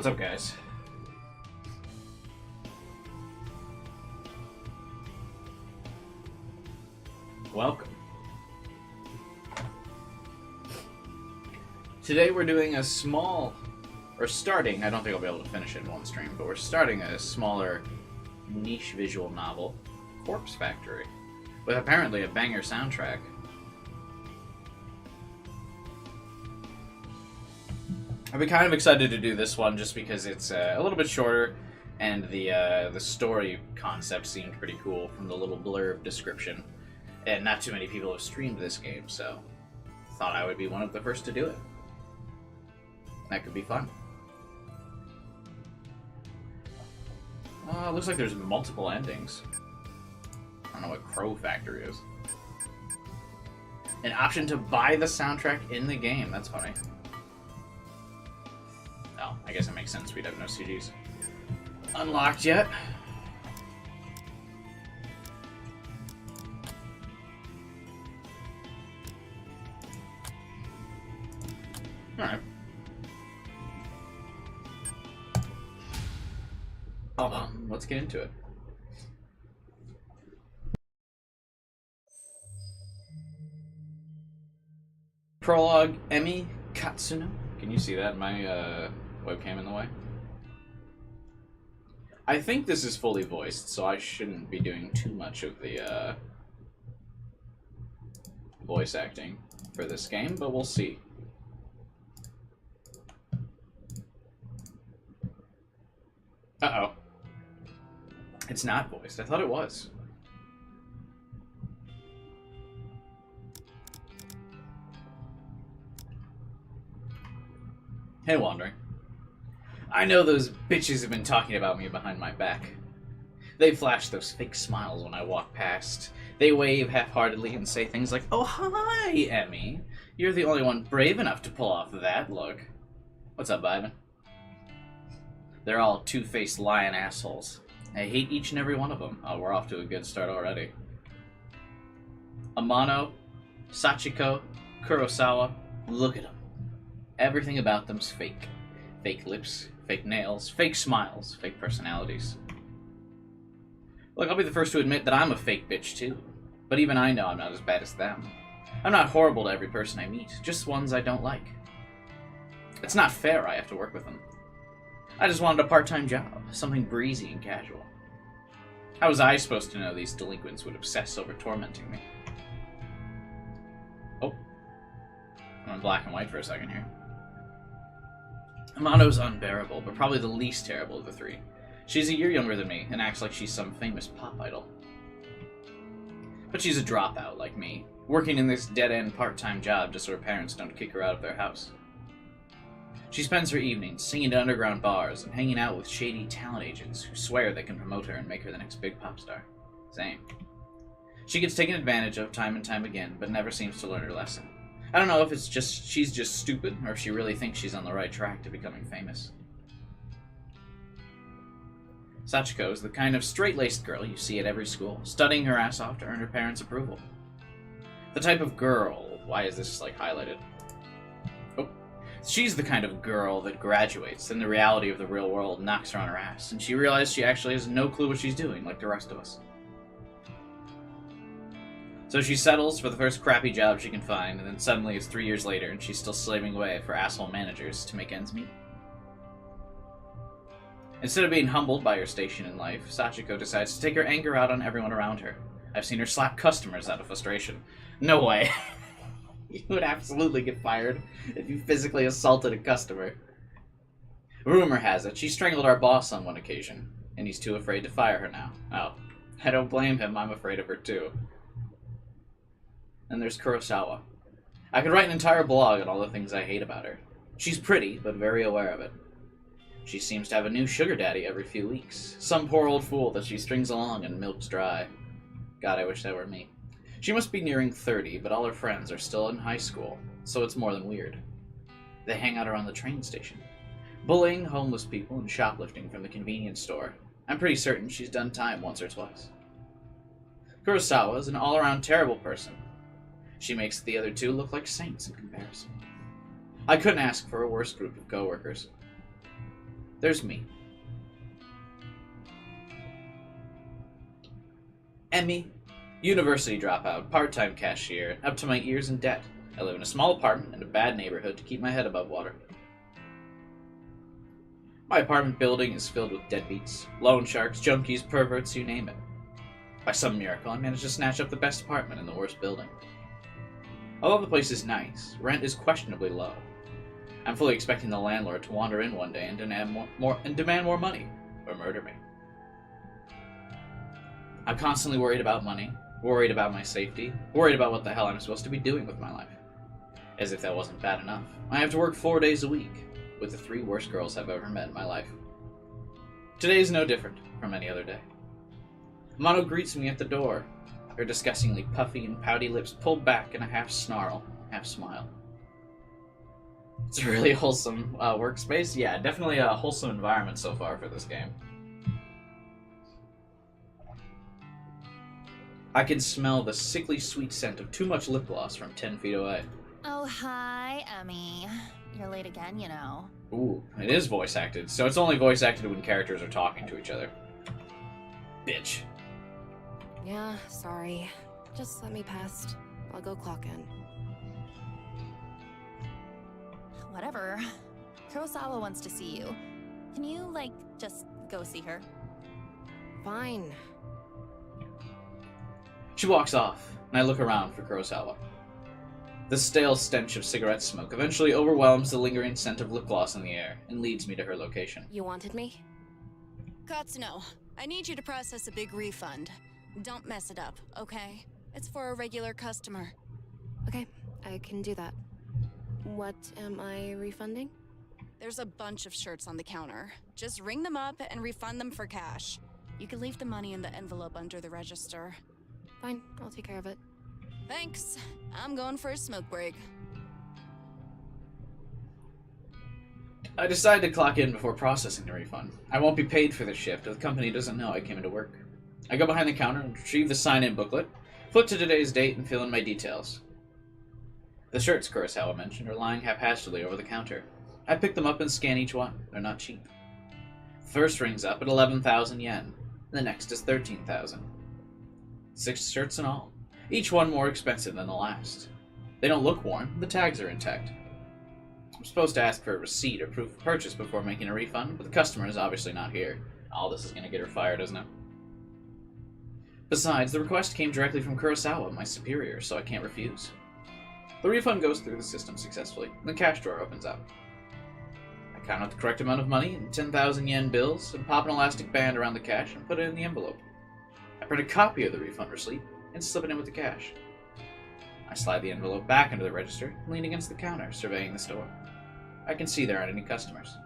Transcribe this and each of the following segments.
What's up, guys? Welcome. Today we're doing a small, or starting, I don't think I'll be able to finish it in one stream, but we're starting a smaller niche visual novel, Corpse Factory, with apparently a banger soundtrack. I've been kind of excited to do this one just because it's a little bit shorter, and the story concept seemed pretty cool from the little blurb description. And not too many people have streamed this game, so thought I would be one of the first to do it. That could be fun. Looks like there's multiple endings. I don't know what Crow Factory is. An option to buy the soundtrack in the game. That's funny. Oh, I guess it makes sense we'd have no CDs unlocked yet. Alright. Let's get into it. Prologue, Emi Katsuno. Can you see that? My webcam in the way? I think this is fully voiced, so I shouldn't be doing too much of the voice acting for this game, but we'll see. Uh-oh. It's not voiced. I thought it was. Hey, Wandering. I know those bitches have been talking about me behind my back. They flash those fake smiles when I walk past. They wave half-heartedly and say things like, "Oh, hi, Emmy. You're the only one brave enough to pull off that look." What's up, Ivan? They're all two-faced lion assholes. I hate each and every one of them. Oh, we're off to a good start already. Amano, Sachiko, Kurosawa, look at them. Everything about them's fake. Fake lips, fake nails, fake smiles, fake personalities. Look, I'll be the first to admit that I'm a fake bitch too. But even I know I'm not as bad as them. I'm not horrible to every person I meet, just ones I don't like. It's not fair I have to work with them. I just wanted a part-time job, something breezy and casual. How was I supposed to know these delinquents would obsess over tormenting me? Oh. I'm in black and white for a second here. Amano's unbearable, but probably the least terrible of the three. She's a year younger than me, and acts like she's some famous pop idol. But she's a dropout, like me, working in this dead-end part-time job just so her parents don't kick her out of their house. She spends her evenings singing to underground bars and hanging out with shady talent agents who swear they can promote her and make her the next big pop star. Same. She gets taken advantage of time and time again, but never seems to learn her lesson. I don't know if it's just she's just stupid, or if she really thinks she's on the right track to becoming famous. Sachiko is the kind of straight-laced girl you see at every school, studying her ass off to earn her parents' approval. The type of girl... Why is this, like, highlighted? Oh. She's the kind of girl that graduates, then the reality of the real world knocks her on her ass, and she realizes she actually has no clue what she's doing, like the rest of us. So she settles for the first crappy job she can find, and then suddenly it's 3 years later and she's still slaving away for asshole managers to make ends meet. Instead of being humbled by her station in life, Sachiko decides to take her anger out on everyone around her. I've seen her slap customers out of frustration. No way. You would absolutely get fired if you physically assaulted a customer. Rumor has it she strangled our boss on one occasion, and he's too afraid to fire her now. Oh, I don't blame him, I'm afraid of her too. Then there's Kurosawa. I could write an entire blog on all the things I hate about her. She's pretty, but very aware of it. She seems to have a new sugar daddy every few weeks. Some poor old fool that she strings along and milks dry. God, I wish that were me. She must be nearing 30, but all her friends are still in high school, so it's more than weird. They hang out around the train station, bullying homeless people and shoplifting from the convenience store. I'm pretty certain she's done time once or twice. Kurosawa is an all-around terrible person. She makes the other two look like saints in comparison. I couldn't ask for a worse group of coworkers. there's me. Emmy, university dropout, part-time cashier, up to my ears in debt. I live in a small apartment in a bad neighborhood to keep my head above water. My apartment building is filled with deadbeats, loan sharks, junkies, perverts, you name it. By some miracle, I managed to snatch up the best apartment in the worst building. Although the place is nice, rent is questionably low. I'm fully expecting the landlord to wander in one day and demand more money, or murder me. I'm constantly worried about money, worried about my safety, worried about what the hell I'm supposed to be doing with my life. As if that wasn't bad enough, I have to work 4 days a week, with the 3 worst girls I've ever met in my life. Today is no different from any other day. Mono greets me at the door, her disgustingly puffy and pouty lips pulled back in a half snarl, half smile. It's a really wholesome workspace. Yeah, definitely a wholesome environment so far for this game. I can smell the sickly sweet scent of too much lip gloss from 10 feet away. Oh, hi, Emmy. You're late again, you know. Ooh, it is voice acted, so it's only voice acted when characters are talking to each other. Bitch. Yeah, sorry. Just let me past. I'll go clock in. Whatever. Kurosawa wants to see you. Can you, just go see her? Fine. She walks off, and I look around for Kurosawa. The stale stench of cigarette smoke eventually overwhelms the lingering scent of lip gloss in the air and leads me to her location. You wanted me? Katsuno, I need you to process a big refund. Don't mess it up, okay? It's for a regular customer. Okay, I can do that. What am I refunding? There's a bunch of shirts on the counter. Just ring them up and refund them for cash. You can leave the money in the envelope under the register. Fine, I'll take care of it. Thanks. I'm going for a smoke break. I decide to clock in before processing the refund. I won't be paid for this shift, or the company doesn't know I came into work. I go behind the counter and retrieve the sign-in booklet, flip to today's date, and fill in my details. The shirts Kurosawa mentioned are lying haphazardly over the counter. I pick them up and scan each one. They're not cheap. The first rings up at 11,000 yen. The next is 13,000. 6 shirts in all, each one more expensive than the last. They don't look worn, the tags are intact. I'm supposed to ask for a receipt or proof of purchase before making a refund, but the customer is obviously not here. All this is going to get her fired, isn't it? Besides, the request came directly from Kurosawa, my superior, so I can't refuse. The refund goes through the system successfully, and the cash drawer opens up. I count out the correct amount of money in 10,000 yen bills, and pop an elastic band around the cash and put it in the envelope. I print a copy of the refund receipt and slip it in with the cash. I slide the envelope back into the register and lean against the counter, surveying the store. I can see there aren't any customers.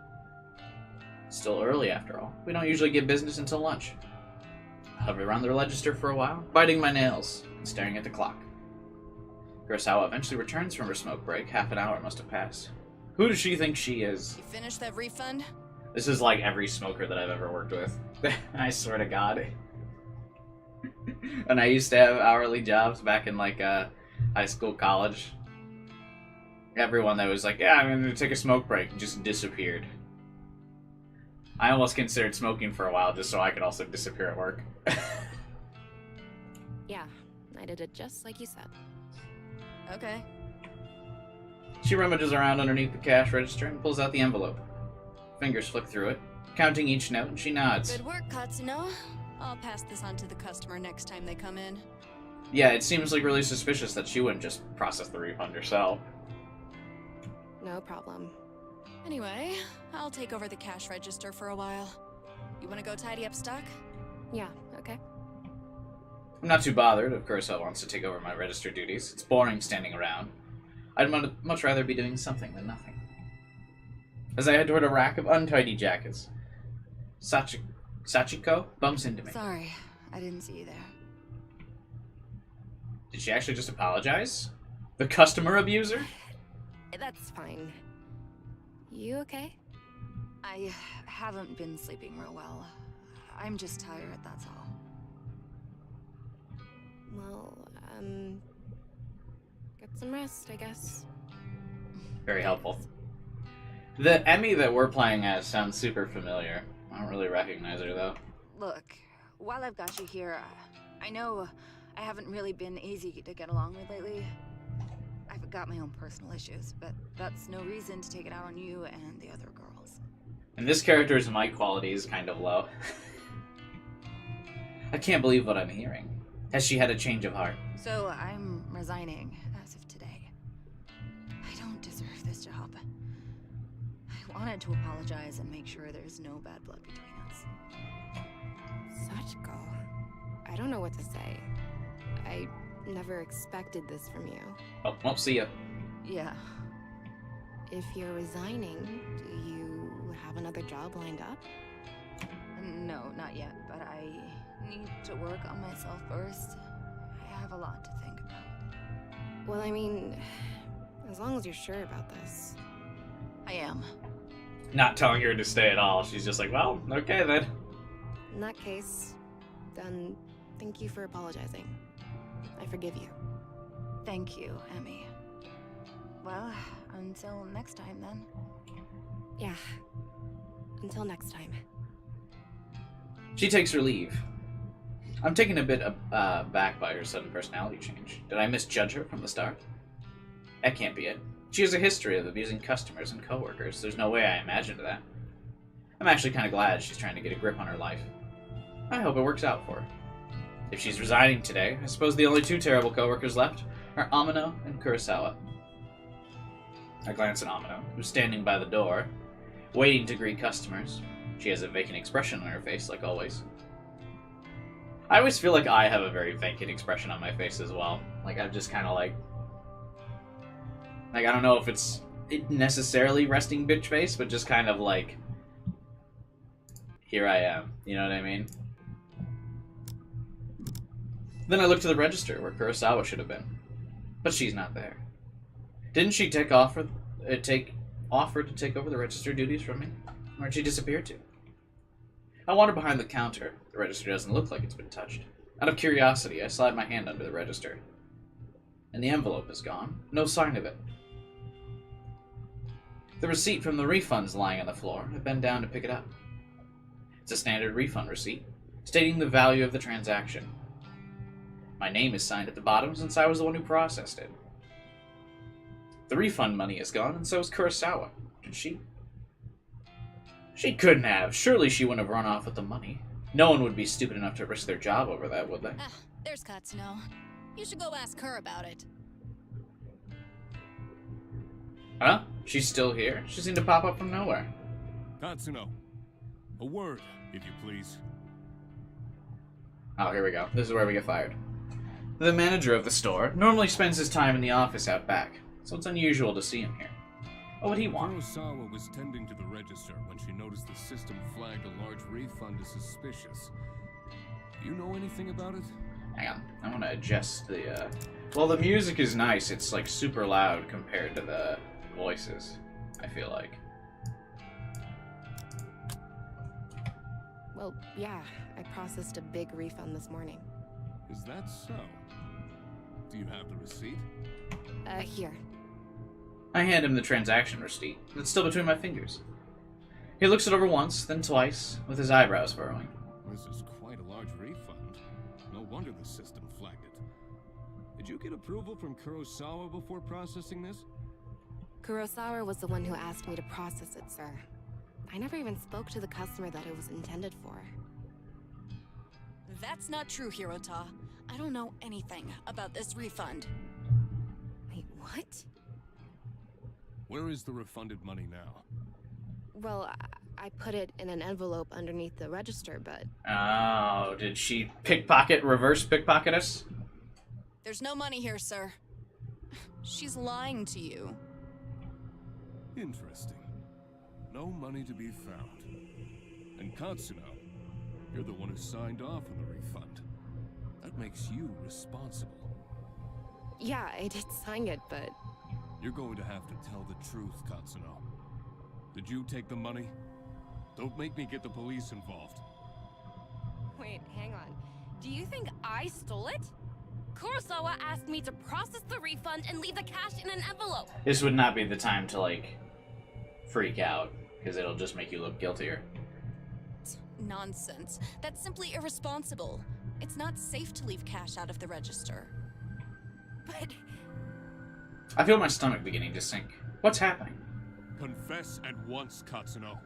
It's still early after all. We don't usually get business until lunch. I hover around the register for a while, biting my nails and staring at the clock. Kurosawa eventually returns from her smoke break. Half an hour must have passed. Who does she think she is? You finished that refund? This is like every smoker that I've ever worked with. I swear to God. And I used to have hourly jobs back in high school, college. Everyone that was like, yeah, I'm going to take a smoke break, just disappeared. I almost considered smoking for a while just so I could also disappear at work. Yeah, I did it just like you said. Okay. She rummages around underneath the cash register and pulls out the envelope. Fingers flick through it, counting each note, and she nods. Good work, Katsuno. I'll pass this on to the customer next time they come in. Yeah, it seems like really suspicious that she wouldn't just process the refund herself. No problem. Anyway, I'll take over the cash register for a while. You want to go tidy up stock? Yeah, okay. I'm not too bothered if Kurosawa wants to take over my register duties. It's boring standing around. I'd much rather be doing something than nothing. As I head toward a rack of untidy jackets, Sachiko bumps into me. Sorry, I didn't see you there. Did she actually just apologize? The customer abuser? That's fine. You okay? I haven't been sleeping real well. I'm just tired, that's all. Well, get some rest, I guess. Very helpful. The Emmy that we're playing as sounds super familiar. I don't really recognize her, though. Look, while I've got you here, I know I haven't really been easy to get along with lately. I've got my own personal issues, but that's no reason to take it out on you and the other girls. And this character's mic quality is kind of low. I can't believe what I'm hearing. Has she had a change of heart? So I'm resigning as of today. I don't deserve this job. I wanted to apologize and make sure there's no bad blood between us. Sachiko. I don't know what to say. I never expected this from you. Oh, won't see ya. Yeah. If you're resigning, do you have another job lined up? No, not yet, but I need to work on myself first. I have a lot to think about. Well, I mean, as long as you're sure about this. I am. Not telling her to stay at all. She's just like, well, okay then. In that case, then thank you for apologizing. I forgive you. Thank you, Emmy. Well, until next time then. Yeah. Until next time. She takes her leave. I'm taken a bit back by her sudden personality change. Did I misjudge her from the start? That can't be it. She has a history of abusing customers and coworkers. There's no way I imagined that. I'm actually kind of glad she's trying to get a grip on her life. I hope it works out for her. If she's resigning today, I suppose the only two terrible coworkers left are Amino and Kurosawa. I glance at Amino, who's standing by the door, waiting to greet customers. She has a vacant expression on her face, like always. I always feel like I have a very vacant expression on my face as well. Like, I'm just kind of like, I don't know if it's necessarily resting bitch face, but just kind of like, here I am. You know what I mean? Then I look to the register where Kurosawa should have been. But she's not there. Didn't she offer to take over the register duties from me? Where'd she disappear to? I wander behind the counter. The register doesn't look like it's been touched. Out of curiosity, I slide my hand under the register. And the envelope is gone. No sign of it. The receipt from the refund's lying on the floor. I bend down to pick it up. It's a standard refund receipt, stating the value of the transaction. My name is signed at the bottom since I was the one who processed it. The refund money is gone, and so is Kurosawa. Did she? She couldn't have. Surely she wouldn't have run off with the money. No one would be stupid enough to risk their job over that, would they? Ah, there's Katsuno. You should go ask her about it. Huh? She's still here? She seemed to pop up from nowhere. Katsuno, a word, if you please. Oh, here we go. This is where we get fired. The manager of the store normally spends his time in the office out back, so it's unusual to see him here. What would he want? Kurosawa was tending to the register when she noticed the system flagged a large refund as suspicious. Do you know anything about it? Hang on. I want to adjust the, Well, the music is nice. It's, like, super loud compared to the voices, I feel like. Well, yeah, I processed a big refund this morning. Is that so? Do you have the receipt? Here. I hand him the transaction receipt. It's still between my fingers. He looks it over once, then twice, with his eyebrows furrowing. This is quite a large refund. No wonder the system flagged it. Did you get approval from Kurosawa before processing this? Kurosawa was the one who asked me to process it, sir. I never even spoke to the customer that it was intended for. That's not true, Hirota. I don't know anything about this refund. Wait, what? Where is the refunded money now? Well, I put it in an envelope underneath the register, but... Oh, did she reverse pickpocket us? There's no money here, sir. She's lying to you. Interesting. No money to be found. And Katsuno, you're the one who signed off on the refund. That makes you responsible. Yeah, I did sign it, but... You're going to have to tell the truth, Katsuno. Did you take the money? Don't make me get the police involved. Wait, hang on. Do you think I stole it? Kurosawa asked me to process the refund and leave the cash in an envelope. This would not be the time to, like, freak out, because it'll just make you look guiltier. Nonsense. That's simply irresponsible. It's not safe to leave cash out of the register. But I feel my stomach beginning to sink. What's happening? Confess at once, Katsuno.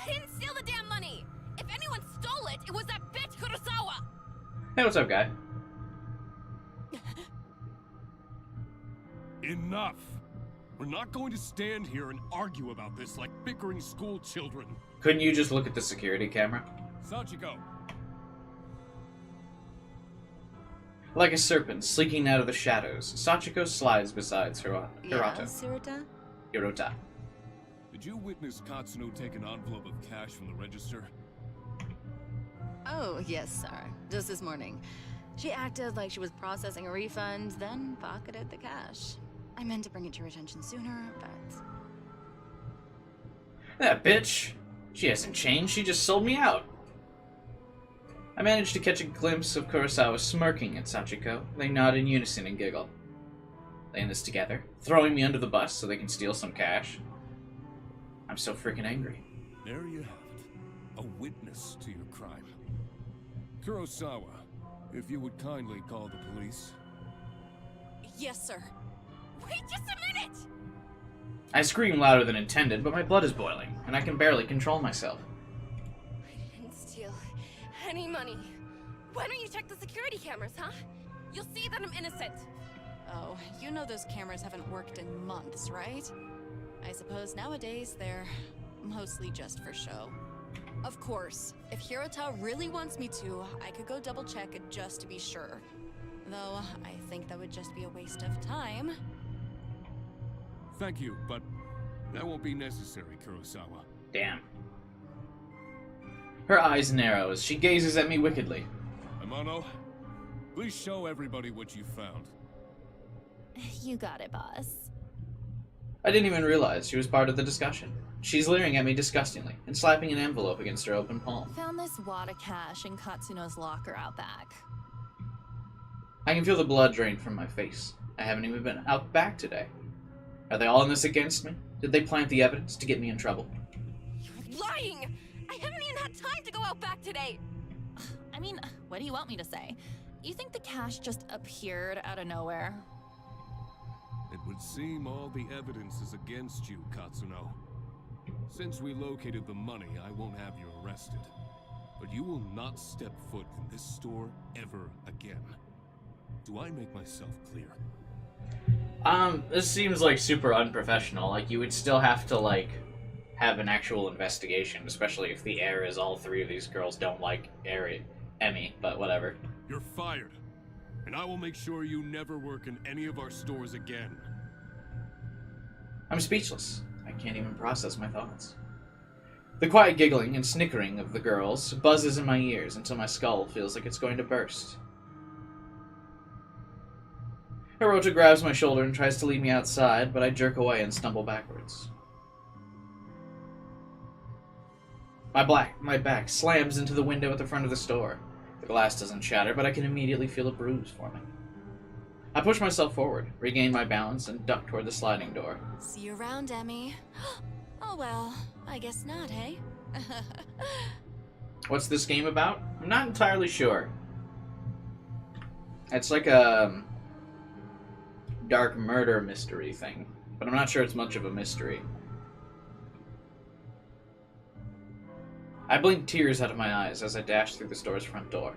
I didn't steal the damn money! If anyone stole it, it was that bitch Kurosawa! Hey, what's up, guy? Enough! We're not going to stand here and argue about this like bickering school children. Couldn't you just look at the security camera? Sachiko, Like a serpent sleeking out of the shadows, Sachiko slides beside Hirata. Hirota. did you witness Katsuno take an envelope of cash from the register? Oh, yes, sir. Just this morning. She acted like she was processing a refund, then pocketed the cash. I meant to bring it to your attention sooner, but... That bitch! She hasn't changed, she just sold me out. I managed to catch a glimpse of Kurosawa smirking at Sachiko. They nod in unison and giggle. They end this together, throwing me under the bus so they can steal some cash. I'm so freaking angry. There you have it. A witness to your crime. Kurosawa, if you would kindly call the police. Yes, sir. Wait just a minute! I scream louder than intended, but my blood is boiling, and I can barely control myself. I didn't steal any money. Why don't you check the security cameras, huh? You'll see that I'm innocent. Oh, you know those cameras haven't worked in months, right? I suppose nowadays they're mostly just for show. Of course, if Hirota really wants me to, I could go double check it just to be sure. Though, I think that would just be a waste of time. Thank you, but that won't be necessary, Kurosawa. Damn. Her eyes narrow as she gazes at me wickedly. Amano, please show everybody what you found. You got it, boss. I didn't even realize she was part of the discussion. She's leering at me disgustingly and slapping an envelope against her open palm. Found this wad of cash in Katsuno's locker out back. I can feel the blood drain from my face. I haven't even been out back today. Are they all in this against me? Did they plant the evidence to get me in trouble? You're lying! I haven't even had time to go out back today! I mean, what do you want me to say? You think the cash just appeared out of nowhere? It would seem all the evidence is against you, Katsuno. Since we located the money, I won't have you arrested. But you will not step foot in this store ever again. Do I make myself clear? This seems like super unprofessional. Like, you would still have to, like, have an actual investigation, especially if the heir is all three of these girls don't like Emmy, but whatever. You're fired, and I will make sure you never work in any of our stores again. I'm speechless. I can't even process my thoughts. The quiet giggling and snickering of the girls buzzes in my ears until my skull feels like it's going to burst. Hirota grabs my shoulder and tries to lead me outside, but I jerk away and stumble backwards. My back slams into the window at the front of the store. The glass doesn't shatter, but I can immediately feel a bruise forming. I push myself forward, regain my balance, and duck toward the sliding door. See you around, Emmy. Oh well, I guess not, hey? What's this game about? I'm not entirely sure. It's like a dark murder mystery thing, but I'm not sure it's much of a mystery. I blink tears out of my eyes as I dash through the store's front door.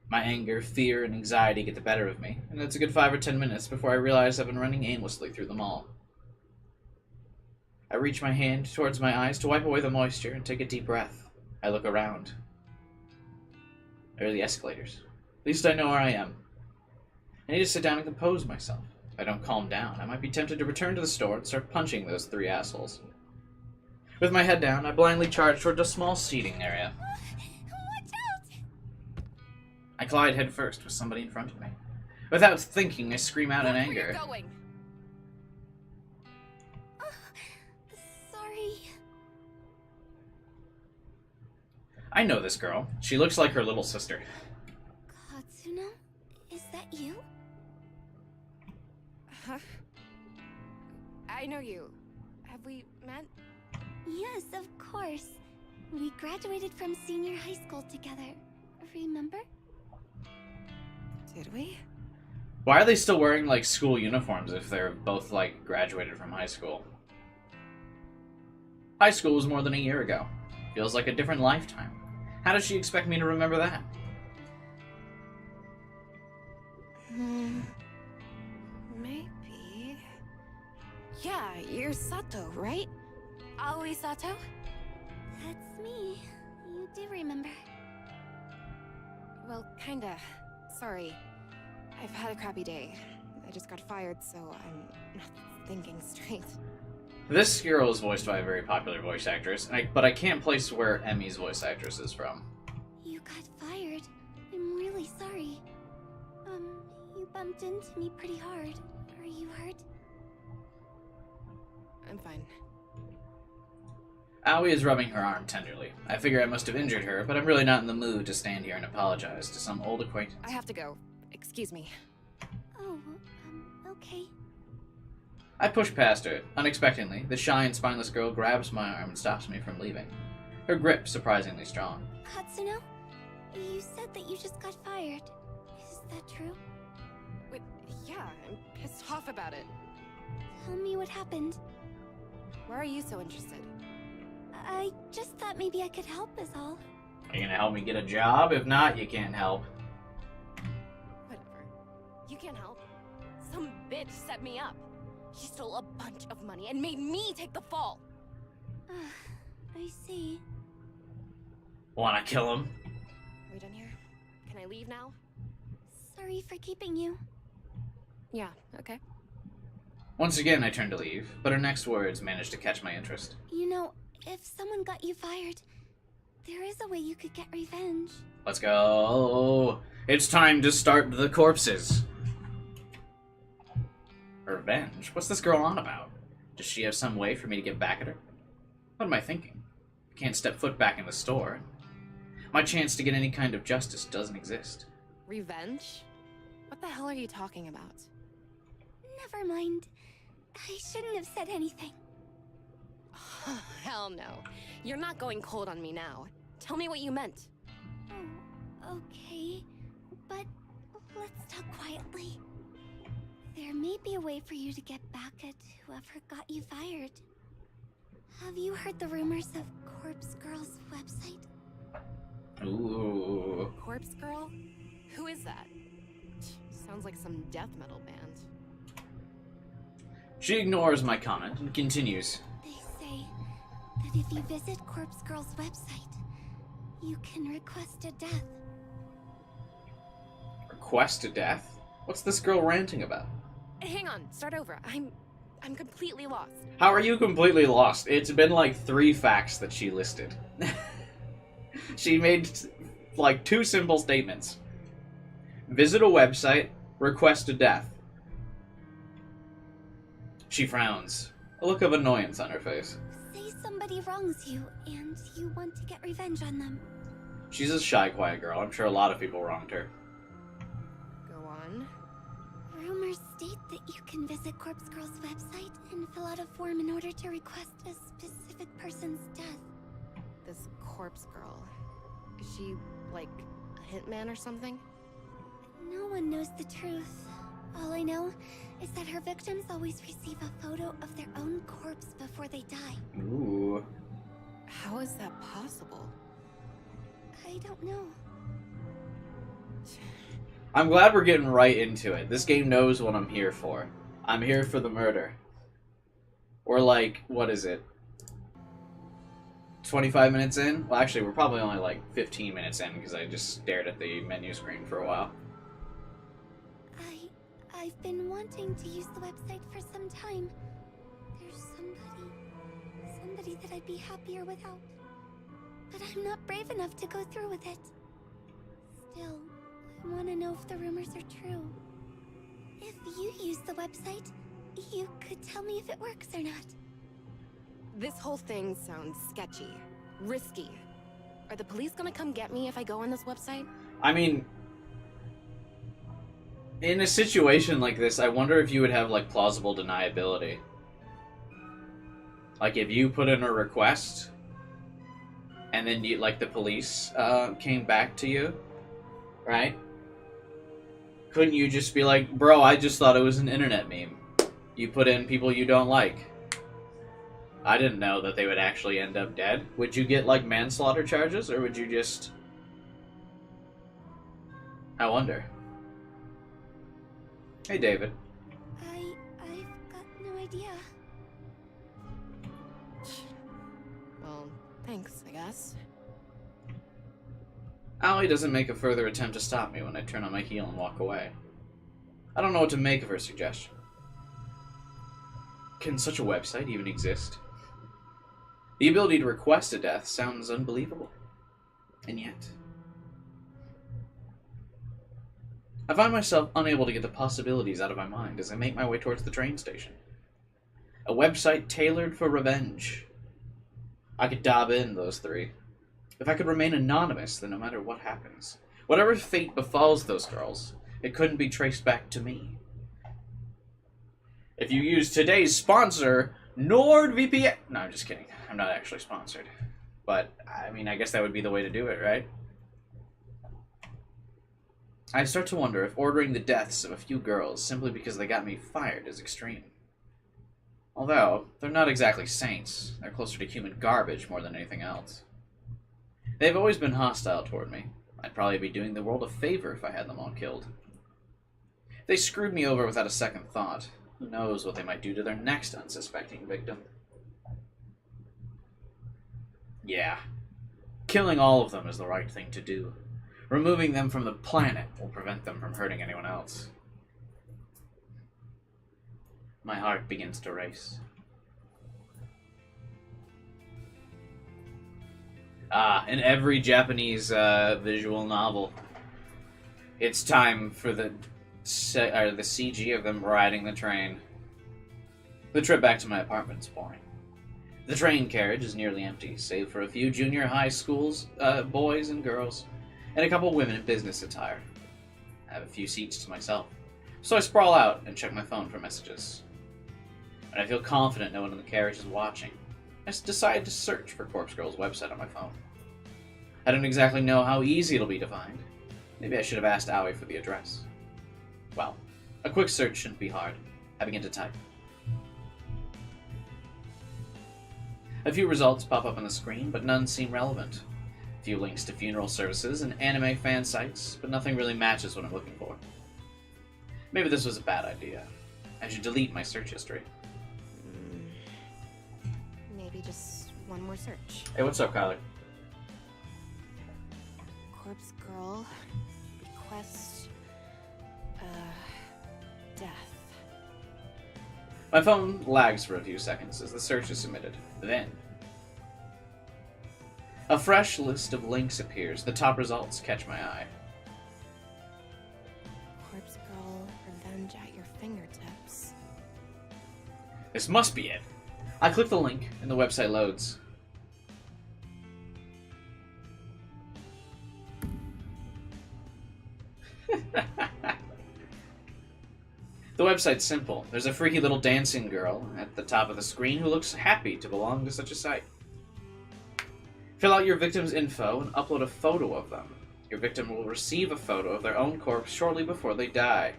My anger, fear, and anxiety get the better of me, and it's a good 5 or 10 minutes before I realize I've been running aimlessly through the mall. I reach my hand towards my eyes to wipe away the moisture and take a deep breath. I look around. There are the escalators. At least I know where I am. I need to sit down and compose myself. If I don't calm down, I might be tempted to return to the store and start punching those 3 assholes. With my head down, I blindly charge toward a small seating area. Watch out! I collide headfirst with somebody in front of me. Without thinking, I scream out in Look where anger. you're going. Sorry. I know this girl. She looks like her little sister. Katsuno? Is that you? Huh? I know you. have we met? Yes, of course. We graduated from senior high school together. Remember? Did we? Why are they still wearing, like, school uniforms if they're both, like, graduated from high school? High school was more than a year ago. Feels like a different lifetime. How does she expect me to remember that? Maybe... Yeah, you're Sato, right? Aoi Sato? That's me. You do remember. Well, kinda. Sorry. I've had a crappy day. I just got fired, so I'm not thinking straight. This girl is voiced by a very popular voice actress, but I can't place where Emmy's voice actress is from. You got fired. I'm really sorry. You bumped into me pretty hard. Are you hurt? I'm fine. Aoi is rubbing her arm tenderly. I figure I must have injured her, but I'm really not in the mood to stand here and apologize to some old acquaintance. I have to go. Excuse me. Oh, okay. I push past her. Unexpectedly, the shy and spineless girl grabs my arm and stops me from leaving. Her grip surprisingly strong. Katsuno, you said that you just got fired. Is that true? Wait, yeah, I'm pissed off about it. Tell me what happened. Why are you so interested? I just thought maybe I could help is all. Are you gonna help me get a job? If not, you can't help. Whatever. You can't help. Some bitch set me up. She stole a bunch of money and made me take the fall. I see. Wanna kill him? Are we done here? Can I leave now? Sorry for keeping you. Yeah, okay. Once again, I turn to leave, but her next words manage to catch my interest. You know, if someone got you fired, there is a way you could get revenge. Let's go. It's time to start the corpses. Revenge? What's this girl on about? Does she have some way for me to get back at her? What am I thinking? I can't step foot back in the store. My chance to get any kind of justice doesn't exist. Revenge? What the hell are you talking about? Never mind. I shouldn't have said anything. Hell no. You're not going cold on me now. Tell me what you meant. Oh, okay. But let's talk quietly. There may be a way for you to get back at whoever got you fired. Have you heard the rumors of Corpse Girl's website? Ooh. Corpse Girl? Who is that? Sounds like some death metal band. She ignores my comment and continues. They say that if you visit Corpse Girl's website, you can request a death. Request a death? What's this girl ranting about? Hang on, start over. I'm completely lost. How are you completely lost? It's been like 3 facts that she listed. She made like 2 simple statements. Visit a website, request a death. She frowns, a look of annoyance on her face. Say somebody wrongs you, and you want to get revenge on them. She's a shy, quiet girl. I'm sure a lot of people wronged her. Go on. Rumors state that you can visit Corpse Girl's website and fill out a form in order to request a specific person's death. This Corpse Girl. Is she, like, a hitman or something? No one knows the truth. All I know is that her victims always receive a photo of their own corpse before they die. Ooh. How is that possible? I don't know. I'm glad we're getting right into it. This game knows what I'm here for. I'm here for the murder. We're like, what is it? 25 minutes in? Well, actually, we're probably only like 15 minutes in because I just stared at the menu screen for a while. I've been wanting to use the website for some time. There's somebody that I'd be happier without. But I'm not brave enough to go through with it. Still, I want to know if the rumors are true. If you use the website, you could tell me if it works or not. This whole thing sounds sketchy. Risky. Are the police gonna come get me if I go on this website? I mean, in a situation like this, I wonder if you would have, like, plausible deniability. Like, if you put in a request, and then you, like, the police came back to you, right? Couldn't you just be like, bro, I just thought it was an internet meme. You put in people you don't like. I didn't know that they would actually end up dead. Would you get, like, manslaughter charges, or would you just... I wonder. Hey, David. I've got no idea. Well, thanks, I guess. Allie doesn't make a further attempt to stop me when I turn on my heel and walk away. I don't know what to make of her suggestion. Can such a website even exist? The ability to request a death sounds unbelievable. And yet... I find myself unable to get the possibilities out of my mind as I make my way towards the train station. A website tailored for revenge. I could dob in those three. If I could remain anonymous, then no matter what happens, whatever fate befalls those girls, it couldn't be traced back to me. If you use today's sponsor, NordVPN... No, I'm just kidding. I'm not actually sponsored. But, I mean, I guess that would be the way to do it, right? I start to wonder if ordering the deaths of a few girls simply because they got me fired is extreme. Although, they're not exactly saints. They're closer to human garbage more than anything else. They've always been hostile toward me. I'd probably be doing the world a favor if I had them all killed. If they screwed me over without a second thought, who knows what they might do to their next unsuspecting victim. Yeah. Killing all of them is the right thing to do. Removing them from the planet will prevent them from hurting anyone else. My heart begins to race. In every Japanese visual novel, it's time for the CG of them riding the train. The trip back to my apartment is boring. The train carriage is nearly empty, save for a few junior high schools, boys and girls, and a couple women in business attire. I have a few seats to myself, so I sprawl out and check my phone for messages. When I feel confident no one in the carriage is watching, I decide to search for Corpse Girl's website on my phone. I don't exactly know how easy it'll be to find. Maybe I should have asked Aoi for the address. Well, a quick search shouldn't be hard. I begin to type. A few results pop up on the screen, but none seem relevant. A few links to funeral services and anime fan sites, but nothing really matches what I'm looking for. Maybe this was a bad idea. I should delete my search history. Maybe just one more search. Hey, what's up, Kyler? Corpse Girl, request, death. My phone lags for a few seconds as the search is submitted. Then, a fresh list of links appears. The top results catch my eye. Corpse Girl, revenge at your fingertips. This must be it. I click the link, and the website loads. The website's simple. There's a freaky little dancing girl at the top of the screen who looks happy to belong to such a site. Fill out your victim's info and upload a photo of them. Your victim will receive a photo of their own corpse shortly before they die.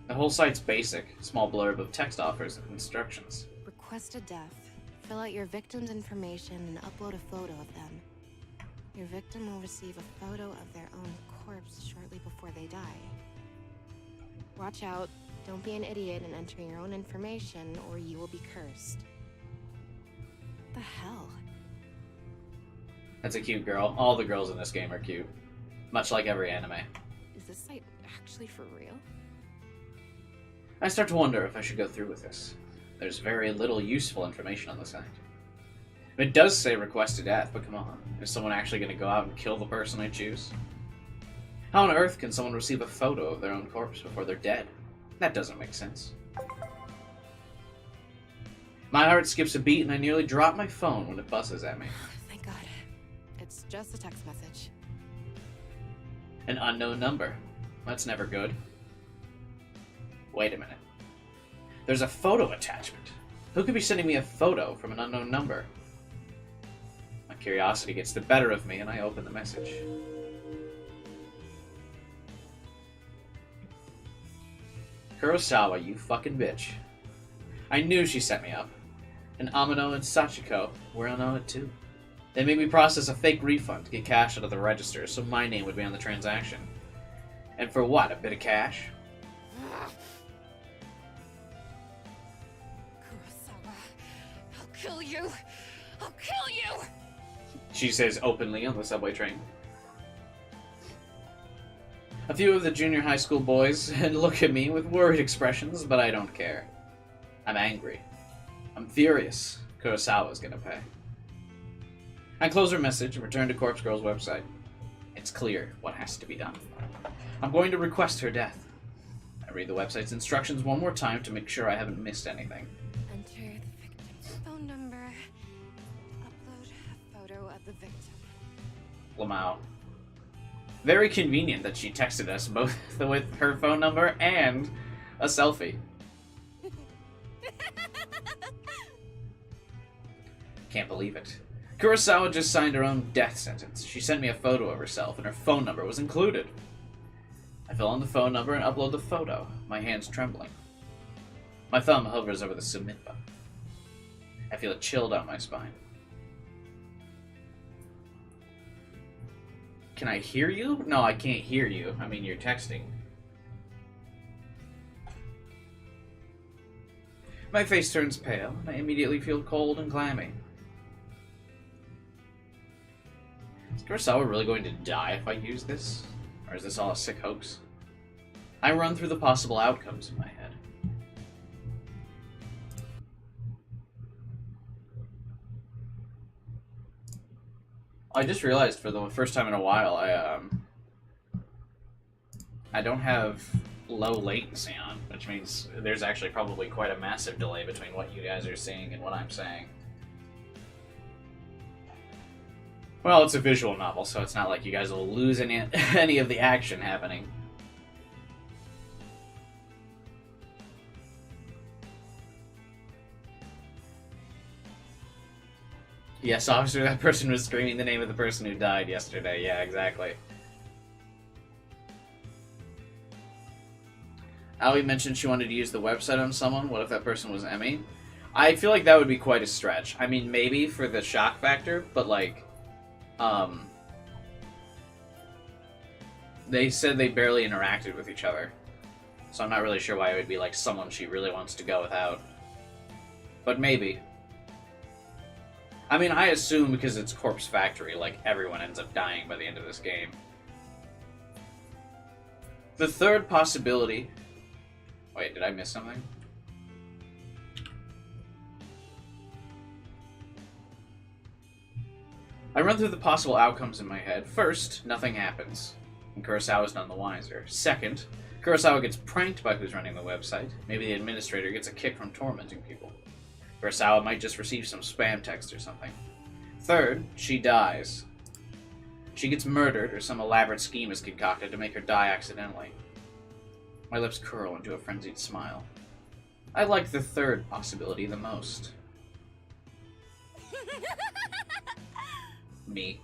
The whole site's basic. Small blurb of text offers instructions. Request a death. Fill out your victim's information and upload a photo of them. Your victim will receive a photo of their own corpse shortly before they die. Watch out. Don't be an idiot and enter your own information, or you will be cursed. What the hell? That's a cute girl. All the girls in this game are cute. Much like every anime. Is this site actually for real? I start to wonder if I should go through with this. There's very little useful information on the site. It does say request a death, but come on. Is someone actually going to go out and kill the person I choose? How on earth can someone receive a photo of their own corpse before they're dead? That doesn't make sense. My heart skips a beat and I nearly drop my phone when it buzzes at me. Thank God. It's just a text message. An unknown number. That's never good. Wait a minute. There's a photo attachment. Who could be sending me a photo from an unknown number? My curiosity gets the better of me, and I open the message. Kurosawa, you fucking bitch. I knew she set me up. And Amino and Sachiko were in on it too. They made me process a fake refund to get cash out of the register so my name would be on the transaction. And for what, a bit of cash? Kurosawa, I'll kill you! I'll kill you! She says openly on the subway train. A few of the junior high school boys look at me with worried expressions, but I don't care. I'm angry. I'm furious. Kurosawa's gonna pay. I close her message and return to Corpse Girl's website. It's clear what has to be done. I'm going to request her death. I read the website's instructions one more time to make sure I haven't missed anything. Enter the victim's phone number. Upload a photo of the victim. Lamau. Very convenient that she texted us both with her phone number and a selfie. Can't believe it. Kurosawa just signed her own death sentence. She sent me a photo of herself, and her phone number was included. I fill in the phone number and upload the photo, my hands trembling. My thumb hovers over the submit button. I feel a chill down my spine. Can I hear you? No, I can't hear you. I mean, you're texting. My face turns pale, and I immediately feel cold and clammy. Is Kurosawa really going to die if I use this? Or is this all a sick hoax? I run through the possible outcomes in my head. I just realized for the first time in a while, I don't have low latency on, which means there's actually probably quite a massive delay between what you guys are seeing and what I'm saying. Well, it's a visual novel, so it's not like you guys will lose any of the action happening. Yes, officer, that person was screaming the name of the person who died yesterday. Yeah, exactly. Aoi mentioned she wanted to use the website on someone. What if that person was Emmy? I feel like that would be quite a stretch. I mean, maybe for the shock factor, but like, they said they barely interacted with each other. So I'm not really sure why it would be like someone she really wants to go without. But maybe. I mean, I assume because it's Corpse Factory, like, everyone ends up dying by the end of this game. The third possibility... Wait, did I miss something? I run through the possible outcomes in my head. First, nothing happens, and Kurosawa's none the wiser. Second, Kurosawa gets pranked by who's running the website. Maybe the administrator gets a kick from tormenting people. Kurosawa might just receive some spam text or something. Third, she dies. She gets murdered, or some elaborate scheme is concocted to make her die accidentally. My lips curl into a frenzied smile. I like the third possibility the most. Me.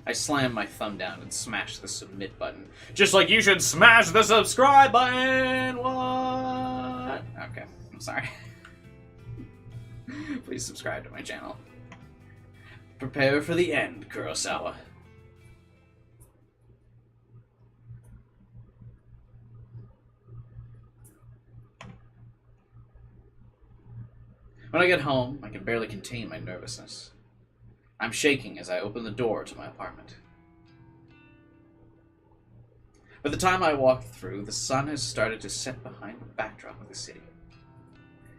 I slam my thumb down and smash the submit button. Just like you should smash the subscribe button! What? Okay, I'm sorry. Please subscribe to my channel. Prepare for the end, Kurosawa. When I get home, I can barely contain my nervousness. I'm shaking as I open the door to my apartment. By the time I walk through, the sun has started to set behind the backdrop of the city.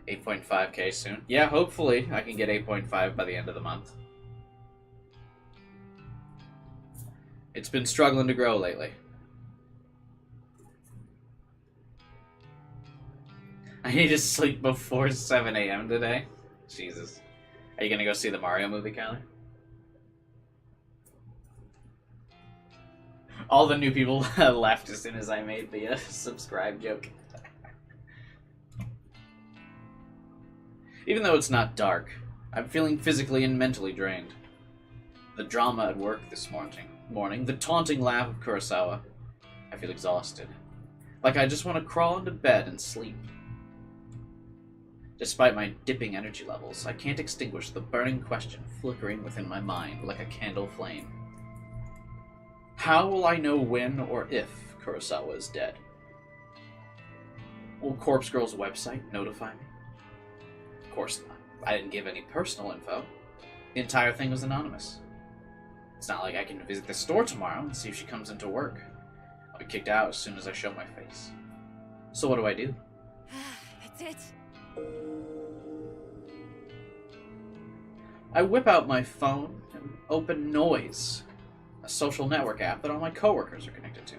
8.5k soon. Yeah, hopefully I can get 8.5 by the end of the month. It's been struggling to grow lately. I need to sleep before 7 a.m. today. Jesus. Are you gonna go see the Mario movie, Kyler? All the new people left as soon as I made the subscribe joke. Even though it's not dark, I'm feeling physically and mentally drained. The drama at work this morning, the taunting laugh of Kurosawa. I feel exhausted. Like I just want to crawl into bed and sleep. Despite my dipping energy levels, I can't extinguish the burning question flickering within my mind like a candle flame. How will I know when or if Kurosawa is dead? Will Corpse Girl's website notify me? Of course not. I didn't give any personal info. The entire thing was anonymous. It's not like I can visit the store tomorrow and see if she comes into work. I'll be kicked out as soon as I show my face. So what do I do? That's it. I whip out my phone and open Noise, a social network app that all my coworkers are connected to.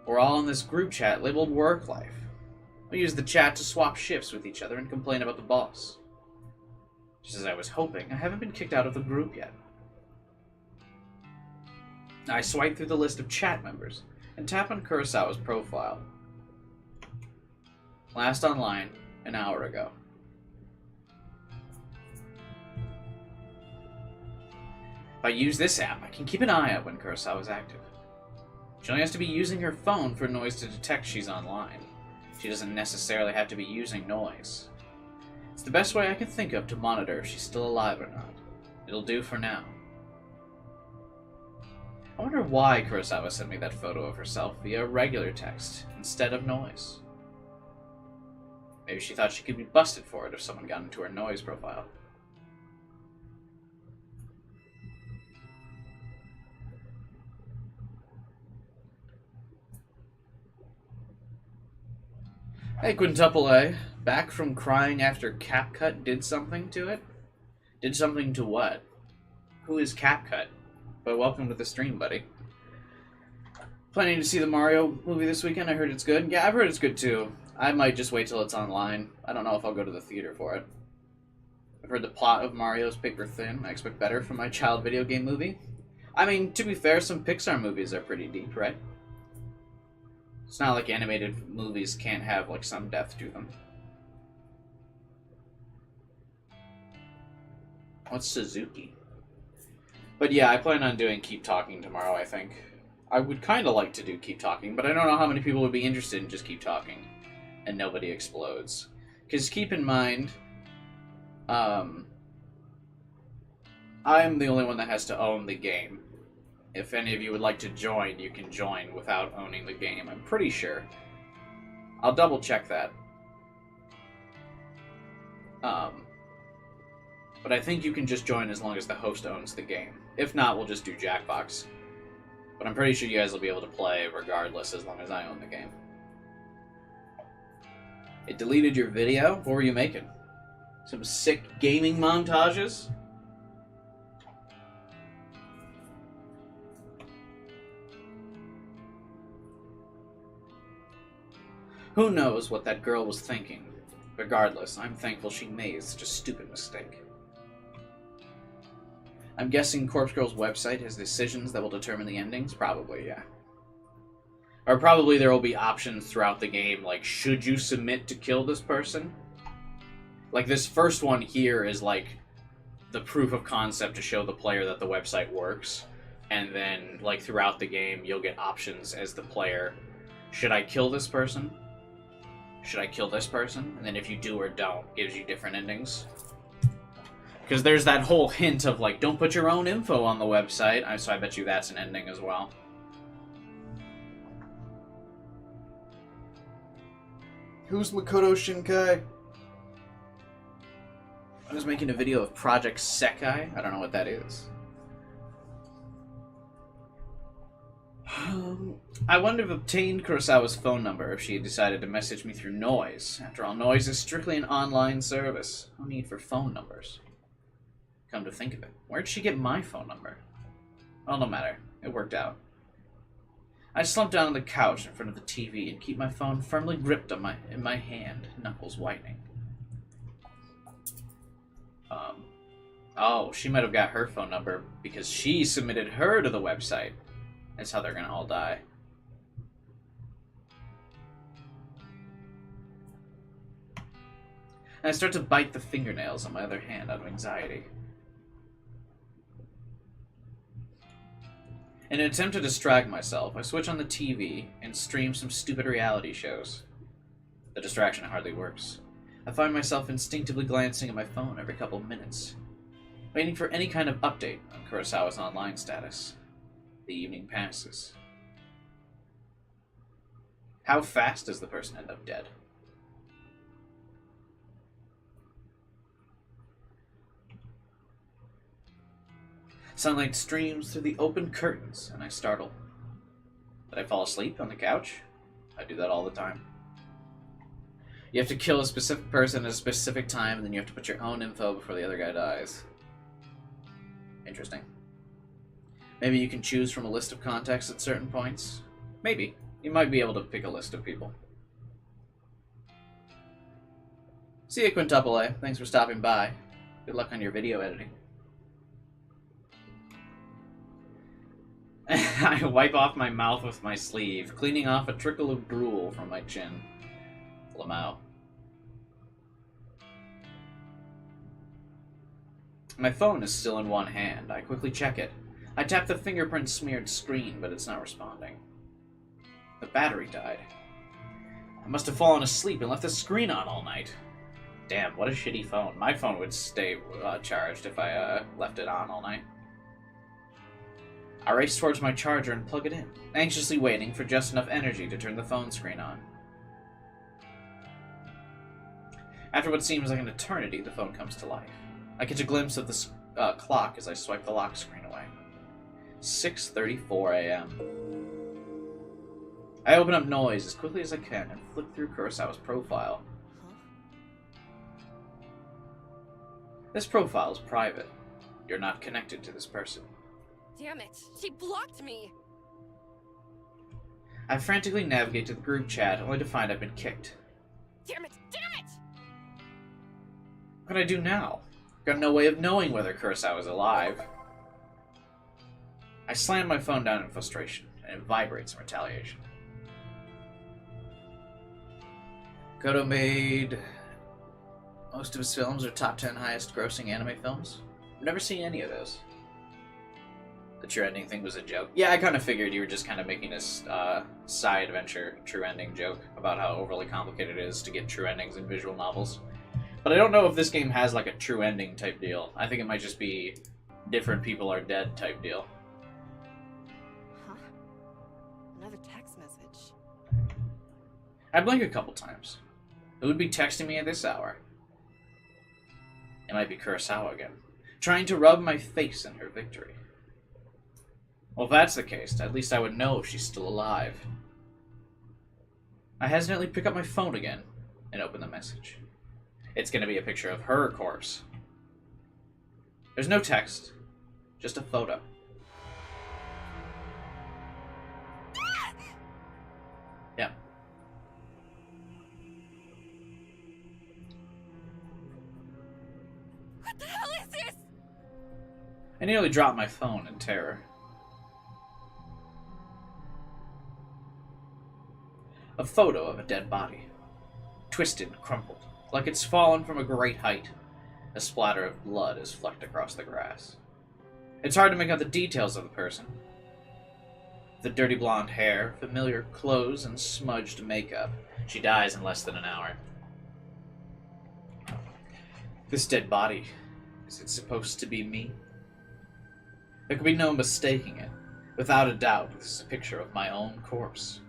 We're all in this group chat labeled Work Life. We use the chat to swap shifts with each other and complain about the boss. Just as I was hoping, I haven't been kicked out of the group yet. I swipe through the list of chat members and tap on Kurosawa's profile. Last online, an hour ago. If I use this app, I can keep an eye out when Kurosawa is active. She only has to be using her phone for Noise to detect she's online. She doesn't necessarily have to be using Noise. It's the best way I can think of to monitor if she's still alive or not. It'll do for now. I wonder why Kurosawa sent me that photo of herself via regular text instead of Noise. Maybe she thought she could be busted for it if someone got into her Noise profile. Hey, Quintuple A. Back from crying after CapCut did something to it? Did something to what? Who is CapCut? But welcome to the stream, buddy. Planning to see the Mario movie this weekend. I heard it's good. Yeah, I've heard it's good too. I might just wait till it's online. I don't know if I'll go to the theater for it. I've heard the plot of Mario's paper thin. I expect better from my child video game movie. I mean, to be fair, some Pixar movies are pretty deep, right? It's not like animated movies can't have, like, some depth to them. What's Suzuki? But yeah, I plan on doing Keep Talking tomorrow, I think. I would kind of like to do Keep Talking, but I don't know how many people would be interested in just Keep Talking. And nobody explodes. Because keep in mind, I'm the only one that has to own the game. If any of you would like to join, you can join without owning the game. I'm pretty sure. I'll double check that. But I think you can just join as long as the host owns the game. If not, we'll just do Jackbox. But I'm pretty sure you guys will be able to play regardless as long as I own the game. It deleted your video? What were you making? Some sick gaming montages? Who knows what that girl was thinking? Regardless, I'm thankful she made such a stupid mistake. I'm guessing Corpse Girl's website has decisions that will determine the endings? Probably, yeah. Or probably there will be options throughout the game, like, should you submit to kill this person? Like, this first one here is, like, the proof of concept to show the player that the website works. And then, like, throughout the game, you'll get options as the player. Should I kill this person? Should I kill this person? And then if you do or don't, gives you different endings. Because there's that whole hint of, like, don't put your own info on the website. So I bet you that's an ending as well. Who's Makoto Shinkai? I was making a video of Project Sekai. I don't know what that is. I wouldn't have obtained Kurosawa's phone number if she had decided to message me through Noise. After all, Noise is strictly an online service. No need for phone numbers. Come to think of it, where'd she get my phone number? Well, no matter. It worked out. I slumped down on the couch in front of the TV and keep my phone firmly gripped in my hand, knuckles whitening. Oh, she might have got her phone number because she submitted her to the website. That's how they're gonna all die. and I start to bite the fingernails on my other hand out of anxiety. In an attempt to distract myself, I switch on the TV and stream some stupid reality shows. The distraction hardly works. I find myself instinctively glancing at my phone every couple of minutes, waiting for any kind of update on Kurosawa's online status. The evening passes. How fast does the person end up dead? Sunlight streams through the open curtains, and I startle. Did I fall asleep on the couch? I do that all the time. You have to kill a specific person at a specific time, and then you have to put your own info before the other guy dies. Interesting. Maybe you can choose from a list of contacts at certain points. Maybe. You might be able to pick a list of people. See you, Quintuple A. Thanks for stopping by. Good luck on your video editing. I wipe off my mouth with my sleeve, cleaning off a trickle of drool from my chin. Lamau. My phone is still in one hand. I quickly check it. I tap the fingerprint-smeared screen, but it's not responding. The battery died. I must have fallen asleep and left the screen on all night. Damn, what a shitty phone. My phone would stay charged if I left it on all night. I race towards my charger and plug it in, anxiously waiting for just enough energy to turn the phone screen on. After what seems like an eternity, the phone comes to life. I catch a glimpse of the clock as I swipe the lock screen away. 6:34 a.m. I open up Noise as quickly as I can and flip through Kurosawa's profile. This profile is private. You're not connected to this person. Damn it! She blocked me! I frantically navigate to the group chat, only to find I've been kicked. Damn it! Damn it! What can I do now? Got no way of knowing whether Kurosawa is alive. I slam my phone down in frustration, and it vibrates in retaliation. Kodo made most of his films are top 10 highest grossing anime films. I've never seen any of those. The true ending thing was a joke. Yeah, I kind of figured you were just kind of making this side adventure true ending joke about how overly complicated it is to get true endings in visual novels. But I don't know if this game has like a true ending type deal. I think it might just be different people are dead type deal. Huh? Another text message. I blink a couple times. Who would be texting me at this hour? It might be Kurosawa again, trying to rub my face in her victory. Well, if that's the case, at least I would know if she's still alive. I hesitantly pick up my phone again and open the message. It's going to be a picture of her corpse. There's no text, just a photo. Yeah. What the hell is this? I nearly dropped my phone in terror. A photo of a dead body. Twisted and crumpled, like it's fallen from a great height. A splatter of blood is flecked across the grass. It's hard to make out the details of the person. The dirty blonde hair, familiar clothes, and smudged makeup. She dies in less than an hour. This dead body, is it supposed to be me? There could be no mistaking it. Without a doubt, this is a picture of my own corpse.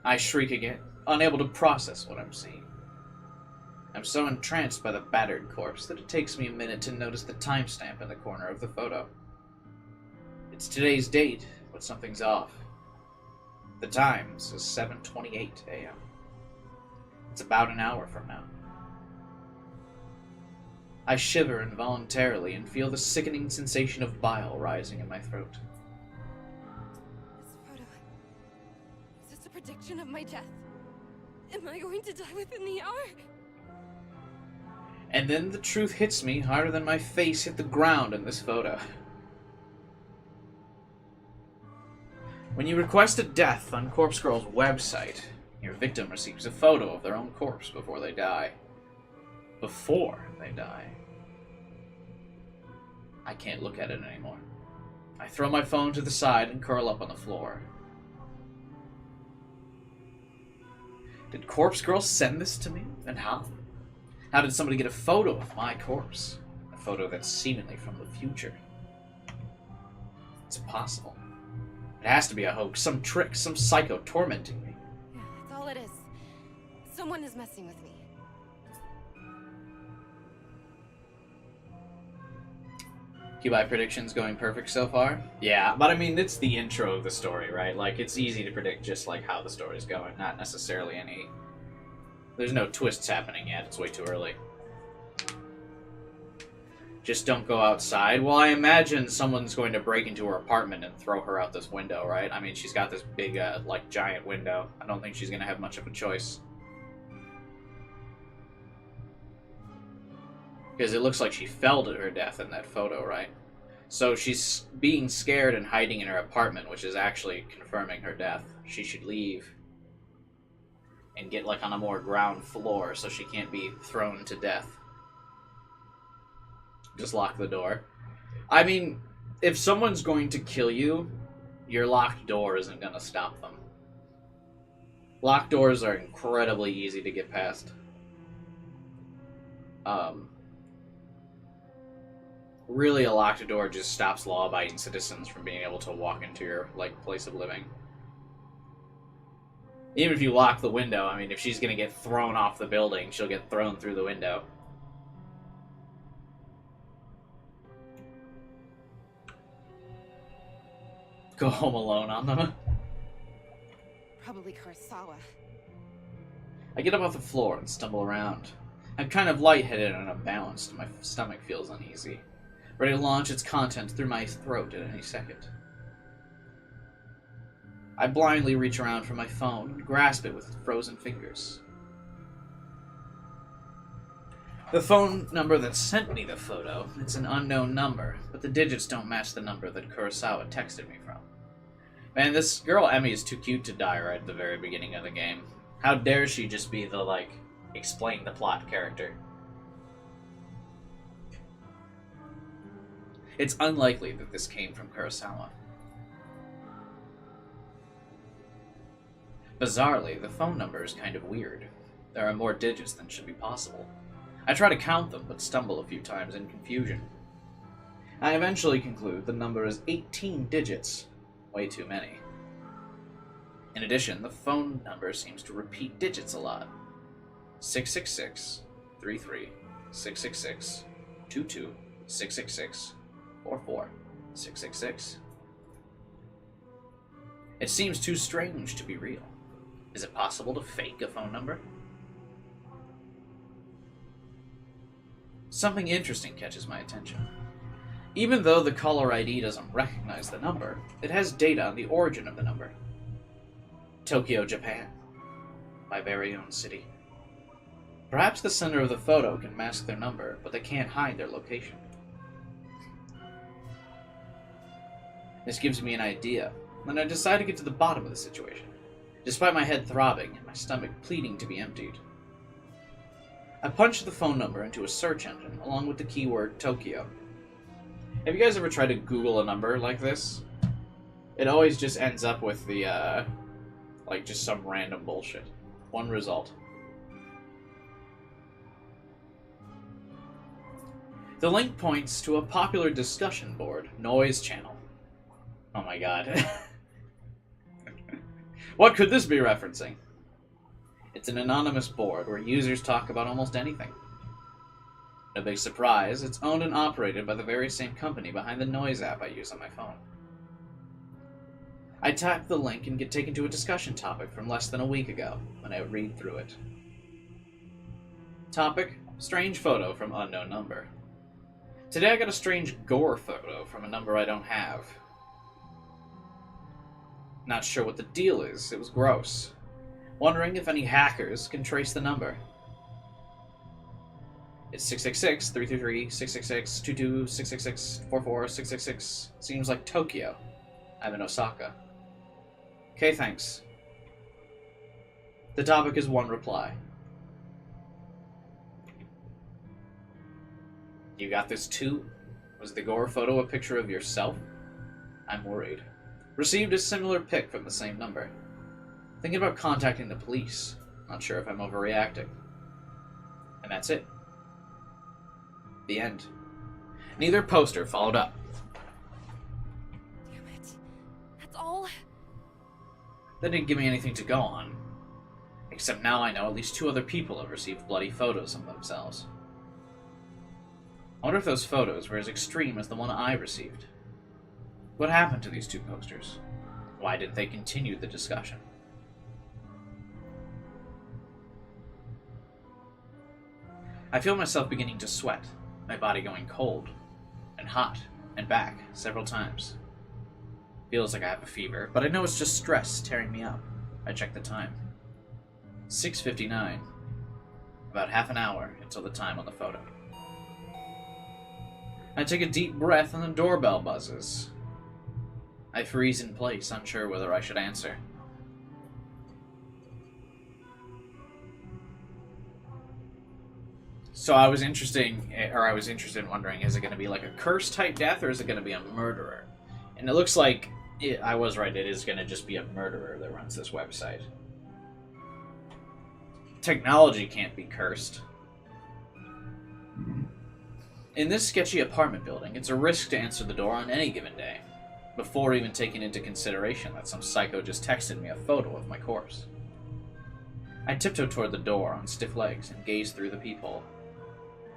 I shriek again, unable to process what I'm seeing. I'm so entranced by the battered corpse that it takes me a minute to notice the timestamp in the corner of the photo. It's today's date, but something's off. The time says 7:28 a.m. It's about an hour from now. I shiver involuntarily and feel the sickening sensation of bile rising in my throat. This photo. Is this a prediction of my death? Am I going to die within the hour? And then the truth hits me harder than my face hit the ground in this photo. When you request a death on Corpse Girl's website, Your victim receives a photo of their own corpse before they die. Before they die. I can't look at it anymore. I throw my phone to the side and curl up on the floor. Did Corpse Girl send this to me? And how? How did somebody get a photo of my corpse? A photo that's seemingly from the future. It's impossible. It has to be a hoax, some trick, some psycho tormenting me. Yeah, that's all it is. Someone is messing with me. QI predictions going perfect so far? Yeah, but I mean, it's the intro of the story, right? Like, it's easy to predict just, like, how the story's going, not necessarily any... There's no twists happening yet, it's way too early. Just don't go outside. Well, I imagine someone's going to break into her apartment and throw her out this window, right? I mean, she's got this big, like, giant window. I don't think she's gonna have much of a choice. Because it looks like she fell to her death in that photo, right? So she's being scared and hiding in her apartment, which is actually confirming her death. She should leave and get, like, on a more ground floor so she can't be thrown to death. Just lock the door. I mean, if someone's going to kill you, your locked door isn't going to stop them. Locked doors are incredibly easy to get past. Really, a locked door just stops law-abiding citizens from being able to walk into your, like, place of living. Even if you lock the window, I mean, if she's gonna get thrown off the building, she'll get thrown through the window. Go home alone on them. Probably Kurosawa. I get up off the floor and stumble around. I'm kind of lightheaded and unbalanced, and my stomach feels uneasy, ready to launch its contents through my throat at any second. I blindly reach around for my phone and grasp it with frozen fingers. The phone number that sent me the photo, it's an unknown number, but the digits don't match the number that Kurosawa texted me from. Man, this girl Emmy is too cute to die right at the very beginning of the game. How dare she just be the, like, explain the plot character. It's unlikely that this came from Kurosawa. Bizarrely, the phone number is kind of weird. There are more digits than should be possible. I try to count them, but stumble a few times in confusion. I eventually conclude the number is 18 digits. Way too many. In addition, the phone number seems to repeat digits a lot. 666, 33, 666, 22, 666, 44, 666. It seems too strange to be real. Is it possible to fake a phone number? Something interesting catches my attention. Even though the caller ID doesn't recognize the number, it has data on the origin of the number. Tokyo, Japan. My very own city. Perhaps the sender of the photo can mask their number, but they can't hide their location. This gives me an idea, and I decide to get to the bottom of the situation, despite my head throbbing and my stomach pleading to be emptied. I punch the phone number into a search engine, along with the keyword Tokyo. Have you guys ever tried to Google a number like this? It always just ends up with the, like, just some random bullshit. One result. The link points to a popular discussion board, Noise Channel. Oh my god. What could this be referencing? It's an anonymous board where users talk about almost anything. No big surprise, it's owned and operated by the very same company behind the Noise app I use on my phone. I tap the link and get taken to a discussion topic from less than a week ago, when I read through it. Topic: strange photo from unknown number. Today I got a strange gore photo from a number I don't have. Not sure what the deal is, it was gross. Wondering if any hackers can trace the number. It's 666, 333, 666, 22, 666, 44, 666. Seems like Tokyo. I'm in Osaka. Okay, thanks. The topic is one reply. You got this too? Was the gore photo a picture of yourself? I'm worried. Received a similar pic from the same number. Thinking about contacting the police. Not sure if I'm overreacting. And that's it. The end. Neither poster followed up. Damn it. That's all? That didn't give me anything to go on. Except now I know at least 2 other people have received bloody photos of themselves. I wonder if those photos were as extreme as the one I received. What happened to these 2 posters? Why didn't they continue the discussion? I feel myself beginning to sweat, my body going cold, and hot, and back several times. Feels like I have a fever, but I know it's just stress tearing me up. I check the time. 6:59. About half an hour until the time on the photo. I take a deep breath and the doorbell buzzes. I freeze in place, unsure whether I should answer. So I was interested in wondering, is it going to be like a curse type death, or is it going to be a murderer? And it looks like I was right. It is going to just be a murderer that runs this website. Technology can't be cursed. In this sketchy apartment building, it's a risk to answer the door on any given day, before even taking into consideration that some psycho just texted me a photo of my corpse. I tiptoe toward the door on stiff legs and gaze through the peephole.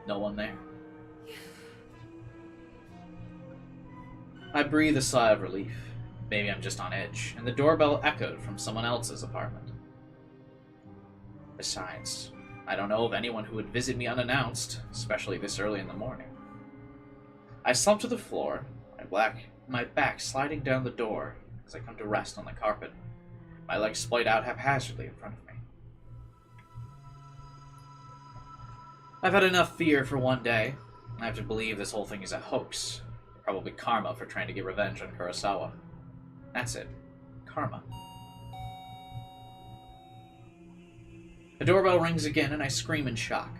No one there. I breathe a sigh of relief. Maybe I'm just on edge, and the doorbell echoed from someone else's apartment. Besides, I don't know of anyone who would visit me unannounced, especially this early in the morning. I slump to the floor, my back sliding down the door as I come to rest on the carpet, my legs splayed out haphazardly in front of me. I've had enough fear for one day. I have to believe this whole thing is a hoax. Probably karma for trying to get revenge on Kurosawa. That's it. Karma. The doorbell rings again and I scream in shock,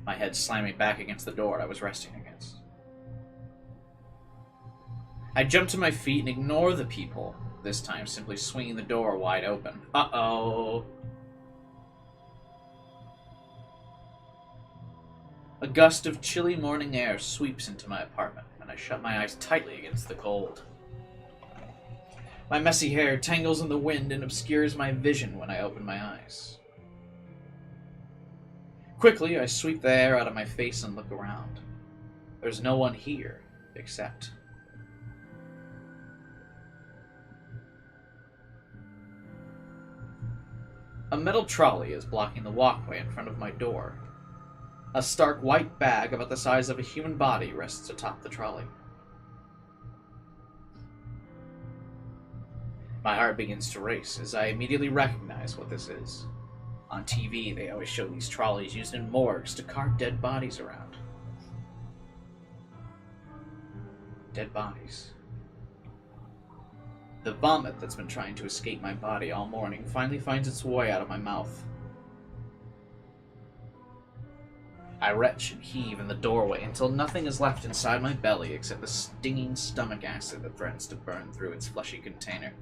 my head slamming back against the door I was resting against. I jump to my feet and ignore the people, this time simply swinging the door wide open. Uh-oh. A gust of chilly morning air sweeps into my apartment, and I shut my eyes tightly against the cold. My messy hair tangles in the wind and obscures my vision when I open my eyes. Quickly, I sweep the air out of my face and look around. There's no one here, except... a metal trolley is blocking the walkway in front of my door. A stark white bag about the size of a human body rests atop the trolley. My heart begins to race as I immediately recognize what this is. On TV, they always show these trolleys used in morgues to cart dead bodies around. Dead bodies. The vomit that's been trying to escape my body all morning finally finds its way out of my mouth. I retch and heave in the doorway until nothing is left inside my belly except the stinging stomach acid that threatens to burn through its fleshy container.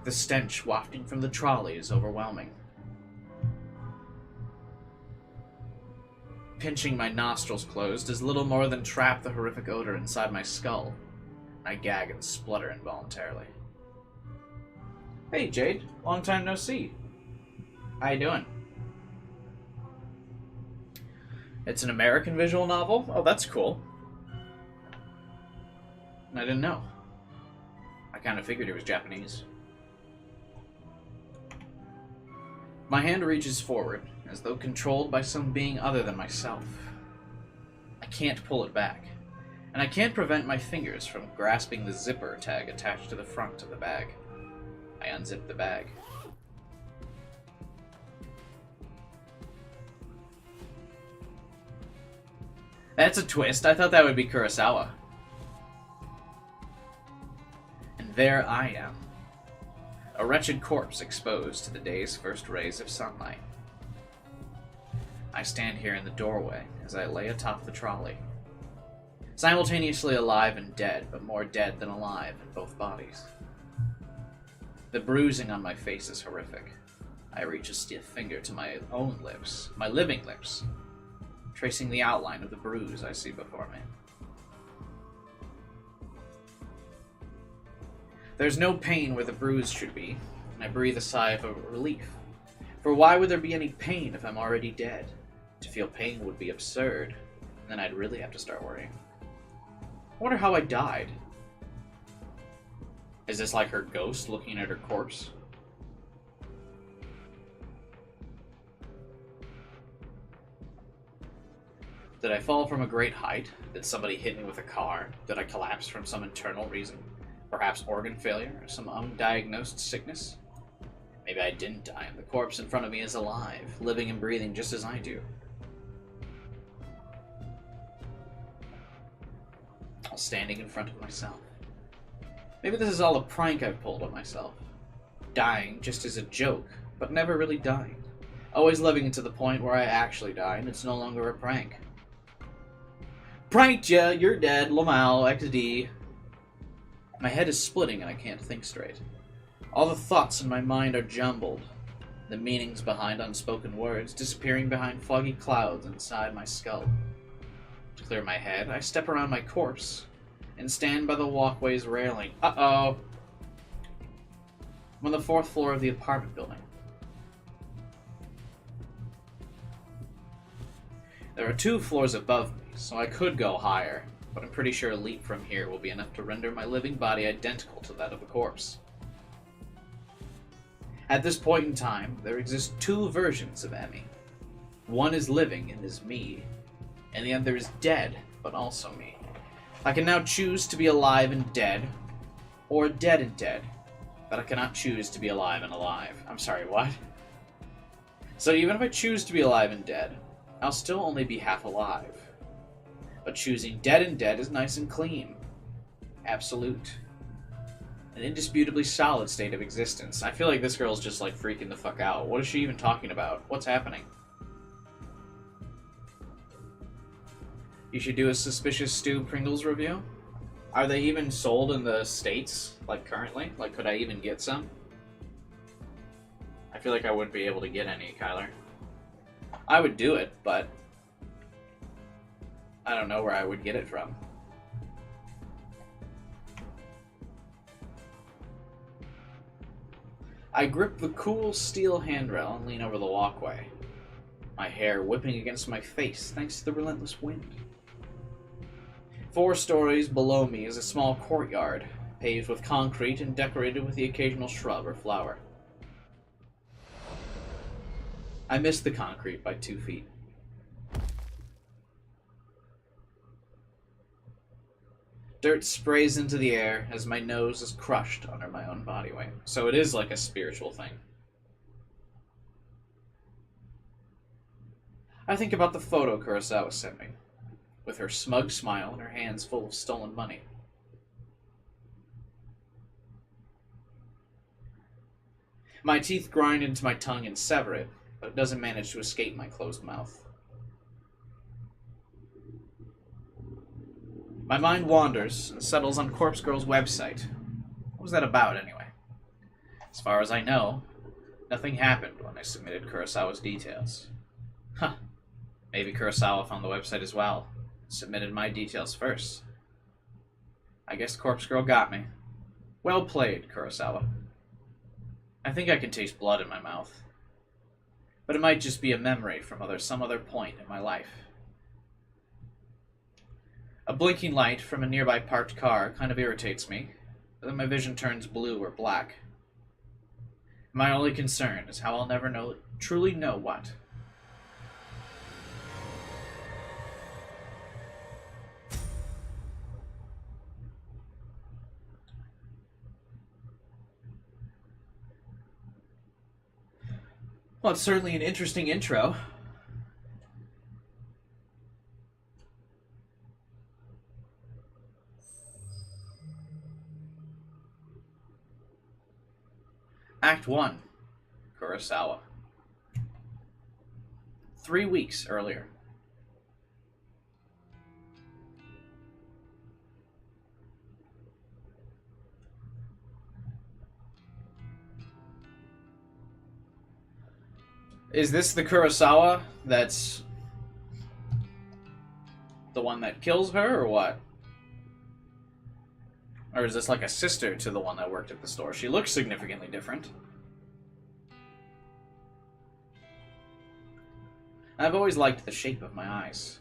The stench wafting from the trolley is overwhelming. Pinching my nostrils closed does little more than trap the horrific odor inside my skull. I gag and splutter involuntarily. Hey, Jade. Long time no see. How you doing? It's an American visual novel? Oh, that's cool. I didn't know. I kind of figured it was Japanese. My hand reaches forward, as though controlled by some being other than myself. I can't pull it back, and I can't prevent my fingers from grasping the zipper tag attached to the front of the bag. I unzip the bag. That's a twist. I thought that would be Kurosawa. And there I am. A wretched corpse exposed to the day's first rays of sunlight. I stand here in the doorway as I lay atop the trolley. Simultaneously alive and dead, but more dead than alive in both bodies. The bruising on my face is horrific. I reach a stiff finger to my own lips, my living lips, tracing the outline of the bruise I see before me. There's no pain where the bruise should be, and I breathe a sigh of relief. For why would there be any pain if I'm already dead? To feel pain would be absurd, and then I'd really have to start worrying. I wonder how I died. Is this like her ghost looking at her corpse? Did I fall from a great height? Did somebody hit me with a car? Did I collapse from some internal reason? Perhaps organ failure or some undiagnosed sickness? Maybe I didn't die and the corpse in front of me is alive, living and breathing just as I do. While standing in front of myself. Maybe this is all a prank I've pulled on myself. Dying just as a joke, but never really dying. Always living it to the point where I actually die and it's no longer a prank. Pranked ya! You're dead. Lamal, XD. My head is splitting and I can't think straight. All the thoughts in my mind are jumbled. The meanings behind unspoken words disappearing behind foggy clouds inside my skull. To clear my head, I step around my corpse and stand by the walkway's railing. Uh-oh! I'm on the 4th floor of the apartment building. There are 2 floors above me, so I could go higher, but I'm pretty sure a leap from here will be enough to render my living body identical to that of a corpse. At this point in time, there exist 2 versions of Emmy. One is living and is me, and the other is dead, but also me. I can now choose to be alive and dead, or dead and dead, but I cannot choose to be alive and alive. I'm sorry, what? So even if I choose to be alive and dead, I'll still only be half alive. But choosing dead and dead is nice and clean. Absolute. An indisputably solid state of existence. I feel like this girl's just like freaking the fuck out. What is she even talking about? What's happening? You should do a Suspicious Stew Pringles review. Are they even sold in the States, like currently? Like, could I even get some? I feel like I wouldn't be able to get any, Kyler. I would do it, but I don't know where I would get it from. I grip the cool steel handrail and lean over the walkway, my hair whipping against my face thanks to the relentless wind. 4 stories below me is a small courtyard, paved with concrete and decorated with the occasional shrub or flower. I missed the concrete by 2 feet. Dirt sprays into the air as my nose is crushed under my own body weight. So it is like a spiritual thing. I think about the photo Kurosawa sent me, with her smug smile and her hands full of stolen money. My teeth grind into my tongue and sever it, but it doesn't manage to escape my closed mouth. My mind wanders and settles on Corpse Girl's website. What was that about, anyway? As far as I know, nothing happened when I submitted Kurosawa's details. Huh. Maybe Kurosawa found the website as well. Submitted my details first. I guess Corpse Girl got me. Well played, Kurosawa. I think I can taste blood in my mouth. But it might just be a memory from some other point in my life. A blinking light from a nearby parked car kind of irritates me, but then my vision turns blue or black. My only concern is how I'll never truly know what. Well, it's certainly an interesting intro. Act 1. Kurosawa. 3 weeks earlier. Is this the Kurosawa that's the one that kills her, or what? Or is this like a sister to the one that worked at the store? She looks significantly different. I've always liked the shape of my eyes.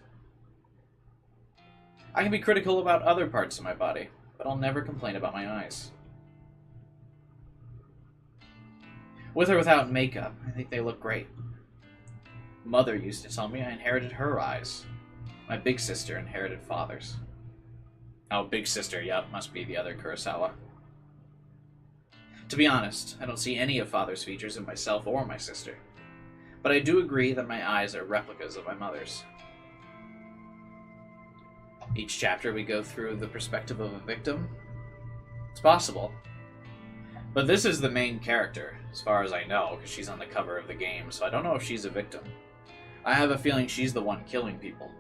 I can be critical about other parts of my body, but I'll never complain about my eyes. With or without makeup, I think they look great. Mother used to tell me I inherited her eyes. My big sister inherited father's. Oh, big sister, yep, must be the other Kurosawa. To be honest, I don't see any of father's features in myself or my sister. But I do agree that my eyes are replicas of my mother's. Each chapter we go through the perspective of a victim. It's possible. But this is the main character, as far as I know, because she's on the cover of the game, so I don't know if she's a victim. I have a feeling she's the one killing people.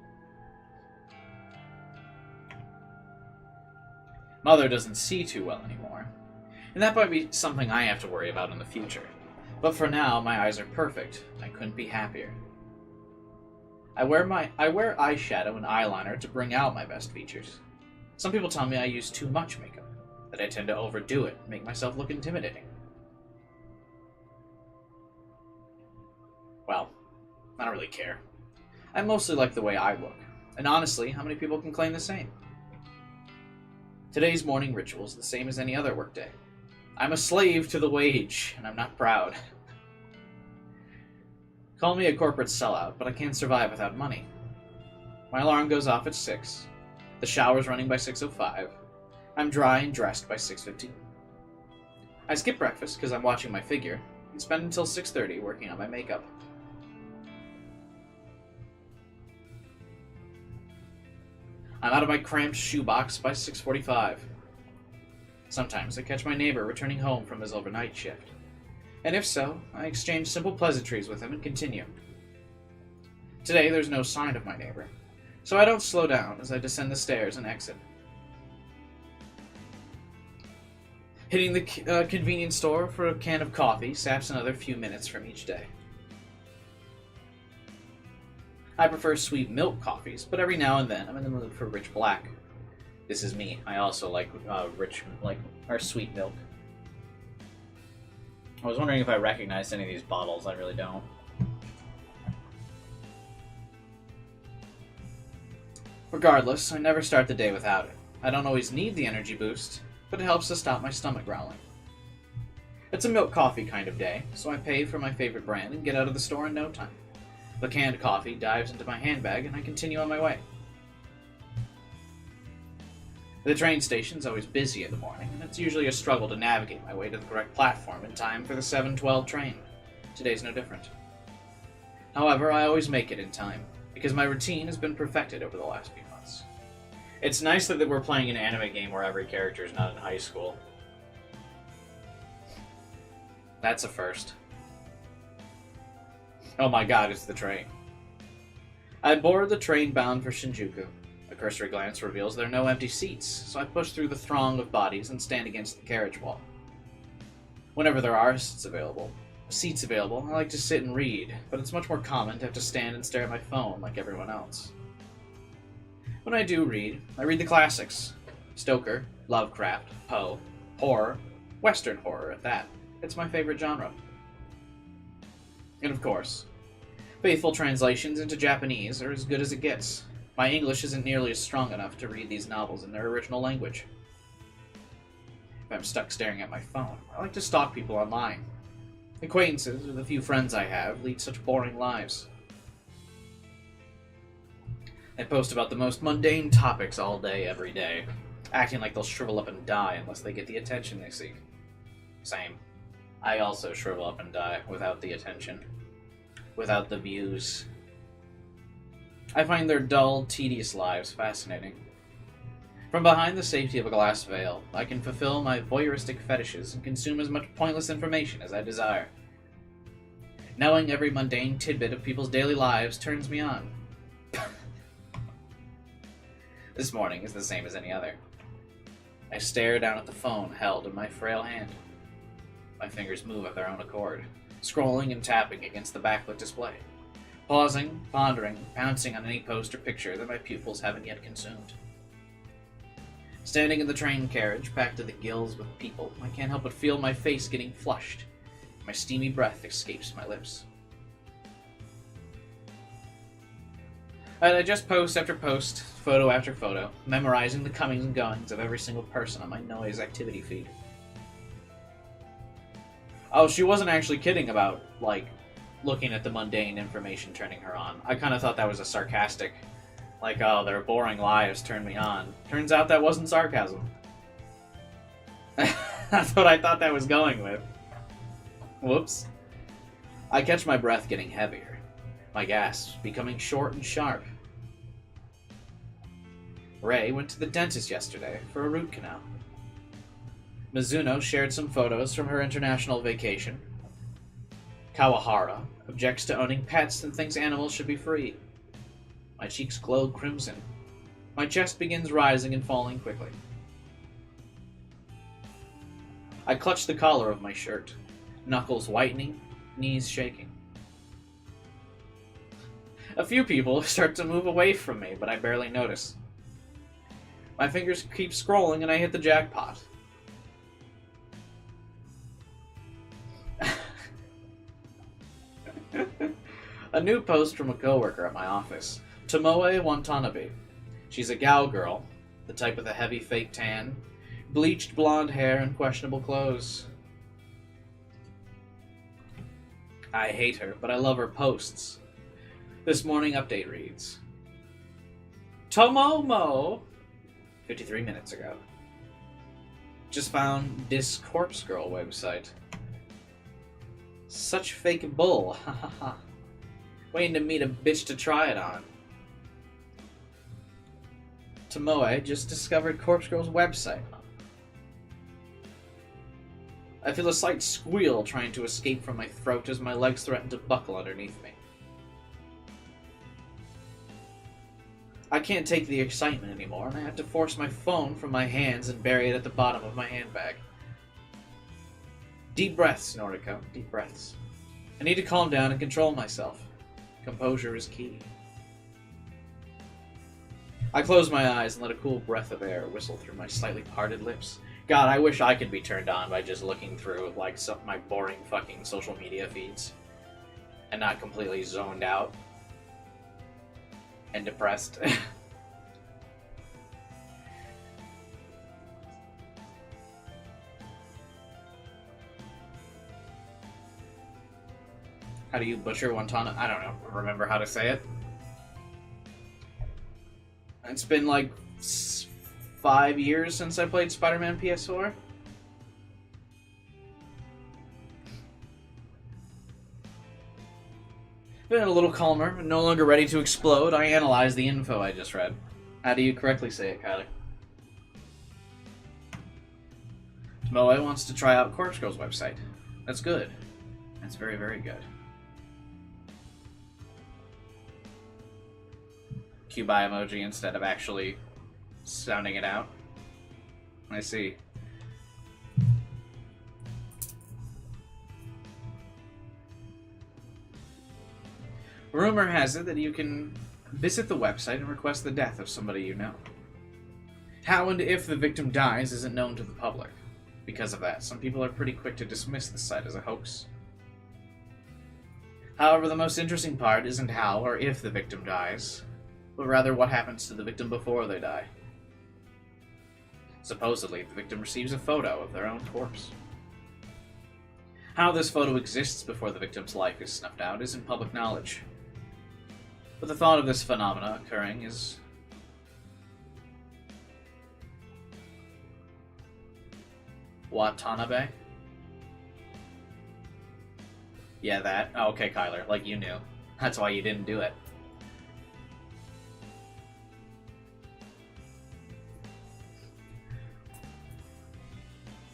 Mother doesn't see too well anymore, and that might be something I have to worry about in the future. But for now, my eyes are perfect. I couldn't be happier. I wear eyeshadow and eyeliner to bring out my best features. Some people tell me I use too much makeup, that I tend to overdo it and make myself look intimidating. Well, I don't really care. I mostly like the way I look, and honestly, how many people can claim the same? Today's morning ritual is the same as any other workday. I'm a slave to the wage, and I'm not proud. Call me a corporate sellout, but I can't survive without money. My alarm goes off at 6. The shower's running by 6:05. I'm dry and dressed by 6:15. I skip breakfast because I'm watching my figure, and spend until 6:30 working on my makeup. I'm out of my cramped shoebox by 6:45. Sometimes I catch my neighbor returning home from his overnight shift. And if so, I exchange simple pleasantries with him and continue. Today there's no sign of my neighbor, so I don't slow down as I descend the stairs and exit. Hitting the convenience store for a can of coffee saps another few minutes from each day. I prefer sweet milk coffees, but every now and then I'm in the mood for rich black. This is me. I also like sweet milk. I was wondering if I recognized any of these bottles. I really don't. Regardless, I never start the day without it. I don't always need the energy boost, but it helps to stop my stomach growling. It's a milk coffee kind of day, so I pay for my favorite brand and get out of the store in no time. The canned coffee dives into my handbag and I continue on my way. The train station's always busy in the morning, and it's usually a struggle to navigate my way to the correct platform in time for the 7:12 train. Today's no different. However, I always make it in time, because my routine has been perfected over the last few months. It's nice that we're playing an anime game where every character is not in high school. That's a first. Oh my god, it's the train. I board the train bound for Shinjuku. A cursory glance reveals there are no empty seats, so I push through the throng of bodies and stand against the carriage wall. Whenever there are seats available, I like to sit and read, but it's much more common to have to stand and stare at my phone like everyone else. When I do read, I read the classics. Stoker, Lovecraft, Poe, horror, Western horror at that. It's my favorite genre. And of course, faithful translations into Japanese are as good as it gets. My English isn't nearly as strong enough to read these novels in their original language. If I'm stuck staring at my phone, I like to stalk people online. Acquaintances, or the few friends I have, lead such boring lives. They post about the most mundane topics all day, every day, acting like they'll shrivel up and die unless they get the attention they seek. Same. I also shrivel up and die without the attention, without the views. I find their dull, tedious lives fascinating. From behind the safety of a glass veil, I can fulfill my voyeuristic fetishes and consume as much pointless information as I desire. Knowing every mundane tidbit of people's daily lives turns me on. This morning is the same as any other. I stare down at the phone held in my frail hand. My fingers move of their own accord, scrolling and tapping against the backlit display, pausing, pondering, pouncing on any post or picture that my pupils haven't yet consumed. Standing in the train carriage, packed to the gills with people, I can't help but feel my face getting flushed. My steamy breath escapes my lips. I digest post after post, photo after photo, memorizing the comings and goings of every single person on my noise activity feed. Oh, she wasn't actually kidding about, like, looking at the mundane information turning her on. I kind of thought that was a sarcastic, like, oh, their boring lives turn me on. Turns out that wasn't sarcasm. That's what I thought that was going with. Whoops. I catch my breath getting heavier, my gasps becoming short and sharp. Ray went to the dentist yesterday for a root canal. Mizuno shared some photos from her international vacation. Kawahara objects to owning pets and thinks animals should be free. My cheeks glow crimson. My chest begins rising and falling quickly. I clutch the collar of my shirt, knuckles whitening, knees shaking. A few people start to move away from me, but I barely notice. My fingers keep scrolling and I hit the jackpot. A new post from a coworker at my office. Tomoe Watanabe. She's a gal girl, the type with a heavy fake tan, bleached blonde hair, and questionable clothes. I hate her, but I love her posts. This morning update reads, Tomomo! 53 minutes ago. Just found this Corpse Girl website. Such fake bull, hahaha. Waiting to meet a bitch to try it on. Tomoe just discovered Corpse Girl's website. I feel a slight squeal trying to escape from my throat as my legs threaten to buckle underneath me. I can't take the excitement anymore, and I have to force my phone from my hands and bury it at the bottom of my handbag. Deep breaths, Noriko. Deep breaths. I need to calm down and control myself. Composure is key. I close my eyes and let a cool breath of air whistle through my slightly parted lips. God, I wish I could be turned on by just looking through, like, some my boring fucking social media feeds. And not completely zoned out. And depressed. How do you butcher Wantana? I don't know. Remember how to say it? It's been like 5 years since I played Spider-Man PS4. Been a little calmer, no longer ready to explode. I analyze the info I just read. How do you correctly say it, Kylie? Tomoe wants to try out Corpse Girl's website. That's good. That's very, very good. Cube eye emoji instead of actually sounding it out. I see. Rumor has it that you can visit the website and request the death of somebody you know. How and if the victim dies isn't known to the public. Because of that, some people are pretty quick to dismiss the site as a hoax. However, the most interesting part isn't how or if the victim dies, but rather what happens to the victim before they die. Supposedly, the victim receives a photo of their own corpse. How this photo exists before the victim's life is snuffed out isn't public knowledge. But the thought of this phenomena occurring is Watanabe? Yeah, that. Oh, okay, Kyler, like you knew. That's why you didn't do it.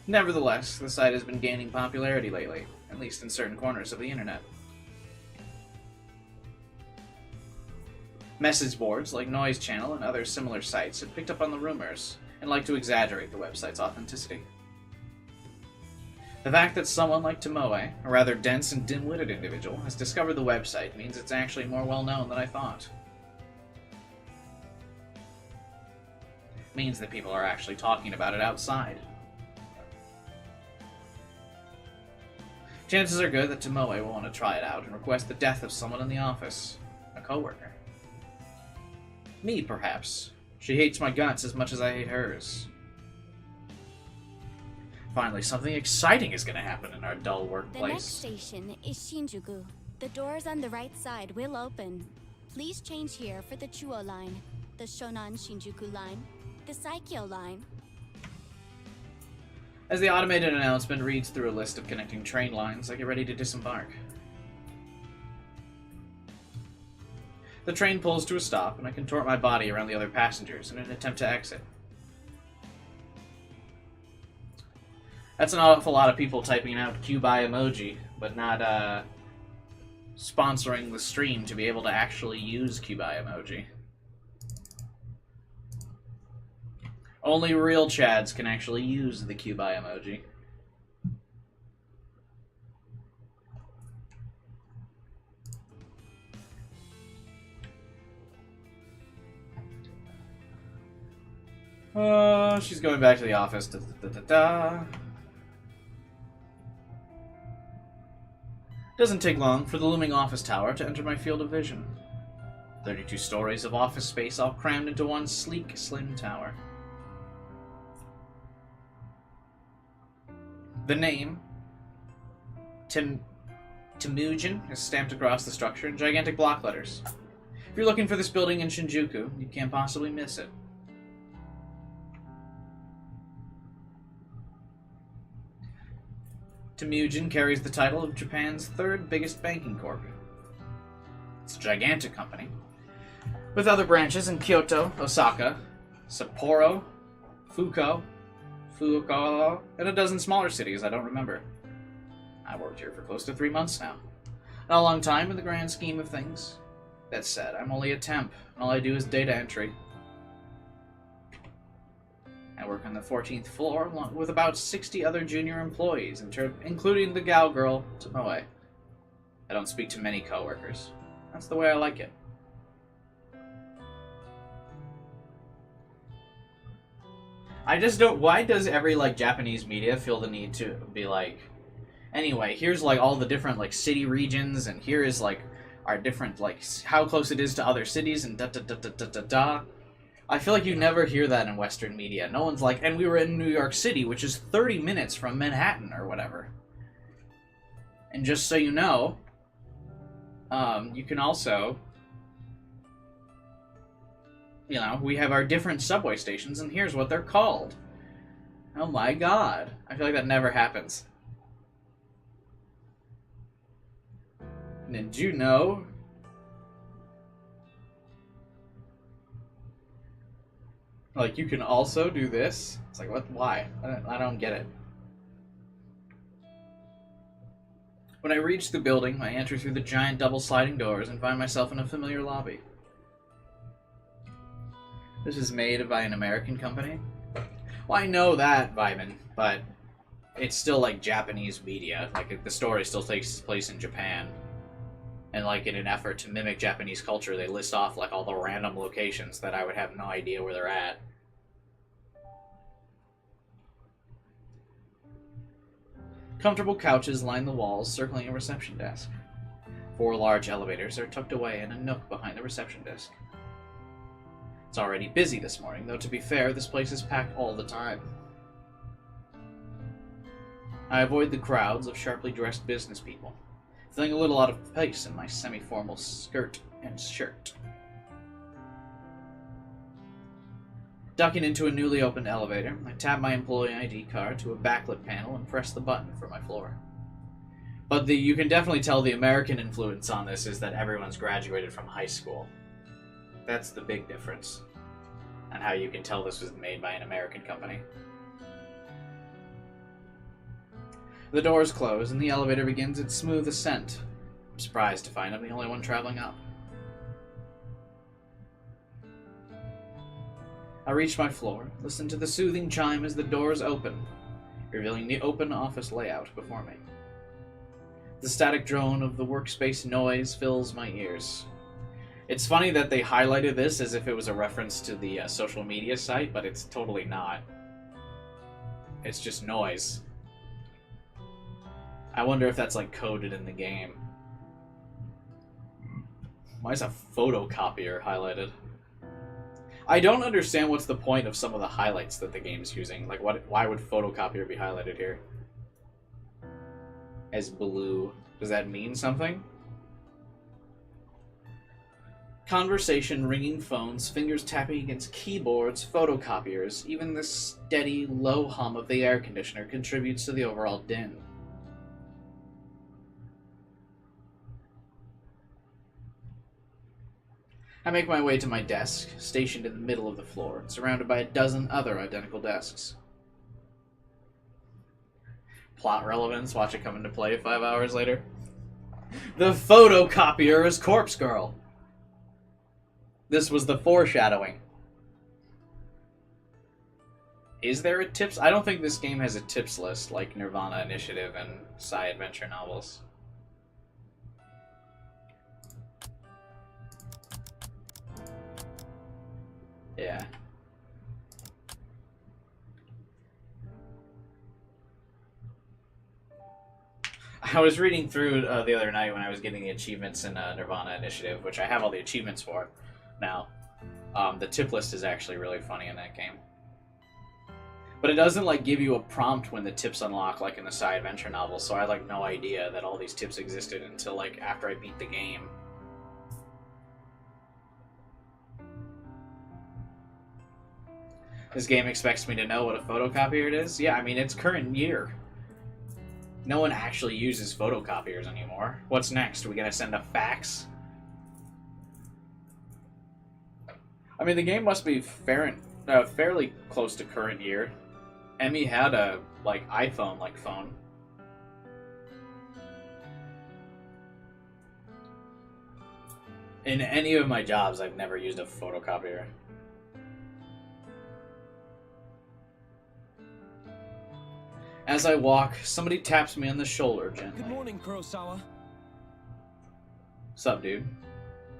Nevertheless, the site has been gaining popularity lately, at least in certain corners of the internet. Message boards like Noise Channel and other similar sites have picked up on the rumors and like to exaggerate the website's authenticity. The fact that someone like Tomoe, a rather dense and dim-witted individual, has discovered the website means it's actually more well-known than I thought. It means that people are actually talking about it outside. Chances are good that Tomoe will want to try it out and request the death of someone in the office, a coworker. Me, perhaps. She hates my guts as much as I hate hers. Finally, something exciting is going to happen in our dull The next workplace. station is Shinjuku. The doors on the right side will open. Please change here for the Chuo line, the Shonan Shinjuku line, the Saikyo line. As the automated announcement reads through a list of connecting train lines, I get ready to disembark. The train pulls to a stop, and I contort my body around the other passengers in an attempt to exit. That's an awful lot of people typing out Q-Buy emoji, but not sponsoring the stream to be able to actually use Q-Buy emoji. Only real Chads can actually use the Q-Buy emoji. She's going back to the office. Da, da, da, da, da. Doesn't take long for the looming office tower to enter my field of vision. 32 stories of office space all crammed into one sleek, slim tower. The name, Temujin, is stamped across the structure in gigantic block letters. If you're looking for this building in Shinjuku, you can't possibly miss it. Temujin carries the title of Japan's third biggest banking corp. It's a gigantic company, with other branches in Kyoto, Osaka, Sapporo, Fukuoka, and a dozen smaller cities I don't remember. I worked here for close to 3 months now. Not a long time in the grand scheme of things. That said, I'm only a temp, and all I do is data entry. I work on the 14th floor along with about 60 other junior employees, including the gal girl, Tomoe. I don't speak to many coworkers. That's the way I like it. I just don't... Why does every, Japanese media feel the need to be anyway, here's, all the different, city regions, and here is, our different, how close it is to other cities, and da-da-da-da-da-da-da. I feel like you never hear that in Western media. No one's like, and we were in New York City, which is 30 minutes from Manhattan, or whatever. And just so you know, you can also... we have our different subway stations, and here's what they're called. Oh my god. I feel like that never happens. Did you know? You can also do this? It's like, what? Why? I don't get it. When I reach the building, I enter through the giant double sliding doors and find myself in a familiar lobby. This is made by an American company? Well, I know that, Vibin, but it's still, Japanese media. The story still takes place in Japan. And, in an effort to mimic Japanese culture, they list off, all the random locations that I would have no idea where they're at. Comfortable couches line the walls, circling a reception desk. 4 large elevators are tucked away in a nook behind the reception desk. It's already busy this morning, though to be fair, this place is packed all the time. I avoid the crowds of sharply dressed business people, feeling a little out of place in my semi-formal skirt and shirt. Ducking into a newly opened elevator, I tap my employee ID card to a backlit panel and press the button for my floor. But you can definitely tell the American influence on this is that everyone's graduated from high school. That's the big difference, and how you can tell this was made by an American company. The doors close, and the elevator begins its smooth ascent. I'm surprised to find I'm the only one traveling up. I reach my floor, listen to the soothing chime as the doors open, revealing the open office layout before me. The static drone of the workspace noise fills my ears. It's funny that they highlighted this as if it was a reference to the social media site, but it's totally not. It's just noise. I wonder if that's like coded in the game. Why is a photocopier highlighted? I don't understand what's the point of some of the highlights that the game's using. Like, why would photocopier be highlighted here? As blue. Does that mean something? Conversation, ringing phones, fingers tapping against keyboards, photocopiers. Even the steady, low hum of the air conditioner contributes to the overall din. I make my way to my desk, stationed in the middle of the floor, surrounded by a dozen other identical desks. Plot relevance, watch it come into play 5 hours later. The photocopier is Corpse Girl. This was the foreshadowing. Is there a tips? I don't think this game has a tips list like Nirvana Initiative and Psy Adventure novels. Yeah. I was reading through the other night when I was getting the achievements in Nirvana Initiative, which I have all the achievements for now. The tip list is actually really funny in that game. But it doesn't like give you a prompt when the tips unlock like in the Psy Adventure novel, so I had like no idea that all these tips existed until like after I beat the game. This game expects me to know what a photocopier it is? Yeah, I mean, it's current year. No one actually uses photocopiers anymore. What's next? Are we gonna send a fax? I mean, the game must be fairly close to current year. Emmy had a, like, iPhone-like phone. In any of my jobs, I've never used a photocopier. As I walk, somebody taps me on the shoulder gently. Good morning, Kurosawa. Sup, dude?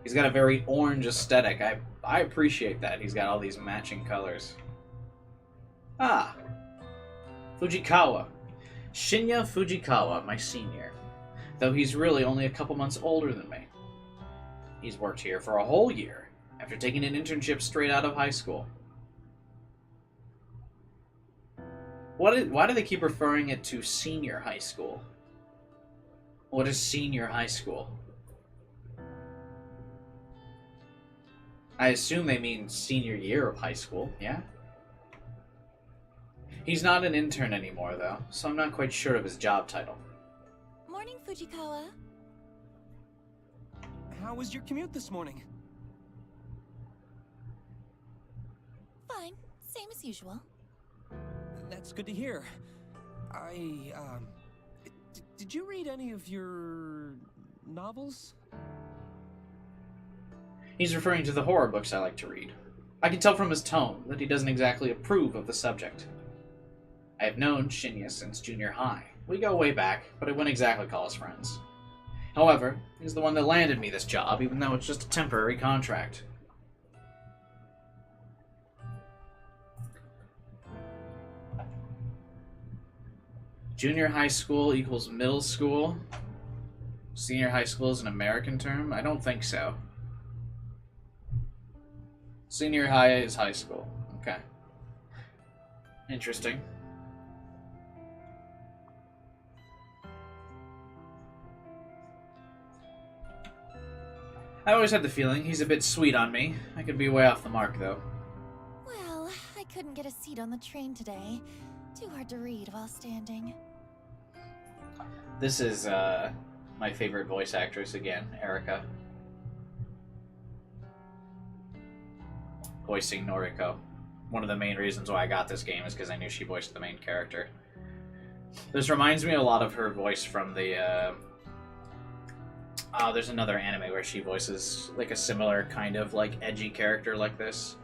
He's got a very orange aesthetic. I appreciate that. He's got all these matching colors. Ah. Fujikawa. Shinya Fujikawa, my senior. Though he's really only a couple months older than me. He's worked here for a whole year, after taking an internship straight out of high school. Why do they keep referring it to senior high school? What is senior high school? I assume they mean senior year of high school, yeah? He's not an intern anymore, though, so I'm not quite sure of his job title. Morning, Fujikawa. How was your commute this morning? Fine. Same as usual. That's good to hear. Did you read any of your novels? He's referring to the horror books I like to read. I can tell from his tone that he doesn't exactly approve of the subject. I have known Shinya since junior high. We go way back, but I wouldn't exactly call us friends. However, he's the one that landed me this job, even though it's just a temporary contract. Junior high school equals middle school? Senior high school is an American term? I don't think so. Senior high is high school. Okay. Interesting. I always had the feeling he's a bit sweet on me. I could be way off the mark, though. Well, I couldn't get a seat on the train today. Too hard to read while standing. This is my favorite voice actress again, Erika. Voicing Noriko. One of the main reasons why I got this game is because I knew she voiced the main character. This reminds me a lot of her voice from the, there's another anime where she voices, like, a similar kind of, like, edgy character like this.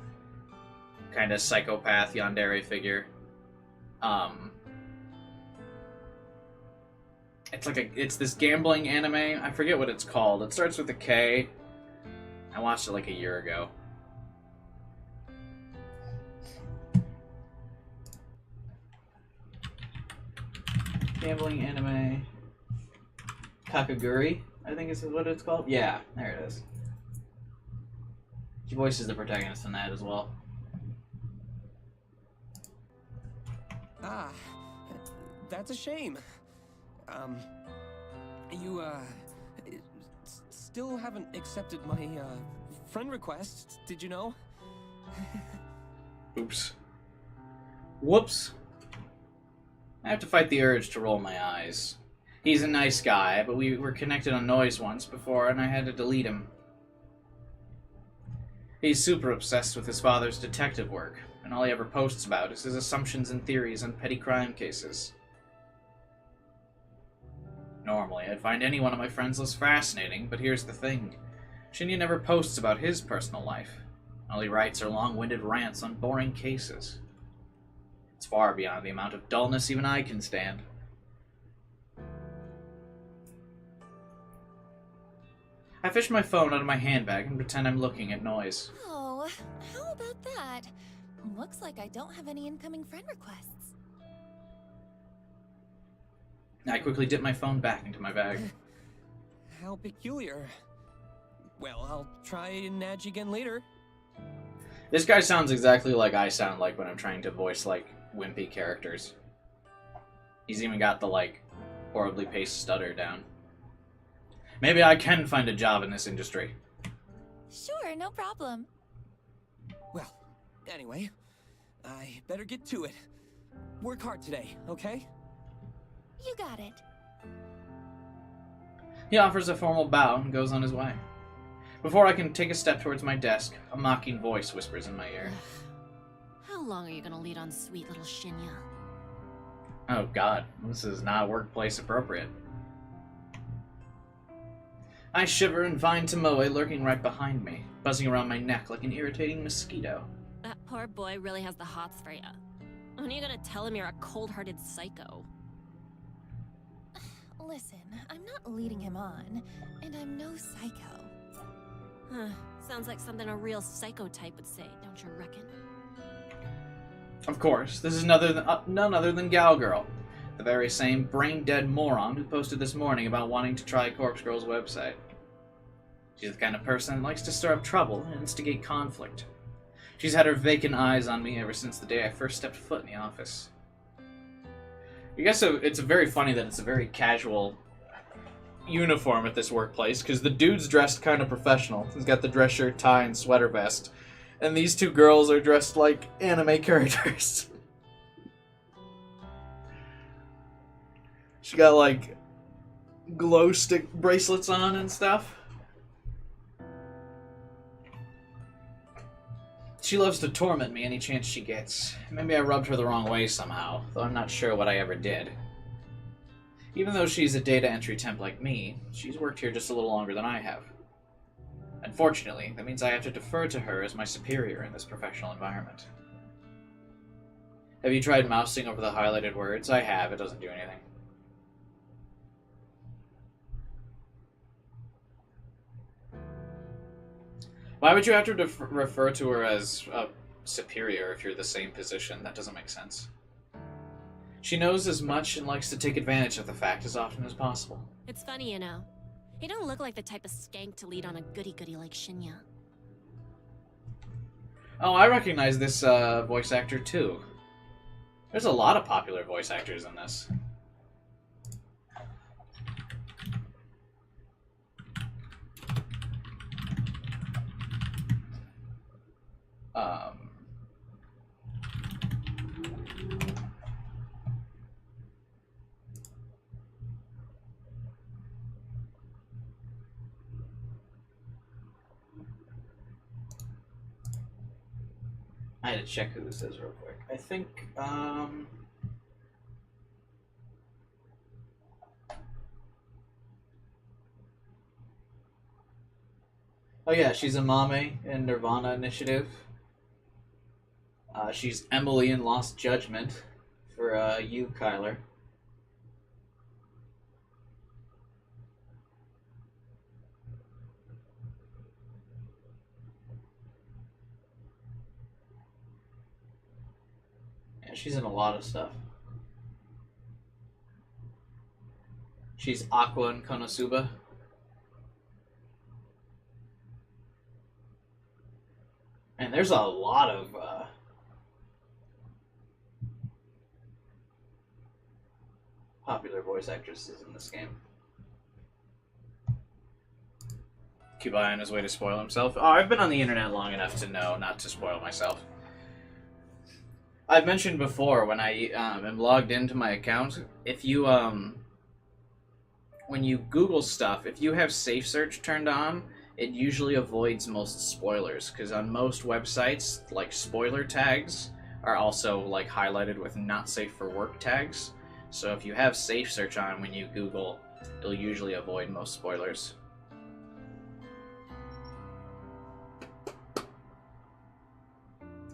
Kind of psychopath yandere figure. It's this gambling anime. I forget what it's called. It starts with a K. I watched it like a year ago. Gambling anime. Kakaguri, I think is what it's called. Yeah, there it is. She voices the protagonist in that as well. Ah, that's a shame. You, still haven't accepted my, friend request, did you know? Oops. Whoops. I have to fight the urge to roll my eyes. He's a nice guy, but we were connected on Noise once before, and I had to delete him. He's super obsessed with his father's detective work, and all he ever posts about is his assumptions and theories on petty crime cases. Normally, I'd find any one of my friends list fascinating, but here's the thing. Shinya never posts about his personal life. All he writes are long-winded rants on boring cases. It's far beyond the amount of dullness even I can stand. I fish my phone out of my handbag and pretend I'm looking at Noise. Oh, how about that? Looks like I don't have any incoming friend requests. I quickly dip my phone back into my bag. How peculiar. Well, I'll try and nudge again later. This guy sounds exactly like I sound like when I'm trying to voice, like, wimpy characters. He's even got the, like, horribly paced stutter down. Maybe I can find a job in this industry. Sure, no problem. Well, anyway, I better get to it. Work hard today, okay? You got it. He offers a formal bow and goes on his way. Before I can take a step towards my desk, a mocking voice whispers in my ear. How long are you gonna lead on sweet little Shinya? Oh god, this is not workplace appropriate. I shiver and find Tomoe lurking right behind me, buzzing around my neck like an irritating mosquito. That poor boy really has the hots for you. When are you gonna tell him you're a cold-hearted psycho? Listen, I'm not leading him on, and I'm no psycho. Huh, sounds like something a real psycho type would say, don't you reckon? Of course, this is none other than Gal Girl, the very same brain-dead moron who posted this morning about wanting to try Corpse Girl's website. She's the kind of person that likes to stir up trouble and instigate conflict. She's had her vacant eyes on me ever since the day I first stepped foot in the office. I guess it's very funny that it's a very casual uniform at this workplace, because the dude's dressed kind of professional. He's got the dress shirt, tie, and sweater vest. And these two girls are dressed like anime characters. She got, like, glow stick bracelets on and stuff. She loves to torment me any chance she gets. Maybe I rubbed her the wrong way somehow, though I'm not sure what I ever did. Even though she's a data entry temp like me, she's worked here just a little longer than I have. Unfortunately, that means I have to defer to her as my superior in this professional environment. Have you tried mousing over the highlighted words? I have. It doesn't do anything. Why would you have to refer to her as a superior if you're the same position? That doesn't make sense. She knows as much and likes to take advantage of the fact as often as possible. It's funny, you know. He don't look like the type of skank to lead on a goody-goody like Shinya. Oh, I recognize this voice actor too. There's a lot of popular voice actors in this. I had to check who this is real quick. I think, Oh yeah, she's Amame in Nirvana Initiative. She's Emily in Lost Judgment for you, Kyler. Yeah, she's in a lot of stuff. She's Aqua in Konosuba. And there's a lot of popular voice actresses in this game. Kubai on his way to spoil himself. Oh, I've been on the internet long enough to know not to spoil myself. I've mentioned before when I am logged into my account, if you when you Google stuff, if you have safe search turned on, it usually avoids most spoilers, because on most websites, like, spoiler tags are also like highlighted with not safe for work tags. So if you have safe search on when you Google, it'll usually avoid most spoilers.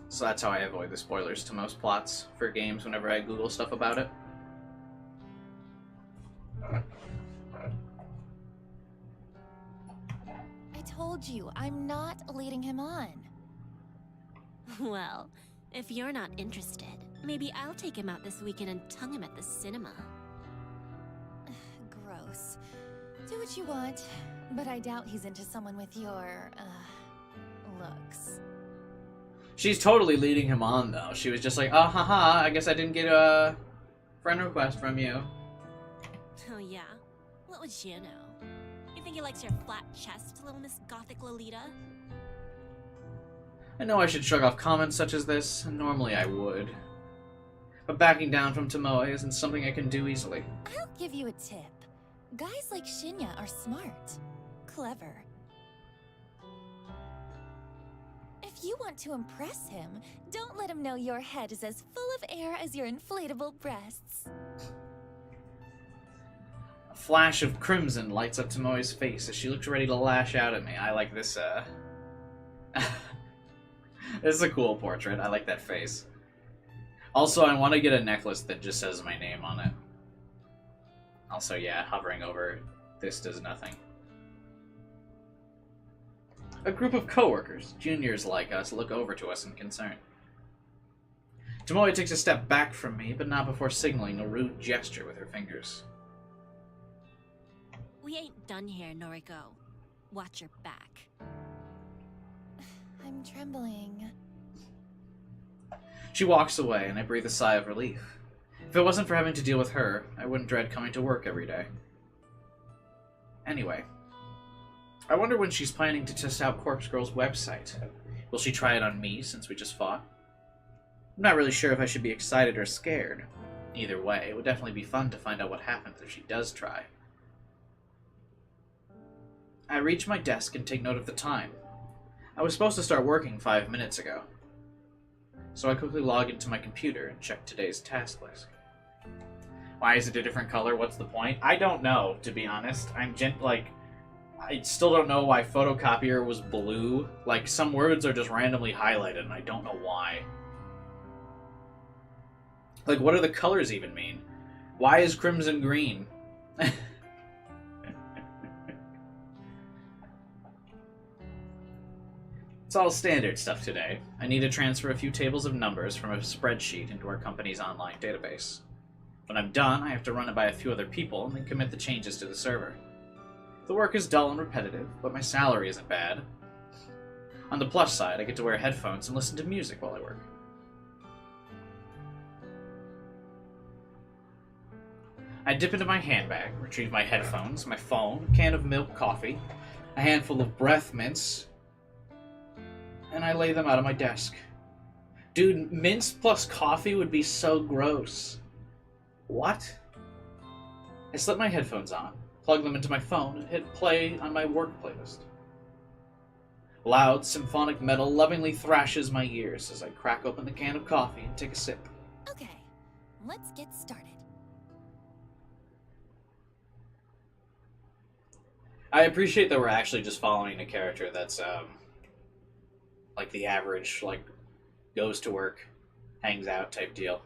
So that's how I avoid the spoilers to most plots for games whenever I Google stuff about it. I told you, I'm not leading him on. Well, if you're not interested, maybe I'll take him out this weekend and tongue him at the cinema. Gross. Do what you want, but I doubt he's into someone with your, looks. She's totally leading him on, though. She was just like, oh, haha, I guess I didn't get a friend request from you. Oh yeah? What would you know? You think he likes your flat chest, little Miss Gothic Lolita? I know I should shrug off comments such as this. Normally I would. But backing down from Tomoe isn't something I can do easily. I'll give you a tip. Guys like Shinya are smart. Clever. If you want to impress him, don't let him know your head is as full of air as your inflatable breasts. A flash of crimson lights up Tomoe's face as she looks ready to lash out at me. I like this, This is a cool portrait. I like that face. Also, I want to get a necklace that just says my name on it. Also, yeah, hovering over this does nothing. A group of coworkers, juniors like us, look over to us in concern. Tomoe takes a step back from me, but not before signaling a rude gesture with her fingers. We ain't done here, Noriko. Watch your back. I'm trembling. She walks away, and I breathe a sigh of relief. If it wasn't for having to deal with her, I wouldn't dread coming to work every day. Anyway, I wonder when she's planning to test out Corpse Girl's website. Will she try it on me, since we just fought? I'm not really sure if I should be excited or scared. Either way, it would definitely be fun to find out what happens if she does try. I reach my desk and take note of the time. I was supposed to start working 5 minutes ago. So I quickly log into my computer and check today's task list. Why is it a different color? What's the point? I don't know, to be honest. I still don't know why photocopier was blue. Like, some words are just randomly highlighted, and I don't know why. Like, what do the colors even mean? Why is crimson green? It's all standard stuff today. I need to transfer a few tables of numbers from a spreadsheet into our company's online database. When I'm done, I have to run it by a few other people and then commit the changes to the server. The work is dull and repetitive, but my salary isn't bad. On the plus side, I get to wear headphones and listen to music while I work. I dip into my handbag, retrieve my headphones, my phone, a can of milk coffee, a handful of breath mints, and I lay them out on my desk. Dude, mints plus coffee would be so gross. What? I slip my headphones on, plug them into my phone, and hit play on my work playlist. Loud, symphonic metal lovingly thrashes my ears as I crack open the can of coffee and take a sip. Okay, let's get started. I appreciate that we're actually just following a character that's, like the average, like, goes to work, hangs out type deal.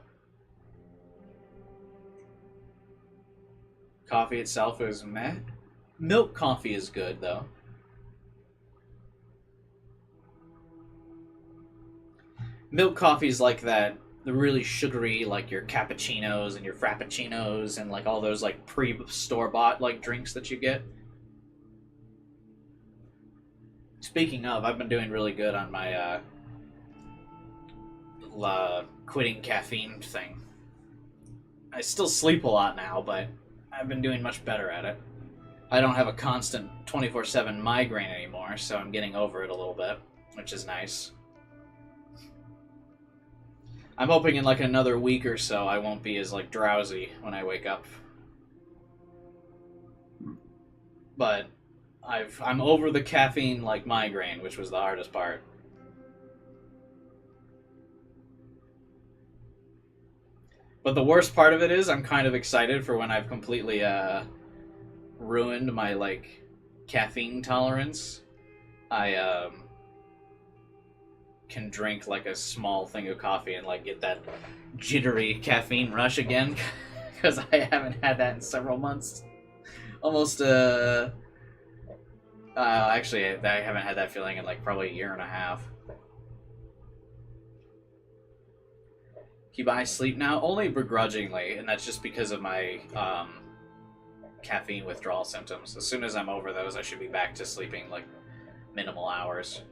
Coffee itself is meh. Milk coffee is good, though. Milk coffee is like that, the really sugary, like your cappuccinos and your frappuccinos and like all those like pre-store-bought like drinks that you get. Speaking of, I've been doing really good on my quitting caffeine thing. I still sleep a lot now, but I've been doing much better at it. I don't have a constant 24/7 migraine anymore, so I'm getting over it a little bit, which is nice. I'm hoping in like another week or so I won't be as like drowsy when I wake up. But I'm over the caffeine like migraine, which was the hardest part. But the worst part of it is I'm kind of excited for when I've completely ruined my like caffeine tolerance. I can drink like a small thing of coffee and like get that jittery caffeine rush again, because I haven't had that in several months. Almost actually I haven't had that feeling in like probably a year and a half. Keep I sleep now? Only begrudgingly, and that's just because of my caffeine withdrawal symptoms. As soon as I'm over those, I should be back to sleeping like minimal hours.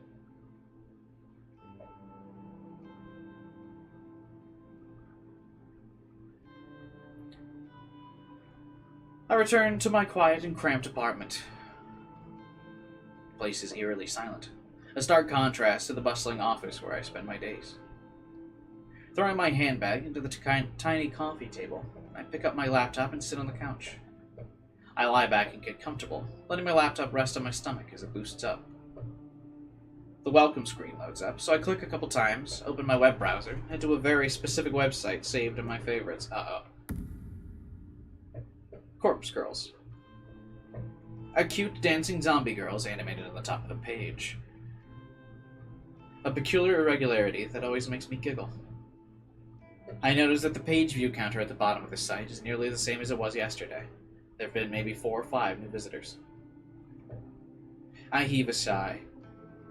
I return to my quiet and cramped apartment. The place is eerily silent, a stark contrast to the bustling office where I spend my days. Throwing my handbag into the tiny coffee table, I pick up my laptop and sit on the couch. I lie back and get comfortable, letting my laptop rest on my stomach as it boosts up. The welcome screen loads up, so I click a couple times, open my web browser, head to a very specific website saved in my favorites. Corpse Girls. A cute dancing zombie girl is animated on the top of the page. A peculiar irregularity that always makes me giggle. I notice that the page view counter at the bottom of the site is nearly the same as it was yesterday. There have been maybe 4 or 5 new visitors. I heave a sigh.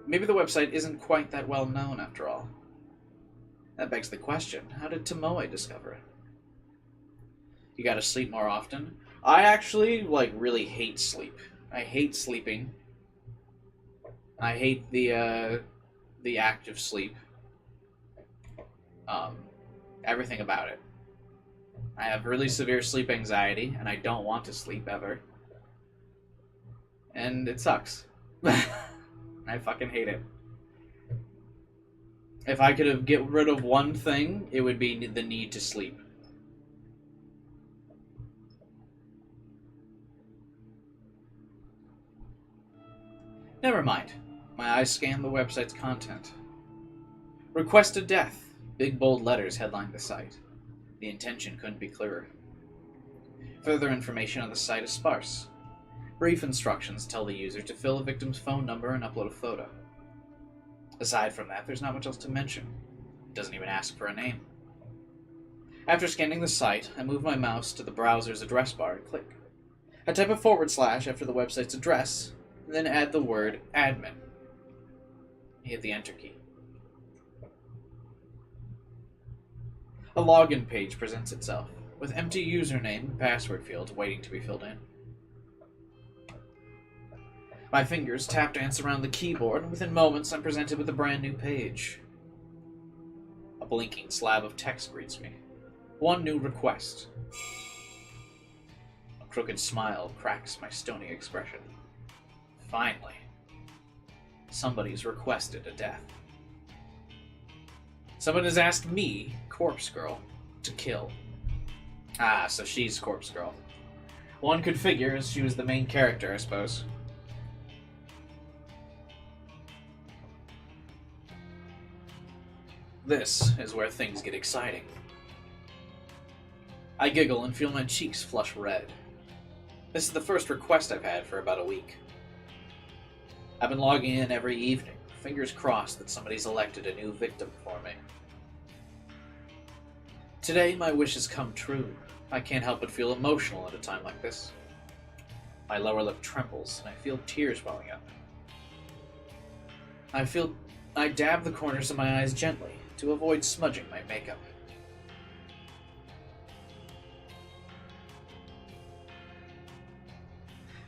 Maybe the website isn't quite that well known after all. That begs the question, how did Tomoe discover it? You gotta sleep more often? I actually, like, really hate sleep. I hate sleeping. I hate the act of sleep. Everything about it. I have really severe sleep anxiety, and I don't want to sleep ever. And it sucks. I fucking hate it. If I could get rid of one thing, it would be the need to sleep. Never mind. My eyes scan the website's content. Requested death. Big bold letters headline the site. The intention couldn't be clearer. Further information on the site is sparse. Brief instructions tell the user to fill a victim's phone number and upload a photo. Aside from that, there's not much else to mention. It doesn't even ask for a name. After scanning the site, I move my mouse to the browser's address bar and click. I type a / after the website's address, and then add the word admin. I hit the enter key. A login page presents itself, with empty username and password fields waiting to be filled in. My fingers tap dance around the keyboard, and within moments I'm presented with a brand new page. A blinking slab of text greets me. One new request. A crooked smile cracks my stony expression. Finally, somebody's requested a death. Someone has asked me, Corpse Girl, to kill. Ah, so she's Corpse Girl. One could figure, as she was the main character, I suppose. This is where things get exciting. I giggle and feel my cheeks flush red. This is the first request I've had for about a week. I've been logging in every evening, fingers crossed that somebody's elected a new victim for me. Today, my wish has come true. I can't help but feel emotional at a time like this. My lower lip trembles, and I feel tears welling up. I dab the corners of my eyes gently to avoid smudging my makeup.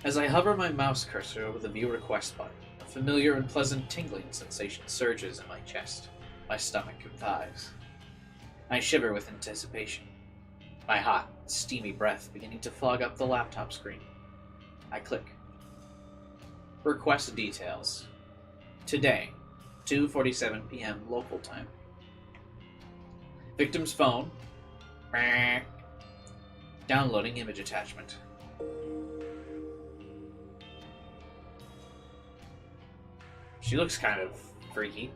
As I hover my mouse cursor over the view request button, a familiar and pleasant tingling sensation surges in my chest, my stomach and thighs. I shiver with anticipation, my hot, steamy breath beginning to fog up the laptop screen. I click. Request details. Today, 2:47 p.m. local time. Victim's phone. Downloading image attachment. She looks kind of freaky.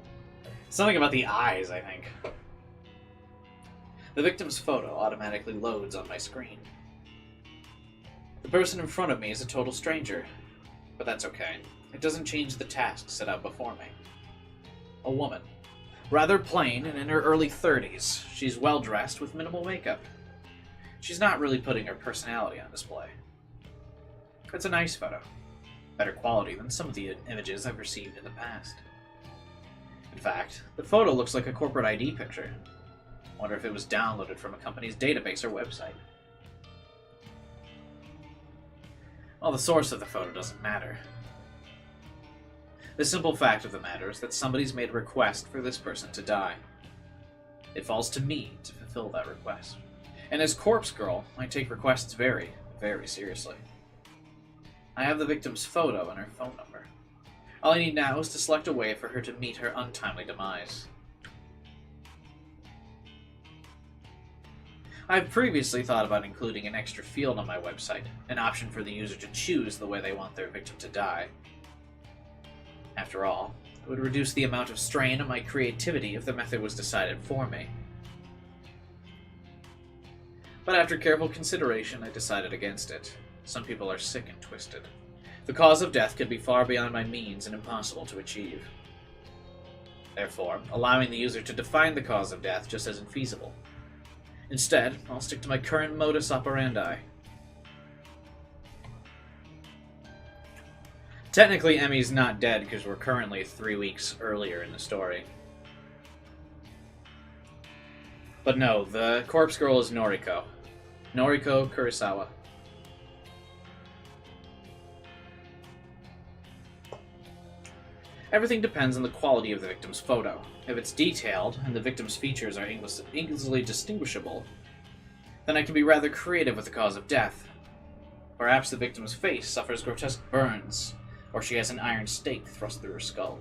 Something about the eyes, I think. The victim's photo automatically loads on my screen. The person in front of me is a total stranger, but that's okay. It doesn't change the task set out before me. A woman. Rather plain and in her early 30s. She's well-dressed with minimal makeup. She's not really putting her personality on display. It's a nice photo. Better quality than some of the images I've received in the past. In fact, the photo looks like a corporate ID picture. Wonder if it was downloaded from a company's database or website. Well, the source of the photo doesn't matter. The simple fact of the matter is that somebody's made a request for this person to die. It falls to me to fulfill that request. And as Corpse Girl, I take requests very, very seriously. I have the victim's photo and her phone number. All I need now is to select a way for her to meet her untimely demise. I've previously thought about including an extra field on my website, an option for the user to choose the way they want their victim to die. After all, it would reduce the amount of strain on my creativity if the method was decided for me. But after careful consideration, I decided against it. Some people are sick and twisted. The cause of death could be far beyond my means and impossible to achieve. Therefore, allowing the user to define the cause of death just isn't feasible. Instead, I'll stick to my current modus operandi. Technically, Emmy's not dead because we're currently 3 weeks earlier in the story. But no, the corpse girl is Noriko. Noriko Kurosawa. Everything depends on the quality of the victim's photo. If it's detailed, and the victim's features are easily distinguishable, then I can be rather creative with the cause of death. Perhaps the victim's face suffers grotesque burns, or she has an iron stake thrust through her skull.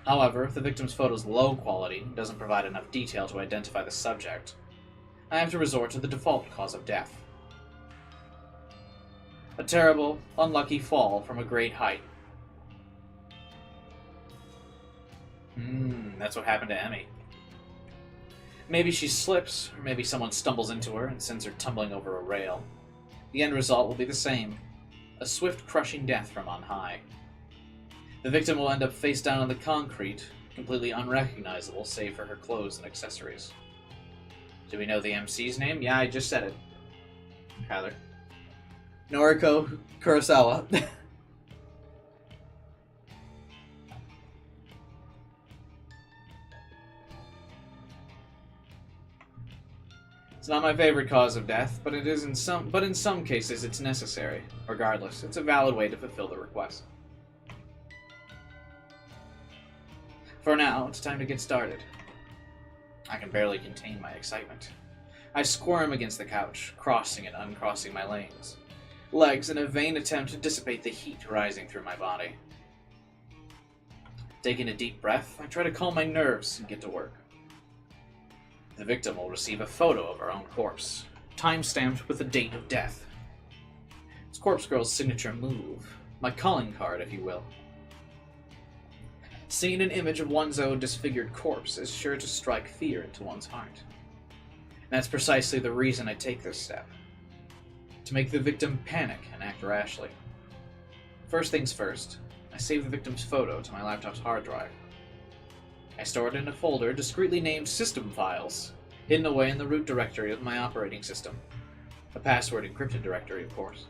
However, if the victim's photo is low quality and doesn't provide enough detail to identify the subject, I have to resort to the default cause of death. A terrible, unlucky fall from a great height. That's what happened to Emmy. Maybe she slips, or maybe someone stumbles into her and sends her tumbling over a rail. The end result will be the same. A swift, crushing death from on high. The victim will end up face down on the concrete, completely unrecognizable save for her clothes and accessories. Do we know the MC's name? Yeah, I just said it. Kyler. Noriko Kurosawa. It's not my favorite cause of death, but in some cases it's necessary. Regardless, it's a valid way to fulfill the request. For now, it's time to get started. I can barely contain my excitement. I squirm against the couch, crossing and uncrossing my legs in a vain attempt to dissipate the heat rising through my body. Taking a deep breath, I try to calm my nerves and get to work. The victim will receive a photo of her own corpse, time-stamped with the date of death. It's Corpse Girl's signature move, my calling card, if you will. Seeing an image of one's own disfigured corpse is sure to strike fear into one's heart. And that's precisely the reason I take this step. To make the victim panic and act rashly. First things first, I save the victim's photo to my laptop's hard drive. I store it in a folder discreetly named System Files, hidden away in the root directory of my operating system. A password-encrypted directory, of course.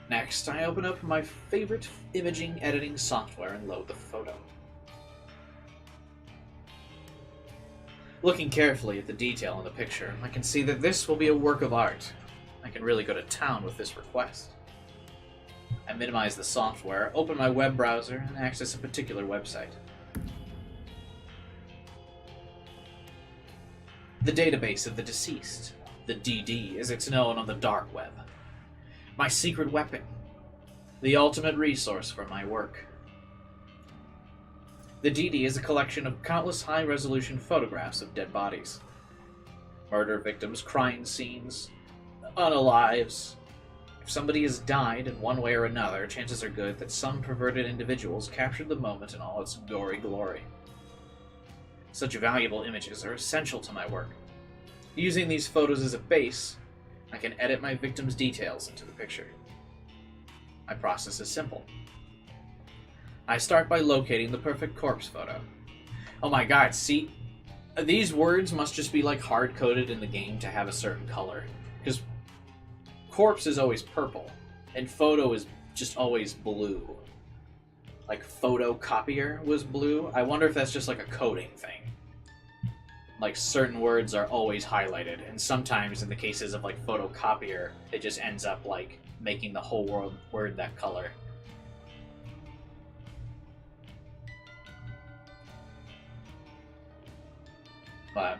Next, I open up my favorite imaging editing software and load the photo. Looking carefully at the detail in the picture, I can see that this will be a work of art. I can really go to town with this request. I minimize the software, open my web browser, and access a particular website. The database of the deceased, the DD as it's known on the dark web. My secret weapon, the ultimate resource for my work. The DD is a collection of countless high-resolution photographs of dead bodies. Murder victims, crime scenes, unalives. If somebody has died in one way or another, chances are good that some perverted individuals captured the moment in all its gory glory. Such valuable images are essential to my work. Using these photos as a base, I can edit my victim's details into the picture. My process is simple. I start by locating the perfect corpse photo. Oh my god, see? These words must just be like hard-coded in the game to have a certain color. Because corpse is always purple, and photo is just always blue. Like photocopier was blue. I wonder if that's just like a coding thing. Like certain words are always highlighted, and sometimes in the cases of like photocopier, it just ends up like making the whole word that color. But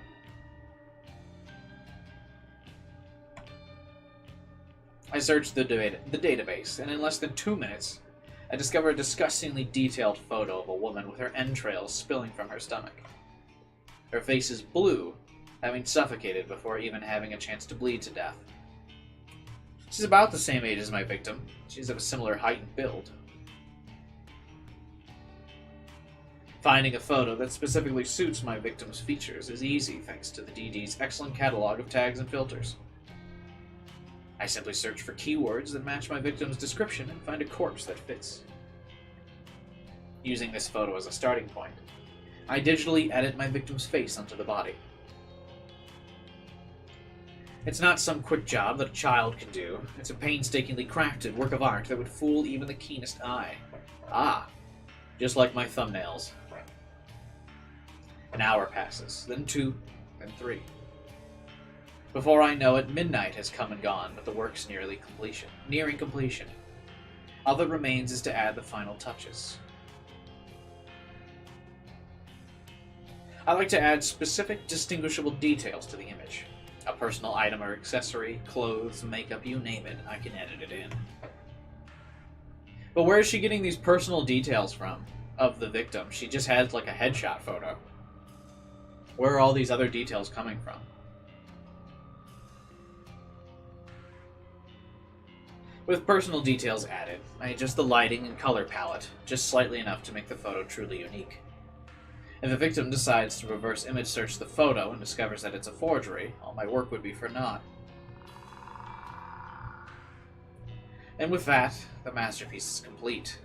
I searched the database, and in less than 2 minutes, I discovered a disgustingly detailed photo of a woman with her entrails spilling from her stomach. Her face is blue, having suffocated before even having a chance to bleed to death. She's about the same age as my victim. She's of a similar height and build. Finding a photo that specifically suits my victim's features is easy thanks to the DD's excellent catalog of tags and filters. I simply search for keywords that match my victim's description and find a corpse that fits. Using this photo as a starting point, I digitally edit my victim's face onto the body. It's not some quick job that a child can do. It's a painstakingly crafted work of art that would fool even the keenest eye. Ah, just like my thumbnails. An hour passes, then 2, then 3. Before I know it, midnight has come and gone, but the work's nearing completion. All that remains is to add the final touches. I like to add specific, distinguishable details to the image. A personal item or accessory, clothes, makeup, you name it, I can edit it in. But where is she getting these personal details from of the victim? She just has like a headshot photo. Where are all these other details coming from? With personal details added, I adjust the lighting and color palette, just slightly enough to make the photo truly unique. If the victim decides to reverse image search the photo and discovers that it's a forgery, all my work would be for naught. And with that, the masterpiece is complete.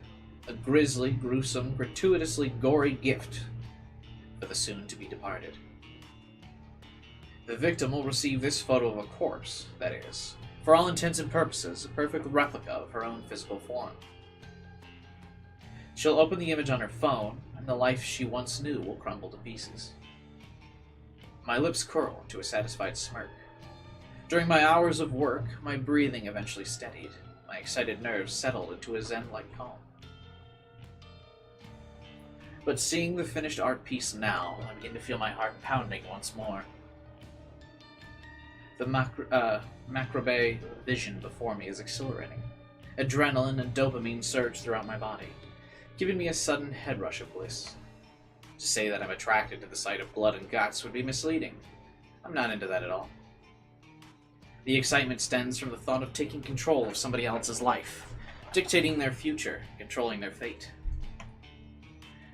A grisly, gruesome, gratuitously gory gift for the soon-to-be departed. The victim will receive this photo of a corpse, that is, for all intents and purposes, a perfect replica of her own physical form. She'll open the image on her phone, and the life she once knew will crumble to pieces. My lips curl into a satisfied smirk. During my hours of work, my breathing eventually steadied. My excited nerves settled into a zen-like calm. But seeing the finished art piece now, I begin to feel my heart pounding once more. The macrobe vision before me is exhilarating. Adrenaline and dopamine surge throughout my body, giving me a sudden head rush of bliss. To say that I'm attracted to the sight of blood and guts would be misleading. I'm not into that at all. The excitement stems from the thought of taking control of somebody else's life, dictating their future, controlling their fate.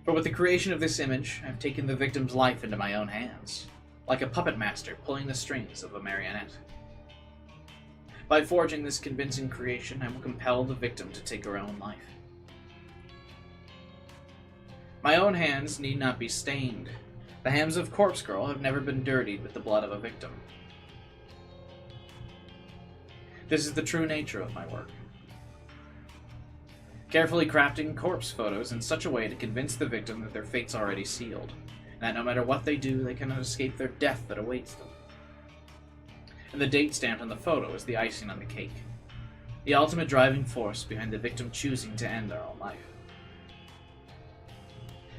For with the creation of this image, I've taken the victim's life into my own hands, like a puppet master pulling the strings of a marionette. By forging this convincing creation, I will compel the victim to take her own life. My own hands need not be stained. The hands of Corpse Girl have never been dirtied with the blood of a victim. This is the true nature of my work. Carefully crafting corpse photos in such a way to convince the victim that their fate's already sealed, and that no matter what they do, they cannot escape their death that awaits them. And the date stamped on the photo is the icing on the cake, the ultimate driving force behind the victim choosing to end their own life.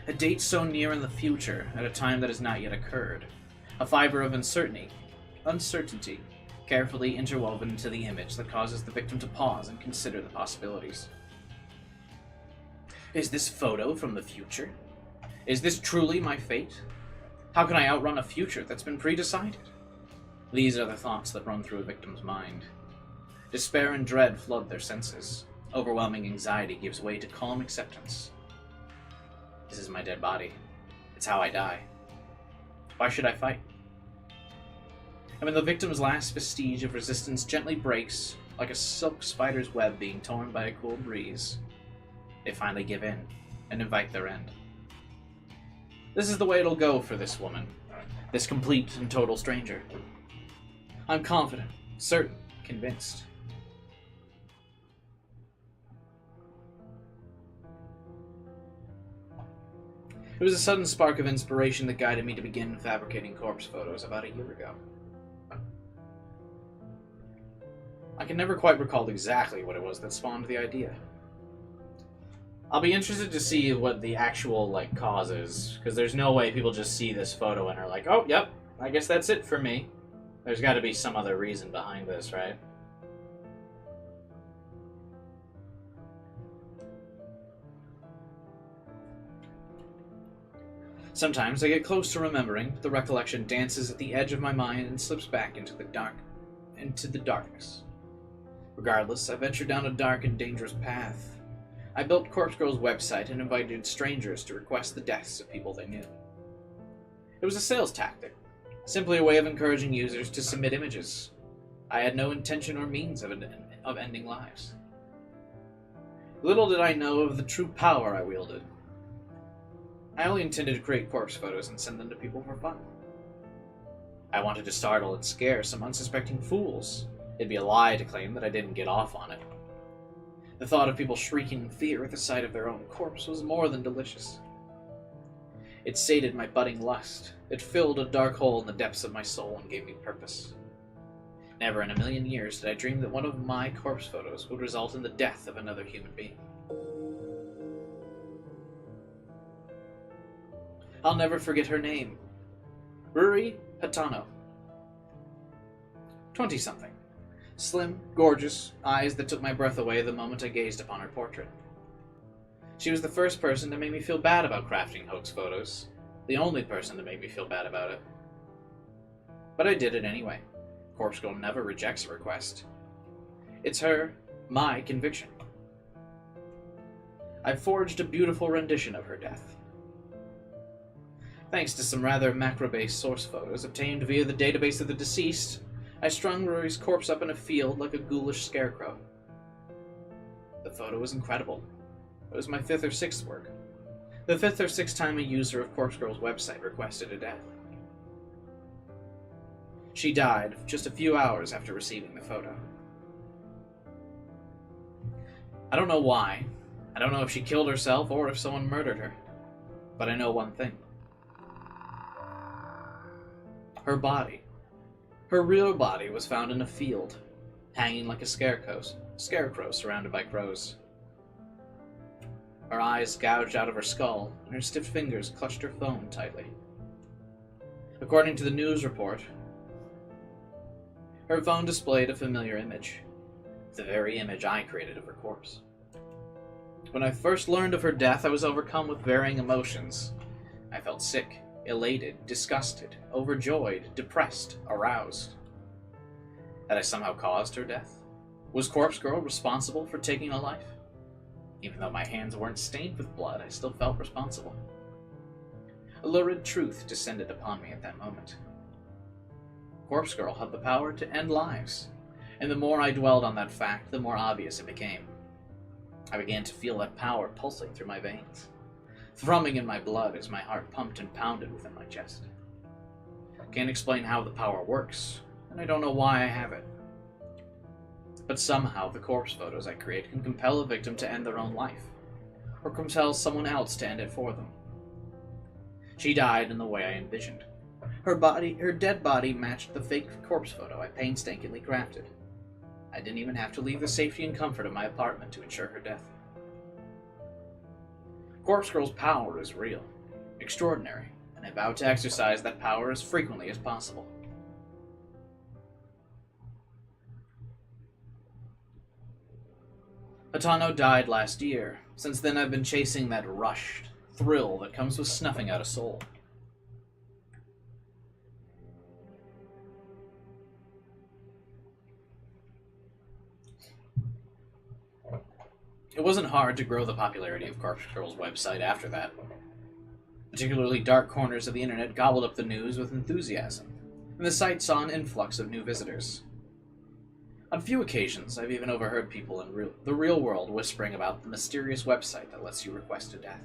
A date so near in the future, at a time that has not yet occurred, a fiber of uncertainty, carefully interwoven into the image that causes the victim to pause and consider the possibilities. Is this photo from the future? Is this truly my fate? How can I outrun a future that's been pre-decided? These are the thoughts that run through a victim's mind. Despair and dread flood their senses. Overwhelming anxiety gives way to calm acceptance. This is my dead body. It's how I die. Why should I fight? And when the victim's last vestige of resistance gently breaks, like a silk spider's web being torn by a cool breeze, they finally give in and invite their end. This is the way it'll go for this woman, this complete and total stranger. I'm confident, certain, convinced. It was a sudden spark of inspiration that guided me to begin fabricating corpse photos about a year ago. I can never quite recall exactly what it was that spawned the idea. I'll be interested to see what the actual, cause is, because there's no way people just see this photo and are like, oh, yep, I guess that's it for me. There's got to be some other reason behind this, right? Sometimes I get close to remembering, but the recollection dances at the edge of my mind and slips back into the darkness. Regardless, I ventured down a dark and dangerous path. I built Corpse Girl's website and invited strangers to request the deaths of people they knew. It was a sales tactic, simply a way of encouraging users to submit images. I had no intention or means of ending lives. Little did I know of the true power I wielded. I only intended to create corpse photos and send them to people for fun. I wanted to startle and scare some unsuspecting fools. It'd be a lie to claim that I didn't get off on it. The thought of people shrieking in fear at the sight of their own corpse was more than delicious. It sated my budding lust. It filled a dark hole in the depths of my soul and gave me purpose. Never in a million years did I dream that one of my corpse photos would result in the death of another human being. I'll never forget her name. Ruri Hatano. 20-something. Slim, gorgeous, eyes that took my breath away the moment I gazed upon her portrait. She was the first person to make me feel bad about crafting hoax photos. The only person to make me feel bad about it. But I did it anyway. Corpse Girl never rejects a request. It's my conviction. I forged a beautiful rendition of her death. Thanks to some rather macro-based source photos obtained via the database of the deceased, I strung Rory's corpse up in a field like a ghoulish scarecrow. The photo was incredible. It was my 5th or 6th work. The 5th or 6th time a user of Corpse Girl's website requested a death. She died just a few hours after receiving the photo. I don't know why. I don't know if she killed herself or if someone murdered her. But I know one thing. Her body. Her real body was found in a field, hanging like a scarecrow surrounded by crows. Her eyes gouged out of her skull, and her stiff fingers clutched her phone tightly. According to the news report, her phone displayed a familiar image, the very image I created of her corpse. When I first learned of her death, I was overcome with varying emotions. I felt sick, elated, disgusted, overjoyed, depressed, aroused. Had I somehow caused her death? Was Corpse Girl responsible for taking a life? Even though my hands weren't stained with blood, I still felt responsible. A lurid truth descended upon me at that moment. Corpse Girl had the power to end lives, and the more I dwelled on that fact, the more obvious it became. I began to feel that power pulsing through my veins. thrumming in my blood as my heart pumped and pounded within my chest. Can't explain how the power works, and I don't know why I have it. But somehow the corpse photos I create can compel a victim to end their own life, or compel someone else to end it for them. She died in the way I envisioned. Her dead body matched the fake corpse photo I painstakingly crafted. I didn't even have to leave the safety and comfort of my apartment to ensure her death. Corpse Girl's power is real, extraordinary, and I vow to exercise that power as frequently as possible. Hatano died last year. Since then I've been chasing that rush, thrill that comes with snuffing out a soul. It wasn't hard to grow the popularity of Corpse Girl's website after that. Particularly dark corners of the internet gobbled up the news with enthusiasm, and the site saw an influx of new visitors. On few occasions, I've even overheard people in the real world whispering about the mysterious website that lets you request a death.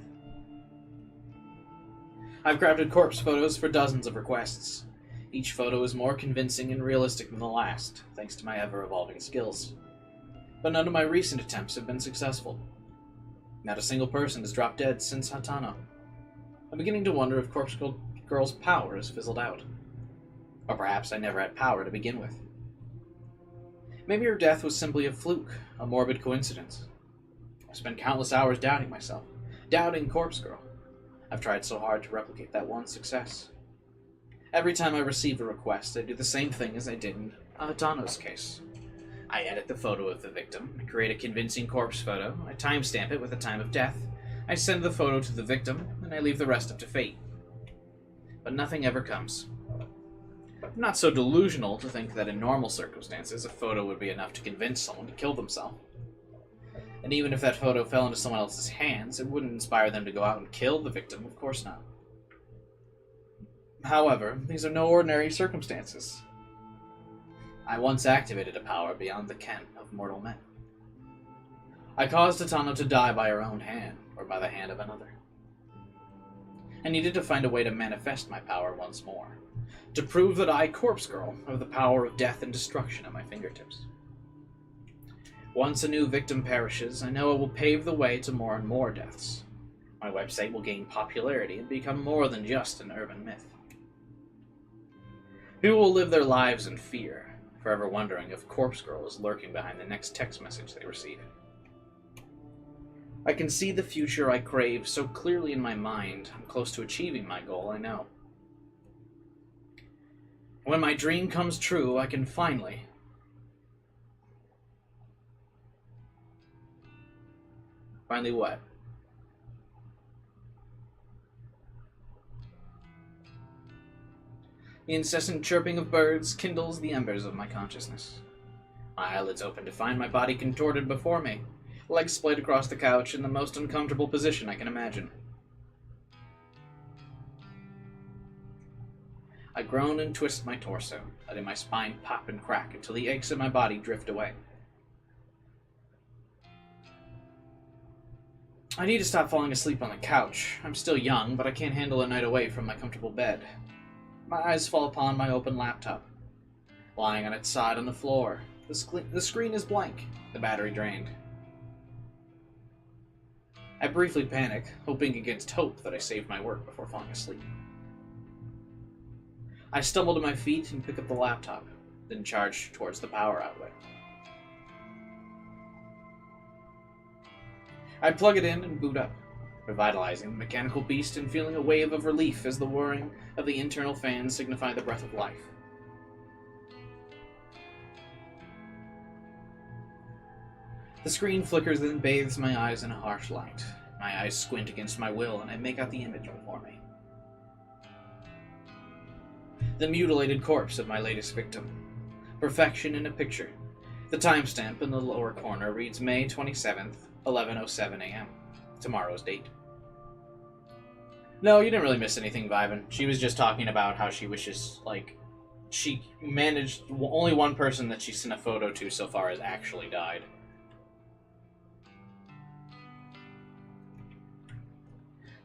I've crafted corpse photos for dozens of requests. Each photo is more convincing and realistic than the last, thanks to my ever-evolving skills. But none of my recent attempts have been successful. Not a single person has dropped dead since Hatano. I'm beginning to wonder if Corpse Girl's power has fizzled out. Or perhaps I never had power to begin with. Maybe her death was simply a fluke, a morbid coincidence. I've spent countless hours doubting myself, doubting Corpse Girl. I've tried so hard to replicate that one success. Every time I receive a request, I do the same thing as I did in Hatano's case. I edit the photo of the victim, I create a convincing corpse photo, I timestamp it with the time of death, I send the photo to the victim, and I leave the rest up to fate. But nothing ever comes. I'm not so delusional to think that in normal circumstances a photo would be enough to convince someone to kill themselves. And even if that photo fell into someone else's hands, it wouldn't inspire them to go out and kill the victim, of course not. However, these are no ordinary circumstances. I once activated a power beyond the ken of mortal men. I caused Hatano to die by her own hand, or by the hand of another. I needed to find a way to manifest my power once more, to prove that I, Corpse Girl, have the power of death and destruction at my fingertips. Once a new victim perishes, I know it will pave the way to more and more deaths. My website will gain popularity and become more than just an urban myth. People will live their lives in fear, forever wondering if Corpse Girl is lurking behind the next text message they receive. I can see the future I crave so clearly in my mind. I'm close to achieving my goal, I know. When my dream comes true, I can finally... Finally what? The incessant chirping of birds kindles the embers of my consciousness. My eyelids open to find my body contorted before me, legs splayed across the couch in the most uncomfortable position I can imagine. I groan and twist my torso, letting my spine pop and crack until the aches in my body drift away. I need to stop falling asleep on the couch. I'm still young, but I can't handle a night away from my comfortable bed. My eyes fall upon my open laptop, lying on its side on the floor. The screen is blank, the battery drained. I briefly panic, hoping against hope that I saved my work before falling asleep. I stumble to my feet and pick up the laptop, then charge towards the power outlet. I plug it in and boot up, revitalizing the mechanical beast and feeling a wave of relief as the whirring of the internal fans signify the breath of life. The screen flickers, then bathes my eyes in a harsh light. My eyes squint against my will, and I make out the image before me. The mutilated corpse of my latest victim. Perfection in a picture. The timestamp in the lower corner reads May 27th, 11:07 a.m. Tomorrow's date. No, you didn't really miss anything, Vibin. She was just talking about how she wishes, she managed, only one person that she sent a photo to so far has actually died.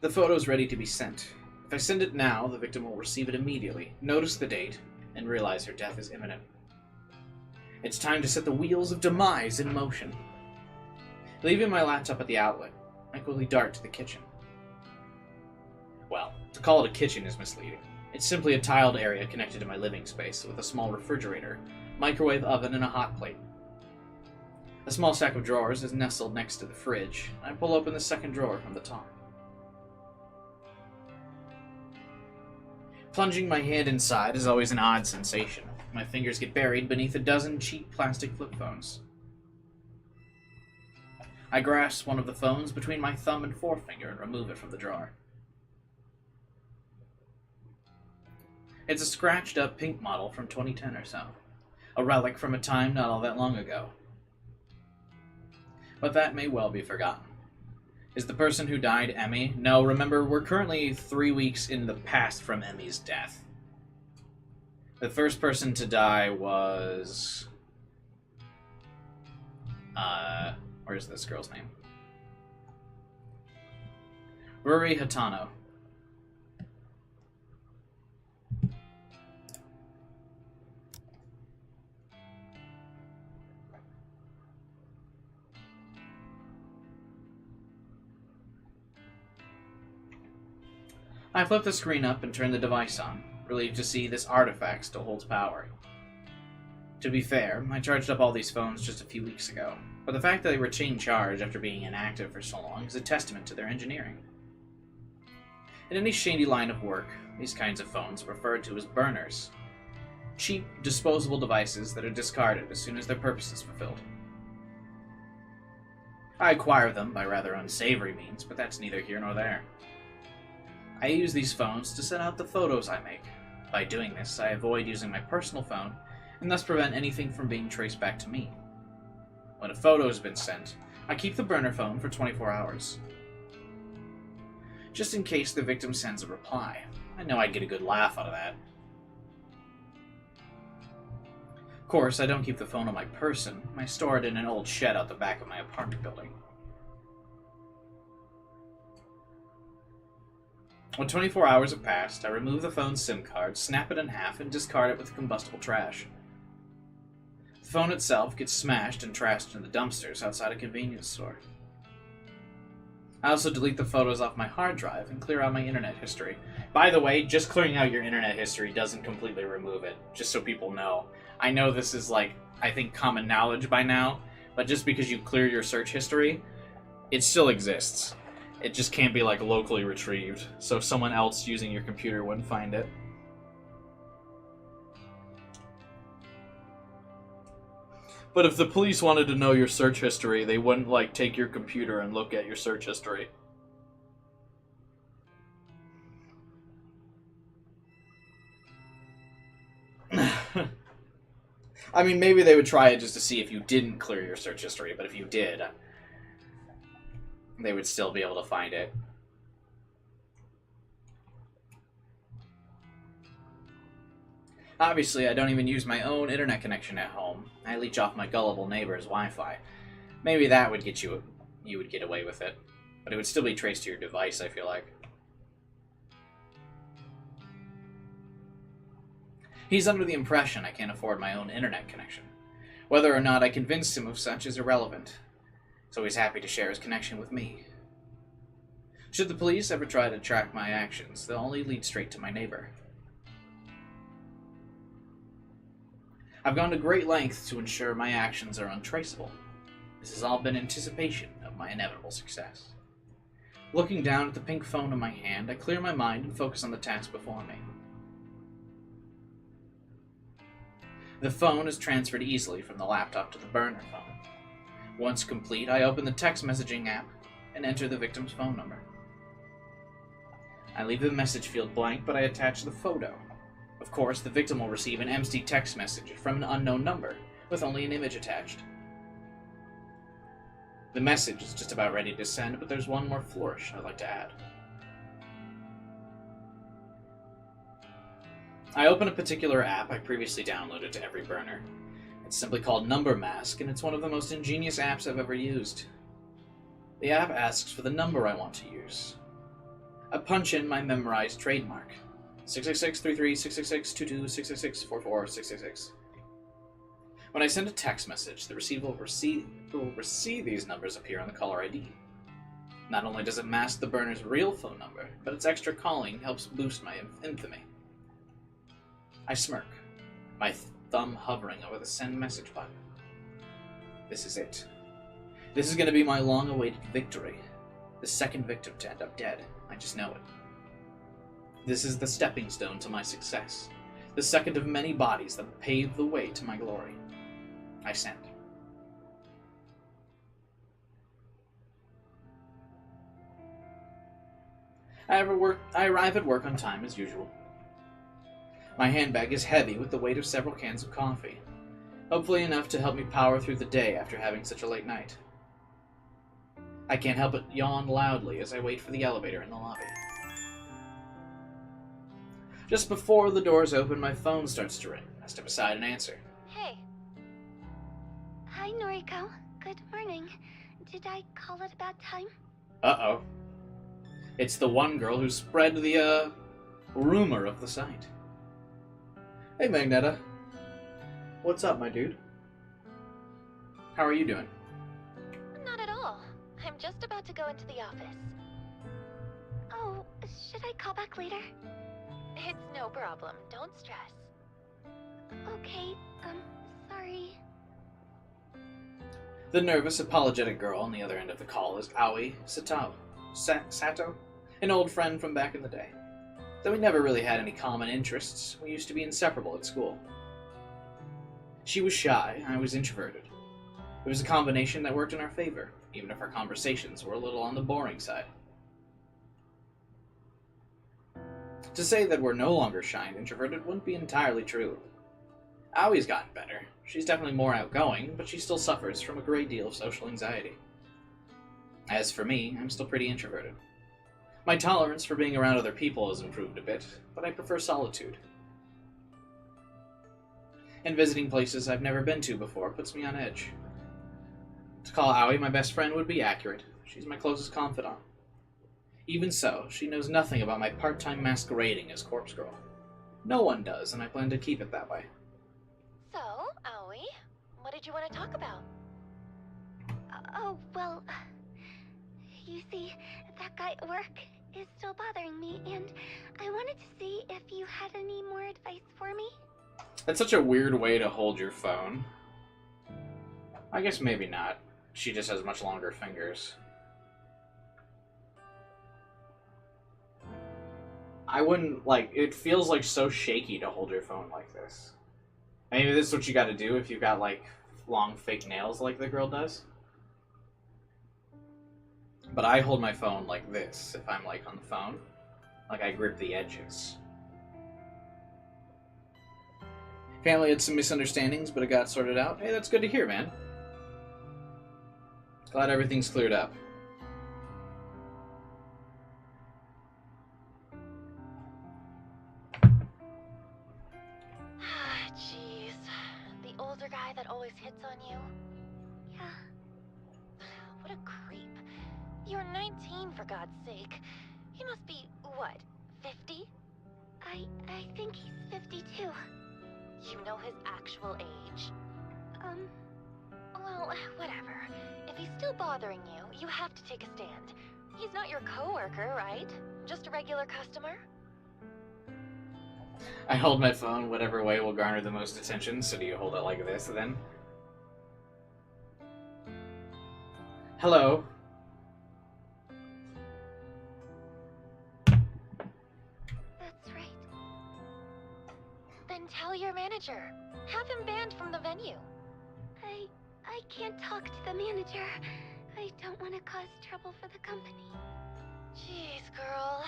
The photo is ready to be sent. If I send it now, the victim will receive it immediately, notice the date, and realize her death is imminent. It's time to set the wheels of demise in motion. Leaving my laptop at the outlet, I quickly dart to the kitchen. Well, to call it a kitchen is misleading. It's simply a tiled area connected to my living space with a small refrigerator, microwave oven, and a hot plate. A small stack of drawers is nestled next to the fridge, and I pull open the second drawer from the top. Plunging my hand inside is always an odd sensation. My fingers get buried beneath a dozen cheap plastic flip phones. I grasp one of the phones between my thumb and forefinger and remove it from the drawer. It's a scratched-up pink model from 2010 or so, a relic from a time not all that long ago. But that may well be forgotten. Is the person who died Emmy? No, remember, we're currently 3 weeks in the past from Emmy's death. The first person to die was... where's this girl's name? Ruri Hatano. I flip the screen up and turn the device on, relieved to see this artifact still holds power. To be fair, I charged up all these phones just a few weeks ago, but the fact that they retain charge after being inactive for so long is a testament to their engineering. In any shady line of work, these kinds of phones are referred to as burners. Cheap, disposable devices that are discarded as soon as their purpose is fulfilled. I acquire them by rather unsavory means, but that's neither here nor there. I use these phones to send out the photos I make. By doing this, I avoid using my personal phone, and thus prevent anything from being traced back to me. When a photo has been sent, I keep the burner phone for 24 hours. Just in case the victim sends a reply. I know I'd get a good laugh out of that. Of course, I don't keep the phone on my person. I store it in an old shed out the back of my apartment building. When 24 hours have passed, I remove the phone's SIM card, snap it in half, and discard it with combustible trash. The phone itself gets smashed and trashed in the dumpsters outside a convenience store. I also delete the photos off my hard drive and clear out my internet history. By the way, just clearing out your internet history doesn't completely remove it, just so people know. I know this is I think common knowledge by now, but just because you clear your search history, it still exists. It just can't be locally retrieved, so someone else using your computer wouldn't find it. But if the police wanted to know your search history, they wouldn't take your computer and look at your search history. I mean, maybe they would try it just to see if you didn't clear your search history, but if you did, they would still be able to find it. Obviously, I don't even use my own internet connection at home. I leech off my gullible neighbor's Wi-Fi. Maybe that would get you would get away with it. But it would still be traced to your device, I feel like. He's under the impression I can't afford my own internet connection. Whether or not I convinced him of such is irrelevant. So he's happy to share his connection with me. Should the police ever try to track my actions, they'll only lead straight to my neighbor. I've gone to great lengths to ensure my actions are untraceable. This has all been anticipation of my inevitable success. Looking down at the pink phone in my hand, I clear my mind and focus on the task before me. The phone is transferred easily from the laptop to the burner phone. Once complete, I open the text messaging app and enter the victim's phone number. I leave the message field blank, but I attach the photo. Of course, the victim will receive an empty text message from an unknown number, with only an image attached. The message is just about ready to send, but there's one more flourish I'd like to add. I open a particular app I previously downloaded to every burner. It's simply called Number Mask, and it's one of the most ingenious apps I've ever used. The app asks for the number I want to use. I punch in my memorized trademark. 666-33-666-22-666-44-666. When I send a text message, the receiver will see these numbers appear on the caller ID. Not only does it mask the burner's real phone number, but its extra calling helps boost my infamy. I smirk, my thumb hovering over the send message button. This is it. This is going to be my long-awaited victory. The second victim to end up dead. I just know it. This is the stepping stone to my success. The second of many bodies that will pave the way to my glory. I send. I arrive at work on time as usual. My handbag is heavy with the weight of several cans of coffee. Hopefully enough to help me power through the day after having such a late night. I can't help but yawn loudly as I wait for the elevator in the lobby. Just before the doors open, my phone starts to ring. I step aside and answer. Hey. Hi, Noriko. Good morning. Did I call at a bad time? Uh-oh. It's the one girl who spread the, rumor of the site. Hey, Magneta. What's up, my dude? How are you doing? Not at all. I'm just about to go into the office. Oh, should I call back later? It's no problem. Don't stress. Okay, sorry. The nervous, apologetic girl on the other end of the call is Aoi Sato, an old friend from back in the day. Though we never really had any common interests, we used to be inseparable at school. She was shy, I was introverted. It was a combination that worked in our favor, even if our conversations were a little on the boring side. To say that we're no longer shy and introverted wouldn't be entirely true. Aoi's gotten better. She's definitely more outgoing, but she still suffers from a great deal of social anxiety. As for me, I'm still pretty introverted. My tolerance for being around other people has improved a bit, but I prefer solitude. And visiting places I've never been to before puts me on edge. To call Aoi my best friend would be accurate. She's my closest confidant. Even so, she knows nothing about my part-time masquerading as Corpse Girl. No one does, and I plan to keep it that way. So, Aoi, what did you want to talk about? Oh, well, you see, that guy at work is still bothering me, and I wanted to see if you had any more advice for me. That's such a weird way to hold your phone. I guess maybe not. She just has much longer fingers. I wouldn't, it feels like so shaky to hold your phone like this. Maybe this is what you gotta do if you've got, long fake nails like the girl does. But I hold my phone like this if I'm, on the phone. I grip the edges. Family had some misunderstandings, but it got sorted out. Hey, that's good to hear, man. Glad everything's cleared up. Jeez. The older guy that always hits on you? Yeah. What a creep. You're 19, for God's sake. He must be, what, 50? I think he's 52. You know his actual age? Well, whatever. If he's still bothering you, you have to take a stand. He's not your coworker, right? Just a regular customer? I hold my phone whatever way will garner the most attention, so do you hold it like this, then? Hello? That's right. Then tell your manager. Have him banned from the venue. I can't talk to the manager. I don't want to cause trouble for the company. Jeez, girl.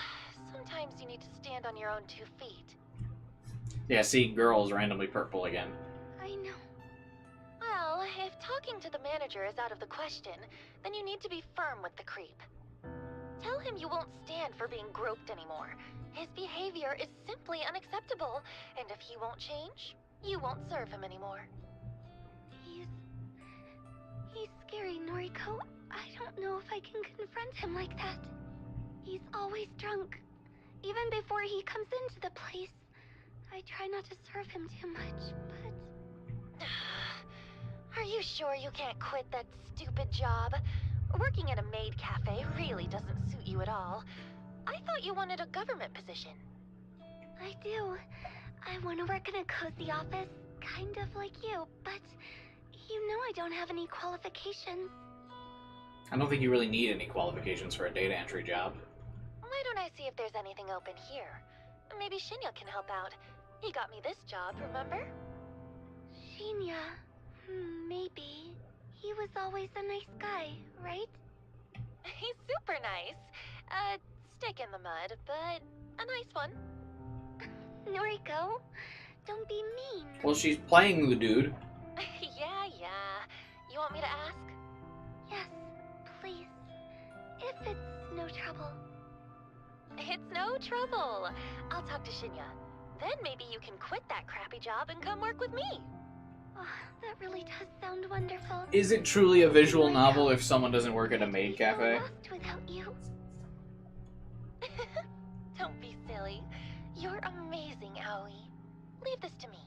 Sometimes you need to stand on your own 2 feet. Yeah, see, girl's randomly purple again. I know. Well, if talking to the manager is out of the question, then you need to be firm with the creep. Tell him you won't stand for being groped anymore. His behavior is simply unacceptable, and if he won't change, you won't serve him anymore. He's scary, Noriko. I don't know if I can confront him like that. He's always drunk. Even before he comes into the place. I try not to serve him too much, but... Are you sure you can't quit that stupid job? Working at a maid cafe really doesn't suit you at all. I thought you wanted a government position. I do. I want to work in a cozy office, kind of like you, but you know I don't have any qualifications. I don't think you really need any qualifications for a data entry job. Why don't I see if there's anything open here? Maybe Shinya can help out. He got me this job, remember? Shinya. Maybe. He was always a nice guy, right? He's super nice. Stick in the mud, but a nice one. Noriko, don't be mean. Well, she's playing the dude. Yeah. You want me to ask? Yes, please. If it's no trouble. It's no trouble. I'll talk to Shinya. Then maybe you can quit that crappy job and come work with me. Oh, that really does sound wonderful. Is it truly a visual novel if someone doesn't work at a maid cafe? I'm lost without you. Don't be silly. You're amazing, Aoi. Leave this to me.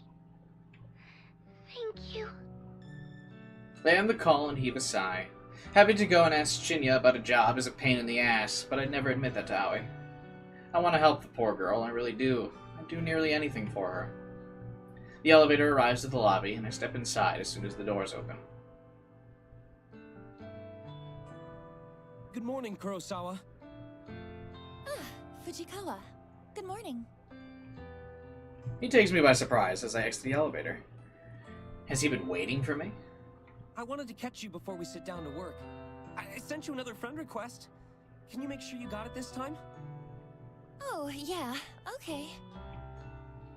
Thank you. They end the call and heave a sigh. Having to go and ask Shinya about a job is a pain in the ass, but I'd never admit that to Aoi. I want to help the poor girl, I really do. I'd do nearly anything for her. The elevator arrives at the lobby, and I step inside as soon as the doors open. Good morning, Kurosawa. Fujikawa. Good morning. He takes me by surprise as I exit the elevator. Has he been waiting for me? I wanted to catch you before we sit down to work. I sent you another friend request. Can you make sure you got it this time? Oh, yeah. Okay.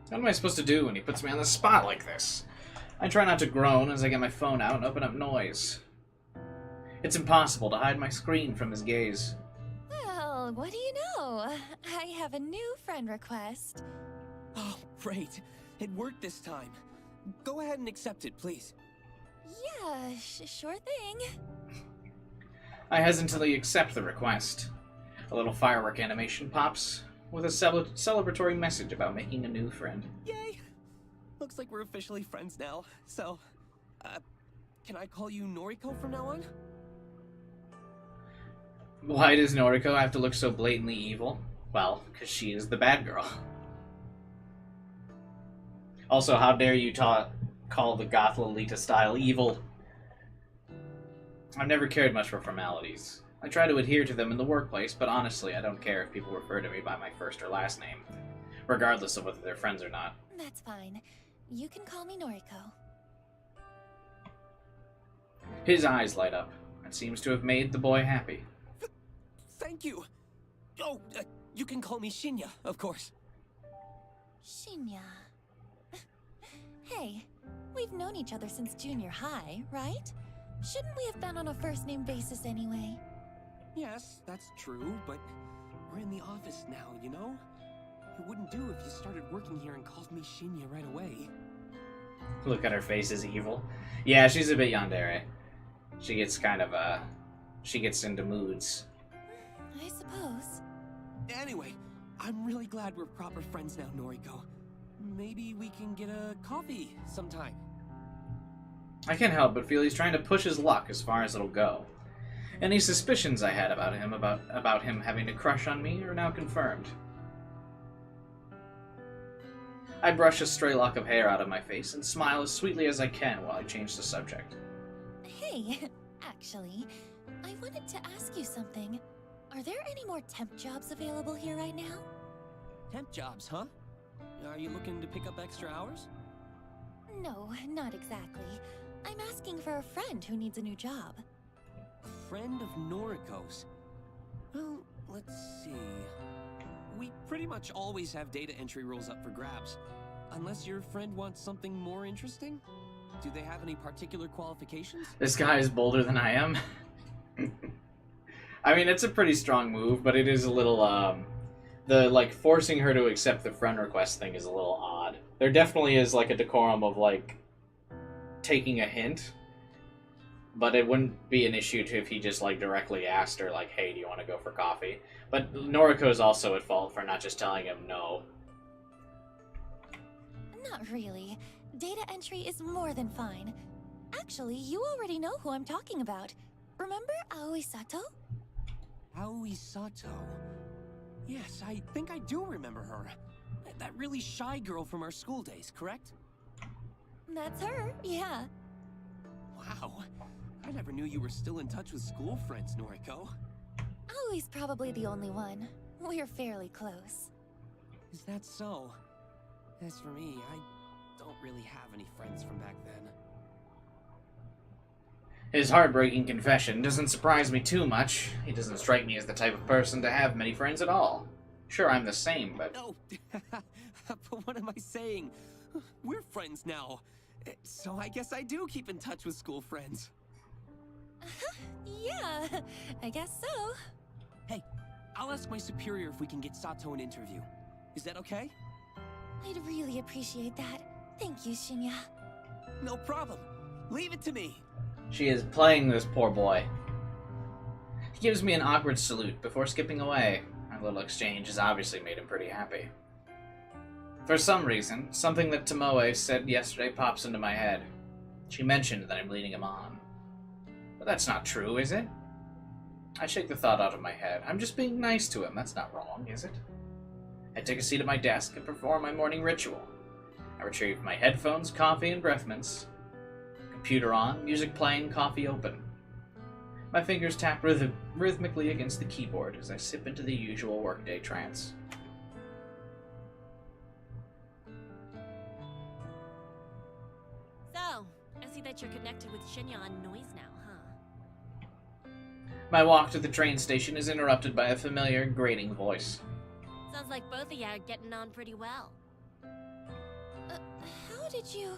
What am I supposed to do when he puts me on the spot like this? I try not to groan as I get my phone out and open up noise. It's impossible to hide my screen from his gaze. Well, what do you know? I have a new friend request. Oh, great. It worked this time. Go ahead and accept it, please. Yeah, sure thing. I hesitantly accept the request. A little firework animation pops, with a celebratory message about making a new friend. Yay! Looks like we're officially friends now. So, can I call you Noriko from now on? Why does Noriko have to look so blatantly evil? Well, because she is the bad girl. Also, how dare you call the goth Lolita style evil? I've never cared much for formalities. I try to adhere to them in the workplace, but honestly, I don't care if people refer to me by my first or last name, regardless of whether they're friends or not. That's fine. You can call me Noriko. His eyes light up. It seems to have made the boy happy. Thank you! Oh, you can call me Shinya, of course. Shinya. Hey, we've known each other since junior high, right? Shouldn't we have been on a first-name basis anyway? Yes, that's true, but we're in the office now, you know? It wouldn't do if you started working here and called me Shinya right away. Look at her face as evil. Yeah, she's a bit yandere. She gets kind of, she gets into moods. I suppose. Anyway, I'm really glad we're proper friends now, Noriko. Maybe we can get a coffee sometime. I can't help but feel he's trying to push his luck as far as it'll go. Any suspicions I had about him having a crush on me are now confirmed. I brush a stray lock of hair out of my face and smile as sweetly as I can while I change the subject. Hey, actually, I wanted to ask you something. Are there any more temp jobs available here right now? Temp jobs, huh? Are you looking to pick up extra hours? No, not exactly. I'm asking for a friend who needs a new job. A friend of Noriko's. Well, let's see. We pretty much always have data entry roles up for grabs. Unless your friend wants something more interesting? Do they have any particular qualifications? This guy is bolder than I am. I mean, it's a pretty strong move, but it is a little, the, forcing her to accept the friend request thing is a little odd. There definitely is, a decorum of, taking a hint. But it wouldn't be an issue if he just, like, directly asked her, like, hey, do you want to go for coffee? But Noriko's also at fault for not just telling him no. Not really. Data entry is more than fine. Actually, you already know who I'm talking about. Remember Aoi Sato? Aoi Sato? Yes, I think I do remember her. That really shy girl from our school days, correct? That's her, yeah. Wow. I never knew you were still in touch with school friends, Noriko. Aoi's probably the only one. We're fairly close. Is that so? As for me, I don't really have any friends from back then. His heartbreaking confession doesn't surprise me too much. He doesn't strike me as the type of person to have many friends at all. Sure, I'm the same, but... No! But what am I saying? We're friends now. So I guess I do keep in touch with school friends. Yeah, I guess so. Hey, I'll ask my superior if we can get Sato an interview. Is that okay? I'd really appreciate that. Thank you, Shinya. No problem. Leave it to me. She is playing this poor boy. He gives me an awkward salute before skipping away. Our little exchange has obviously made him pretty happy. For some reason, something that Tomoe said yesterday pops into my head. She mentioned that I'm leading him on. But that's not true, is it? I shake the thought out of my head. I'm just being nice to him. That's not wrong, is it? I take a seat at my desk and perform my morning ritual. I retrieve my headphones, coffee, and breath mints. Computer on, music playing, coffee open. My fingers tap rhythmically against the keyboard as I sip into the usual workday trance. So, I see that you're connected with Shinya on noise now, huh? My walk to the train station is interrupted by a familiar, grating voice. Sounds like both of you are getting on pretty well. How did you...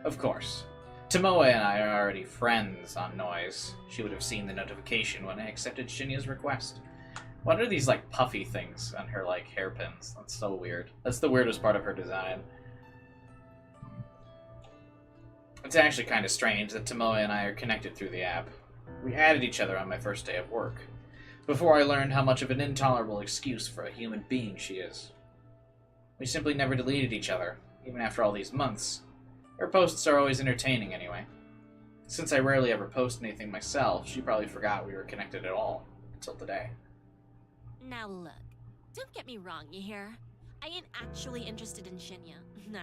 Of course. Tomoe and I are already friends on Noise. She would have seen the notification when I accepted Shinya's request. What are these, like, puffy things on her, like, hairpins? That's so weird. That's the weirdest part of her design. It's actually kind of strange that Tomoe and I are connected through the app. We added each other on my first day of work, before I learned how much of an intolerable excuse for a human being she is. We simply never deleted each other, even after all these months. Her posts are always entertaining anyway. Since I rarely ever post anything myself, she probably forgot we were connected at all, until today. Now look, don't get me wrong, you hear? I ain't actually interested in Shinya. Nah,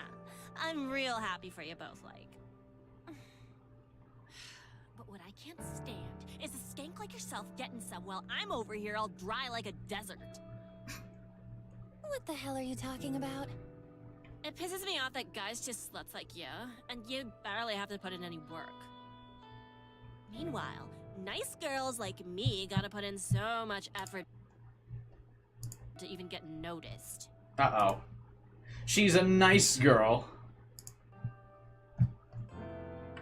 I'm real happy for you both, like. But what I can't stand is a skank like yourself getting some while I'm over here all dry like a desert. What the hell are you talking about? It pisses me off that guys just sluts like you, and you barely have to put in any work. Meanwhile, nice girls like me gotta put in so much effort to even get noticed. Uh-oh. She's a nice girl.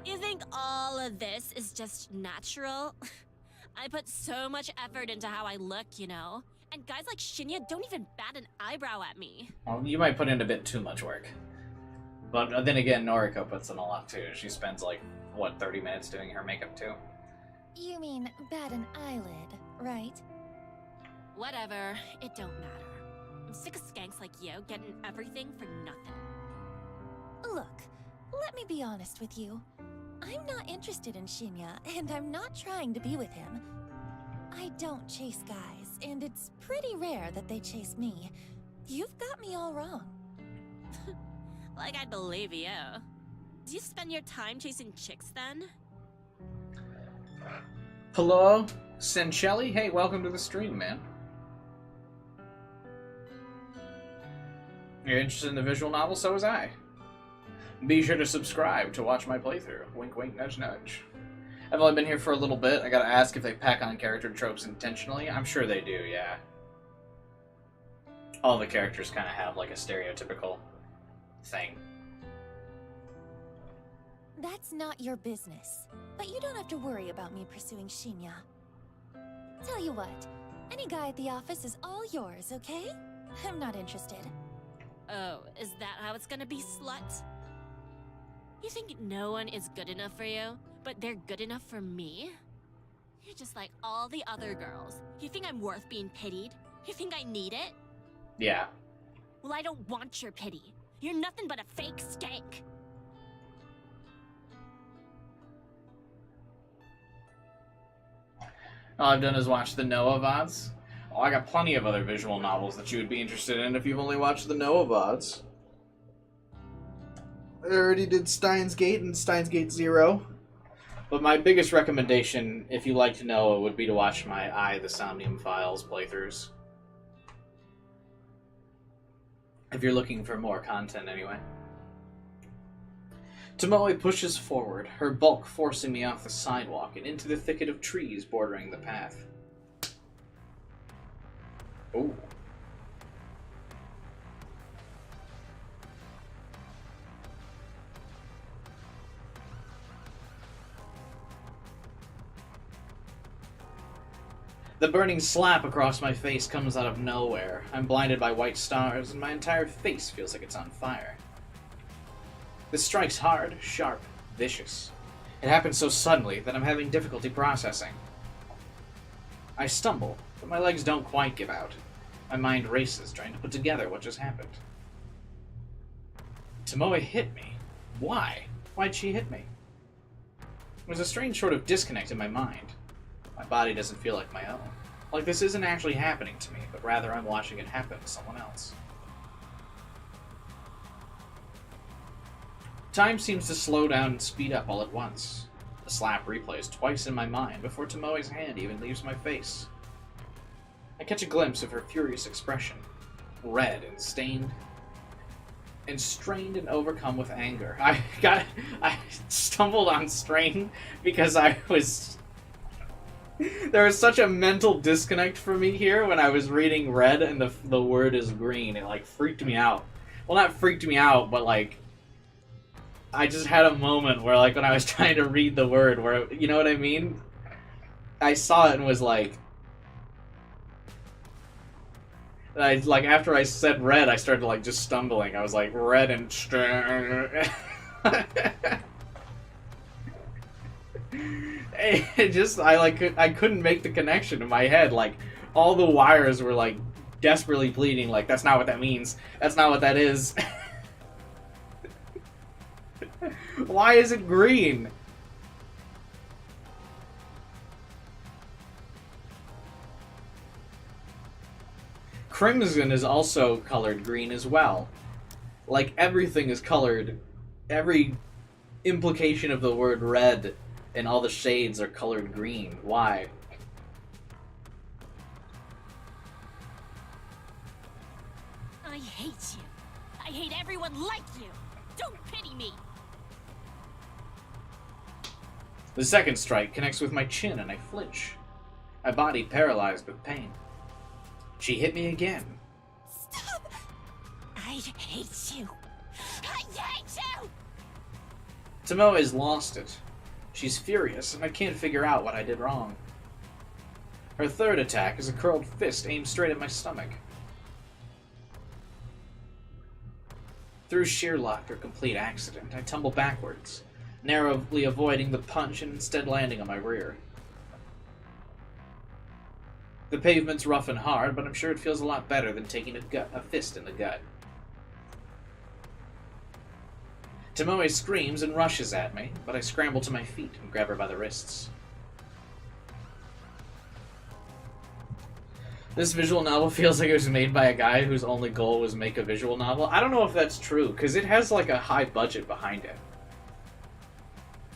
You think all of this is just natural? I put so much effort into how I look, you know? And guys like Shinya don't even bat an eyebrow at me. Well, you might put in a bit too much work. But then again, Noriko puts in a lot too. She spends, like, what, 30 minutes doing her makeup too? You mean bat an eyelid, right? Whatever, it don't matter. I'm sick of skanks like you getting everything for nothing. Look, let me be honest with you. I'm not interested in Shinya, and I'm not trying to be with him. I don't chase guys, and it's pretty rare that they chase me. You've got me all wrong. Like I believe you. Do you spend your time chasing chicks then? Hello, Sencelli? Hey, welcome to the stream, man. You're interested in the visual novel? So was I. Be sure to subscribe to watch my playthrough. Wink, wink, nudge, nudge. I've only been here for a little bit. I gotta ask if they pack on character tropes intentionally. I'm sure they do, yeah. All the characters kind of have, like, a stereotypical thing. That's not your business. But you don't have to worry about me pursuing Shinya. Tell you what, any guy at the office is all yours, okay? I'm not interested. Oh, is that how it's gonna be, slut? You think no one is good enough for you? but they're good enough for me? You're just like all the other girls. You think I'm worth being pitied? You think I need it? Yeah. Well, I don't want your pity. You're nothing but a fake skank. All I've done is watch the Noah VODs. Oh, I got plenty of other visual novels that you would be interested in if you've only watched the Noah VODs. I already did Steins Gate and Steins Gate Zero. But my biggest recommendation, if you liked Noah, would be to watch my The Somnium Files playthroughs. If you're looking for more content, anyway. Tomoe pushes forward, her bulk forcing me off the sidewalk and into the thicket of trees bordering the path. Ooh. The burning slap across my face comes out of nowhere. I'm blinded by white stars, and my entire face feels like it's on fire. This strike's hard, sharp, vicious. It happens so suddenly that I'm having difficulty processing. I stumble, but my legs don't quite give out. My mind races, trying to put together what just happened. Tomoe hit me. Why? Why'd she hit me? There's a strange sort of disconnect in my mind. My body doesn't feel like my own. Like this isn't actually happening to me, but rather I'm watching it happen to someone else. Time seems to slow down and speed up all at once. The slap replays twice in my mind before Tomoe's hand even leaves my face. I catch a glimpse of her furious expression, red and stained, and strained and overcome with anger. I stumbled on strain because there was such a mental disconnect for me here when I was reading red and the word is green. It like freaked me out. Well, not freaked me out, but like I just had a moment where like when I was trying to read the word where, you know what I mean? I saw it and was like after I said red, I started like just stumbling. I was like red and it just I couldn't make the connection in my head. Like all the wires were like desperately pleading like that's not what that means. That's not what that is. Why is it green? Crimson is also colored green as well. Like everything is colored. Every implication of the word red and all the shades are colored green. Why? I hate you. I hate everyone like you. Don't pity me. The second strike connects with my chin and I flinch, my body paralyzed with pain. She hit me again. Stop! I hate you. I hate you! Tomoe has lost it. She's furious, and I can't figure out what I did wrong. Her third attack is a curled fist aimed straight at my stomach. Through sheer luck or complete accident, I tumble backwards, narrowly avoiding the punch and instead landing on my rear. The pavement's rough and hard, but I'm sure it feels a lot better than taking a fist in the gut. Tomoe screams and rushes at me, but I scramble to my feet and grab her by the wrists. This visual novel feels like it was made by a guy whose only goal was make a visual novel. I don't know if that's true, because it has like a high budget behind it.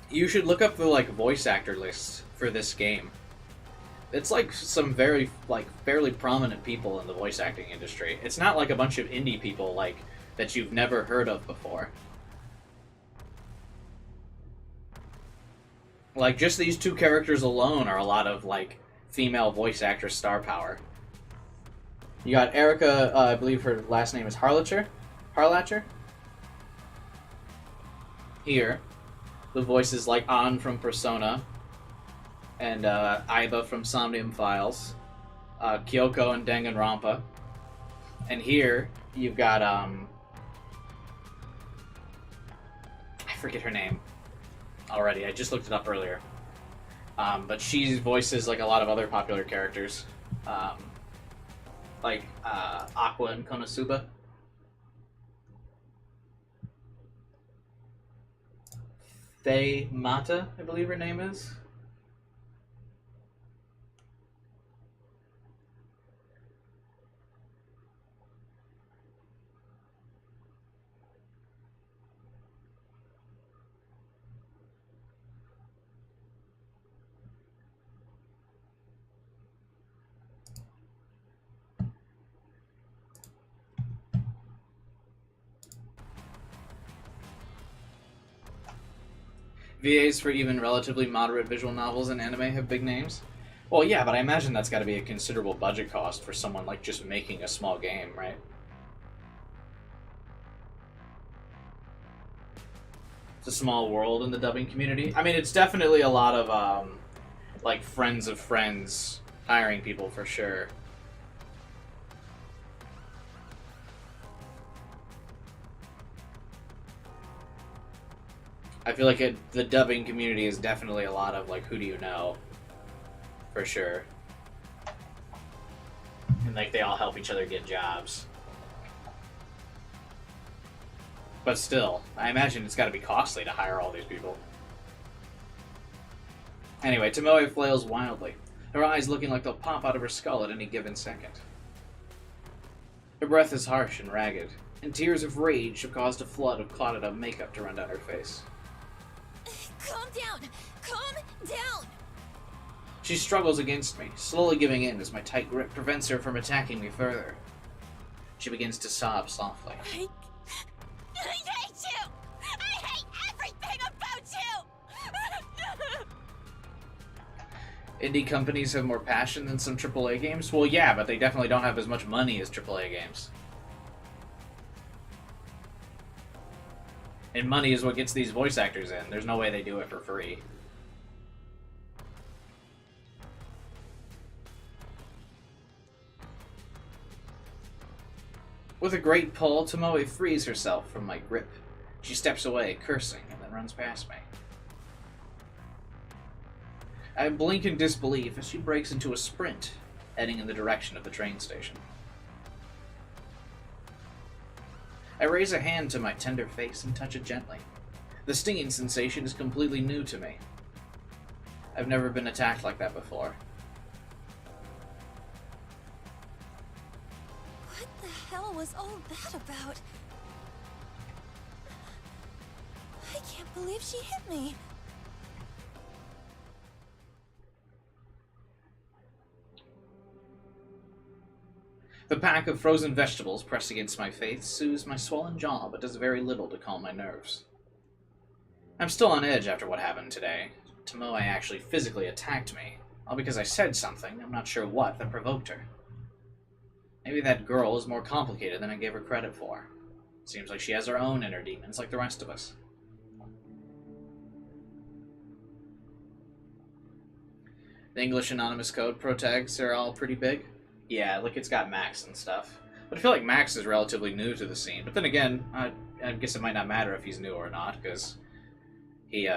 You should look up the like voice actor list for this game. It's like some very fairly prominent people in the voice acting industry. It's not like a bunch of indie people like that you've never heard of before. Like just these two characters alone are a lot of like female voice actress star power. You got Erica, I believe her last name is Harlacher? Here. The voices like An from Persona. And Aiba from Somnium Files. Kyoko and Danganronpa. And here, you've got, I forget her name. already. I just looked it up earlier. But she voices like a lot of other popular characters, like Aqua and Konosuba. Faye Mata, I believe her name is. VAs for even relatively moderate visual novels and anime have big names. Well, yeah, but I imagine that's got to be a considerable budget cost for someone like just making a small game, right? It's a small world in the dubbing community. I mean, it's definitely a lot of like friends of friends hiring people for sure. I feel like the dubbing community is definitely a lot of like, who do you know? For sure. And like they all help each other get jobs. But still, I imagine it's got to be costly to hire all these people. Anyway, Tomoe flails wildly, her eyes looking like they'll pop out of her skull at any given second. Her breath is harsh and ragged, and tears of rage have caused a flood of clotted up makeup to run down her face. Calm down! Calm down! She struggles against me, slowly giving in as my tight grip prevents her from attacking me further. She begins to sob softly. I hate you! I hate everything about you! Indie companies have more passion than some AAA games? Well, yeah, but they definitely don't have as much money as AAA games. And money is what gets these voice actors in. There's no way they do it for free. With a great pull, Tomoe frees herself from my grip. She steps away, cursing, and then runs past me. I blink in disbelief as she breaks into a sprint, heading in the direction of the train station. I raise a hand to my tender face and touch it gently. The stinging sensation is completely new to me. I've never been attacked like that before. What the hell was all that about? I can't believe she hit me. The pack of frozen vegetables pressed against my face soothes my swollen jaw, but does very little to calm my nerves. I'm still on edge after what happened today. Tomoe actually physically attacked me, all because I said something, I'm not sure what, that provoked her. Maybe that girl is more complicated than I gave her credit for. Seems like she has her own inner demons like the rest of us. The English Anonymous Code pro tags are all pretty big. Yeah, like it's got Max and stuff. But I feel like Max is relatively new to the scene. But then again, I guess it might not matter if he's new or not, because he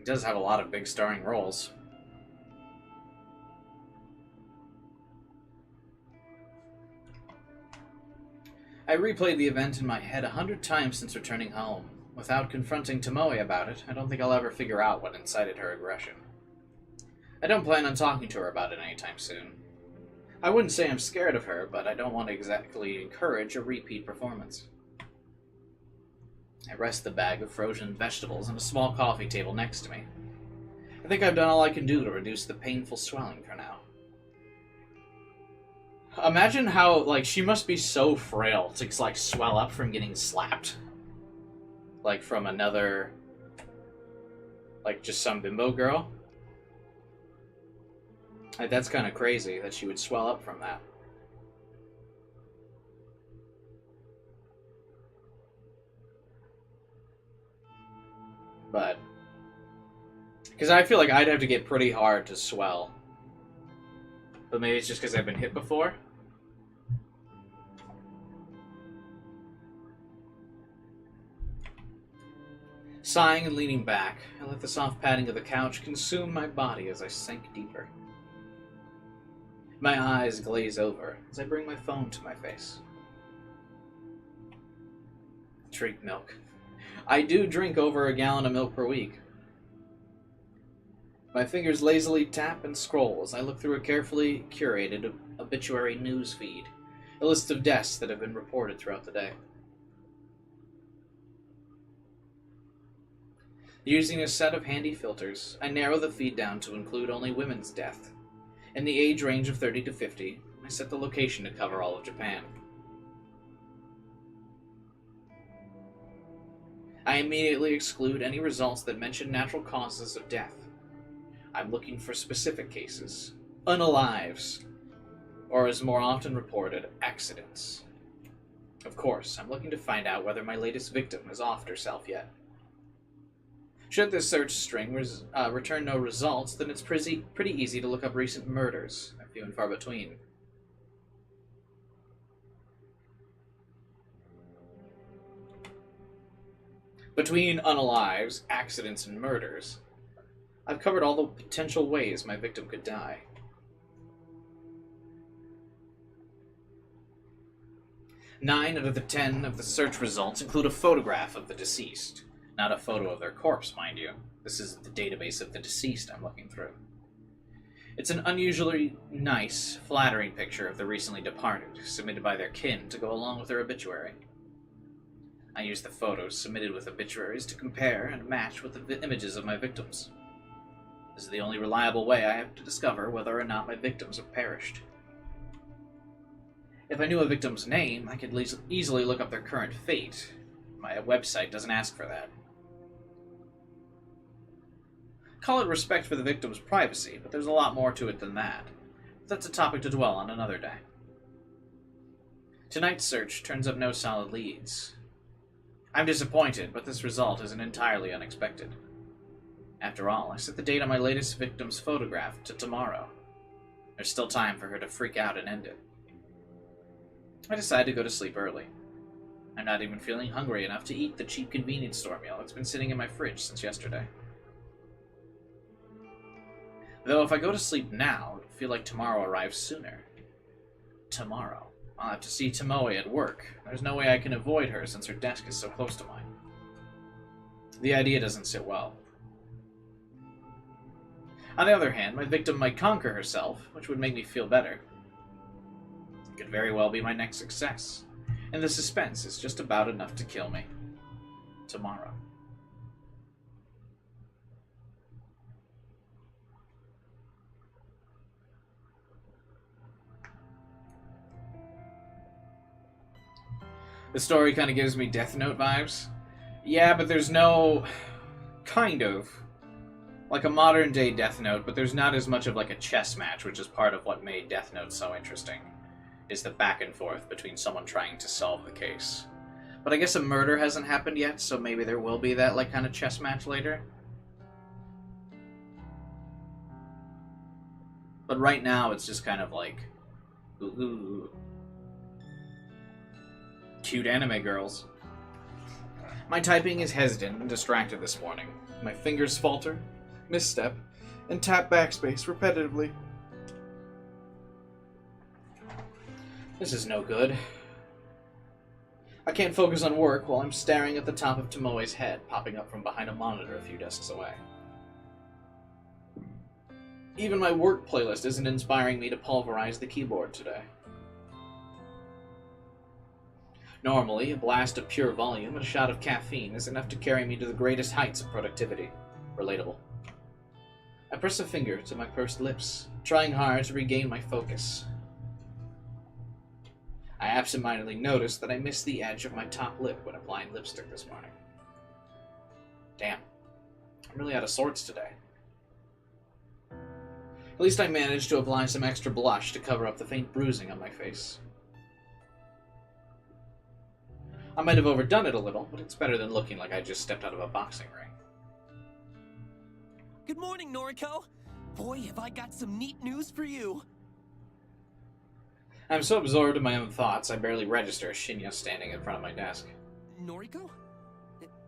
does have a lot of big starring roles. I replayed the event in my head 100 times since returning home. Without confronting Tomoe about it, I don't think I'll ever figure out what incited her aggression. I don't plan on talking to her about it anytime soon. I wouldn't say I'm scared of her, but I don't want to exactly encourage a repeat performance. I rest the bag of frozen vegetables on a small coffee table next to me. I think I've done all I can do to reduce the painful swelling for now. Imagine how, like, she must be so frail to, like, swell up from getting slapped. Like, from another, like, just some bimbo girl. Like, that's kind of crazy that she would swell up from that. But, because I feel like I'd have to get pretty hard to swell. But maybe it's just because I've been hit before. Sighing and leaning back, I let the soft padding of the couch consume my body as I sank deeper. My eyes glaze over as I bring my phone to my face. Drink milk. I do drink over a gallon of milk per week. My fingers lazily tap and scroll as I look through a carefully curated obituary news feed, a list of deaths that have been reported throughout the day. Using a set of handy filters, I narrow the feed down to include only women's death. In the age range of 30 to 50, I set the location to cover all of Japan. I immediately exclude any results that mention natural causes of death. I'm looking for specific cases, unalives, or as more often reported, accidents. Of course, I'm looking to find out whether my latest victim has offed herself yet. Should this search string return no results, then it's pretty easy to look up recent murders, few and far between. Between unalives, accidents, and murders, I've covered all the potential ways my victim could die. Nine out of the 10 of the search results include a photograph of the deceased. Not a photo of their corpse, mind you. This is the database of the deceased I'm looking through. It's an unusually nice, flattering picture of the recently departed, submitted by their kin to go along with their obituary. I use the photos submitted with obituaries to compare and match with the images of my victims. This is the only reliable way I have to discover whether or not my victims have perished. If I knew a victim's name, I could easily look up their current fate. My website doesn't ask for that. Call it respect for the victim's privacy, but there's a lot more to it than that. That's a topic to dwell on another day. Tonight's search turns up no solid leads. I'm disappointed, but this result isn't entirely unexpected. After all, I set the date on my latest victim's photograph to tomorrow. There's still time for her to freak out and end it. I decide to go to sleep early. I'm not even feeling hungry enough to eat the cheap convenience store meal that's been sitting in my fridge since yesterday. Though if I go to sleep now, it'll feel like tomorrow arrives sooner. Tomorrow. I'll have to see Tomoe at work. There's no way I can avoid her since her desk is so close to mine. The idea doesn't sit well. On the other hand, my victim might conquer herself, which would make me feel better. It could very well be my next success, and the suspense is just about enough to kill me. Tomorrow. The story kind of gives me Death Note vibes. Yeah, but there's no... kind of. Like a modern-day Death Note, but there's not as much of like a chess match, which is part of what made Death Note so interesting, is the back and forth between someone trying to solve the case. But I guess a murder hasn't happened yet, so maybe there will be that like kind of chess match later. But right now, it's just kind of like... ooh. Cute anime girls. My typing is hesitant and distracted this morning. My fingers falter, misstep, and tap backspace repetitively. This is no good. I can't focus on work while I'm staring at the top of Tomoe's head popping up from behind a monitor a few desks away. Even my work playlist isn't inspiring me to pulverize the keyboard today. Normally, a blast of pure volume and a shot of caffeine is enough to carry me to the greatest heights of productivity. Relatable. I press a finger to my pursed lips, trying hard to regain my focus. I absentmindedly noticed that I missed the edge of my top lip when applying lipstick this morning. Damn. I'm really out of sorts today. At least I managed to apply some extra blush to cover up the faint bruising on my face. I might have overdone it a little, but it's better than looking like I just stepped out of a boxing ring. Good morning, Noriko. Boy, have I got some neat news for you. I'm so absorbed in my own thoughts, I barely register Shinya standing in front of my desk. Noriko?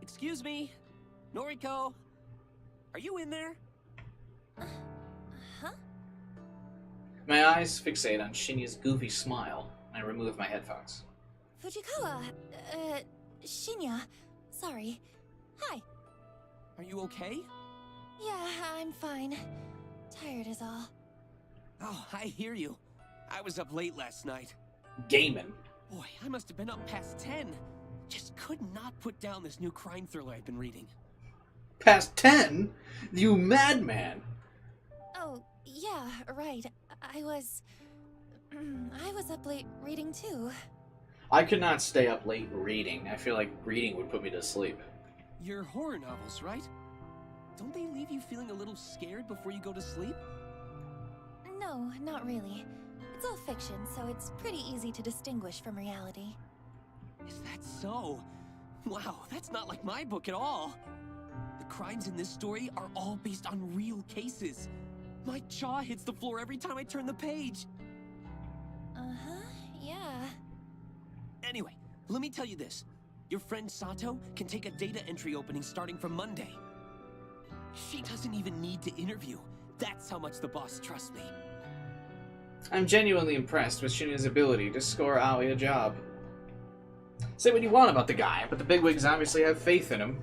Excuse me? Noriko? Are you in there? Huh? My eyes fixate on Shinya's goofy smile. I remove my headphones. Fujikawa, Shinya. Sorry. Hi. Are you okay? Yeah, I'm fine. Tired is all. Oh, I hear you. I was up late last night. Gaming. Boy, I must have been up past 10. Just could not put down this new crime thriller I've been reading. Past 10? You madman! Oh, yeah, right. I was up late reading too. I could not stay up late reading. I feel like reading would put me to sleep. Your horror novels, right? Don't they leave you feeling a little scared before you go to sleep? No, not really. It's all fiction, so it's pretty easy to distinguish from reality. Is that so? Wow, that's not like my book at all. The crimes in this story are all based on real cases. My jaw hits the floor every time I turn the page. Uh-huh, yeah. Anyway, let me tell you this. Your friend Sato can take a data entry opening starting from Monday. She doesn't even need to interview. That's how much the boss trusts me. I'm genuinely impressed with Shinya's ability to score Aoi a job. Say what you want about the guy, but the bigwigs obviously have faith in him.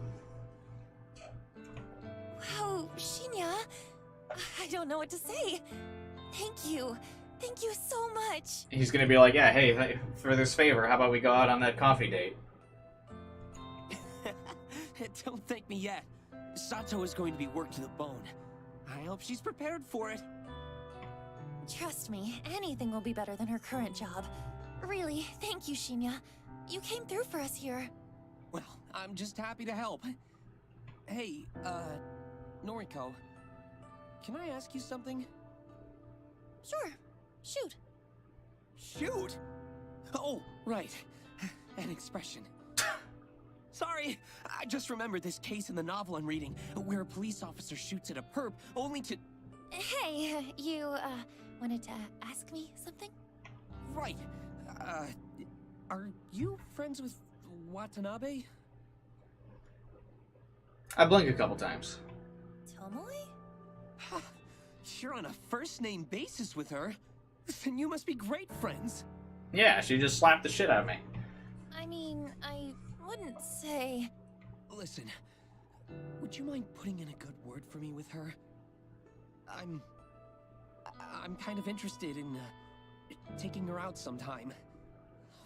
Wow, Shinya. I don't know what to say. Thank you. Thank you so much. He's gonna be like, yeah, hey, for this favor, how about we go out on that coffee date? Don't thank me yet. Sato is going to be worked to the bone. I hope she's prepared for it. Trust me, anything will be better than her current job. Really, thank you, Shinya. You came through for us here. Well, I'm just happy to help. Hey, Noriko, can I ask you something? Sure. Shoot. Shoot? Oh, right. An expression. Sorry, I just remembered this case in the novel I'm reading, where a police officer shoots at a perp, only to... Hey, you, wanted to ask me something? Right. Are you friends with Watanabe? I blink a couple times. Tomoe? You're on a first-name basis with her. Then you must be great friends. Yeah, she just slapped the shit out of me. I mean, I wouldn't say... Listen, would you mind putting in a good word for me with her? I'm kind of interested in, taking her out sometime.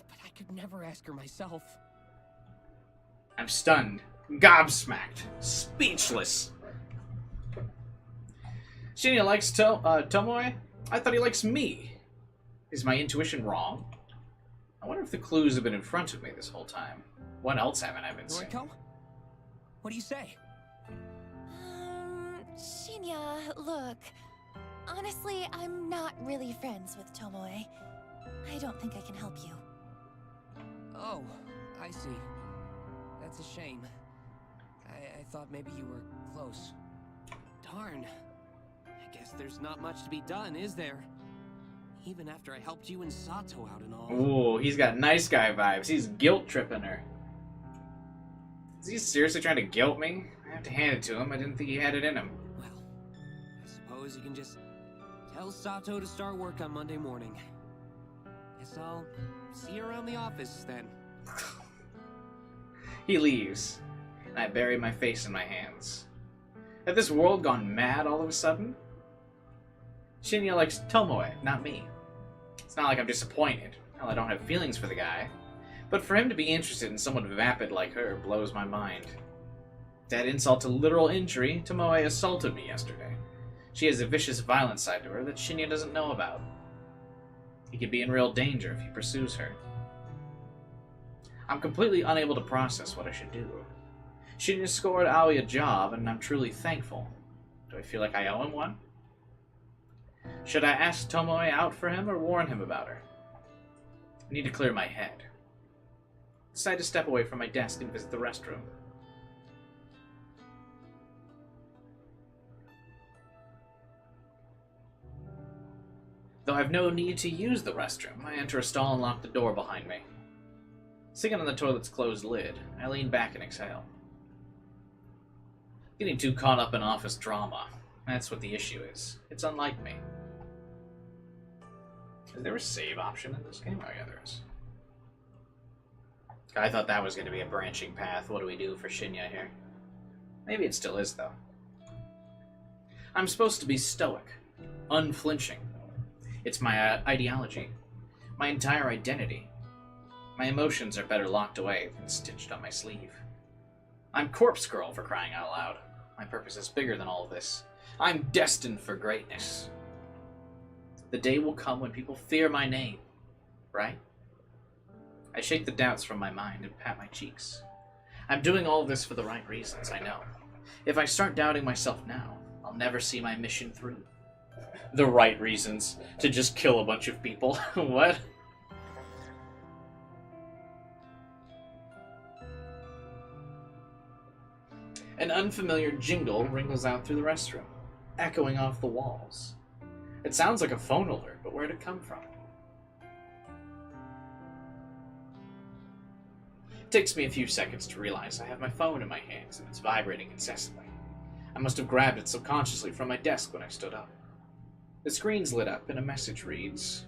But I could never ask her myself. I'm stunned, gobsmacked, speechless. Shinya likes Tomoe? I thought he likes me. Is my intuition wrong? I wonder if the clues have been in front of me this whole time. What else haven't I been seeing? Noriko? What do you say? Shinya, look. Honestly, I'm not really friends with Tomoe. I don't think I can help you. Oh, I see. That's a shame. I thought maybe you were close. Darn. I guess there's not much to be done, is there? Even after I helped you and Sato out and all. Ooh, he's got nice guy vibes. He's guilt-tripping her. Is he seriously trying to guilt me? I have to hand it to him. I didn't think he had it in him. Well, I suppose you can just tell Sato to start work on Monday morning. Guess I'll see you around the office then. He leaves, and I bury my face in my hands. Had this world gone mad all of a sudden? Shinya likes Tomoe, not me. It's not like I'm disappointed. Hell, I don't have feelings for the guy. But for him to be interested in someone vapid like her blows my mind. To add insult to literal injury, Tomoe assaulted me yesterday. She has a vicious, violent side to her that Shinya doesn't know about. He could be in real danger if he pursues her. I'm completely unable to process what I should do. Shinya scored Aoi a job, and I'm truly thankful. Do I feel like I owe him one? Should I ask Tomoe out for him or warn him about her? I need to clear my head. Decide to step away from my desk and visit the restroom. Though I've no need to use the restroom, I enter a stall and lock the door behind me. Sitting on the toilet's closed lid, I lean back and exhale. Getting too caught up in office drama. That's what the issue is. It's unlike me. Is there a save option in this game? Oh yeah, there is. I thought that was going to be a branching path. What do we do for Shinya here? Maybe it still is, though. I'm supposed to be stoic, unflinching. It's my ideology, my entire identity. My emotions are better locked away than stitched on my sleeve. I'm Corpse Girl, for crying out loud. My purpose is bigger than all of this. I'm destined for greatness. The day will come when people fear my name, right? I shake the doubts from my mind and pat my cheeks. I'm doing all this for the right reasons, I know. If I start doubting myself now, I'll never see my mission through. The right reasons? To just kill a bunch of people? What? An unfamiliar jingle rings out through the restroom, echoing off the walls. It sounds like a phone alert, but where'd it come from? It takes me a few seconds to realize I have my phone in my hands and it's vibrating incessantly. I must have grabbed it subconsciously from my desk when I stood up. The screen's lit up and a message reads,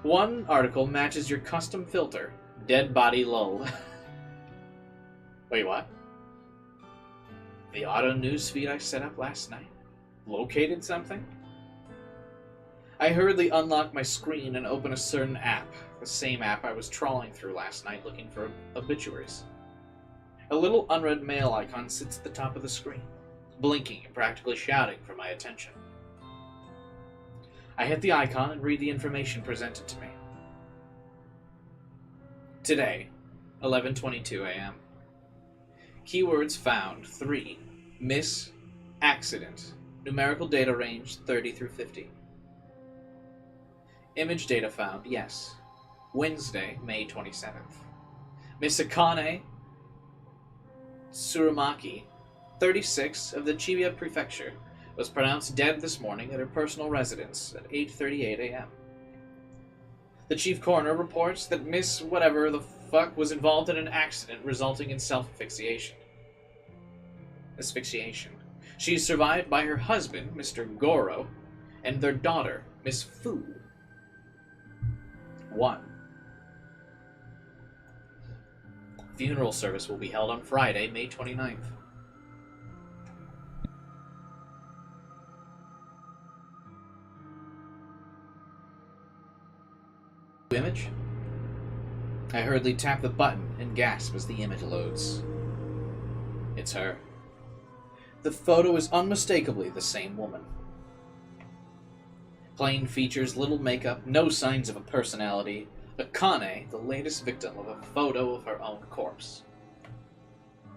"One article matches your custom filter, dead body lull." Wait, what? The auto newsfeed I set up last night located something? I hurriedly unlock my screen and open a certain app, the same app I was trawling through last night looking for obituaries. A little unread mail icon sits at the top of the screen, blinking and practically shouting for my attention. I hit the icon and read the information presented to me. Today, 11:22 a.m. Keywords found 3. Miss. Accident. Numerical data range 30 through 50. Image data found, yes. Wednesday, May 27th. Miss Akane Tsurumaki, 36, of the Chiba Prefecture, was pronounced dead this morning at her personal residence at 8:38 a.m. The chief coroner reports that Miss whatever the fuck was involved in an accident resulting in self-asphyxiation. She is survived by her husband, Mr. Goro, and their daughter, Miss Fu. 1. Funeral service will be held on Friday, May 29th. Image? I hurriedly tap the button and gasp as the image loads. It's her. The photo is unmistakably the same woman. Plain features, little makeup, no signs of a personality. Akane, the latest victim of a photo of her own corpse.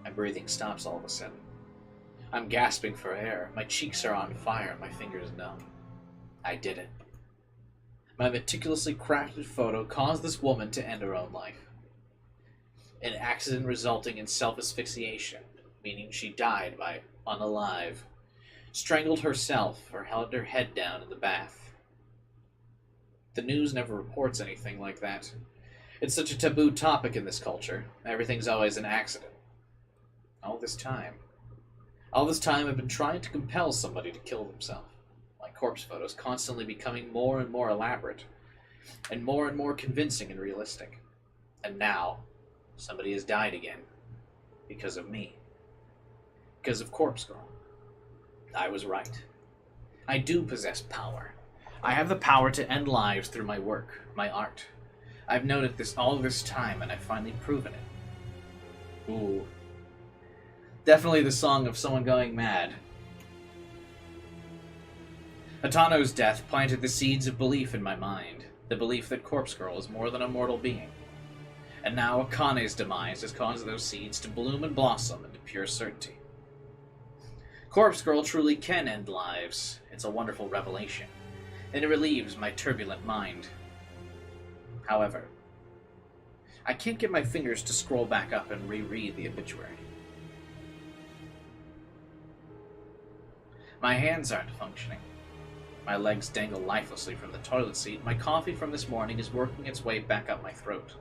My breathing stops all of a sudden. I'm gasping for air. My cheeks are on fire, my fingers numb. I did it. My meticulously crafted photo caused this woman to end her own life. An accident resulting in self-asphyxiation, meaning she died by unalive, strangled herself, or held her head down in the bath. The news never reports anything like that. It's such a taboo topic in this culture. Everything's always an accident. All this time I've been trying to compel somebody to kill themselves. My corpse photos constantly becoming more and more elaborate, and more convincing and realistic. And now, somebody has died again. Because of me. Because of Corpse Girl. I was right. I do possess power. I have the power to end lives through my work, my art. I've known it all this time, and I've finally proven it. Ooh. Definitely the song of someone going mad. Atano's death planted the seeds of belief in my mind. The belief that Corpse Girl is more than a mortal being. And now Akane's demise has caused those seeds to bloom and blossom into pure certainty. Corpse Girl truly can end lives. It's a wonderful revelation, and it relieves my turbulent mind. However, I can't get my fingers to scroll back up and reread the obituary. My hands aren't functioning. My legs dangle lifelessly from the toilet seat. My coffee from this morning is working its way back up my throat.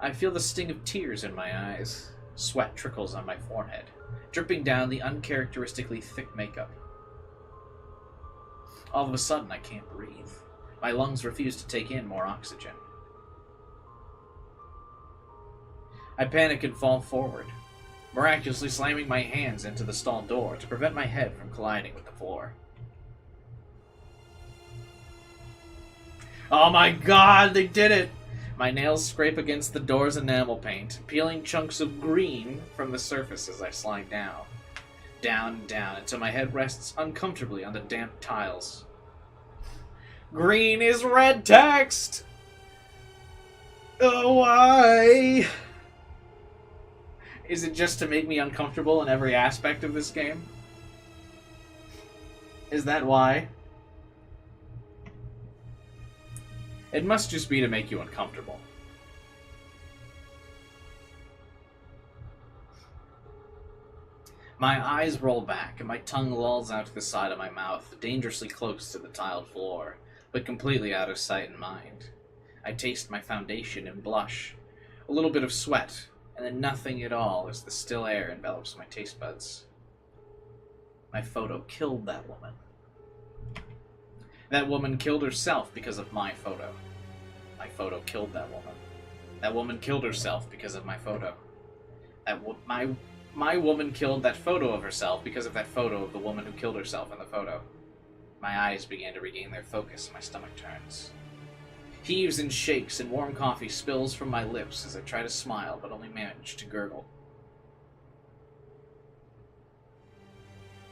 I feel the sting of tears in my eyes. Sweat trickles on my forehead, dripping down the uncharacteristically thick makeup. All of a sudden, I can't breathe. My lungs refuse to take in more oxygen. I panic and fall forward, miraculously slamming my hands into the stall door to prevent my head from colliding with the floor. Oh my god, they did it! My nails scrape against the door's enamel paint, peeling chunks of green from the surface as I slide down. Down and down until my head rests uncomfortably on the damp tiles. Green is red text! Oh, why? Is it just to make me uncomfortable in every aspect of this game? Is that why? It must just be to make you uncomfortable. My eyes roll back, and my tongue lolls out to the side of my mouth, dangerously close to the tiled floor, but completely out of sight and mind. I taste my foundation and blush, a little bit of sweat, and then nothing at all as the still air envelops my taste buds. My photo killed that woman. That woman killed herself because of my photo. My photo killed that woman. That woman killed herself because of my photo. My woman killed that photo of herself because of that photo of the woman who killed herself in the photo. My eyes began to regain their focus, my stomach turns. Heaves and shakes and warm coffee spills from my lips as I try to smile but only manage to gurgle.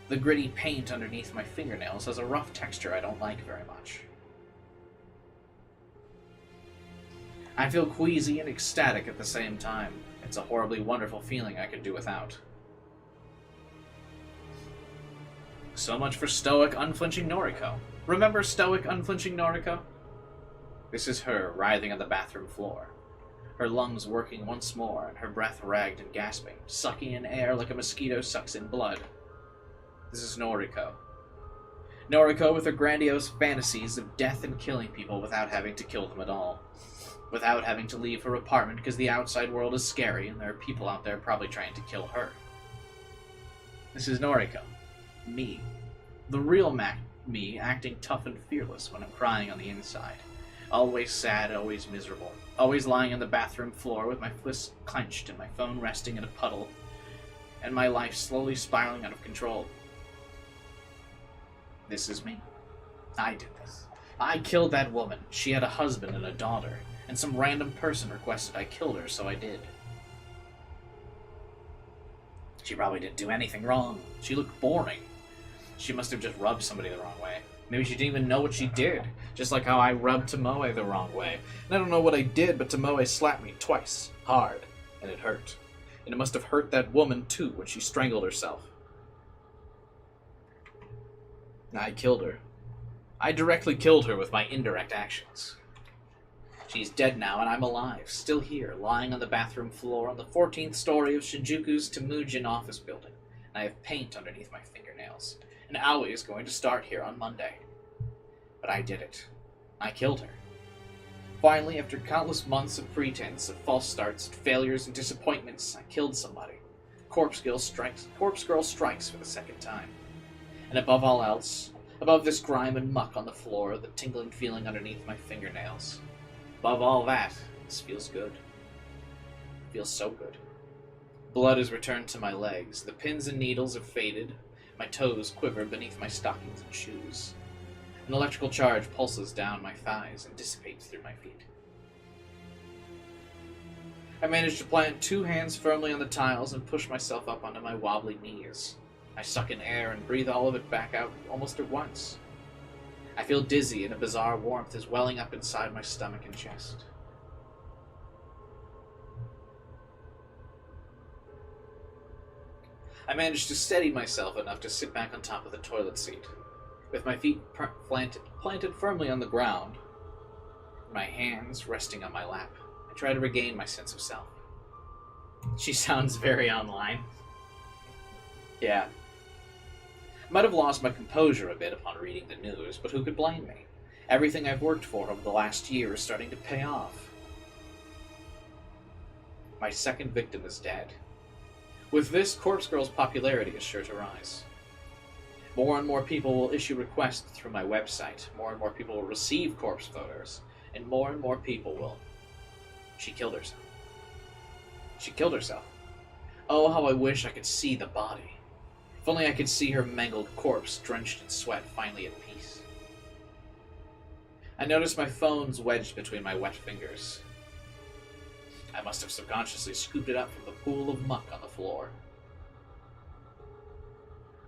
The gritty paint underneath my fingernails has a rough texture I don't like very much. I feel queasy and ecstatic at the same time. It's a horribly wonderful feeling I could do without. So much for stoic, unflinching Noriko. Remember stoic, unflinching Noriko? This is her writhing on the bathroom floor. Her lungs working once more, and her breath ragged and gasping, sucking in air like a mosquito sucks in blood. This is Noriko. Noriko with her grandiose fantasies of death and killing people without having to kill them at all. Without having to leave her apartment because the outside world is scary and there are people out there probably trying to kill her. This is Noriko. Me. The real me acting tough and fearless when I'm crying on the inside. Always sad, always miserable. Always lying on the bathroom floor with my fists clenched and my phone resting in a puddle. And my life slowly spiraling out of control. This is me. I did this. I killed that woman. She had a husband and a daughter. And some random person requested I killed her, so I did. She probably didn't do anything wrong. She looked boring. She must have just rubbed somebody the wrong way. Maybe she didn't even know what she did. Just like how I rubbed Tomoe the wrong way. And I don't know what I did, but Tomoe slapped me twice. Hard. And it hurt. And it must have hurt that woman, too, when she strangled herself. I killed her. I directly killed her with my indirect actions. She's dead now, and I'm alive, still here, lying on the bathroom floor on the 14th story of Shinjuku's Temujin office building, and I have paint underneath my fingernails. And Aoi is going to start here on Monday. But I did it. I killed her. Finally, after countless months of pretense, of false starts, failures, and disappointments, I killed somebody. Corpse Girl strikes for the second time. And above all else, above this grime and muck on the floor, the tingling feeling underneath my fingernails. Above all that, this feels good. It feels so good. Blood has returned to my legs. The pins and needles have faded. My toes quiver beneath my stockings and shoes. An electrical charge pulses down my thighs and dissipates through my feet. I manage to plant 2 hands firmly on the tiles and push myself up onto my wobbly knees. I suck in air and breathe all of it back out almost at once. I feel dizzy and a bizarre warmth is welling up inside my stomach and chest. I manage to steady myself enough to sit back on top of the toilet seat, with my feet planted firmly on the ground, my hands resting on my lap. I try to regain my sense of self. She sounds very online. Yeah. I might have lost my composure a bit upon reading the news, but who could blame me? Everything I've worked for over the last year is starting to pay off. My second victim is dead. With this, Corpse Girl's popularity is sure to rise. More and more people will issue requests through my website. More and more people will receive corpse photos. And more people will. She killed herself. She killed herself. Oh, how I wish I could see the body. If only I could see her mangled corpse, drenched in sweat, finally at peace. I noticed my phone's wedged between my wet fingers. I must have subconsciously scooped it up from the pool of muck on the floor.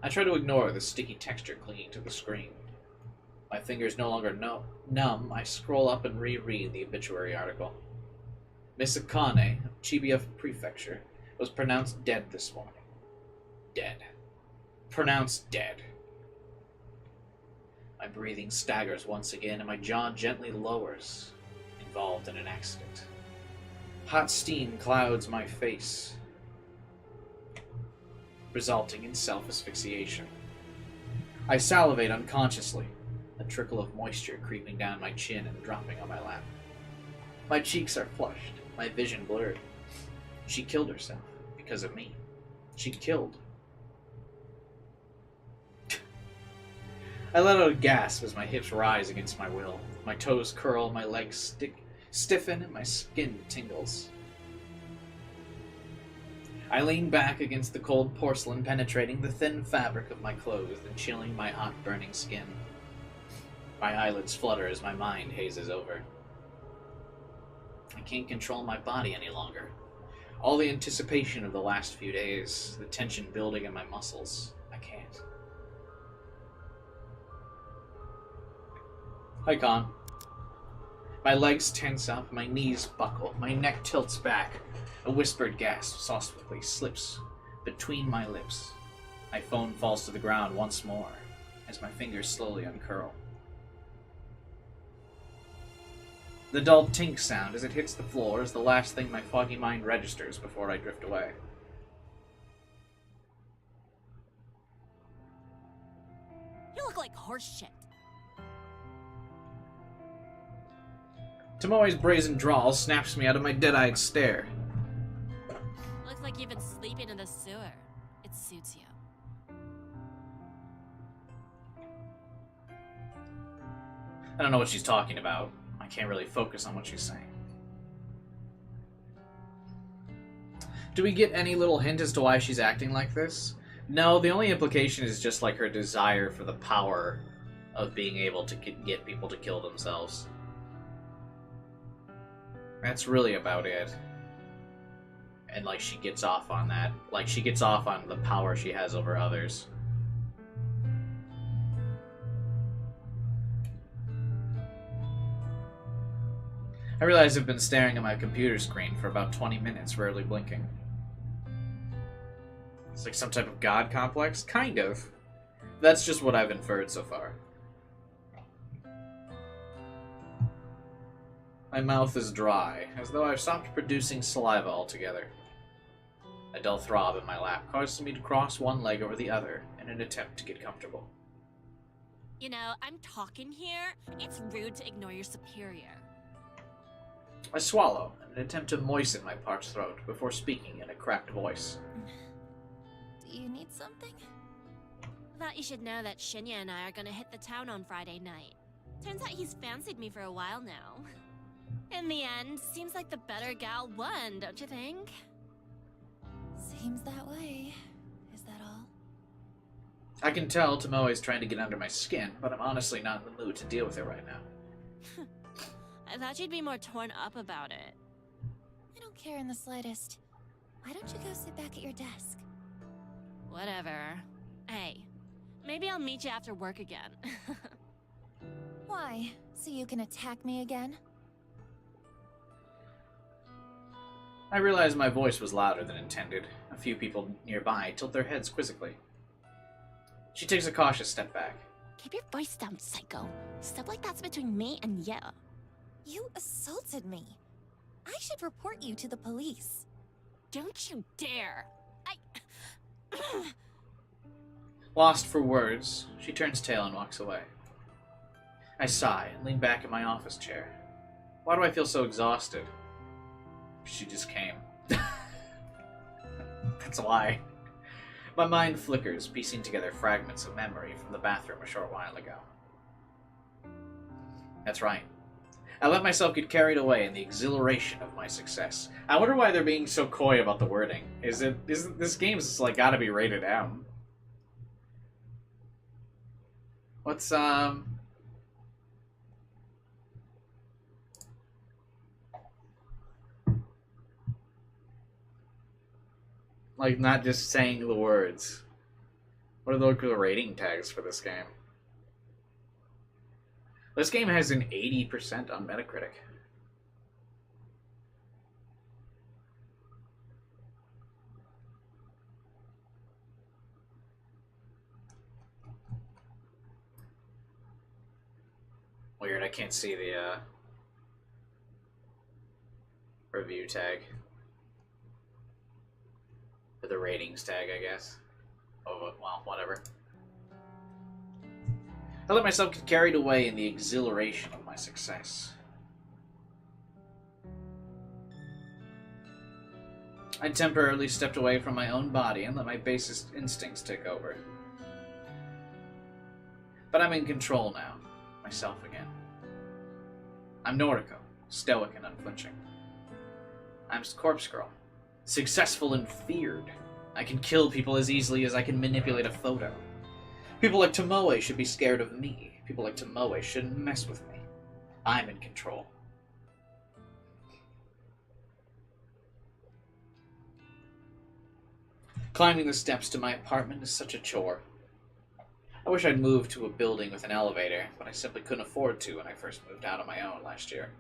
I try to ignore the sticky texture clinging to the screen. My fingers no longer numb, I scroll up and reread the obituary article. Miss Akane of Chibiya Prefecture was pronounced dead this morning. Dead. Pronounced dead. My breathing staggers once again and my jaw gently lowers, involved in an accident. Hot steam clouds my face, resulting in self-asphyxiation. I salivate unconsciously, a trickle of moisture creeping down my chin and dropping on my lap. My cheeks are flushed, my vision blurred. She killed herself because of me. She killed. I let out a gasp as my hips rise against my will. My toes curl, my legs stiffen, and my skin tingles. I lean back against the cold porcelain, penetrating the thin fabric of my clothes and chilling my hot, burning skin. My eyelids flutter as my mind hazes over. I can't control my body any longer. All the anticipation of the last few days, the tension building in my muscles, I can't. Hi, Con. My legs tense up, my knees buckle, my neck tilts back. A whispered gasp softly slips between my lips. My phone falls to the ground once more as my fingers slowly uncurl. The dull tink sound as it hits the floor is the last thing my foggy mind registers before I drift away. You look like horse shit. Tomoe's brazen drawl snaps me out of my dead-eyed stare. Looks like you've been sleeping in the sewer. It suits you. I don't know what she's talking about. I can't really focus on what she's saying. Do we get any little hint as to why she's acting like this? No, the only implication is just like her desire for the power of being able to get people to kill themselves. That's really about it. And like she gets off on that. Like she gets off on the power she has over others. I realize I've been staring at my computer screen for about 20 minutes, rarely blinking. It's like some type of god complex? Kind of. That's just what I've inferred so far. My mouth is dry, as though I've stopped producing saliva altogether. A dull throb in my lap causes me to cross one leg over the other in an attempt to get comfortable. You know, I'm talking here. It's rude to ignore your superior. I swallow in an attempt to moisten my parched throat before speaking in a cracked voice. Do you need something? Thought you should know that Shinya and I are gonna hit the town on Friday night. Turns out he's fancied me for a while now. In the end, seems like the better gal won, don't you think? Seems that way. Is that all? I can tell Tomoe is trying to get under my skin, but I'm honestly not in the mood to deal with it right now. I thought you'd be more torn up about it. I don't care in the slightest. Why don't you go sit back at your desk? Whatever. Hey, maybe I'll meet you after work again. Why? So you can attack me again? I realize my voice was louder than intended. A few people nearby tilt their heads quizzically. She takes a cautious step back. Keep your voice down, psycho. Stuff like that's between me and you. You assaulted me. I should report you to the police. Don't you dare! Lost for words, she turns tail and walks away. I sigh and lean back in my office chair. Why do I feel so exhausted? She just came. That's why. My mind flickers, piecing together fragments of memory from the bathroom a short while ago. That's right. I let myself get carried away in the exhilaration of my success. I wonder why they're being so coy about the wording. Isn't this game's like gotta be rated M? What's like not just saying the words. What are the rating tags for this game? This game has an 80% on Metacritic. Weird, I can't see the review tag. Or the ratings tag, I guess. Oh, well, whatever. I let myself get carried away in the exhilaration of my success. I temporarily stepped away from my own body and let my basest instincts take over. But I'm in control now, myself again. I'm Noriko, stoic and unflinching. I'm Corpse Girl, successful and feared. I can kill people as easily as I can manipulate a photo. People like Tomoe should be scared of me. People like Tomoe shouldn't mess with me. I'm in control. Climbing the steps to my apartment is such a chore. I wish I'd moved to a building with an elevator, but I simply couldn't afford to when I first moved out on my own last year.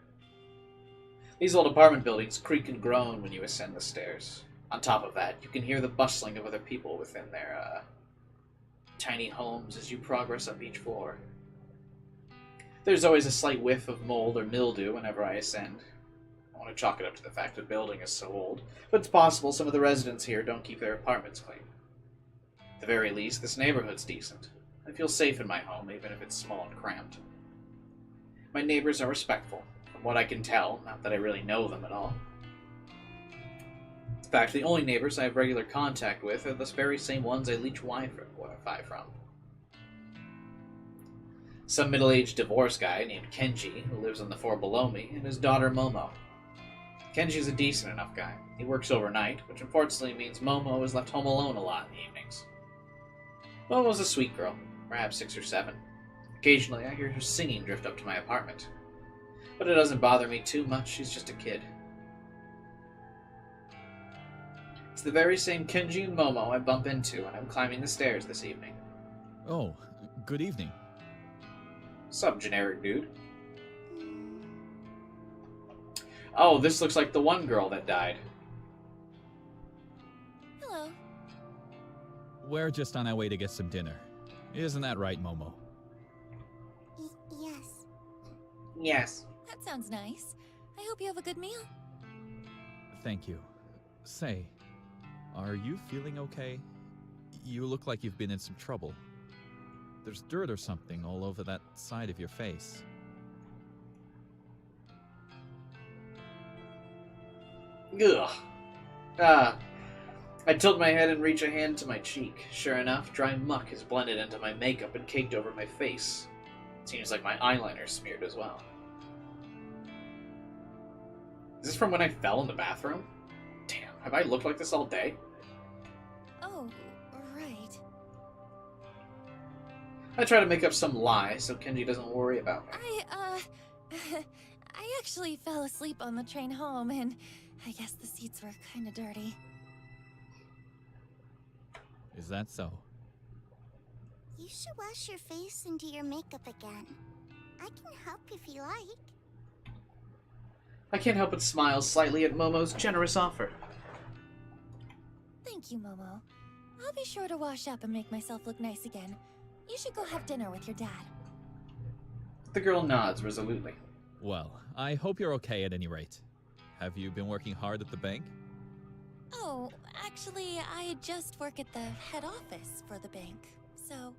These old apartment buildings creak and groan when you ascend the stairs. On top of that, you can hear the bustling of other people within their, tiny homes as you progress up each floor. There's always a slight whiff of mold or mildew whenever I ascend. I want to chalk it up to the fact the building is so old, but it's possible some of the residents here don't keep their apartments clean. At the very least, this neighborhood's decent. I feel safe in my home, even if it's small and cramped. My neighbors are respectful, from what I can tell, not that I really know them at all. In fact, the only neighbors I have regular contact with are the very same ones I leech Wi-Fi from. Some middle-aged divorce guy named Kenji, who lives on the floor below me, and his daughter Momo. Kenji's a decent enough guy. He works overnight, which unfortunately means Momo is left home alone a lot in the evenings. Momo's a sweet girl, perhaps 6 or 7. Occasionally, I hear her singing drift up to my apartment. But it doesn't bother me too much, she's just a kid. It's the very same Kenji and Momo I bump into when I'm climbing the stairs this evening. Oh, good evening. Sup, generic dude? Oh, this looks like the one girl that died. Hello. We're just on our way to get some dinner. Isn't that right, Momo? Yes. Yes. That sounds nice. I hope you have a good meal. Thank you. Say, are you feeling okay? You look like you've been in some trouble. There's dirt or something all over that side of your face. Ugh. I tilt my head and reach a hand to my cheek. Sure enough, dry muck has blended into my makeup and caked over my face. It seems like my eyeliner's smeared as well. Is this from when I fell in the bathroom? Damn, have I looked like this all day? Oh, right. I try to make up some lie so Kenji doesn't worry about me. I actually fell asleep on the train home, and I guess the seats were kind of dirty. Is that so? You should wash your face and do your makeup again. I can help if you like. I can't help but smile slightly at Momo's generous offer. Thank you, Momo. I'll be sure to wash up and make myself look nice again. You should go have dinner with your dad. The girl nods resolutely. Well, I hope you're okay at any rate. Have you been working hard at the bank? Oh, actually, I just work at the head office for the bank, so...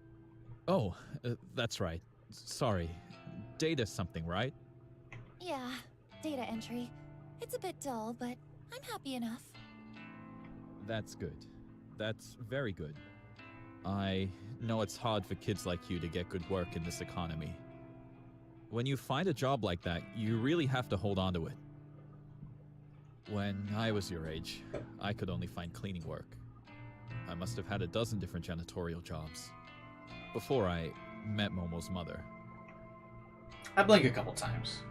Oh, that's right. Sorry. Data something, right? Yeah, data entry. It's a bit dull, but I'm happy enough. That's good. That's very good. I know it's hard for kids like you to get good work in this economy. When you find a job like that, you really have to hold on to it. When I was your age, I could only find cleaning work. I must have had a dozen different janitorial jobs before I met Momo's mother. I blink a couple times.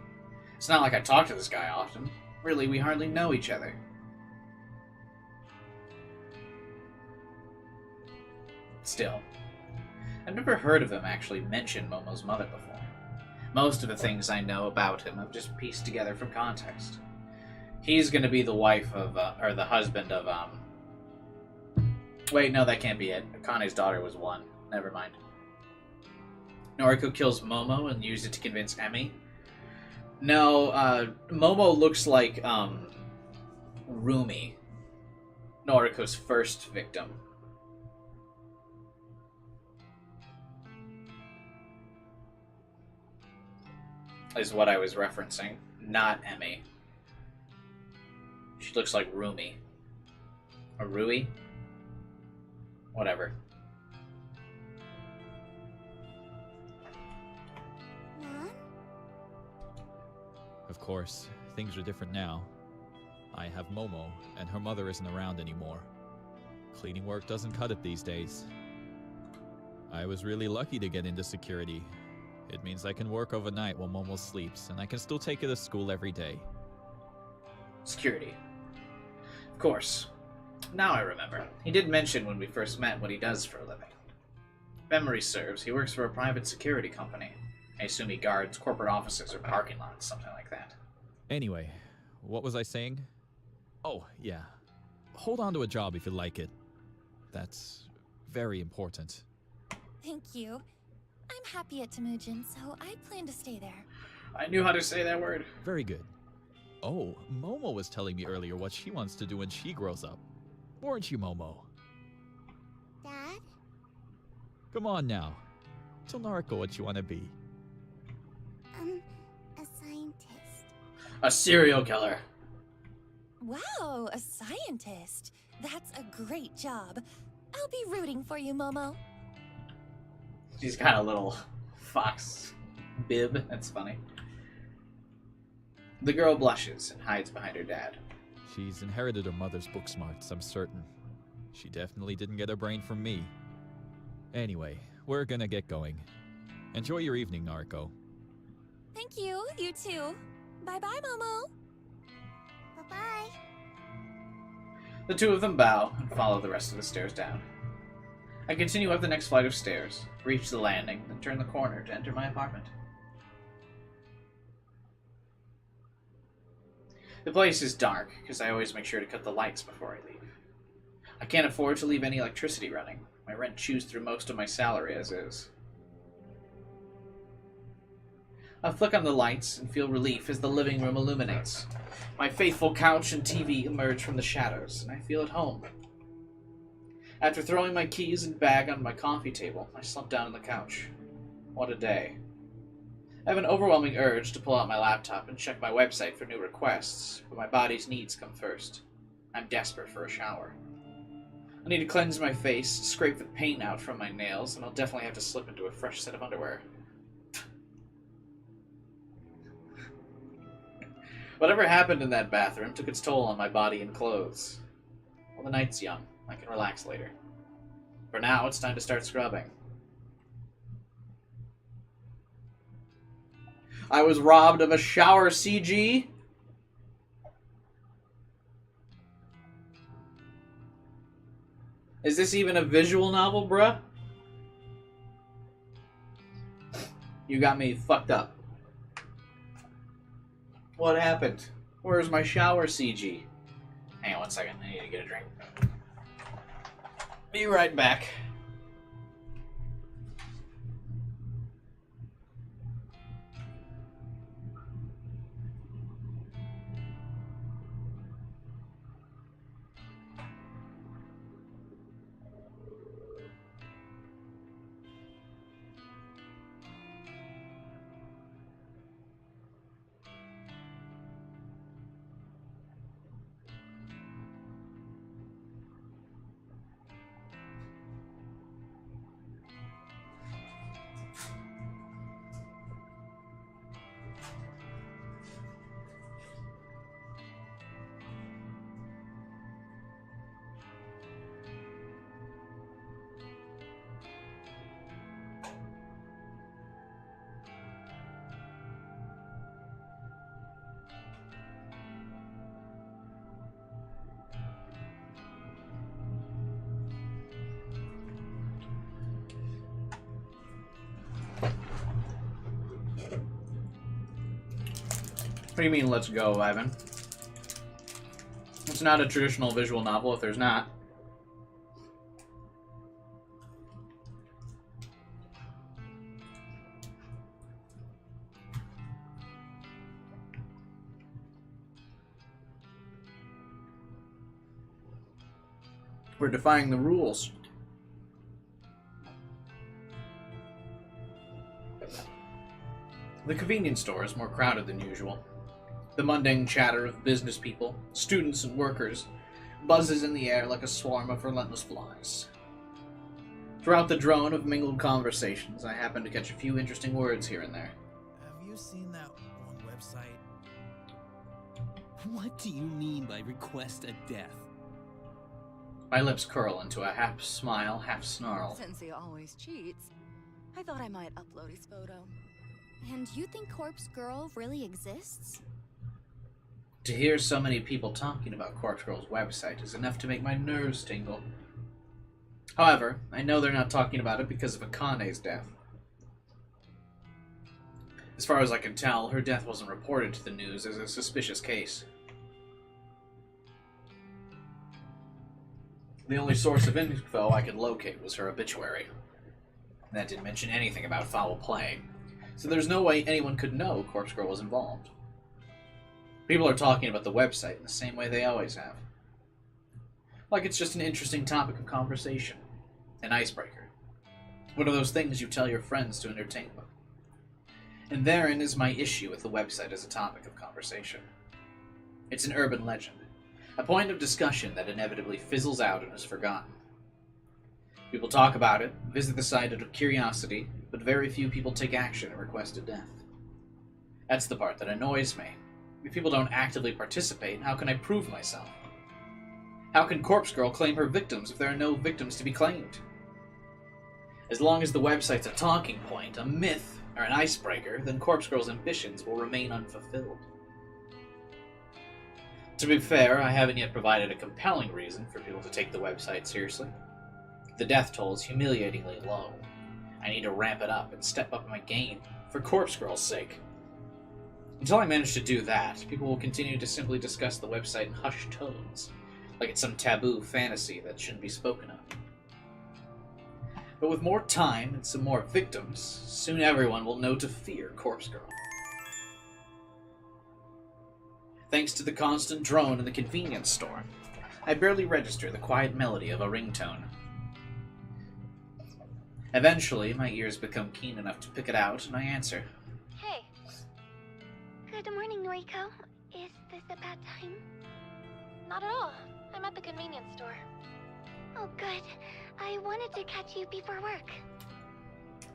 It's not like I talk to this guy often. Really, we hardly know each other. Still, I've never heard of him actually mention Momo's mother before. Most of the things I know about him I've just pieced together from context. He's gonna be the wife of, or the husband of, Wait, no, that can't be it. Akane's daughter was one. Never mind. Noriko kills Momo and used it to convince Emi. No, Momo looks like, Rumi, Noriko's first victim. Is what I was referencing, not Emi. She looks like Rumi. Or Rui? Whatever. Mom? Of course, things are different now. I have Momo, and her mother isn't around anymore. Cleaning work doesn't cut it these days. I was really lucky to get into security. It means I can work overnight while Momo sleeps, and I can still take her to school every day. Security. Of course. Now I remember. He did mention when we first met what he does for a living. If memory serves, he works for a private security company. I assume he guards corporate offices or parking lots, something like that. Anyway, what was I saying? Oh, yeah. Hold on to a job if you like it. That's very important. Thank you. I'm happy at Temujin, so I plan to stay there. I knew how to say that word. Very good. Oh, Momo was telling me earlier what she wants to do when she grows up. Weren't you, Momo? Dad? Come on now. Tell Nariko what you want to be. A scientist. A serial killer. Wow, a scientist. That's a great job. I'll be rooting for you, Momo. She's got a little fox bib. That's funny. The girl blushes and hides behind her dad. She's inherited her mother's book smarts, I'm certain. She definitely didn't get her brain from me. Anyway, we're gonna get going. Enjoy your evening, Nariko. Thank you, you too. Bye-bye, Momo. Bye-bye. The two of them bow and follow the rest of the stairs down. I continue up the next flight of stairs, reach the landing, then turn the corner to enter my apartment. The place is dark, because I always make sure to cut the lights before I leave. I can't afford to leave any electricity running. My rent chews through most of my salary as is. I flick on the lights and feel relief as the living room illuminates. My faithful couch and TV emerge from the shadows, and I feel at home. After throwing my keys and bag on my coffee table, I slump down on the couch. What a day. I have an overwhelming urge to pull out my laptop and check my website for new requests, but my body's needs come first. I'm desperate for a shower. I need to cleanse my face, scrape the paint out from my nails, and I'll definitely have to slip into a fresh set of underwear. Whatever happened in that bathroom took its toll on my body and clothes. Well, the night's young. I can relax later. For now, it's time to start scrubbing. I was robbed of a shower CG. Is this even a visual novel, bruh? You got me fucked up. What happened? Where's my shower CG? Hang on 1 second. I need to get a drink. Be right back. What do you mean, let's go, Ivan? It's not a traditional visual novel if there's not. We're defying the rules. The convenience store is more crowded than usual. The mundane chatter of business people, students and workers, buzzes in the air like a swarm of relentless flies. Throughout the drone of mingled conversations, I happen to catch a few interesting words here and there. Have you seen that one website? What do you mean by request a death? My lips curl into a half smile, half snarl. Since he always cheats, I thought I might upload his photo. And you think Corpse Girl really exists? To hear so many people talking about Corpse Girl's website is enough to make my nerves tingle. However, I know they're not talking about it because of Akane's death. As far as I can tell, her death wasn't reported to the news as a suspicious case. The only source of info I could locate was her obituary. That didn't mention anything about foul play, so there's no way anyone could know Corpse Girl was involved. People are talking about the website in the same way they always have. Like it's just an interesting topic of conversation. An icebreaker. One of those things you tell your friends to entertain them. And therein is my issue with the website as a topic of conversation. It's an urban legend. A point of discussion that inevitably fizzles out and is forgotten. People talk about it, visit the site out of curiosity, but very few people take action and request a death. That's the part that annoys me. If people don't actively participate, how can I prove myself? How can Corpse Girl claim her victims if there are no victims to be claimed? As long as the website's a talking point, a myth, or an icebreaker, then Corpse Girl's ambitions will remain unfulfilled. To be fair, I haven't yet provided a compelling reason for people to take the website seriously. The death toll is humiliatingly low. I need to ramp it up and step up my game, for Corpse Girl's sake. Until I manage to do that, people will continue to simply discuss the website in hushed tones, like it's some taboo fantasy that shouldn't be spoken of. But with more time and some more victims, soon everyone will know to fear Corpse Girl. Thanks to the constant drone in the convenience store, I barely register the quiet melody of a ringtone. Eventually, my ears become keen enough to pick it out, and I answer. Hey. Good morning, Noriko. Is this a bad time? Not at all. I'm at the convenience store. Oh, good. I wanted to catch you before work.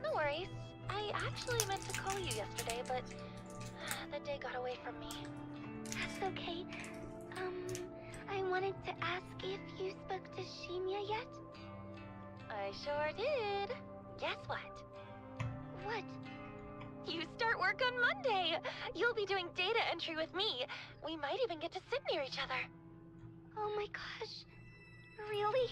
No worries. I actually meant to call you yesterday, but the day got away from me. That's okay. I wanted to ask if you spoke to Shinya yet? I sure did. Guess what? What? You start work on Monday! You'll be doing data entry with me. We might even get to sit near each other. Oh my gosh. Really?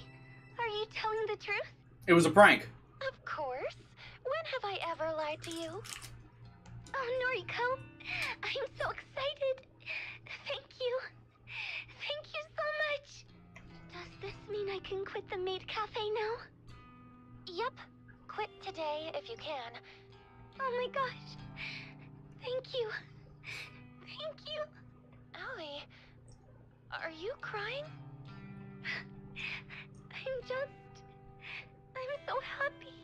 Are you telling the truth? It was a prank. Of course. When have I ever lied to you? Oh, Noriko. I'm so excited. Thank you. Thank you so much. Does this mean I can quit the maid cafe now? Yep. Quit today if you can. Oh my gosh. Thank you. Thank you. Allie, are you crying? I'm so happy.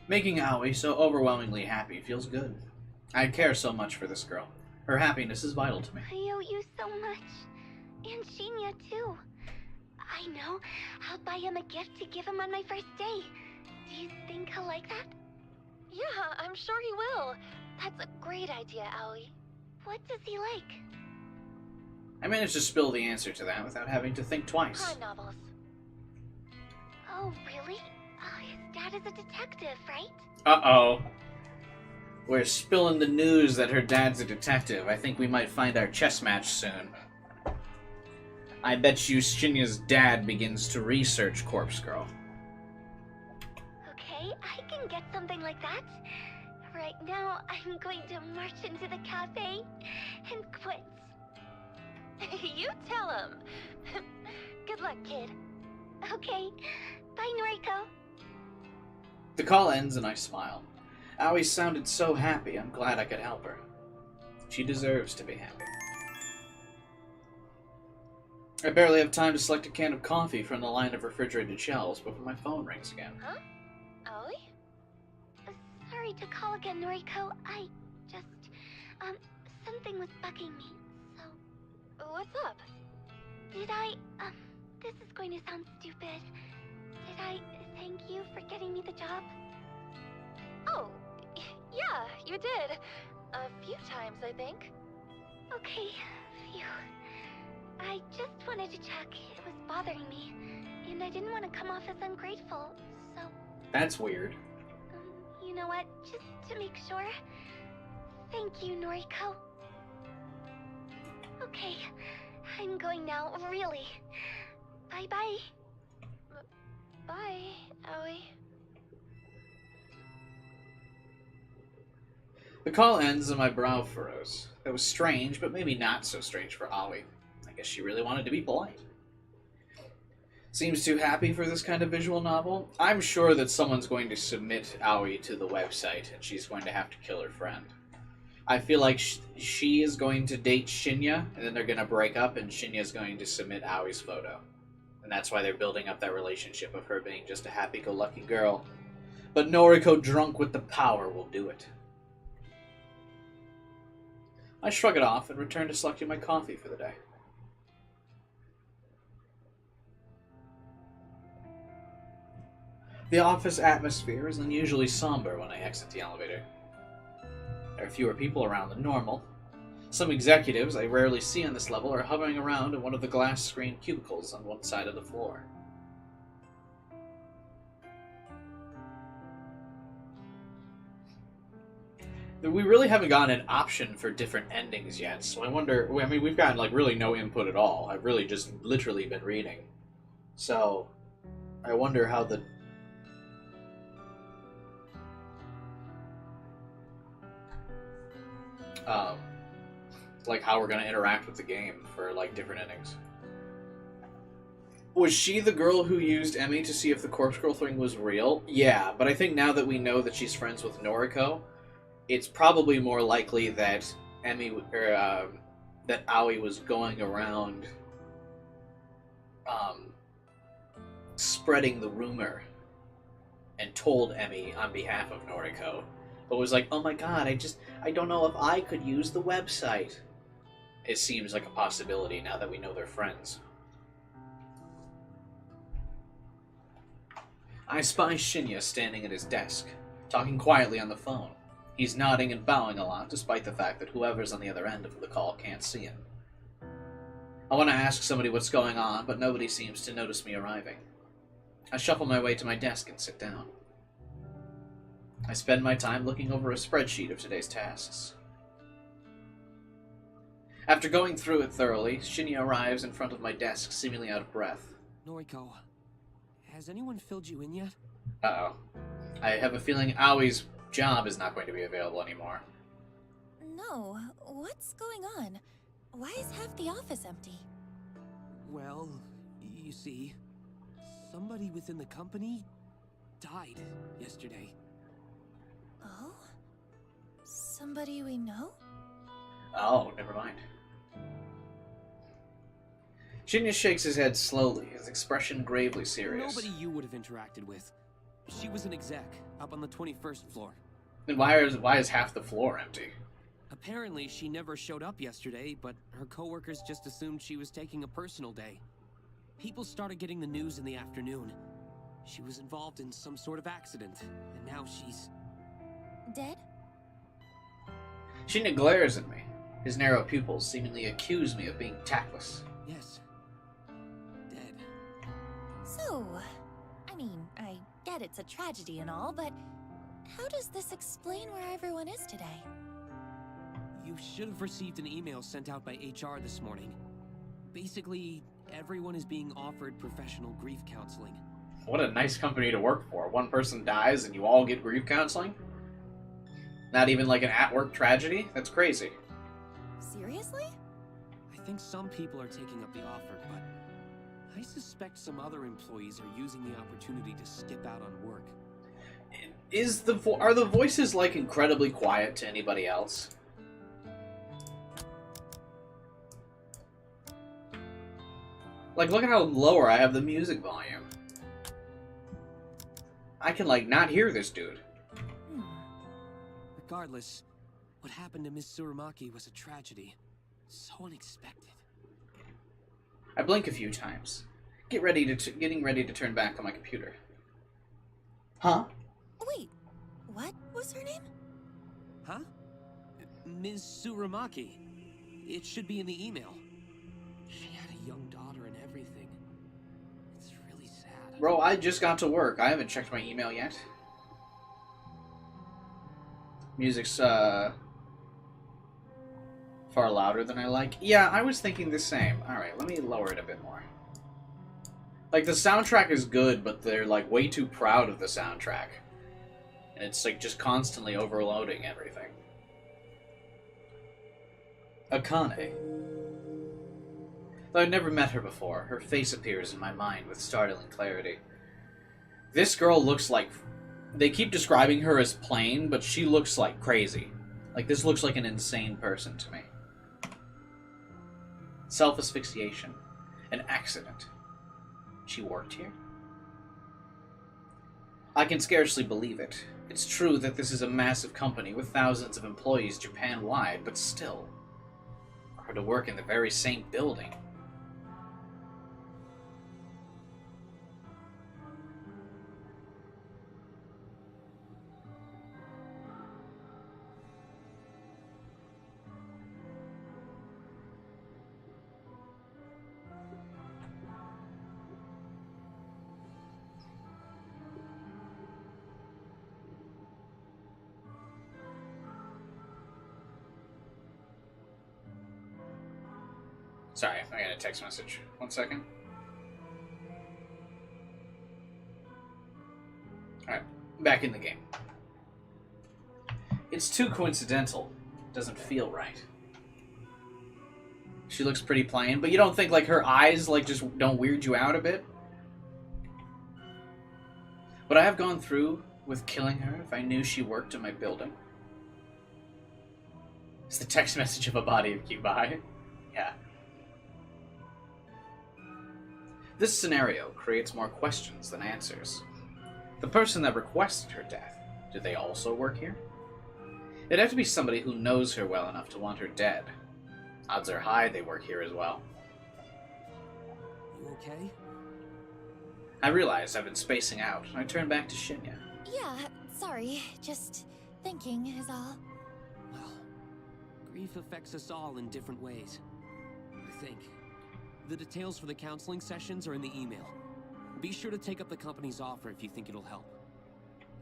Making Aoi so overwhelmingly happy feels good. I care so much for this girl. Her happiness is vital to me. I owe you so much. And Shinya, too. I know. I'll buy him a gift to give him on my first day. Do you think he'll like that? Yeah, I'm sure he will. That's a great idea, Aoi. What does he like? I managed to spill the answer to that without having to think twice. Crime novels. Oh, really? His dad is a detective, right? Uh-oh. We're spilling the news that her dad's a detective. I think we might find our chess match soon. I bet you Shinya's dad begins to research Corpse Girl. Okay, I can get something like that. Right now, I'm going to march into the cafe and quit. You tell him. Good luck, kid. Okay, bye, Noriko. The call ends and I smile. Aoi sounded so happy, I'm glad I could help her. She deserves to be happy. I barely have time to select a can of coffee from the line of refrigerated shelves before my phone rings again. Huh? Aoi? Sorry to call again, Noriko. I just, something was bugging me, so... What's up? Did I, this is going to sound stupid. Did I thank you for getting me the job? Oh, yeah, you did. A few times, I think. Okay, phew. I just wanted to check. It was bothering me, and I didn't want to come off as ungrateful, so... That's weird. You know what? Just to make sure. Thank you, Noriko. Okay, I'm going now, really. Bye-bye. Bye, Aoi. The call ends and my brow furrows. That was strange, but maybe not so strange for Aoi. I guess she really wanted to be polite. Seems too happy for this kind of visual novel. I'm sure that someone's going to submit Aoi to the website, and she's going to have to kill her friend. I feel like she is going to date Shinya, and then they're going to break up, and Shinya's going to submit Aoi's photo. And that's why they're building up that relationship of her being just a happy-go-lucky girl. But Noriko, drunk with the power, will do it. I shrug it off and return to selecting my coffee for the day. The office atmosphere is unusually somber when I exit the elevator. There are fewer people around than normal. Some executives I rarely see on this level are hovering around in one of the glass-screened cubicles on one side of the floor. We really haven't gotten an option for different endings yet, so I wonder... I mean, we've gotten, like, really no input at all. I've really just literally been reading. So, I wonder how the... like, how we're gonna interact with the game for, like, different endings. Was she the girl who used Emmy to see if the corpse girl thing was real? Yeah, but I think now that we know that she's friends with Noriko, it's probably more likely that that Aoi was going around spreading the rumor and told Emmy on behalf of Noriko, but was like, oh my god, I don't know if I could use the website. It seems like a possibility now that we know they're friends. I spy Shinya standing at his desk, talking quietly on the phone. He's nodding and bowing a lot, despite the fact that whoever's on the other end of the call can't see him. I want to ask somebody what's going on, but nobody seems to notice me arriving. I shuffle my way to my desk and sit down. I spend my time looking over a spreadsheet of today's tasks. After going through it thoroughly, Shinya arrives in front of my desk, seemingly out of breath. Noriko, has anyone filled you in yet? Uh-oh. I have a feeling Aoi's job is not going to be available anymore. No, what's going on? Why is half the office empty? Well, you see, somebody within the company died yesterday. Oh? Somebody we know? Oh, never mind. Shinya shakes his head slowly, his expression gravely serious. Nobody you would have interacted with. She was an exec, up on the 21st floor. Then why is half the floor empty? Apparently, she never showed up yesterday, but her coworkers just assumed she was taking a personal day. People started getting the news in the afternoon. She was involved in some sort of accident, and now she's... dead? Shinya glares at me. His narrow pupils seemingly accuse me of being tactless. Yes. Dead. So, I mean, I get it's a tragedy and all, but how does this explain where everyone is today? You should have received an email sent out by HR this morning. Basically, everyone is being offered professional grief counseling. What a nice company to work for. One person dies and you all get grief counseling? Not even like an at-work tragedy? That's crazy. Seriously? I think some people are taking up the offer, but I suspect some other employees are using the opportunity to skip out on work. Are the voices like incredibly quiet to anybody else? Like, look at how lower I have the music volume. I can, like, not hear this dude. Regardless, what happened to Miss Tsurumaki was a tragedy. So unexpected. I blink a few times, getting ready to turn back on my computer. Huh? Wait, what was her name? Huh? Ms. Tsurumaki. It should be in the email. She had a young daughter and everything. It's really sad. Bro, I just got to work. I haven't checked my email yet. Music's, far louder than I like. Yeah, I was thinking the same. Alright, let me lower it a bit more. Like, the soundtrack is good, but they're, like, way too proud of the soundtrack. And it's, like, just constantly overloading everything. Akane. Though I've never met her before, her face appears in my mind with startling clarity. This girl looks like... They keep describing her as plain, but she looks like crazy. Like, this looks like an insane person to me. Self-asphyxiation. An accident. She worked here? I can scarcely believe it. It's true that this is a massive company with thousands of employees Japan-wide, but still... For her to work in the very same building... Sorry, I got a text message. 1 second. Alright, back in the game. It's too coincidental. Doesn't feel right. She looks pretty plain, but you don't think, like, her eyes, like, just don't weird you out a bit? Would I have gone through with killing her if I knew she worked in my building? It's the text message of a body of Kyubai. Yeah. This scenario creates more questions than answers. The person that requested her death, did they also work here? It'd have to be somebody who knows her well enough to want her dead. Odds are high they work here as well. You okay? I realize I've been spacing out. I turn back to Shinya. Yeah, sorry. Just thinking is all. Well, grief affects us all in different ways. I think. The details for the counseling sessions are in the email. Be sure to take up the company's offer if you think it'll help.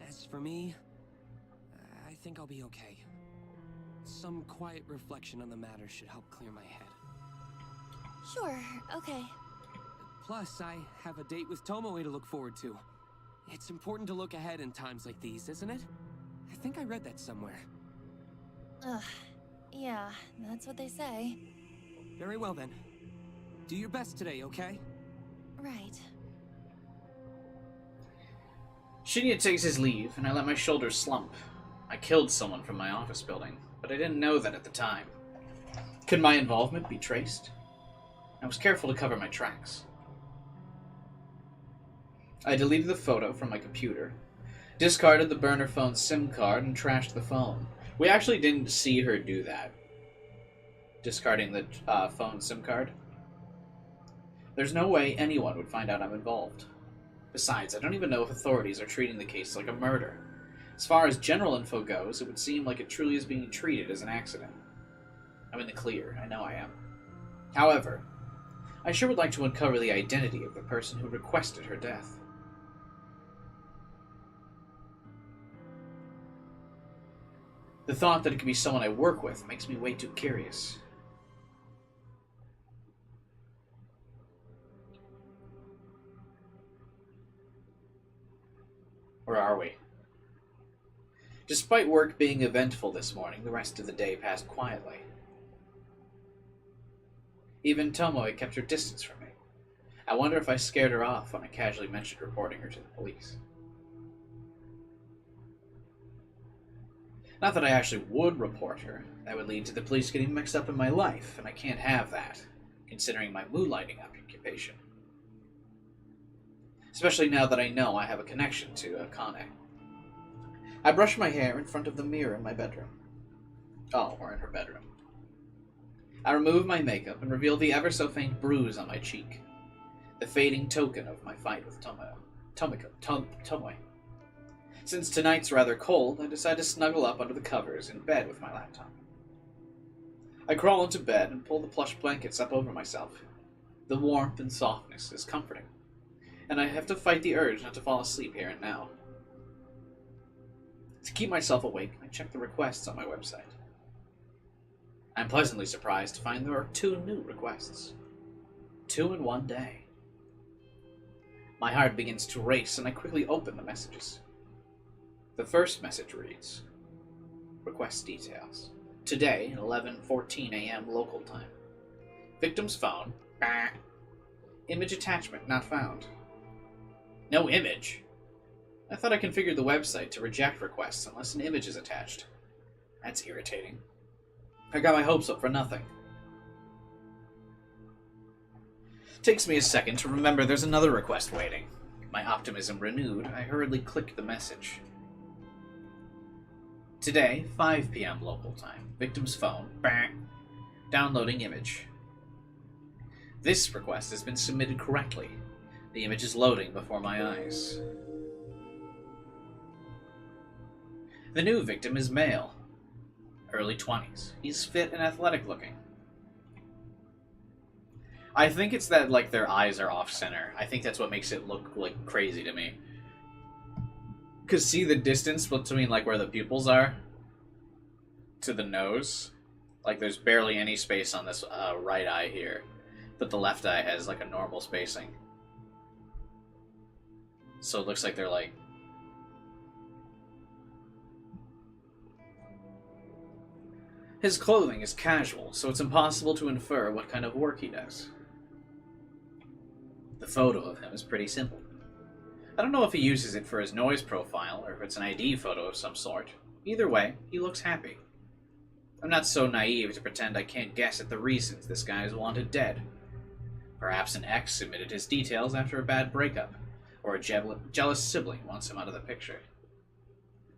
As for me, I think I'll be okay. Some quiet reflection on the matter should help clear my head. Sure, okay. Plus, I have a date with Tomoe to look forward to. It's important to look ahead in times like these, isn't it? I think I read that somewhere. Ugh, yeah, that's what they say. Very well then. Do your best today, okay? Right. Shinya takes his leave, and I let my shoulders slump. I killed someone from my office building, but I didn't know that at the time. Could my involvement be traced? I was careful to cover my tracks. I deleted the photo from my computer, discarded the burner phone's SIM card, and trashed the phone. We actually didn't see her do that. Discarding the phone SIM card. There's no way anyone would find out I'm involved. Besides, I don't even know if authorities are treating the case like a murder. As far as general info goes, it would seem like it truly is being treated as an accident. I'm in the clear, I know I am. However, I sure would like to uncover the identity of the person who requested her death. The thought that it could be someone I work with makes me way too curious. Where are we? Despite work being eventful this morning, the rest of the day passed quietly. Even Tomoe kept her distance from me. I wonder if I scared her off when I casually mentioned reporting her to the police. Not that I actually would report her. That would lead to the police getting mixed up in my life, and I can't have that, considering my moonlighting occupation. Especially now that I know I have a connection to Akane. I brush my hair in front of the mirror in my bedroom. Oh, we're in her bedroom. I remove my makeup and reveal the ever-so-faint bruise on my cheek, the fading token of my fight with Tomoe. Since tonight's rather cold, I decide to snuggle up under the covers in bed with my laptop. I crawl into bed and pull the plush blankets up over myself. The warmth and softness is comforting, and I have to fight the urge not to fall asleep here and now. To keep myself awake, I check the requests on my website. I'm pleasantly surprised to find there are 2 new requests. 2 in one day. My heart begins to race, and I quickly open the messages. The first message reads, Request details. Today, at 11:14 a.m. local time. Victim's phone. Bah. Image attachment not found. No image? I thought I configured the website to reject requests unless an image is attached. That's irritating. I got my hopes up for nothing. Takes me a second to remember there's another request waiting. My optimism renewed, I hurriedly clicked the message. Today, 5 p.m. local time. Victim's phone. Bang. Downloading image. This request has been submitted correctly. The image is loading before my eyes. The new victim is male. Early 20s. He's fit and athletic looking. I think it's that, like, their eyes are off-center. I think that's what makes it look, like, crazy to me. Because see the distance between, like, where the pupils are to the nose? Like, there's barely any space on this right eye here. But the left eye has, like, a normal spacing. So it looks like they're, like... His clothing is casual, so it's impossible to infer what kind of work he does. The photo of him is pretty simple. I don't know if he uses it for his noise profile, or if it's an ID photo of some sort. Either way, he looks happy. I'm not so naive to pretend I can't guess at the reasons this guy is wanted dead. Perhaps an ex submitted his details after a bad breakup, or a jealous sibling wants him out of the picture.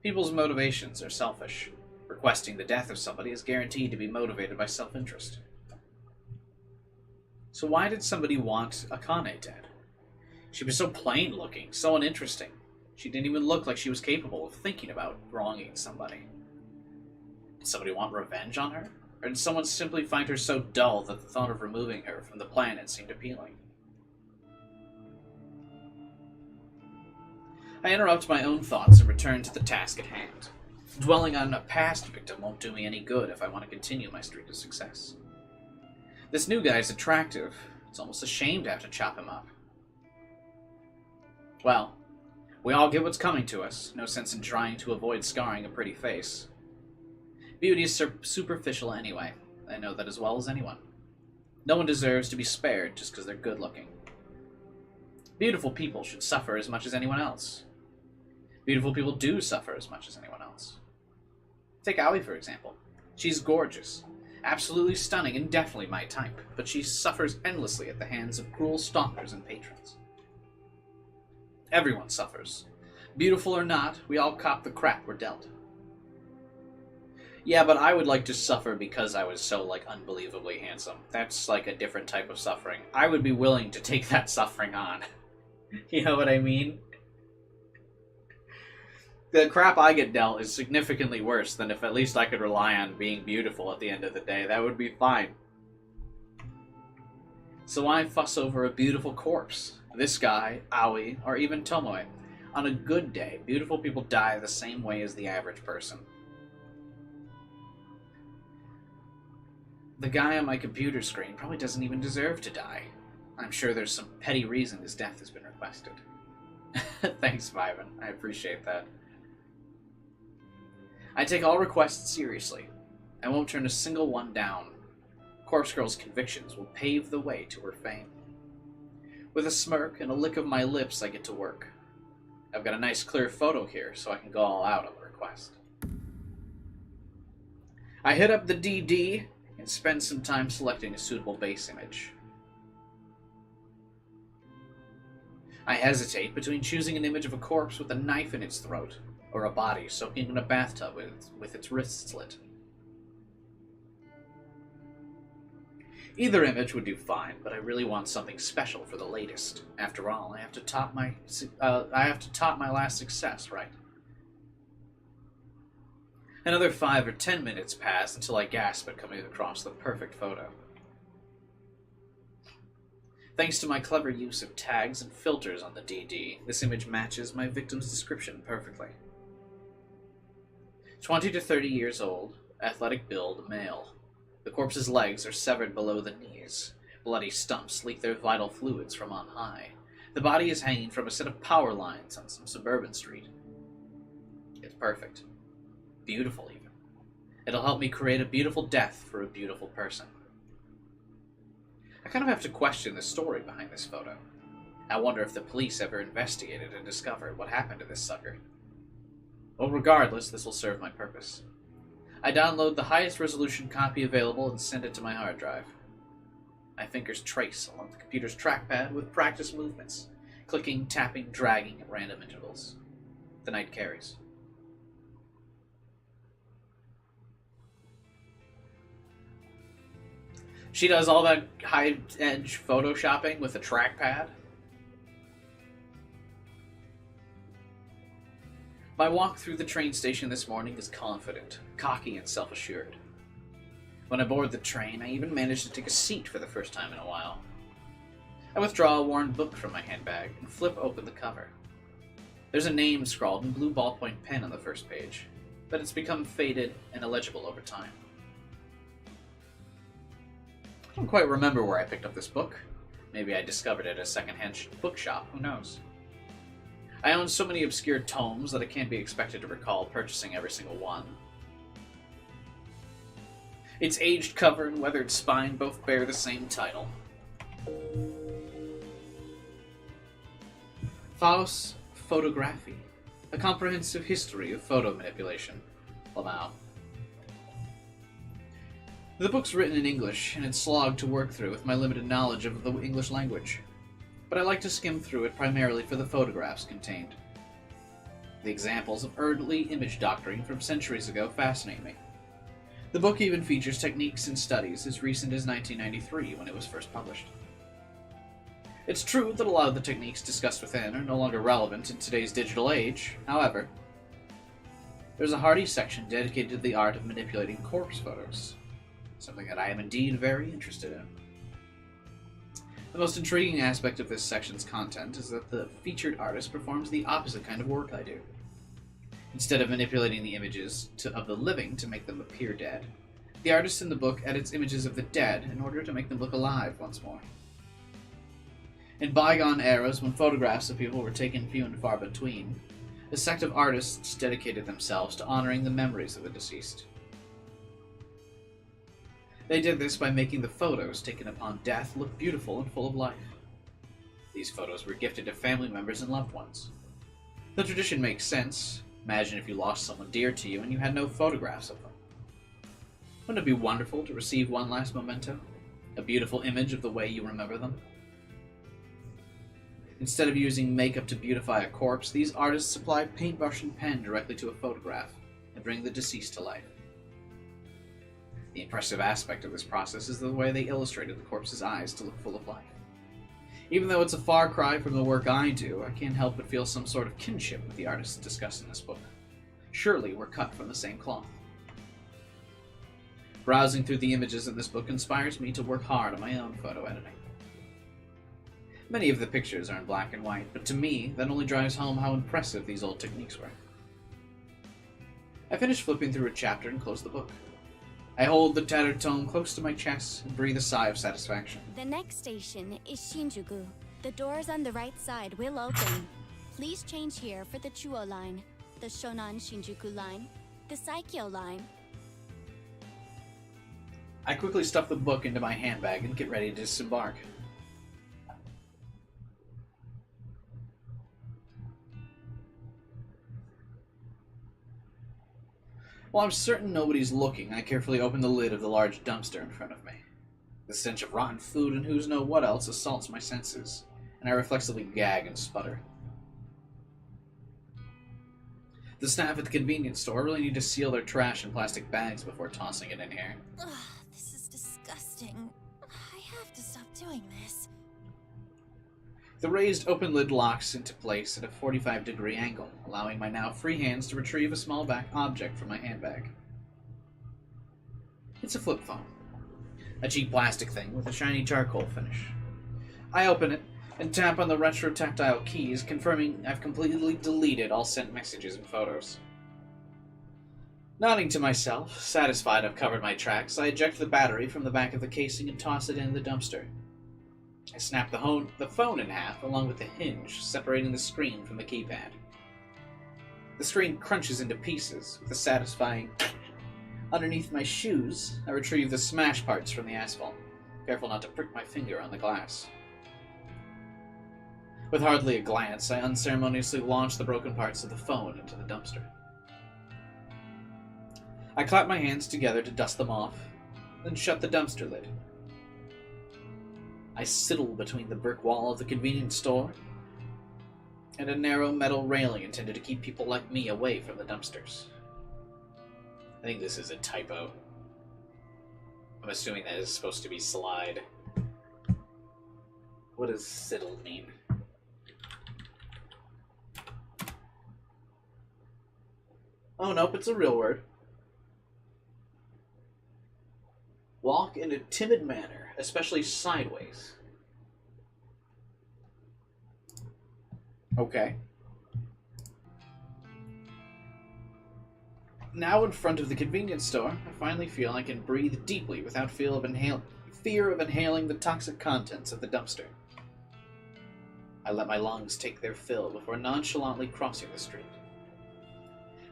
People's motivations are selfish. Requesting the death of somebody is guaranteed to be motivated by self-interest. So why did somebody want Akane dead? She was so plain-looking, so uninteresting. She didn't even look like she was capable of thinking about wronging somebody. Did somebody want revenge on her? Or did someone simply find her so dull that the thought of removing her from the planet seemed appealing? I interrupt my own thoughts and return to the task at hand. Dwelling on a past victim won't do me any good if I want to continue my streak of success. This new guy is attractive. It's almost a shame to have to chop him up. Well, we all get what's coming to us. No sense in trying to avoid scarring a pretty face. Beauty is superficial anyway. I know that as well as anyone. No one deserves to be spared just because they're good looking. Beautiful people should suffer as much as anyone else. Beautiful people do suffer as much as anyone else. Take Aoi, for example. She's gorgeous, absolutely stunning, and definitely my type, but she suffers endlessly at the hands of cruel stalkers and patrons. Everyone suffers. Beautiful or not, we all cop the crap we're dealt. Yeah, but I would like to suffer because I was so, like, unbelievably handsome. That's, like, a different type of suffering. I would be willing to take that suffering on. You know what I mean? The crap I get dealt is significantly worse than if at least I could rely on being beautiful at the end of the day. That would be fine. So why fuss over a beautiful corpse? This guy, Aoi, or even Tomoe. On a good day, beautiful people die the same way as the average person. The guy on my computer screen probably doesn't even deserve to die. I'm sure there's some petty reason his death has been requested. Thanks, Vivan. I appreciate that. I take all requests seriously. I won't turn a single one down. Corpse Girl's convictions will pave the way to her fame. With a smirk and a lick of my lips, I get to work. I've got a nice clear photo here, so I can go all out on the request. I hit up the DD and spend some time selecting a suitable base image. I hesitate between choosing an image of a corpse with a knife in its throat, or a body soaking in a bathtub with its wrists slit. Either image would do fine, but I really want something special for the latest. After all, I have to top my last success, right? Another 5 or 10 minutes pass until I gasp at coming across the perfect photo. Thanks to my clever use of tags and filters on the DD, this image matches my victim's description perfectly. 20 to 30 years old, athletic build, male. The corpse's legs are severed below the knees. Bloody stumps leak their vital fluids from on high. The body is hanging from a set of power lines on some suburban street. It's perfect. Beautiful, even. It'll help me create a beautiful death for a beautiful person. I kind of have to question the story behind this photo. I wonder if the police ever investigated and discovered what happened to this sucker. Well, regardless, this will serve my purpose. I download the highest resolution copy available and send it to my hard drive. My fingers trace along the computer's trackpad with practice movements, clicking, tapping, dragging at random intervals. The night carries. She does all that high-edge photoshopping with a trackpad? My walk through the train station this morning is confident, cocky, and self-assured. When I board the train, I even manage to take a seat for the first time in a while. I withdraw a worn book from my handbag and flip open the cover. There's a name scrawled in blue ballpoint pen on the first page, but it's become faded and illegible over time. I don't quite remember where I picked up this book. Maybe I discovered it at a secondhand bookshop, who knows? I own so many obscure tomes that I can't be expected to recall purchasing every single one. Its aged cover and weathered spine both bear the same title. Faust Photography, a comprehensive history of photo manipulation. Lamau. The book's written in English, and it's slogged to work through with my limited knowledge of the English language. But I like to skim through it primarily for the photographs contained. The examples of early image doctoring from centuries ago fascinate me. The book even features techniques and studies as recent as 1993 when it was first published. It's true that a lot of the techniques discussed within are no longer relevant in today's digital age. However, there's a hearty section dedicated to the art of manipulating corpse photos, something that I am indeed very interested in. The most intriguing aspect of this section's content is that the featured artist performs the opposite kind of work I do. Instead of manipulating the images of the living to make them appear dead, the artist in the book edits images of the dead in order to make them look alive once more. In bygone eras, when photographs of people were taken few and far between, a sect of artists dedicated themselves to honoring the memories of the deceased. They did this by making the photos taken upon death look beautiful and full of life. These photos were gifted to family members and loved ones. The tradition makes sense. Imagine if you lost someone dear to you and you had no photographs of them. Wouldn't it be wonderful to receive one last memento? A beautiful image of the way you remember them? Instead of using makeup to beautify a corpse, these artists apply paintbrush and pen directly to a photograph and bring the deceased to life. The impressive aspect of this process is the way they illustrated the corpse's eyes to look full of life. Even though it's a far cry from the work I do, I can't help but feel some sort of kinship with the artists discussed in this book. Surely we're cut from the same cloth. Browsing through the images in this book inspires me to work hard on my own photo editing. Many of the pictures are in black and white, but to me, that only drives home how impressive these old techniques were. I finish flipping through a chapter and close the book. I hold the tattered tome close to my chest and breathe a sigh of satisfaction. The next station is Shinjuku. The doors on the right side will open. Please change here for the Chuo line, the Shonan Shinjuku line. The Psycho line. I quickly stuff the book into my handbag and get ready to disembark. While I'm certain nobody's looking, I carefully open the lid of the large dumpster in front of me. The stench of rotten food and who's know what else assaults my senses, and I reflexively gag and sputter. The staff at the convenience store really need to seal their trash in plastic bags before tossing it in here. Ugh, this is disgusting. I have to stop doing this. The raised open lid locks into place at a 45-degree angle, allowing my now free hands to retrieve a small back object from my handbag. It's a flip phone. A cheap plastic thing with a shiny charcoal finish. I open it and tap on the retro tactile keys, confirming I've completely deleted all sent messages and photos. Nodding to myself, satisfied I've covered my tracks, I eject the battery from the back of the casing and toss it in the dumpster. I snap the phone in half, along with the hinge, separating the screen from the keypad. The screen crunches into pieces, with a satisfying underneath my shoes. I retrieve the smash parts from the asphalt, careful not to prick my finger on the glass. With hardly a glance, I unceremoniously launch the broken parts of the phone into the dumpster. I clap my hands together to dust them off, then shut the dumpster lid. I sidle between the brick wall of the convenience store and a narrow metal railing intended to keep people like me away from the dumpsters. I think this is a typo. I'm assuming that is supposed to be slide. What does sidle mean? Oh, nope, it's a real word. Walk in a timid manner, especially sideways. Okay. Now in front of the convenience store, I finally feel I can breathe deeply without fear of inhaling the toxic contents of the dumpster. I let my lungs take their fill before nonchalantly crossing the street.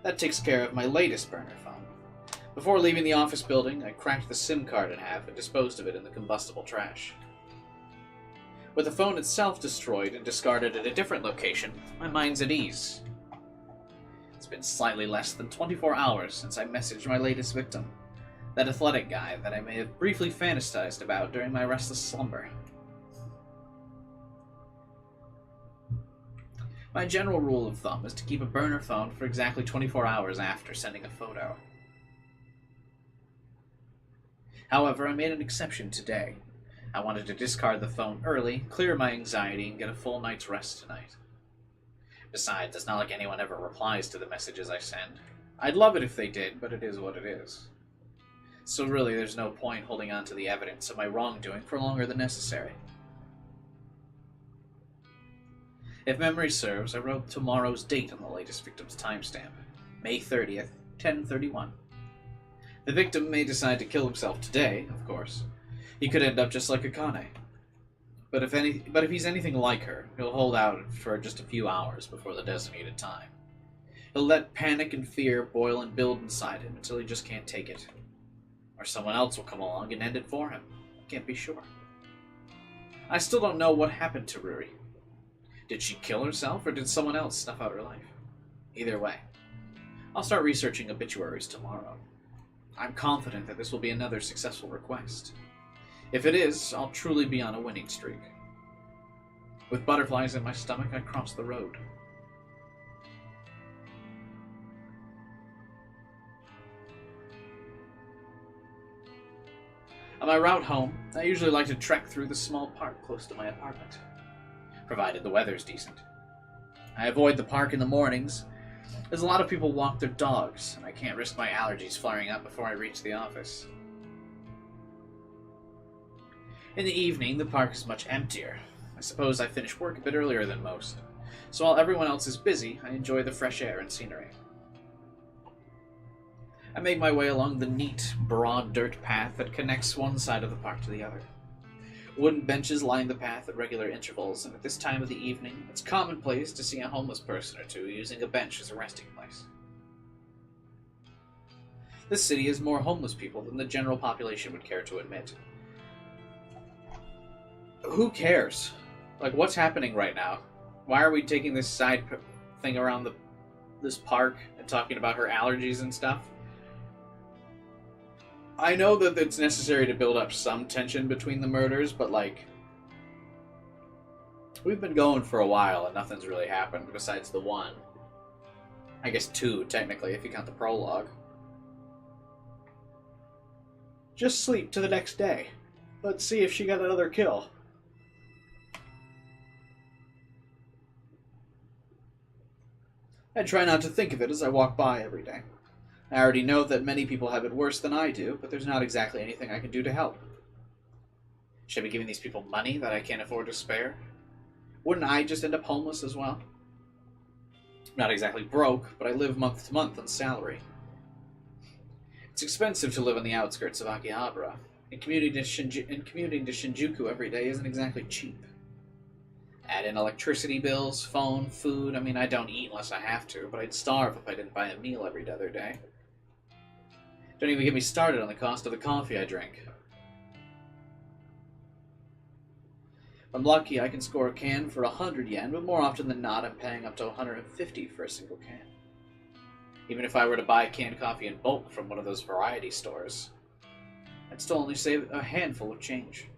That takes care of my latest burner phone. Before leaving the office building, I cracked the SIM card in half and disposed of it in the combustible trash. With the phone itself destroyed and discarded at a different location, my mind's at ease. It's been slightly less than 24 hours since I messaged my latest victim, that athletic guy that I may have briefly fantasized about during my restless slumber. My general rule of thumb is to keep a burner phone for exactly 24 hours after sending a photo. However, I made an exception today. I wanted to discard the phone early, clear my anxiety, and get a full night's rest tonight. Besides, it's not like anyone ever replies to the messages I send. I'd love it if they did, but it is what it is. So really, there's no point holding on to the evidence of my wrongdoing for longer than necessary. If memory serves, I wrote tomorrow's date on the latest victim's timestamp, May 30th, 10:31. The victim may decide to kill himself today, of course. He could end up just like Akane. But if he's anything like her, he'll hold out for just a few hours before the designated time. He'll let panic and fear boil and build inside him until he just can't take it. Or someone else will come along and end it for him. Can't be sure. I still don't know what happened to Ruri. Did she kill herself, or did someone else snuff out her life? Either way, I'll start researching obituaries tomorrow. I'm confident that this will be another successful request. If it is, I'll truly be on a winning streak. With butterflies in my stomach, I cross the road. On my route home, I usually like to trek through the small park close to my apartment, provided the weather's decent. I avoid the park in the mornings, as a lot of people walk their dogs, and I can't risk my allergies flaring up before I reach the office. In the evening, the park is much emptier. I suppose I finish work a bit earlier than most, so while everyone else is busy, I enjoy the fresh air and scenery. I make my way along the neat, broad dirt path that connects one side of the park to the other. Wooden benches line the path at regular intervals, and at this time of the evening, it's commonplace to see a homeless person or two using a bench as a resting place. This city has more homeless people than the general population would care to admit. Who cares? Like, what's happening right now? Why are we taking this side thing around this park and talking about her allergies and stuff? I know that it's necessary to build up some tension between the murders, but, like, we've been going for a while and nothing's really happened besides the one. I guess two, technically, if you count the prologue. Just sleep to the next day. Let's see if she got another kill. I try not to think of it as I walk by every day. I already know that many people have it worse than I do, but there's not exactly anything I can do to help. Should I be giving these people money that I can't afford to spare? Wouldn't I just end up homeless as well? I'm not exactly broke, but I live month to month on salary. It's expensive to live on the outskirts of Akihabara, and commuting to Shinjuku every day isn't exactly cheap. Add in electricity bills, phone, food. I mean, I don't eat unless I have to, but I'd starve if I didn't buy a meal every other day. Don't even get me started on the cost of the coffee I drink. If I'm lucky, I can score a can for 100 yen, but more often than not, I'm paying up to 150 for a single can. Even if I were to buy canned coffee in bulk from one of those variety stores, I'd still only save a handful of change.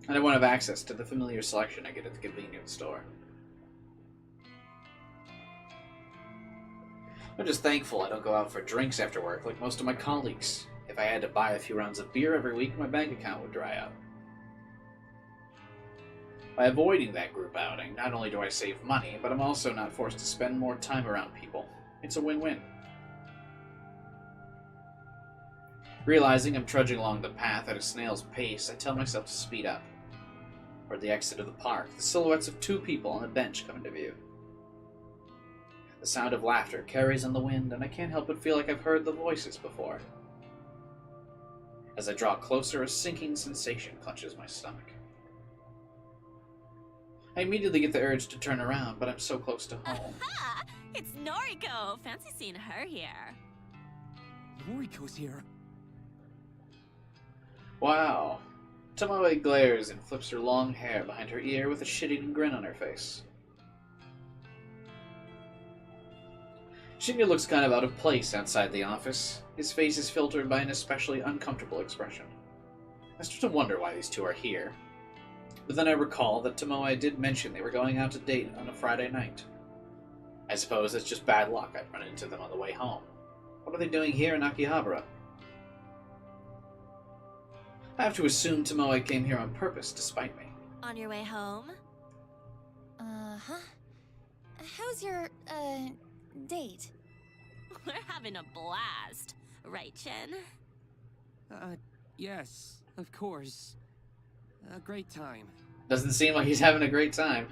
And I won't have access to the familiar selection I get at the convenience store. I'm just thankful I don't go out for drinks after work like most of my colleagues. If I had to buy a few rounds of beer every week, my bank account would dry up. By avoiding that group outing, not only do I save money, but I'm also not forced to spend more time around people. It's a win-win. Realizing I'm trudging along the path at a snail's pace, I tell myself to speed up. Toward the exit of the park, the silhouettes of two people on a bench come into view. The sound of laughter carries on the wind, and I can't help but feel like I've heard the voices before. As I draw closer, a sinking sensation clutches my stomach. I immediately get the urge to turn around, but I'm so close to home. Aha! It's Noriko! Fancy seeing her here. Noriko's here. Wow. Tomoe glares and flips her long hair behind her ear with a shit-eating grin on her face. Shinya looks kind of out of place outside the office. His face is filtered by an especially uncomfortable expression. I start to wonder why these two are here. But then I recall that Tomoe did mention they were going out to date on a Friday night. I suppose it's just bad luck I'd run into them on the way home. What are they doing here in Akihabara? I have to assume Tomoe came here on purpose to spite me. On your way home? Uh-huh. How's your, date? We're having a blast. Right, Chen? Yes, of course. A great time. Doesn't seem like he's having a great time.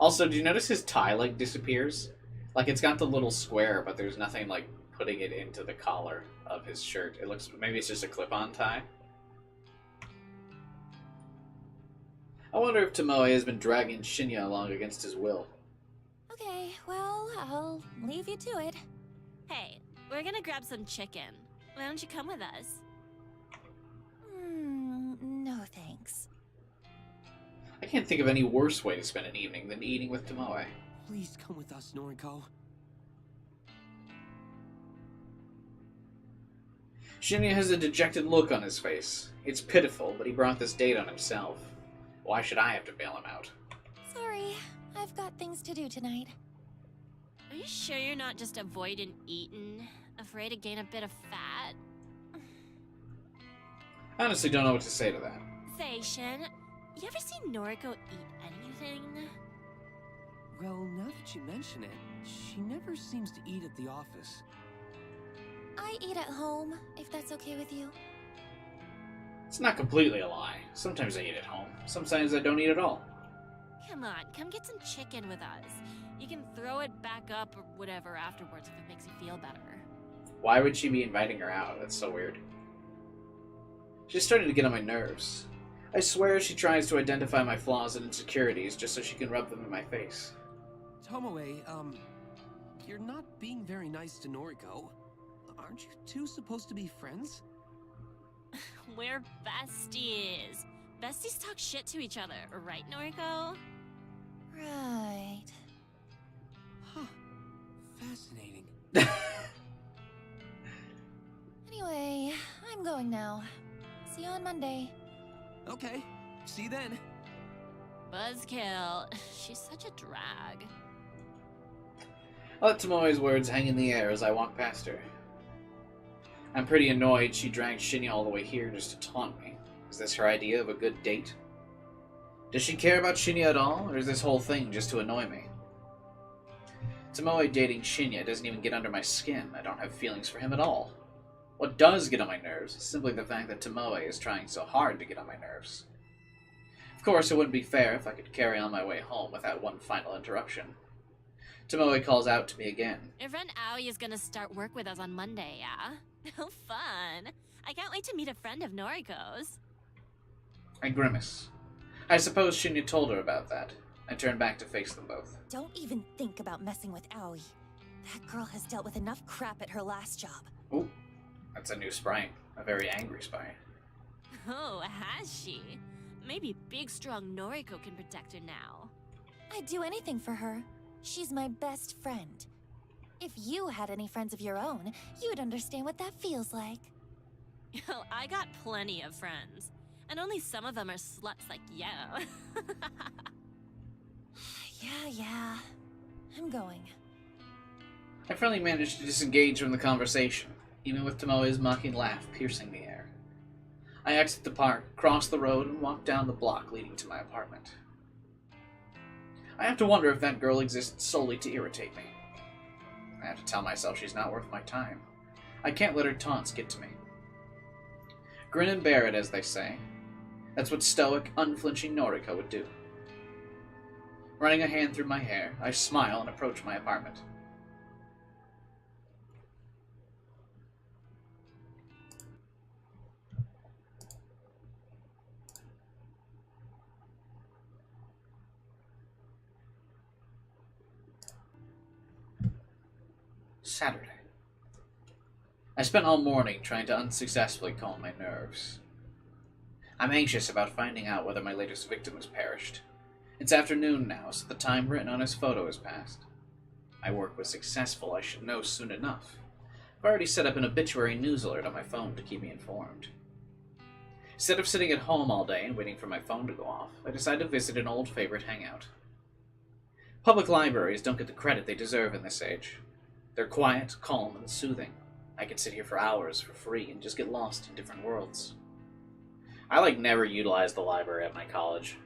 Also, do you notice his tie, like, disappears? Like, it's got the little square, but there's nothing, like, putting it into the collar of his shirt. It looks... maybe it's just a clip-on tie? I wonder if Tomoe has been dragging Shinya along against his will. Okay, well, I'll leave you to it. Hey, we're gonna grab some chicken. Why don't you come with us? No thanks. I can't think of any worse way to spend an evening than eating with Tomoe. Please come with us, Noriko. Shinya has a dejected look on his face. It's pitiful, but he brought this date on himself. Why should I have to bail him out? Sorry, I've got things to do tonight. Are you sure you're not just avoiding eating? Afraid to gain a bit of fat? I honestly don't know what to say to that. Say, Shin, you ever seen Noriko eat anything? Well, now that you mention it, she never seems to eat at the office. I eat at home, if that's okay with you. It's not completely a lie. Sometimes I eat at home. Sometimes I don't eat at all. Come on, come get some chicken with us. You can throw it back up or whatever afterwards if it makes you feel better. Why would she be inviting her out? That's so weird. She's starting to get on my nerves. I swear she tries to identify my flaws and insecurities just so she can rub them in my face. Tomoe, you're not being very nice to Noriko. Aren't you two supposed to be friends? We're besties. Besties talk shit to each other, right, Noriko? Right. Huh. Fascinating. Anyway, I'm going now. See you on Monday. Okay, see you then. Buzzkill. She's such a drag. I let Tomoe's words hang in the air as I walk past her. I'm pretty annoyed she dragged Shinya all the way here just to taunt me. Is this her idea of a good date? Does she care about Shinya at all, or is this whole thing just to annoy me? Tomoe dating Shinya doesn't even get under my skin. I don't have feelings for him at all. What does get on my nerves is simply the fact that Tomoe is trying so hard to get on my nerves. Of course, it wouldn't be fair if I could carry on my way home without one final interruption. Tomoe calls out to me again. Your friend Aoi is gonna start work with us on Monday, yeah? Oh, fun. I can't wait to meet a friend of Noriko's. I grimace. I suppose Shinya told her about that. I turn back to face them both. Don't even think about messing with Aoi. That girl has dealt with enough crap at her last job. Ooh, that's a new sprite. A very angry sprite. Oh, has she? Maybe big, strong Noriko can protect her now. I'd do anything for her. She's my best friend. If you had any friends of your own, you'd understand what that feels like. Oh, I got plenty of friends. And only some of them are sluts like you. Yeah. I'm going. I finally managed to disengage from the conversation, even with Tomoe's mocking laugh piercing the air. I exit the park, cross the road, and walk down the block leading to my apartment. I have to wonder if that girl exists solely to irritate me. I have to tell myself she's not worth my time. I can't let her taunts get to me. Grin and bear it, as they say. That's what stoic, unflinching Noriko would do. Running a hand through my hair, I smile and approach my apartment. Saturday. I spent all morning trying to unsuccessfully calm my nerves. I'm anxious about finding out whether my latest victim has perished. It's afternoon now, so the time written on his photo has passed. My work was successful, I should know soon enough. I've already set up an obituary news alert on my phone to keep me informed. Instead of sitting at home all day and waiting for my phone to go off, I decided to visit an old favorite hangout. Public libraries don't get the credit they deserve in this age. They're quiet, calm, and soothing. I could sit here for hours for free and just get lost in different worlds. I never utilized the library at my college.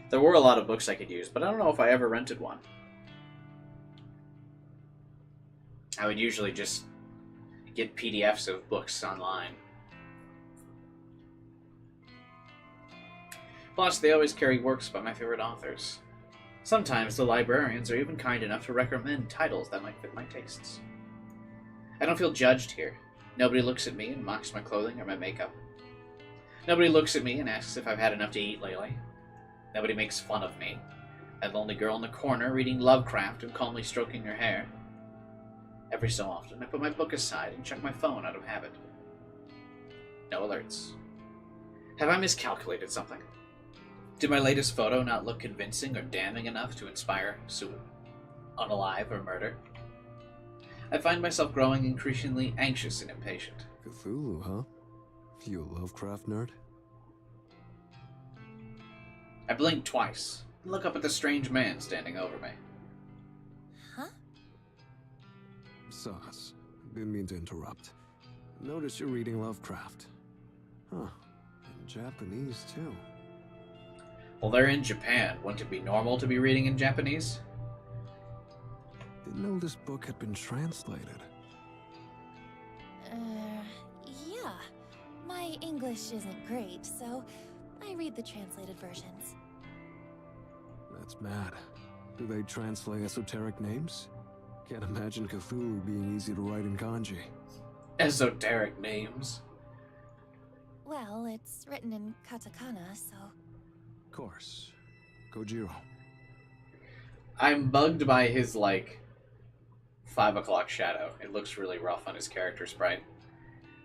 There were a lot of books I could use, but I don't know if I ever rented one. I would usually just get PDFs of books online. Plus, they always carry works by my favorite authors. Sometimes the librarians are even kind enough to recommend titles that might fit my tastes. I don't feel judged here. Nobody looks at me and mocks my clothing or my makeup. Nobody looks at me and asks if I've had enough to eat lately. Nobody makes fun of me, that lonely girl in the corner reading Lovecraft and calmly stroking her hair. Every so often, I put my book aside and check my phone out of habit. No alerts. Have I miscalculated something? Did my latest photo not look convincing or damning enough to inspire unalive or murder? I find myself growing increasingly anxious and impatient. Cthulhu, huh? You a Lovecraft nerd? I blink twice and look up at the strange man standing over me. Huh? Sus. Didn't mean to interrupt. Notice you're reading Lovecraft. Huh. In Japanese, too. Well, they're in Japan. Wouldn't it be normal to be reading in Japanese? Didn't know this book had been translated. Yeah. My English isn't great, so I read the translated versions. That's mad. Do they translate esoteric names? Can't imagine Cthulhu being easy to write in kanji. Esoteric names? Well, it's written in katakana, so... Of course. Kojiro. I'm bugged by his, like, 5 o'clock shadow. It looks really rough on his character sprite.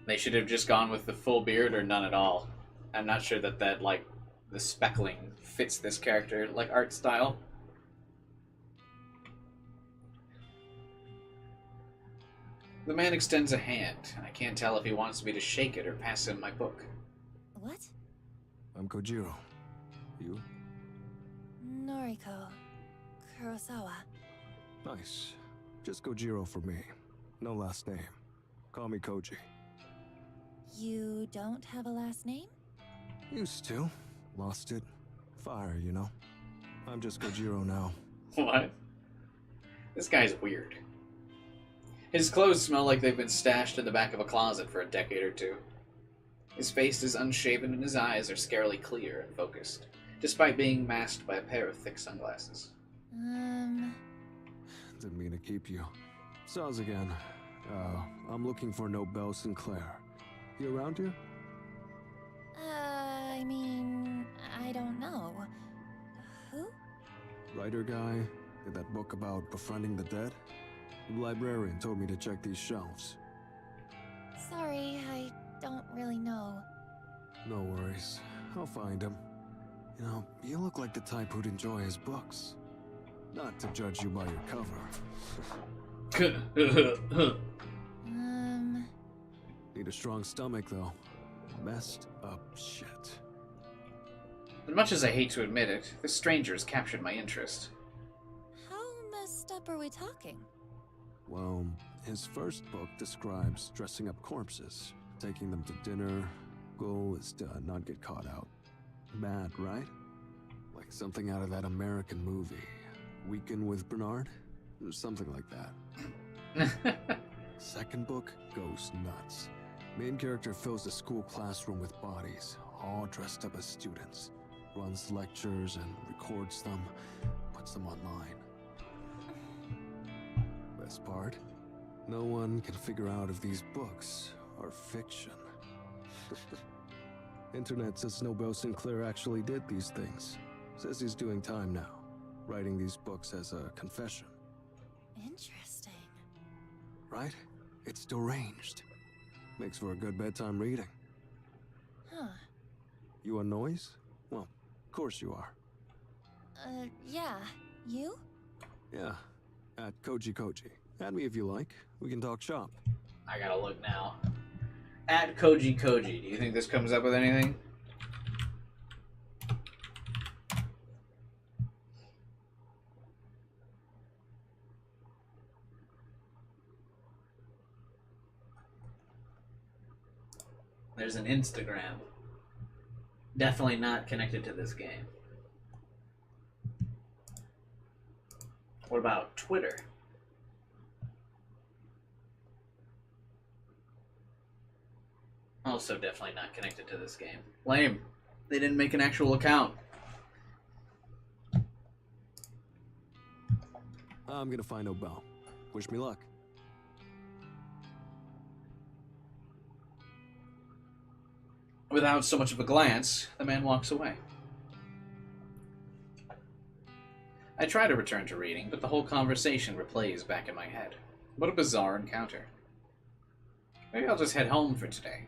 They should have just gone with the full beard or none at all. I'm not sure that like, the speckling fits this character, like, art style. The man extends a hand. I can't tell if he wants me to shake it or pass him my book. What? I'm Kojiro. You? Noriko. Kurosawa. Nice. Just Kojiro for me. No last name. Call me Koji. You don't have a last name? Used to. Lost it. Fire, you know. I'm just Kojiro now. What? This guy's weird. His clothes smell like they've been stashed in the back of a closet for a decade or two. His face is unshaven and his eyes are scarily clear and focused, despite being masked by a pair of thick sunglasses. Didn't mean to keep you. Sounds again. I'm looking for Nobel Sinclair. You around here? I mean, I don't know. Who? Writer guy? Did that book about befriending the dead? The librarian told me to check these shelves. Sorry, I don't really know. No worries. I'll find him. You know, you look like the type who'd enjoy his books. Not to judge you by your cover. Need a strong stomach, though. Messed up shit. As much as I hate to admit it, this stranger has captured my interest. How messed up are we talking? Well, his first book describes dressing up corpses, taking them to dinner. Goal is to not get caught out. Bad, right? Like something out of that American movie. Weekend with Bernard? Or something like that. Second book goes nuts. Main character fills the school classroom with bodies, all dressed up as students. Runs lectures and records them, puts them online. Best part? No one can figure out if these books are fiction. Internet says Nobel Sinclair actually did these things. Says he's doing time now, writing these books as a confession. Interesting. Right? It's deranged. Makes for a good bedtime reading. Huh. You want noise? Well, of course you are. Yeah. You? Yeah. At Koji. Add me if you like. We can talk shop. I gotta look now. At Koji. Do you think this comes up with anything? There's an Instagram. Definitely not connected to this game. What about Twitter? Also definitely not connected to this game. Lame. They didn't make an actual account. I'm gonna find Nobel. Wish me luck. Without so much of a glance, the man walks away. I try to return to reading, but the whole conversation replays back in my head. What a bizarre encounter. Maybe I'll just head home for today.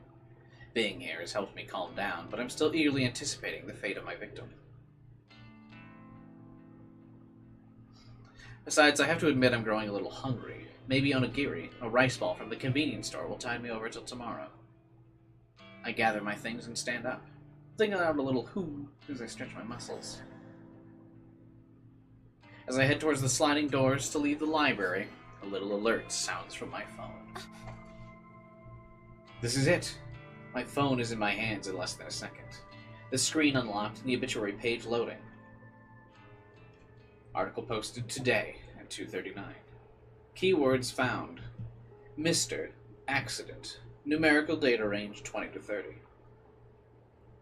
Being here has helped me calm down, but I'm still eagerly anticipating the fate of my victim. Besides, I have to admit I'm growing a little hungry. Maybe onigiri, a rice ball from the convenience store, will tide me over till tomorrow. I gather my things and stand up, thinking out a little hoo as I stretch my muscles. As I head towards the sliding doors to leave the library, a little alert sounds from my phone. This is it. My phone is in my hands in less than a second. The screen unlocked and the obituary page loading. Article posted today at 2:39. Keywords found. Mr. Accident. Numerical data range 20 to 30.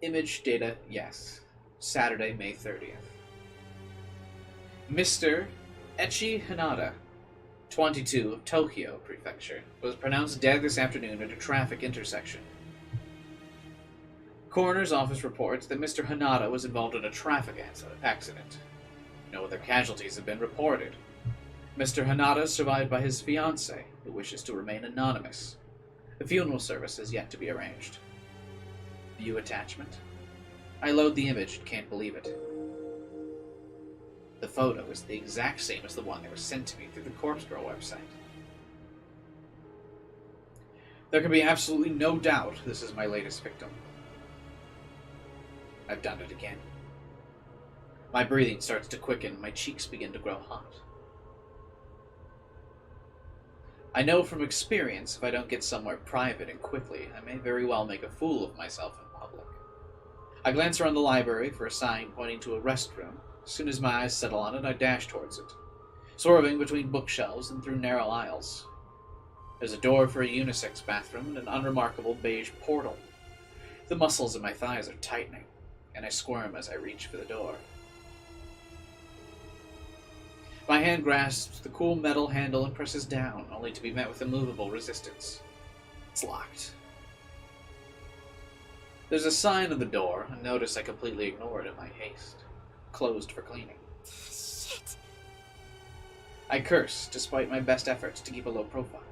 Image data, yes. Saturday, May 30th. Mr. Echi Hanada, 22 of Tokyo Prefecture, was pronounced dead this afternoon at a traffic intersection. Coroner's office reports that Mr. Hanada was involved in a traffic accident. No other casualties have been reported. Mr. Hanada is survived by his fiancée, who wishes to remain anonymous. The funeral service is yet to be arranged. View attachment. I load the image and can't believe it. The photo is the exact same as the one that was sent to me through the Corpse Girl website. There can be absolutely no doubt this is my latest victim. I've done it again. My breathing starts to quicken, my cheeks begin to grow hot. I know from experience if I don't get somewhere private and quickly, I may very well make a fool of myself in public. I glance around the library for a sign pointing to a restroom. As soon as my eyes settle on it, I dash towards it, swerving between bookshelves and through narrow aisles. There's a door for a unisex bathroom and an unremarkable beige portal. The muscles in my thighs are tightening, and I squirm as I reach for the door. My hand grasps the cool metal handle and presses down, only to be met with immovable resistance. It's locked. There's a sign on the door, a notice I completely ignored in my haste. Closed for cleaning. Shit! I curse, despite my best efforts to keep a low profile.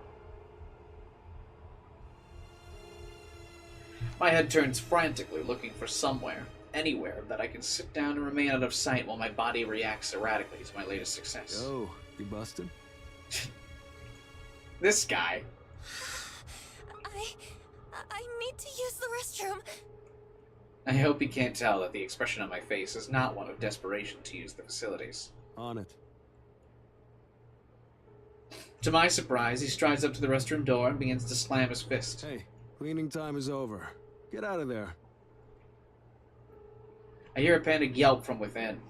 My head turns frantically, looking for somewhere, anywhere, that I can sit down and remain out of sight while my body reacts erratically to my latest success. Yo, you busted? This guy. I need to use the restroom. I hope he can't tell that the expression on my face is not one of desperation to use the facilities. On it. To my surprise, he strides up to the restroom door and begins to slam his fist. Hey, cleaning time is over. Get out of there. I hear a panicked yelp from within.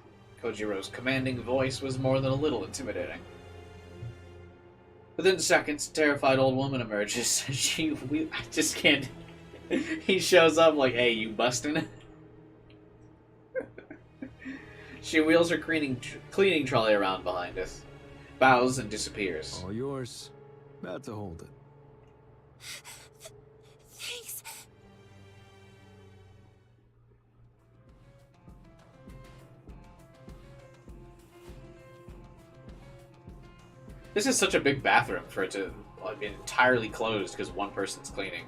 Kojiro's commanding voice was more than a little intimidating. Within seconds, a terrified old woman emerges. I just can't... He shows up like, hey, you bustin'? She wheels her cleaning trolley around behind us, bows and disappears. All yours. About to hold it. Thanks. This is such a big bathroom for it to be entirely closed because one person's cleaning.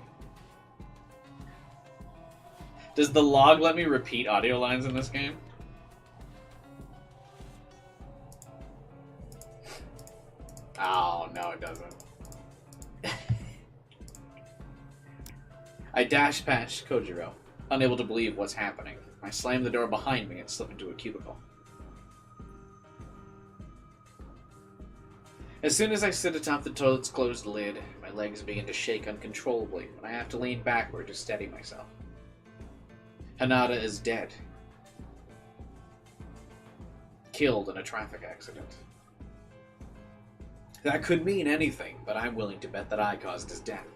Does the log let me repeat audio lines in this game? Oh, no it doesn't. I dash past Kojiro, unable to believe what's happening. I slam the door behind me and slip into a cubicle. As soon as I sit atop the toilet's closed lid, my legs begin to shake uncontrollably, and I have to lean backward to steady myself. Hanada is dead. Killed in a traffic accident. That could mean anything, but I'm willing to bet that I caused his death.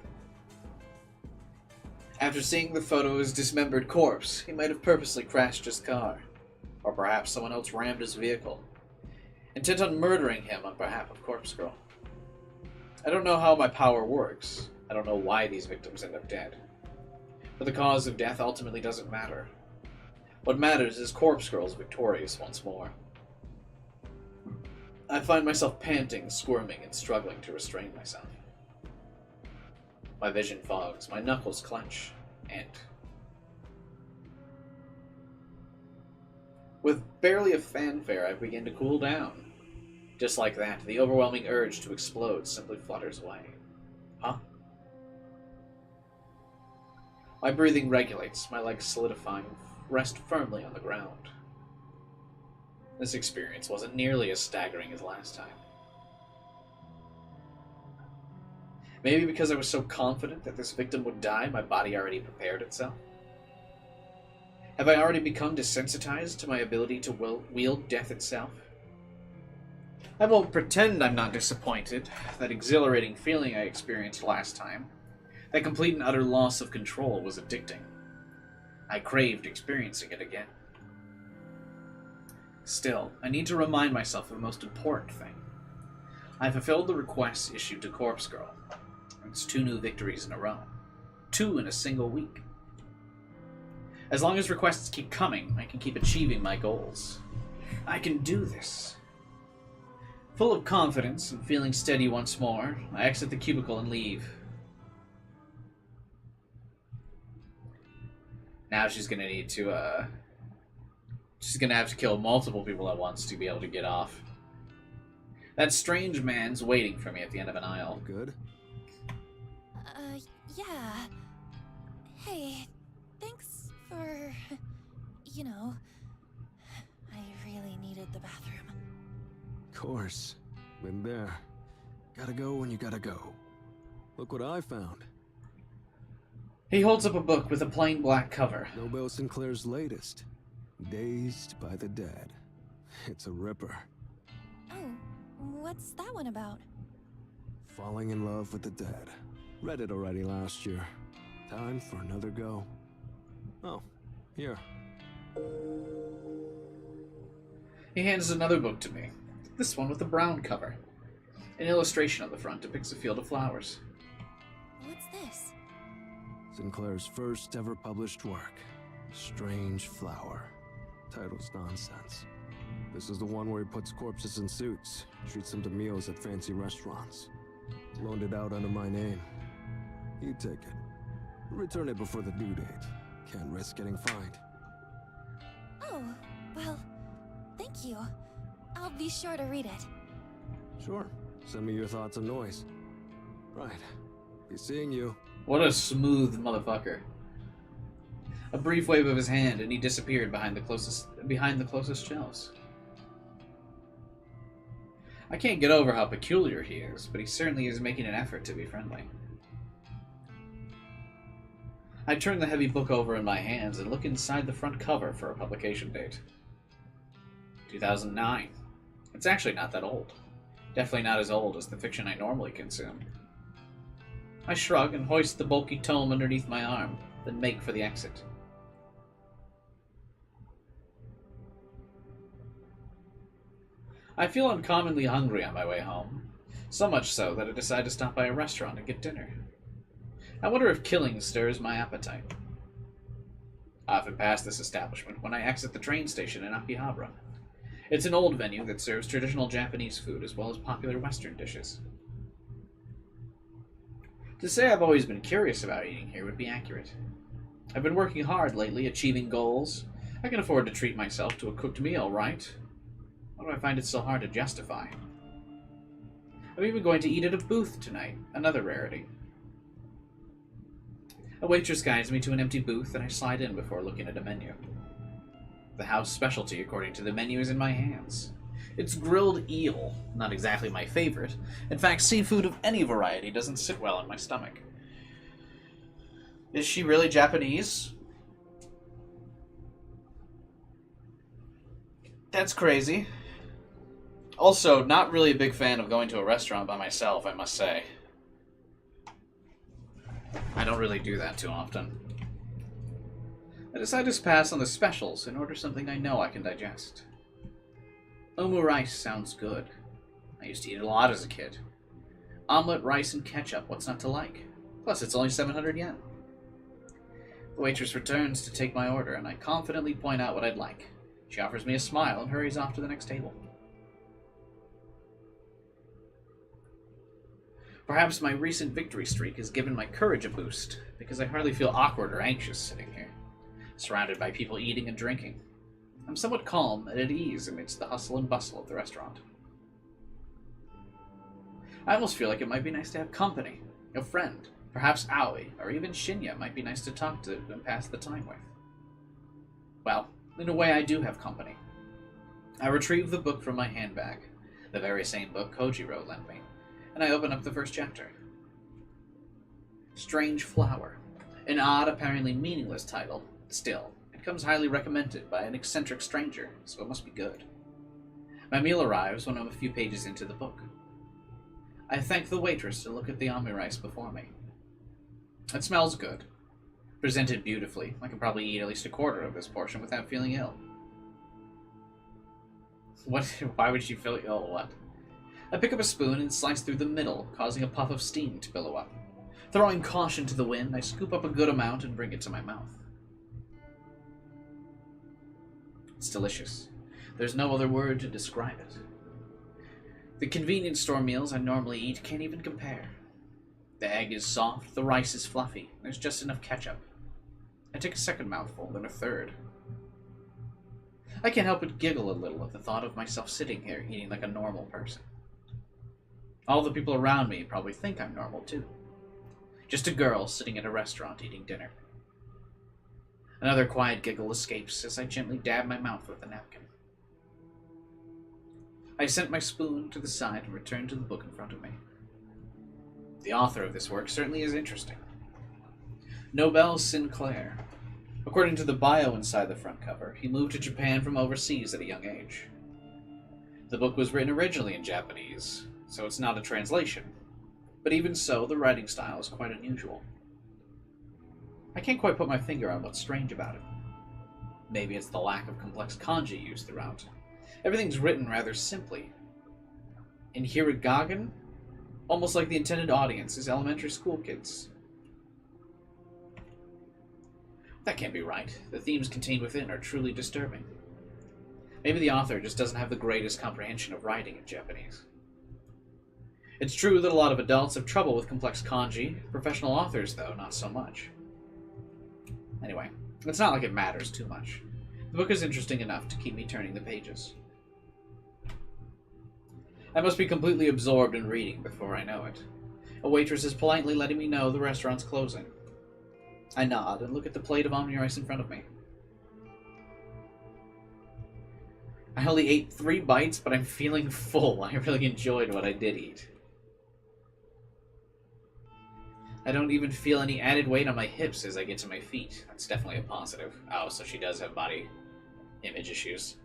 After seeing the photo of his dismembered corpse, he might have purposely crashed his car. Or perhaps someone else rammed his vehicle, intent on murdering him on behalf of Corpse Girl. I don't know how my power works. I don't know why these victims end up dead. But the cause of death ultimately doesn't matter. What matters is Corpse Girl's victorious once more. I find myself panting, squirming, and struggling to restrain myself. My vision fogs, my knuckles clench, and... with barely a fanfare, I begin to cool down. Just like that, the overwhelming urge to explode simply flutters away. Huh? My breathing regulates, my legs solidify and rest firmly on the ground. This experience wasn't nearly as staggering as last time. Maybe because I was so confident that this victim would die, my body already prepared itself? Have I already become desensitized to my ability to wield death itself? I won't pretend I'm not disappointed. That exhilarating feeling I experienced last time, that complete and utter loss of control, was addicting. I craved experiencing it again. Still, I need to remind myself of the most important thing. I fulfilled the requests issued to Corpse Girl. It's 2 new victories in a row. 2 in a single week. As long as requests keep coming, I can keep achieving my goals. I can do this. Full of confidence and feeling steady once more, I exit the cubicle and leave. Now she's gonna need to, she's gonna have to kill multiple people at once to be able to get off. That strange man's waiting for me at the end of an aisle. Good? Yeah. Hey, thanks for... you know... I really needed the bathroom. Course. Been there. Gotta go when you gotta go. Look what I found. He holds up a book with a plain black cover. Nobel Sinclair's latest. Dazed by the Dead. It's a ripper. Oh, what's that one about? Falling in love with the dead. Read it already last year. Time for another go. Oh, here. He hands another book to me. This one with a brown cover. An illustration on the front depicts a field of flowers. What's this? Sinclair's first ever published work. Strange Flower. Title's nonsense. This is the one where he puts corpses in suits, treats them to meals at fancy restaurants. Loaned it out under my name. He'd take it. Return it before the due date. Can't risk getting fined. Oh, well, thank you. I'll be sure to read it. Sure. Send me your thoughts on noise. Right. Be seeing you. What a smooth motherfucker. A brief wave of his hand and he disappeared behind the closest shelves. I can't get over how peculiar he is, but he certainly is making an effort to be friendly. I turn the heavy book over in my hands and look inside the front cover for a publication date. 2009. It's actually not that old. Definitely not as old as the fiction I normally consume. I shrug and hoist the bulky tome underneath my arm, then make for the exit. I feel uncommonly hungry on my way home, so much so that I decide to stop by a restaurant and get dinner. I wonder if killing stirs my appetite. I often pass this establishment when I exit the train station in Akihabara. It's an old venue that serves traditional Japanese food as well as popular Western dishes. To say I've always been curious about eating here would be accurate. I've been working hard lately, achieving goals. I can afford to treat myself to a cooked meal, right? Why do I find it so hard to justify? I'm even going to eat at a booth tonight, another rarity. A waitress guides me to an empty booth and I slide in before looking at a menu. The house specialty, according to the menu, is in my hands. It's grilled eel, not exactly my favorite. In fact, seafood of any variety doesn't sit well in my stomach. Is she really Japanese? That's crazy. Also, not really a big fan of going to a restaurant by myself, I must say. I don't really do that too often. I decide to pass on the specials and order something I know I can digest. Omu rice sounds good. I used to eat it a lot as a kid. Omelet, rice, and ketchup, what's not to like? Plus, it's only 700 yen. The waitress returns to take my order, and I confidently point out what I'd like. She offers me a smile and hurries off to the next table. Perhaps my recent victory streak has given my courage a boost, because I hardly feel awkward or anxious sitting here, surrounded by people eating and drinking. I'm somewhat calm and at ease amidst the hustle and bustle of the restaurant. I almost feel like it might be nice to have company, a friend, perhaps Aoi, or even Shinya might be nice to talk to and pass the time with. Well, in a way I do have company. I retrieve the book from my handbag, the very same book Kojiro lent me, and I open up the first chapter. Strange Flower. An odd, apparently meaningless title. Still, it comes highly recommended by an eccentric stranger, so it must be good. My meal arrives when I'm a few pages into the book. I thank the waitress to look at the omu rice before me. It smells good. Presented beautifully, I can probably eat at least a quarter of this portion without feeling ill. What? Why would she feel ill? What? I pick up a spoon and slice through the middle, causing a puff of steam to billow up. Throwing caution to the wind, I scoop up a good amount and bring it to my mouth. It's delicious. There's no other word to describe it. The convenience store meals I normally eat can't even compare. The egg is soft, the rice is fluffy, there's just enough ketchup. I take a second mouthful, then a third. I can't help but giggle a little at the thought of myself sitting here eating like a normal person. All the people around me probably think I'm normal too. Just a girl sitting at a restaurant eating dinner. Another quiet giggle escapes as I gently dab my mouth with a napkin. I set my spoon to the side and return to the book in front of me. The author of this work certainly is interesting. Nobel Sinclair. According to the bio inside the front cover, he moved to Japan from overseas at a young age. The book was written originally in Japanese, so it's not a translation. But even so, the writing style is quite unusual. I can't quite put my finger on what's strange about it. Maybe it's the lack of complex kanji used throughout. Everything's written rather simply. In Hiragagan, almost like the intended audience is elementary school kids. That can't be right. The themes contained within are truly disturbing. Maybe the author just doesn't have the greatest comprehension of writing in Japanese. It's true that a lot of adults have trouble with complex kanji. Professional authors, though, not so much. Anyway, it's not like it matters too much. The book is interesting enough to keep me turning the pages. I must be completely absorbed in reading before I know it. A waitress is politely letting me know the restaurant's closing. I nod and look at the plate of omni rice in front of me. I only ate 3 bites, but I'm feeling full. I really enjoyed what I did eat. I don't even feel any added weight on my hips as I get to my feet. That's definitely a positive. Oh, so she does have body image issues.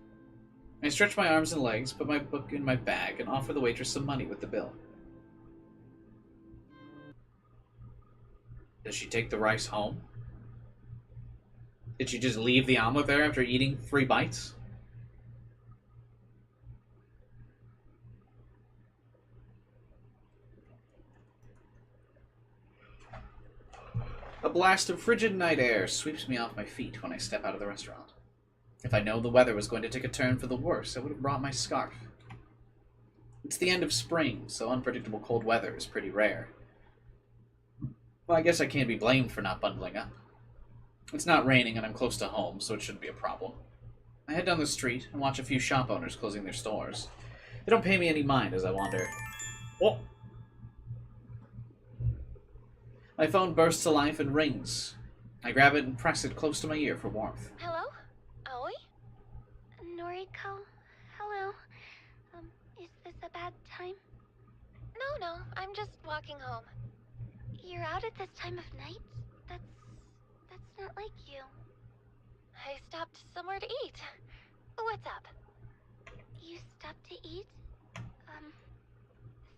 I stretch my arms and legs, put my book in my bag, and offer the waitress some money with the bill. Does she take the rice home? Did she just leave the omelet there after eating 3 bites? A blast of frigid night air sweeps me off my feet when I step out of the restaurant. If I'd known the weather was going to take a turn for the worse, I would have brought my scarf. It's the end of spring, so unpredictable cold weather is pretty rare. Well, I guess I can't be blamed for not bundling up. It's not raining and I'm close to home, so it shouldn't be a problem. I head down the street and watch a few shop owners closing their stores. They don't pay me any mind as I wander. Oh! My phone bursts to life and rings. I grab it and press it close to my ear for warmth. Hello? Aoi? Noriko, hello. Is this a bad time? No, I'm just walking home. You're out at this time of night? That's not like you. I stopped somewhere to eat. What's up? You stopped to eat?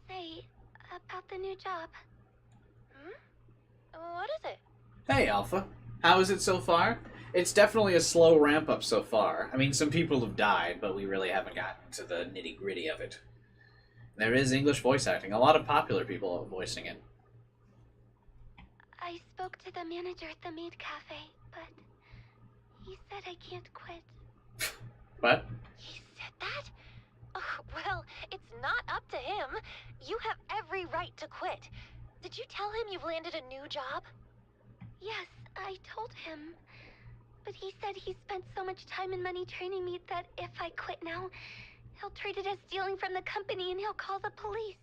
Say, about the new job. What is it? Hey, Alpha. How is it so far? It's definitely a slow ramp-up so far. I mean, some people have died, but we really haven't gotten to the nitty-gritty of it. There is English voice acting. A lot of popular people are voicing it. I spoke to the manager at the Maid Cafe, but he said I can't quit. What? He said that? Oh, well, it's not up to him. You have every right to quit. Did you tell him you've landed a new job? Yes, I told him. But he said he spent so much time and money training me that if I quit now, he'll treat it as stealing from the company and he'll call the police.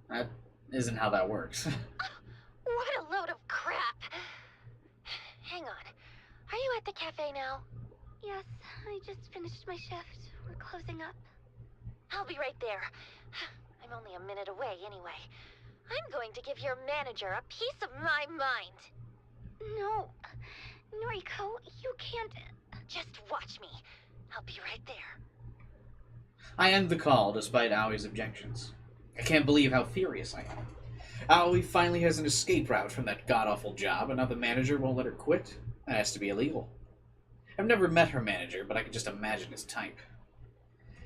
That isn't how that works. What a load of crap! Hang on. Are you at the cafe now? Yes, I just finished my shift. We're closing up. I'll be right there. I'm only a minute away anyway. I'm going to give your manager a piece of my mind. No, Noriko, you can't... Just watch me. I'll be right there. I end the call despite Aoi's objections. I can't believe how furious I am. Aoi finally has an escape route from that god-awful job, and now the manager won't let her quit. That has to be illegal. I've never met her manager, but I can just imagine his type.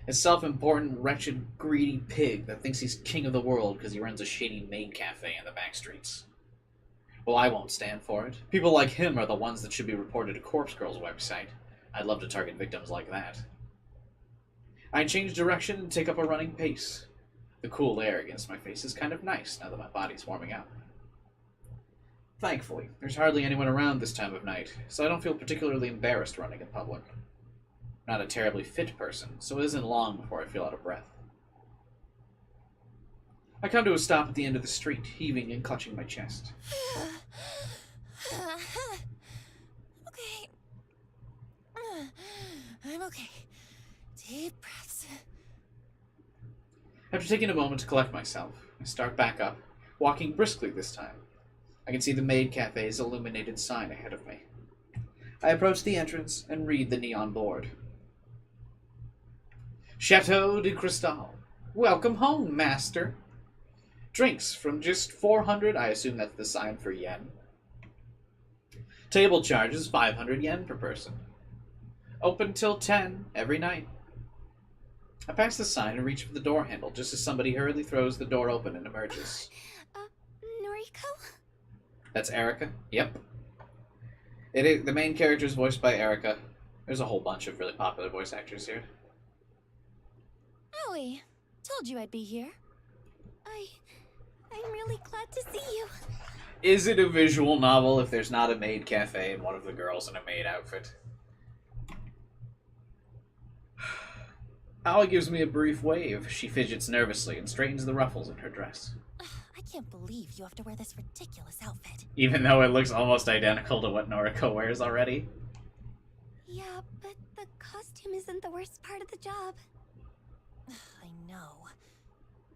A self-important, wretched, greedy pig that thinks he's king of the world because he runs a shady maid cafe in the back streets. Well, I won't stand for it. People like him are the ones that should be reported to Corpse Girl's website. I'd love to target victims like that. I change direction and take up a running pace. The cool air against my face is kind of nice now that my body's warming up. Thankfully, there's hardly anyone around this time of night, so I don't feel particularly embarrassed running in public. I'm not a terribly fit person, so it isn't long before I feel out of breath. I come to a stop at the end of the street, heaving and clutching my chest. Okay. I'm okay. Deep breaths. After taking a moment to collect myself, I start back up, walking briskly this time. I can see the Maid Cafe's illuminated sign ahead of me. I approach the entrance and read the neon board. Chateau de Cristal. Welcome home, master. Drinks from just 400, I assume that's the sign for yen. Table charges 500 yen per person. Open till 10 every night. I pass the sign and reach for the door handle just as somebody hurriedly throws the door open and emerges. Noriko? That's Erica? Yep. The main character is voiced by Erica. There's a whole bunch of really popular voice actors here. Aoi, told you I'd be here. I'm really glad to see you. Is it a visual novel if there's not a maid cafe and one of the girls in a maid outfit? Aoi gives me a brief wave. She fidgets nervously and straightens the ruffles in her dress. I can't believe you have to wear this ridiculous outfit. Even though it looks almost identical to what Noriko wears already. Yeah, but the costume isn't the worst part of the job. I know.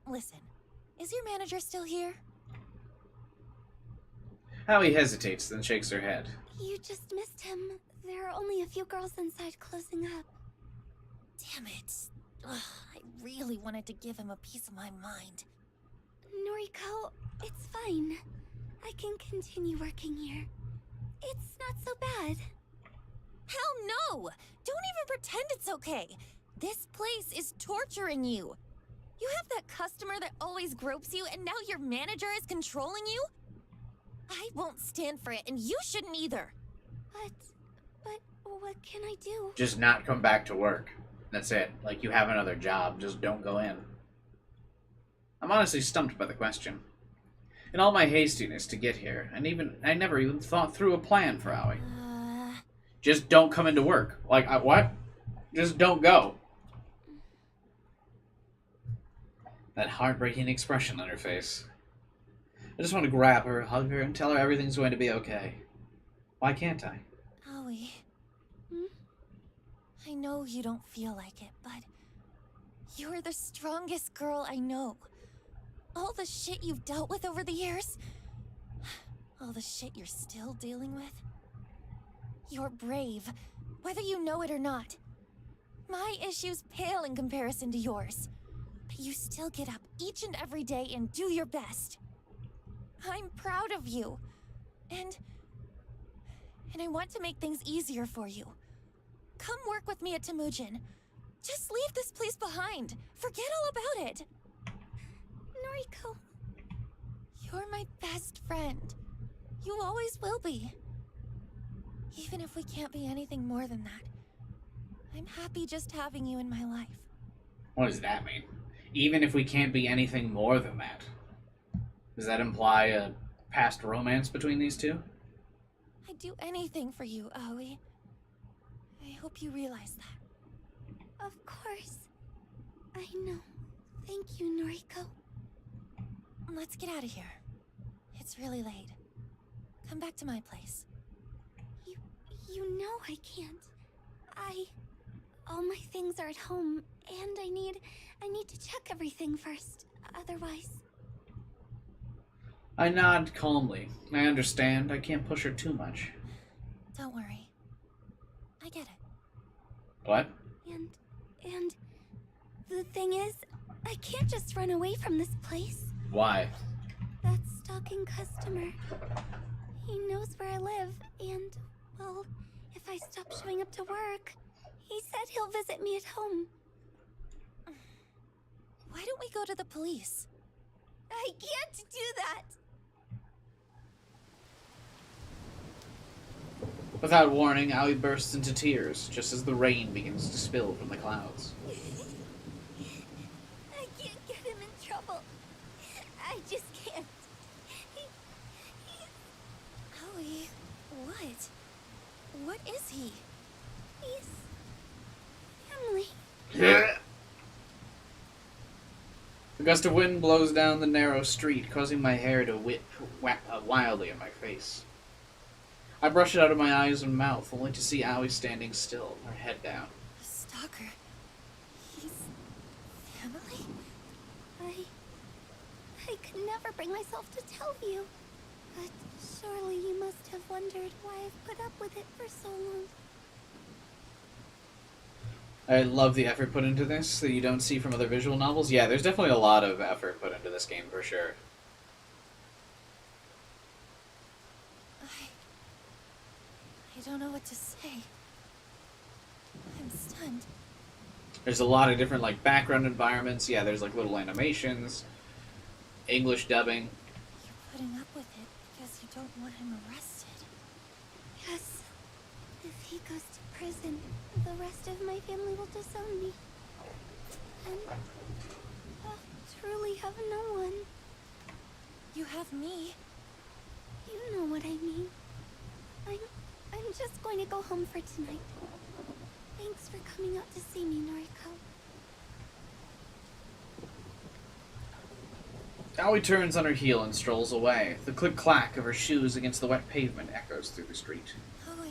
Listen, is your manager still here? Aoi hesitates, then shakes her head. You just missed him. There are only a few girls inside closing up. Damn it. Ugh, I really wanted to give him a piece of my mind. Noriko, it's fine. I can continue working here. It's not so bad. Hell no! Don't even pretend it's okay. This place is torturing you. You have that customer that always gropes you, and now your manager is controlling you? I won't stand for it, and you shouldn't either. But what can I do? Just not come back to work. That's it. Like, you have another job, just don't go in. I'm honestly stumped by the question. In all my hastiness to get here, I never even thought through a plan for Aoi. Just don't come into work. Like, what? Just don't go. That heartbreaking expression on her face. I just want to grab her, hug her, and tell her everything's going to be okay. Why can't I? Aoi. I know you don't feel like it, but you're the strongest girl I know. All the shit you've dealt with over the years, all the shit you're still dealing with. You're brave, whether you know it or not. My issues pale in comparison to yours, but you still get up each and every day and do your best. I'm proud of you, and I want to make things easier for you. Come work with me at Temujin. Just leave this place behind. Forget all about it. Noriko. You're my best friend. You always will be. Even if we can't be anything more than that, I'm happy just having you in my life. What does that mean? Even if we can't be anything more than that? Does that imply a past romance between these two? I'd do anything for you, Aoi. I hope you realize that. Of course. I know. Thank you, Noriko. Let's get out of here. It's really late. Come back to my place. You know I can't. All my things are at home, and I need to check everything first. Otherwise... I nod calmly. I understand. I can't push her too much. Don't worry. I get it. What? And the thing is, I can't just run away from this place. Why? That stalking customer. He knows where I live, and, well, if I stop showing up to work, he said he'll visit me at home. Why don't we go to the police? I can't do that! Without warning, Aoi bursts into tears, just as the rain begins to spill from the clouds. What is he? He's family. A gust of wind blows down the narrow street, causing my hair to whip wildly in my face. I brush it out of my eyes and mouth, only to see Aoi standing still, her head down. A stalker. He's family? I could never bring myself to tell you. But surely you must have wondered why I've put up with it for so long. I love the effort put into this that you don't see from other visual novels. Yeah, there's definitely a lot of effort put into this game for sure. I don't know what to say. I'm stunned. There's a lot of different like background environments. Yeah, there's like little animations, English dubbing. You're putting up with it because you don't want him arrested. Yes. If he goes to prison, the rest of my family will disown me. And I'll truly have no one. You have me. You know what I mean. I'm just going to go home for tonight. Thanks for coming out to see me, Noriko. Aoi turns on her heel and strolls away. The click-clack of her shoes against the wet pavement echoes through the street. Aoi.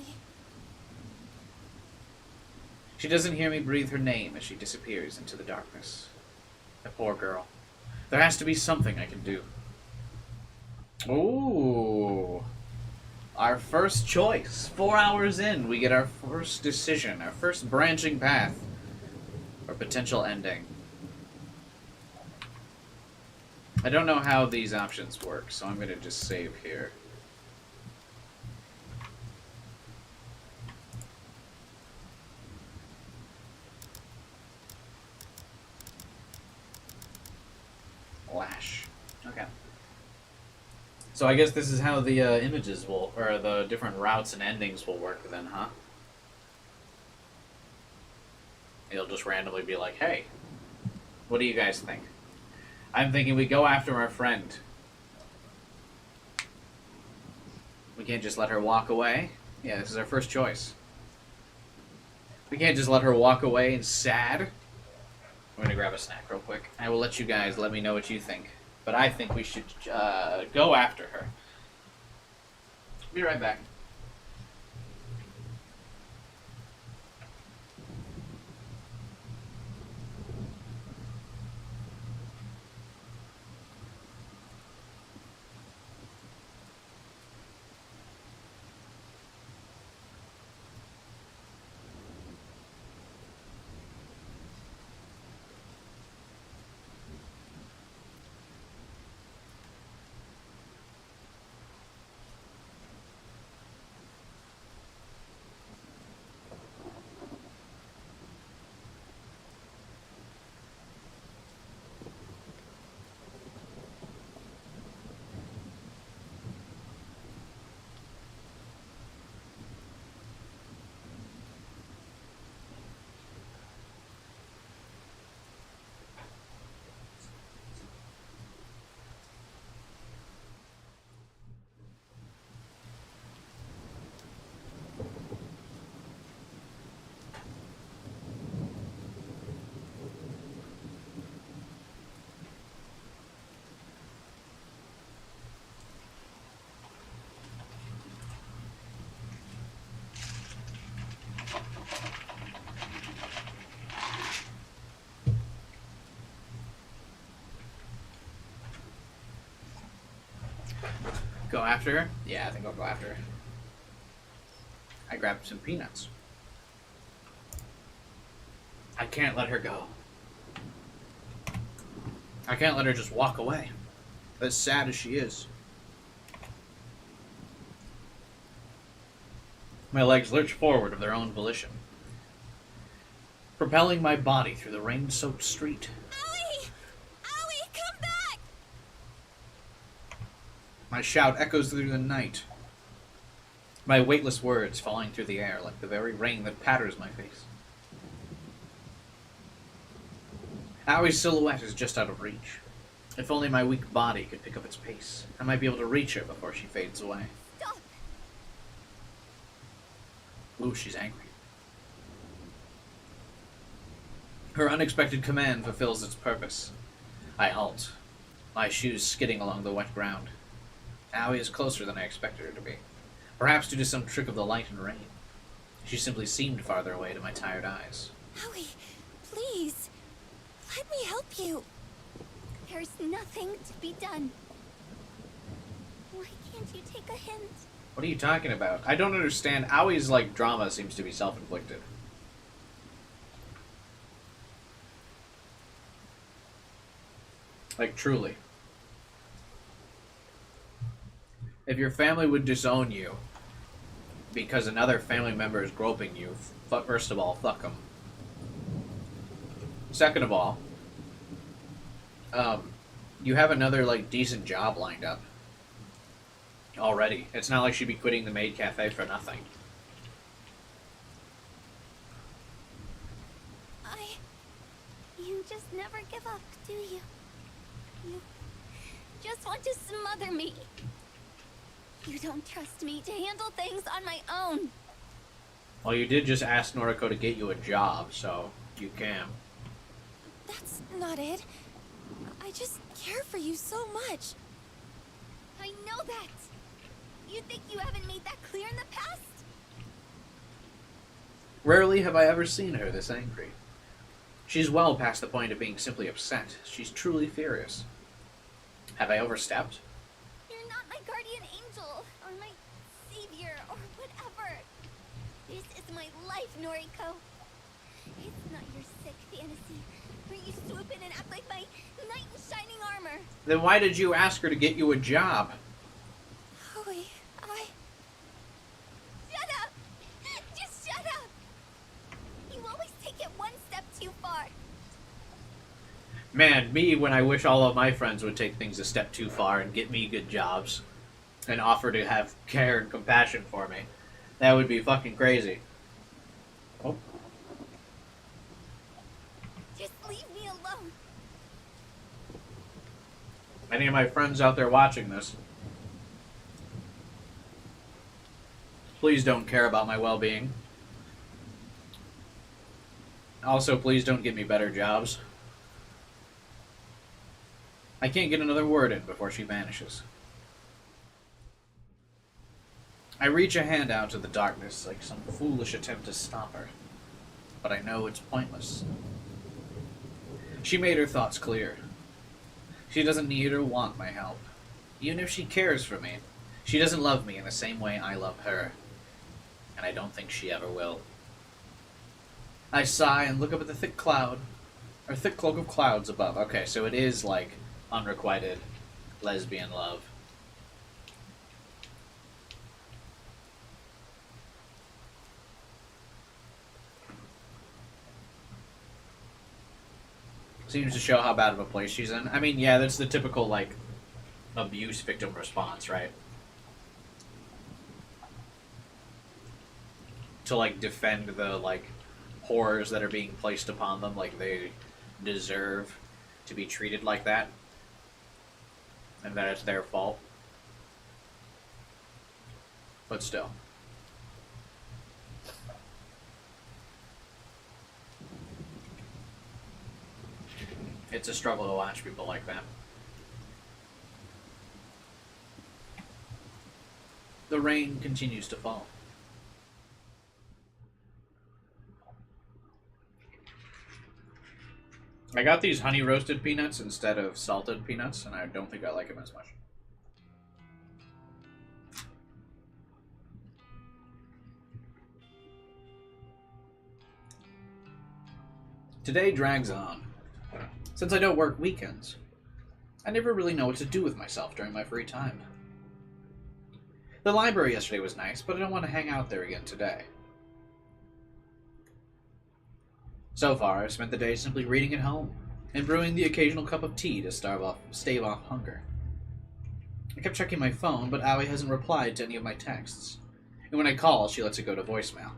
She doesn't hear me breathe her name as she disappears into the darkness. The poor girl. There has to be something I can do. Ooh. Our first choice. 4 hours in, we get our first decision, our first branching path, or potential ending. I don't know how these options work, so I'm going to just save here. Lash. Okay. So I guess this is how the images will, or the different routes and endings will work then, huh? It'll just randomly be like, hey, what do you guys think? I'm thinking we go after our friend. We can't just let her walk away. Yeah, this is our first choice. We can't just let her walk away and sad. I'm going to grab a snack real quick. I will let you guys let me know what you think. But I think we should go after her. Be right back. Go after her? Yeah, I think I'll go after her. I grabbed some peanuts. I can't let her go. I can't let her just walk away. As sad as she is. My legs lurch forward of their own volition, propelling my body through the rain-soaked street. Aoi! Aoi, come back! My shout echoes through the night. My weightless words falling through the air like the very rain that patters my face. Aoi's silhouette is just out of reach. If only my weak body could pick up its pace, I might be able to reach her before she fades away. Stop! Ooh, she's angry. Her unexpected command fulfills its purpose. I halt, my shoes skidding along the wet ground. Aoi is closer than I expected her to be. Perhaps due to some trick of the light and rain. She simply seemed farther away to my tired eyes. Aoi, please. Let me help you. There's nothing to be done. Why can't you take a hint? What are you talking about? I don't understand. Aoi's, like, drama seems to be self-inflicted. Like, truly. If your family would disown you because another family member is groping you, first of all, fuck them. Second of all, you have another, like, decent job lined up already. It's not like she'd be quitting the maid cafe for nothing. You just never give up, do you? You just want to smother me. You don't trust me to handle things on my own. Well, you did just ask Noriko to get you a job, so you can. That's not it. I just care for you so much. I know that. You think you haven't made that clear in the past? Rarely have I ever seen her this angry. She's well past the point of being simply upset. She's truly furious. Have I overstepped? You're not my guardian angel, or my savior, or whatever. This is my life, Noriko. It's not your sick fantasy, where you swoop in and act like my knight in shining armor. Then why did you ask her to get you a job? Aoi, Shut up! Just shut up! You always take it one step too far. Man, me when I wish all of my friends would take things a step too far and get me good jobs and offer to have care and compassion for me. That would be fucking crazy. Oh. Just leave me alone. Any of my friends out there watching this, please don't care about my well-being. Also, please don't give me better jobs. I can't get another word in before she vanishes. I reach a hand out to the darkness like some foolish attempt to stop her, but I know it's pointless. She made her thoughts clear. She doesn't need or want my help. Even if she cares for me, she doesn't love me in the same way I love her, and I don't think she ever will. I sigh and look up at the thick cloud, or thick cloak of clouds above. Okay, so it is like unrequited lesbian love. Seems to show how bad of a place she's in. I mean, yeah, that's the typical, like, abuse victim response, right? To, like, defend the, like, horrors that are being placed upon them, like they deserve to be treated like that. And that it's their fault. But still. It's a struggle to watch people like that. The rain continues to fall. I got these honey roasted peanuts instead of salted peanuts, and I don't think I like them as much. Today drags on. Since I don't work weekends, I never really know what to do with myself during my free time. The library yesterday was nice, but I don't want to hang out there again today. So far, I've spent the day simply reading at home, and brewing the occasional cup of tea to stave off hunger. I kept checking my phone, but Aoi hasn't replied to any of my texts, and when I call, she lets it go to voicemail.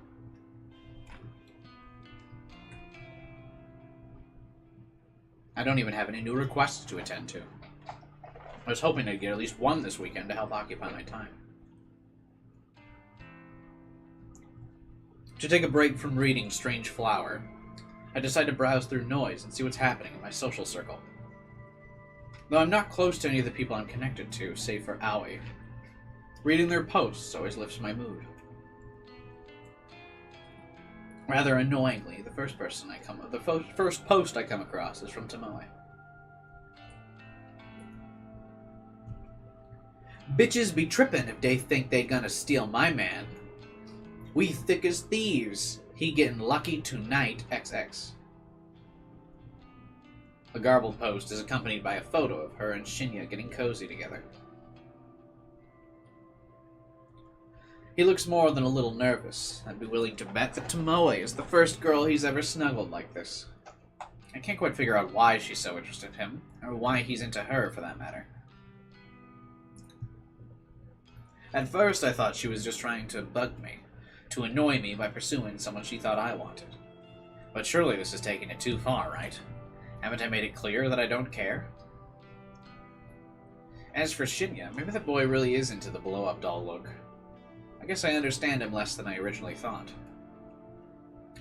I don't even have any new requests to attend to. I was hoping I'd get at least one this weekend to help occupy my time. To take a break from reading Strange Flower, I decide to browse through noise and see what's happening in my social circle. Though I'm not close to any of the people I'm connected to, save for Aoi, reading their posts always lifts my mood. Rather annoyingly, the first post I come across is from Tomoe. Bitches be trippin' if they think they gonna steal my man. We thick as thieves. He getting lucky tonight, XX. The garbled post is accompanied by a photo of her and Shinya getting cozy together. He looks more than a little nervous. I'd be willing to bet that Tomoe is the first girl he's ever snuggled like this. I can't quite figure out why she's so interested in him, or why he's into her for that matter. At first I thought she was just trying to bug me, to annoy me by pursuing someone she thought I wanted. But surely this is taking it too far, right? Haven't I made it clear that I don't care? As for Shinya, maybe that boy really is into the blow-up doll look. I guess I understand him less than I originally thought.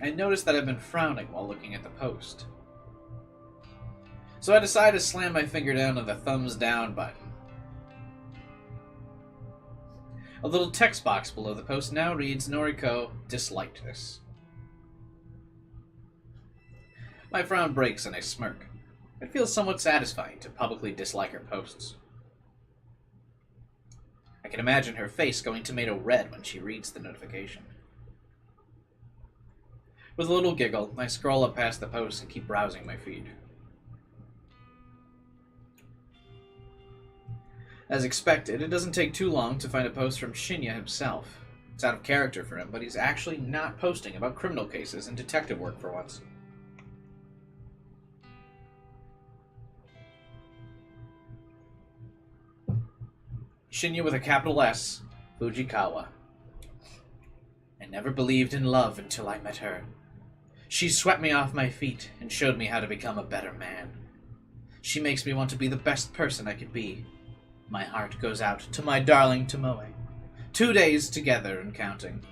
I noticed that I've been frowning while looking at the post. So I decided to slam my finger down on the thumbs down button. A little text box below the post now reads, Noriko disliked this. My frown breaks and I smirk. It feels somewhat satisfying to publicly dislike her posts. I can imagine her face going tomato red when she reads the notification. With a little giggle, I scroll up past the post and keep browsing my feed. As expected, it doesn't take too long to find a post from Shinya himself. It's out of character for him, but he's actually not posting about criminal cases and detective work for once. Shinya with a capital S, Fujikawa. I never believed in love until I met her. She swept me off my feet and showed me how to become a better man. She makes me want to be the best person I could be. My heart goes out to my darling Tomoe. 2 days together and counting.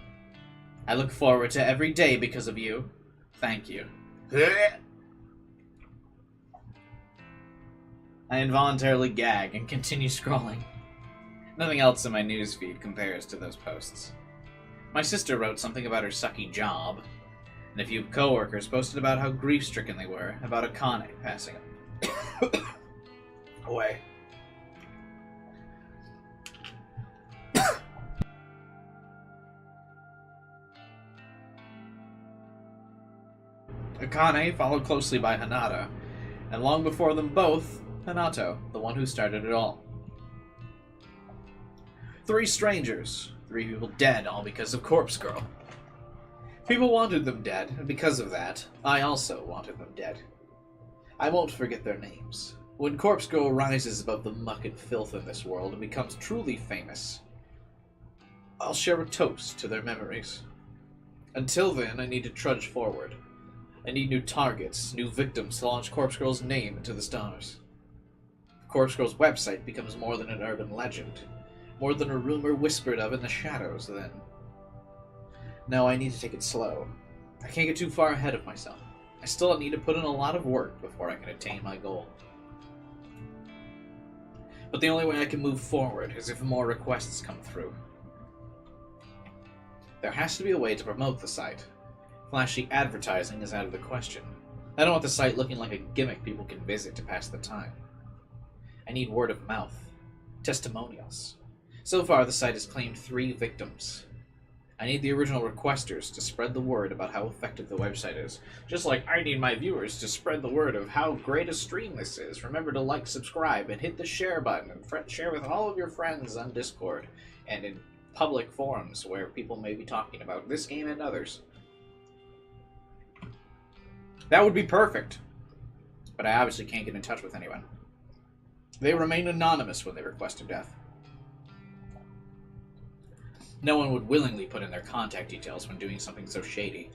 I look forward to every day because of you. Thank you. I involuntarily gag and continue scrolling. Nothing else in my newsfeed compares to those posts. My sister wrote something about her sucky job, and a few coworkers posted about how grief-stricken they were about Akane passing away. Akane, followed closely by Hinata, and long before them both, Hanato, the one who started it all. 3 strangers, 3 people dead, all because of Corpse Girl. People wanted them dead, and because of that, I also wanted them dead. I won't forget their names. When Corpse Girl rises above the muck and filth in this world and becomes truly famous, I'll share a toast to their memories. Until then, I need to trudge forward. I need new targets, new victims to launch Corpse Girl's name into the stars. Corpse Girl's website becomes more than an urban legend, more than a rumor whispered of in the shadows then. No, I need to take it slow. I can't get too far ahead of myself. I still need to put in a lot of work before I can attain my goal. But the only way I can move forward is if more requests come through. There has to be a way to promote the site. Flashy advertising is out of the question. I don't want the site looking like a gimmick people can visit to pass the time. I need word of mouth. Testimonials. So far, the site has claimed 3 victims. I need the original requesters to spread the word about how effective the website is. Just like I need my viewers to spread the word of how great a stream this is. Remember to like, subscribe, and hit the share button, and share with all of your friends on Discord, and in public forums where people may be talking about this game and others. That would be perfect. But I obviously can't get in touch with anyone. They remain anonymous when they request a death. No one would willingly put in their contact details when doing something so shady.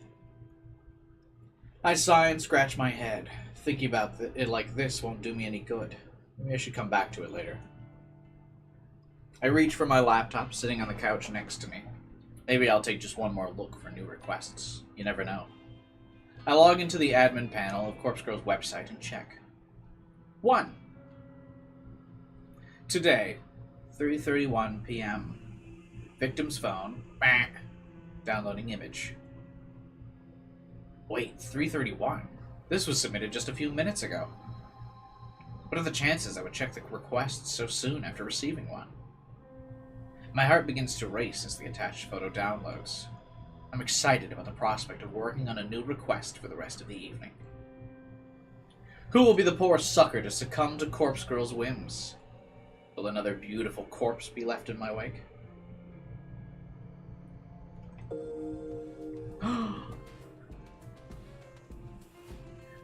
I sigh and scratch my head. Thinking about it like this won't do me any good. Maybe I should come back to it later. I reach for my laptop sitting on the couch next to me. Maybe I'll take just one more look for new requests. You never know. I log into the admin panel of Corpse Girl's website and check. 1. Today, 3:31 p.m. Victim's phone. Bah. Downloading image. Wait, 3:31? This was submitted just a few minutes ago. What are the chances I would check the request so soon after receiving one? My heart begins to race as the attached photo downloads. I'm excited about the prospect of working on a new request for the rest of the evening. Who will be the poor sucker to succumb to Corpse Girl's whims? Will another beautiful corpse be left in my wake?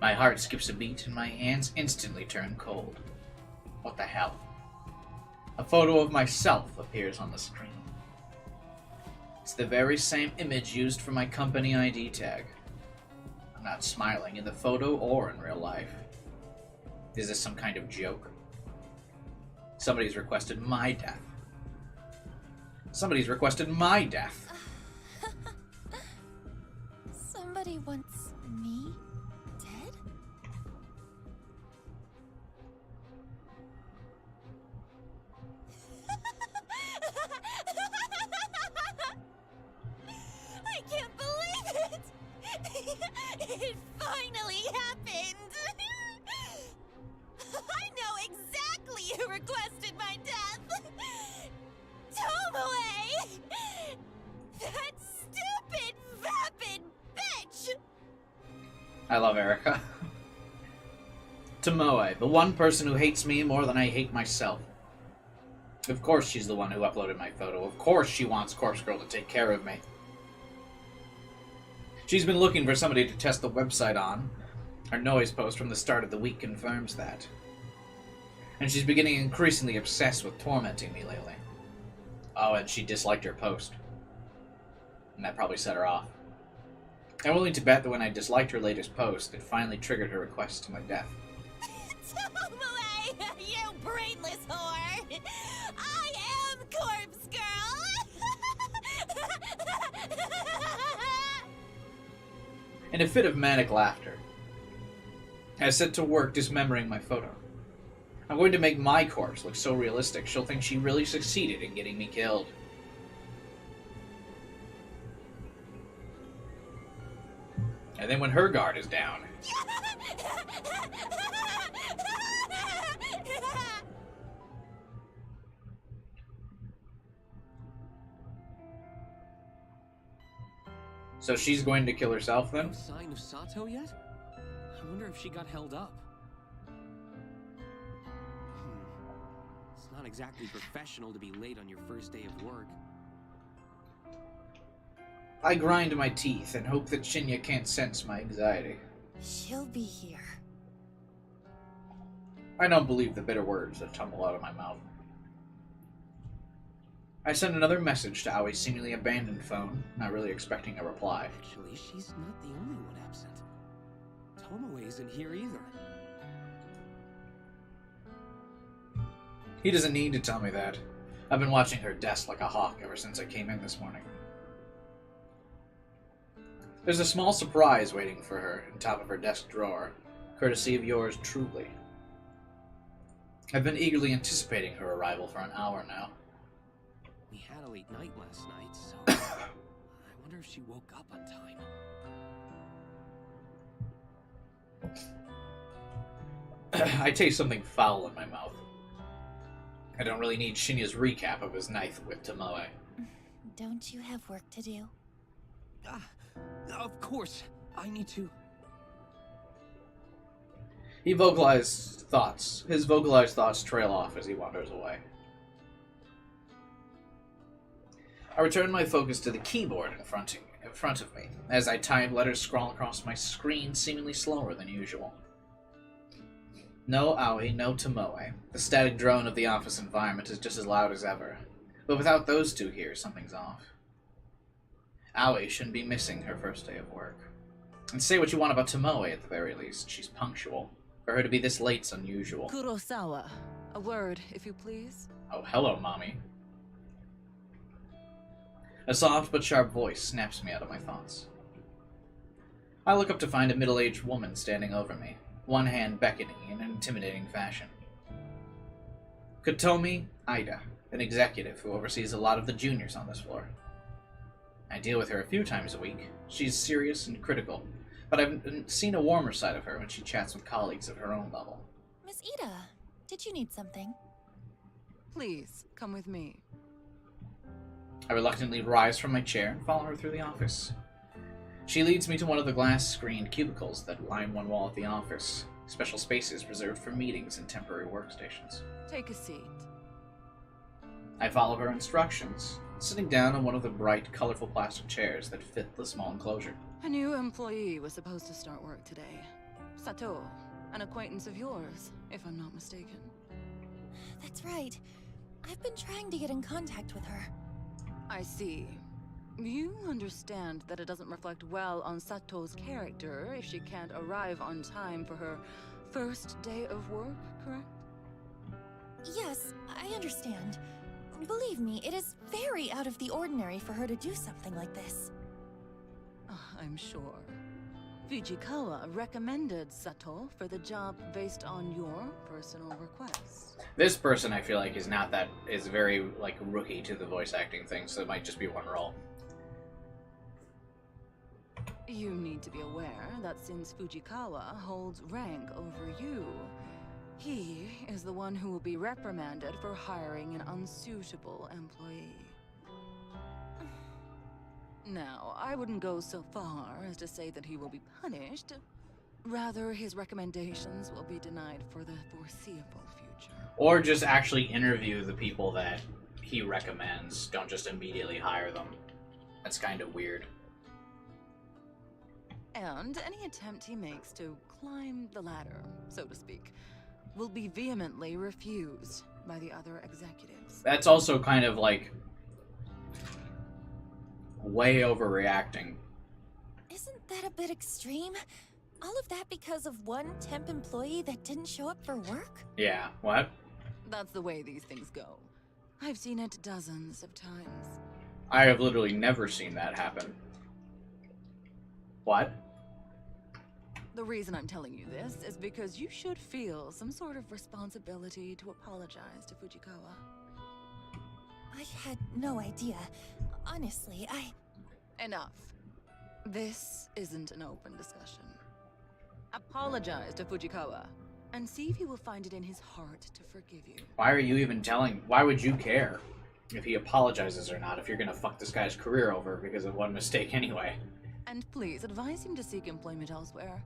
My heart skips a beat and my hands instantly turn cold. What the hell? A photo of myself appears on the screen. It's the very same image used for my company ID tag. I'm not smiling in the photo or in real life. Is this some kind of joke? Somebody's requested my death. Somebody's requested my death. Somebody wants me dead? I can't believe it! It finally happened! I know exactly who requested my death! Tomoe! That stupid, vapid bitch! I love Erica. Tomoe, the one person who hates me more than I hate myself. Of course she's the one who uploaded my photo. Of course she wants Corpse Girl to take care of me. She's been looking for somebody to test the website on. Her noise post from the start of the week confirms that. And she's beginning increasingly obsessed with tormenting me lately. Oh, and she disliked her post. And that probably set her off. I'm willing to bet that when I disliked her latest post, it finally triggered her request to my death. Tomoe, you brainless whore! I am Corpse Girl! In a fit of manic laughter, I set to work dismembering my photo. I'm going to make my corpse look so realistic she'll think she really succeeded in getting me killed. And then when her guard is down... So she's going to kill herself then? No sign of Sato yet? I wonder if she got held up. It's not exactly professional to be late on your first day of work. I grind my teeth and hope that Shinya can't sense my anxiety. She'll be here. I don't believe the bitter words that tumble out of my mouth. I send another message to Aoi's seemingly abandoned phone, not really expecting a reply. Actually, she's not the only one absent. Tomoe isn't here either. He doesn't need to tell me that. I've been watching her desk like a hawk ever since I came in this morning. There's a small surprise waiting for her in top of her desk drawer, courtesy of yours truly. I've been eagerly anticipating her arrival for an hour now. We had a late night last night, so I wonder if she woke up on time. I taste something foul in my mouth. I don't really need Shinya's recap of his knife with Tomoe. Don't you have work to do? Of course. I need to... His vocalized thoughts trail off as he wanders away. I return my focus to the keyboard in front of me, as I type letters scrawl across my screen seemingly slower than usual. No Aoi, no Tomoe. The static drone of the office environment is just as loud as ever. But without those two here, something's off. Aoi shouldn't be missing her first day of work. And say what you want about Tomoe at the very least, she's punctual. For her to be this late's unusual. Kurosawa, a word, if you please. Oh, hello, Mommy. A soft but sharp voice snaps me out of my thoughts. I look up to find a middle-aged woman standing over me, one hand beckoning in an intimidating fashion. Kotomi Ida, an executive who oversees a lot of the juniors on this floor. I deal with her a few times a week. She's serious and critical, but I've seen a warmer side of her when she chats with colleagues of her own level. Miss Ida, did you need something? Please, come with me. I reluctantly rise from my chair and follow her through the office. She leads me to one of the glass-screened cubicles that line one wall of the office, special spaces reserved for meetings and temporary workstations. Take a seat. I follow her instructions, sitting down on one of the bright, colorful plastic chairs that fit the small enclosure. A new employee was supposed to start work today. Sato, an acquaintance of yours, if I'm not mistaken. That's right. I've been trying to get in contact with her. I see. You understand that it doesn't reflect well on Sato's character if she can't arrive on time for her first day of work, correct? Yes, I understand. Believe me, it is very out of the ordinary for her to do something like this. I'm sure. Fujikawa recommended Sato for the job based on your personal request. This person, I feel like, is very, like, rookie to the voice acting thing, so it might just be one role. You need to be aware that since Fujikawa holds rank over you, he is the one who will be reprimanded for hiring an unsuitable employee. Now, I wouldn't go so far as to say that he will be punished. Rather, his recommendations will be denied for the foreseeable future. Or just actually interview the people that he recommends. Don't just immediately hire them. That's kind of weird. And any attempt he makes to climb the ladder, so to speak, will be vehemently refused by the other executives. That's also kind of like way overreacting. Isn't that a bit extreme? All of that because of one temp employee that didn't show up for work? Yeah, what? That's the way these things go. I've seen it dozens of times. I have literally never seen that happen. What? The reason I'm telling you this is because you should feel some sort of responsibility to apologize to Fujikawa. I had no idea. Honestly, Enough. This isn't an open discussion. Apologize to Fujikawa, and see if he will find it in his heart to forgive you. Why are you even telling? Why would you care if he apologizes or not if you're gonna fuck this guy's career over because of one mistake anyway? And please advise him to seek employment elsewhere.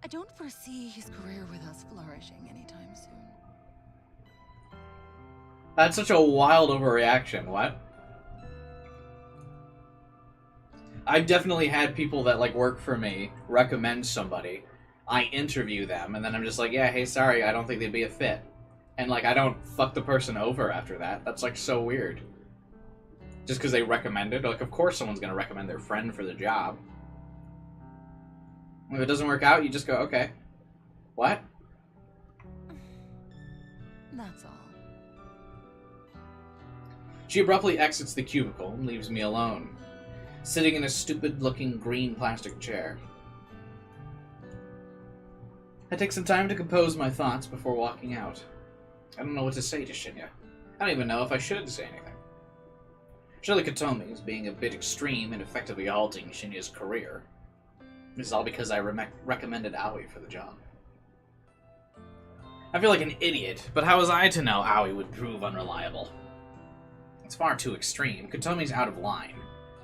I don't foresee his career with us flourishing anytime soon. That's such a wild overreaction. What? I've definitely had people that like work for me recommend somebody. I interview them, and then I'm just like, yeah, hey, sorry, I don't think they'd be a fit. And like, I don't fuck the person over after that. That's like so weird. Just because they recommended, like, of course someone's gonna recommend their friend for the job. If it doesn't work out, you just go, okay. What? That's all. She abruptly exits the cubicle and leaves me alone, sitting in a stupid-looking green plastic chair. I take some time to compose my thoughts before walking out. I don't know what to say to Shinya. I don't even know if I should say anything. Surely Kotomi is being a bit extreme and effectively halting Shinya's career. This is all because I recommended Aoi for the job. I feel like an idiot, but how was I to know Aoi would prove unreliable? It's far too extreme. Kotomi's out of line.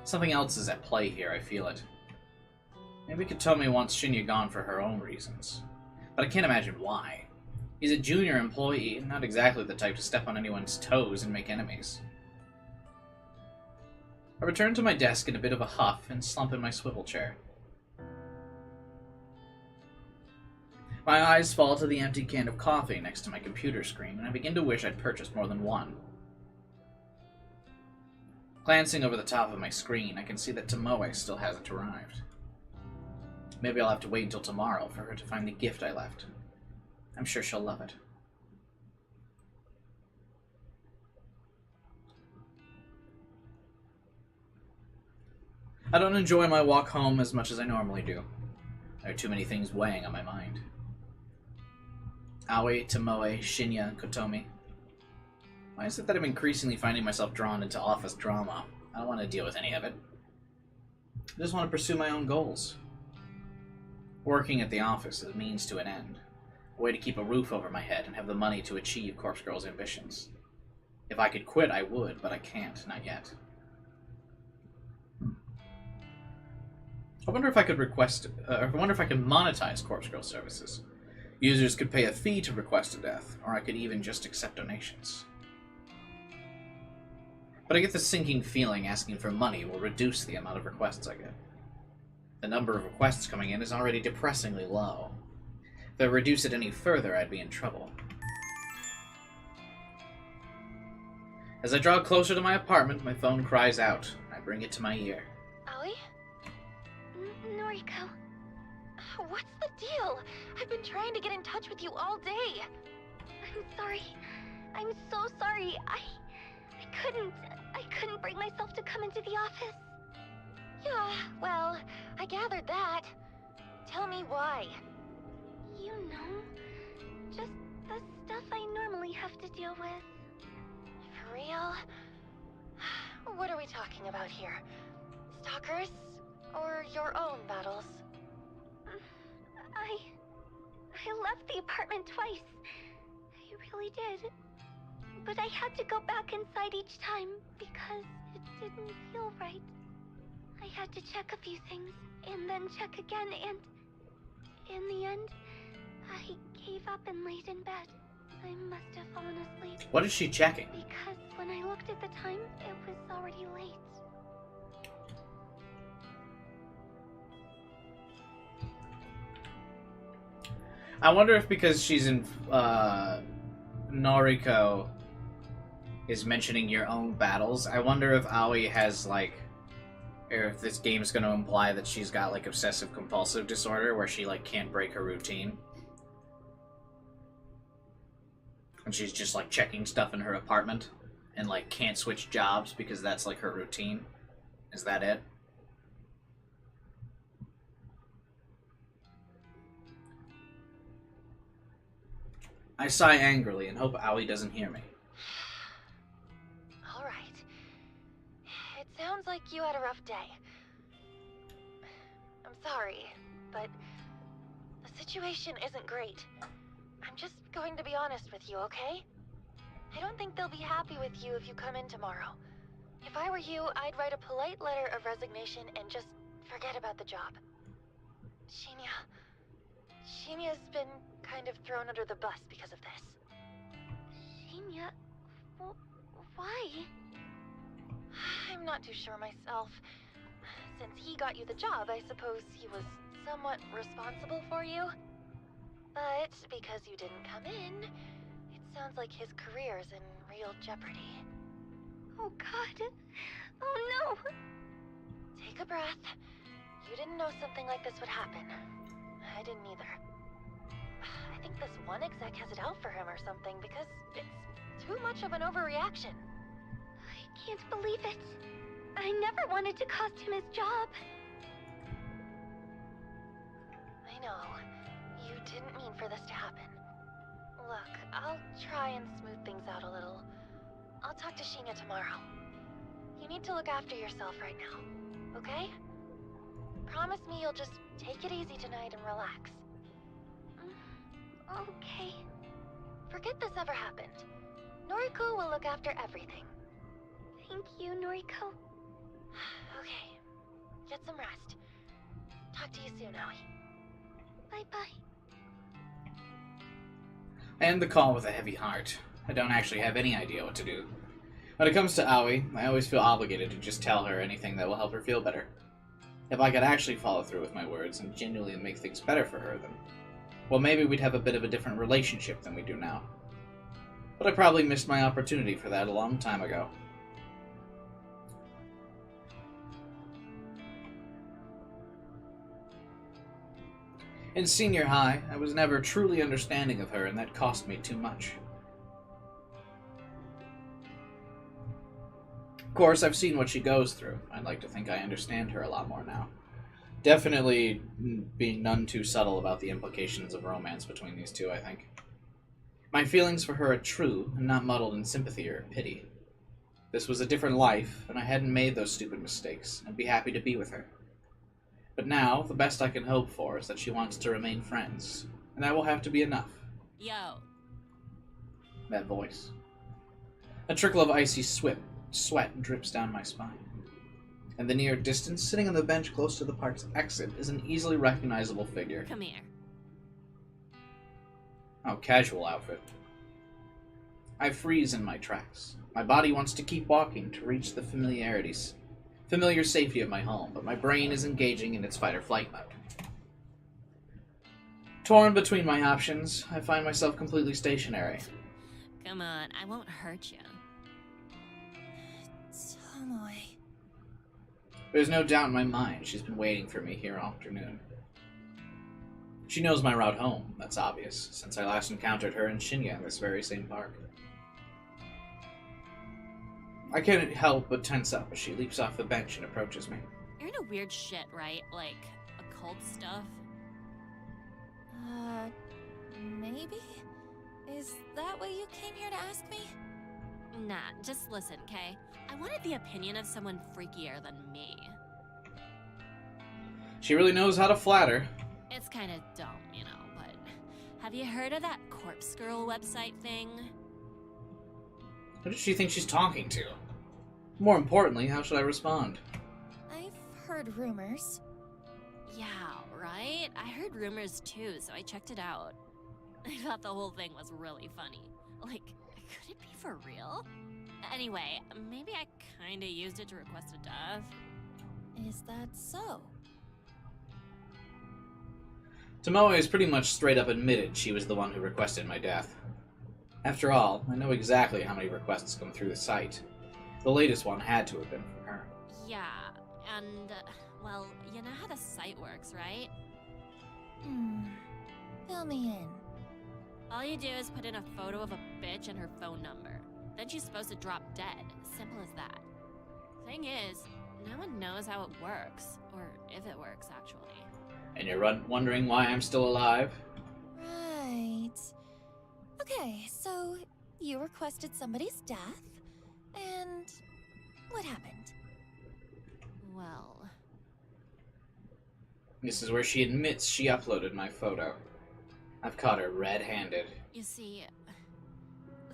Something else is at play here, I feel it. Maybe Kotomi wants Shinya gone for her own reasons. But I can't imagine why. He's a junior employee, not exactly the type to step on anyone's toes and make enemies. I return to my desk in a bit of a huff and slump in my swivel chair. My eyes fall to the empty can of coffee next to my computer screen, and I begin to wish I'd purchased more than one. Glancing over the top of my screen, I can see that Tomoe still hasn't arrived. Maybe I'll have to wait until tomorrow for her to find the gift I left. I'm sure she'll love it. I don't enjoy my walk home as much as I normally do. There are too many things weighing on my mind. Aoi, Tomoe, Shinya, and Kotomi. Why is it that I'm increasingly finding myself drawn into office drama? I don't want to deal with any of it. I just want to pursue my own goals. Working at the office is a means to an end. A way to keep a roof over my head and have the money to achieve Corpse Girl's ambitions. If I could quit, I would, but I can't, not yet. I wonder if I could monetize Corpse Girl services. Users could pay a fee to request a death, or I could even just accept donations. But I get the sinking feeling asking for money will reduce the amount of requests I get. The number of requests coming in is already depressingly low. If I reduce it any further, I'd be in trouble. As I draw closer to my apartment, my phone cries out. I bring it to my ear. Aoi? Noriko. What's the deal? I've been trying to get in touch with you all day. I'm sorry. I'm so sorry. I couldn't bring myself to come into the office. Yeah, well, I gathered that. Tell me why. You know, just the stuff I normally have to deal with. For real? What are we talking about here? Stalkers? Or your own battles? I left the apartment twice. I really did. But I had to go back inside each time because it didn't feel right. I had to check a few things and then check again, and in the end, I gave up and laid in bed. I must have fallen asleep. What is she checking? Because when I looked at the time, it was already late. I wonder if because she's in Noriko is mentioning your own battles, I wonder if Aoi has like, or if this game's going to imply that she's got like obsessive compulsive disorder where she like can't break her routine. And she's just like checking stuff in her apartment and like can't switch jobs because that's like her routine. Is that it? I sigh angrily and hope Aoi doesn't hear me. Alright. It sounds like you had a rough day. I'm sorry, but the situation isn't great. I'm just going to be honest with you, okay? I don't think they'll be happy with you if you come in tomorrow. If I were you, I'd write a polite letter of resignation and just forget about the job. Shinya's been kind of thrown under the bus because of this. Shinya? Why? I'm not too sure myself. Since he got you the job, I suppose he was somewhat responsible for you. But because you didn't come in, it sounds like his career's in real jeopardy. Oh God. Oh no! Take a breath. You didn't know something like this would happen. I didn't either. I think this one exec has it out for him or something because it's too much of an overreaction. I can't believe it. I never wanted to cost him his job. I know. You didn't mean for this to happen. Look, I'll try and smooth things out a little. I'll talk to Shinya tomorrow. You need to look after yourself right now, okay? Promise me you'll just take it easy tonight and relax. Okay. Forget this ever happened. Noriko will look after everything. Thank you, Noriko. Okay. Get some rest. Talk to you soon, Aoi. Bye-bye. I end the call with a heavy heart. I don't actually have any idea what to do. When it comes to Aoi, I always feel obligated to just tell her anything that will help her feel better. If I could actually follow through with my words and genuinely make things better for her, then, well, maybe we'd have a bit of a different relationship than we do now. But I probably missed my opportunity for that a long time ago. In senior high, I was never truly understanding of her, and that cost me too much. course, I've seen what she goes through. I'd like to think I understand her a lot more now. Definitely being none too subtle about the implications of romance between these two, I think. My feelings for her are true and not muddled in sympathy or pity. This was a different life, and I hadn't made those stupid mistakes. I'd be happy to be with her. But now, the best I can hope for is that she wants to remain friends, and that will have to be enough. Yo. That voice. A trickle of icy sweat drips down my spine. In the near distance, sitting on the bench close to the park's exit, is an easily recognizable figure. Come here. Oh, casual outfit. I freeze in my tracks. My body wants to keep walking to reach the familiar safety of my home, but my brain is engaging in its fight-or-flight mode. Torn between my options, I find myself completely stationary. Come on, I won't hurt you. Tomoe. There's no doubt in my mind she's been waiting for me here all afternoon. She knows my route home, that's obvious, since I last encountered her in Shinya in this very same park. I can't help but tense up as she leaps off the bench and approaches me. You're into weird shit, right? Like, occult stuff? Maybe? Is that what you came here to ask me? Nah, just listen, okay? I wanted the opinion of someone freakier than me. She really knows how to flatter. It's kinda dumb, you know, but have you heard of that Corpse Girl website thing? Who does she think she's talking to? More importantly, how should I respond? I've heard rumors. Yeah, right? I heard rumors too, so I checked it out. I thought the whole thing was really funny. Like, could it be for real? Anyway, maybe I kinda used it to request a death. Is that so? Tomoe has pretty much straight up admitted she was the one who requested my death. After all, I know exactly how many requests come through the site. The latest one had to have been from her. Yeah, and, well, you know how the site works, right? Fill me in. All you do is put in a photo of a bitch and her phone number. Then she's supposed to drop dead. Simple as that. Thing is, no one knows how it works. Or if it works, actually. And you're wondering why I'm still alive? Right. Okay, so you requested somebody's death, and what happened? Well... This is where she admits she uploaded my photo. I've caught her red-handed. You see,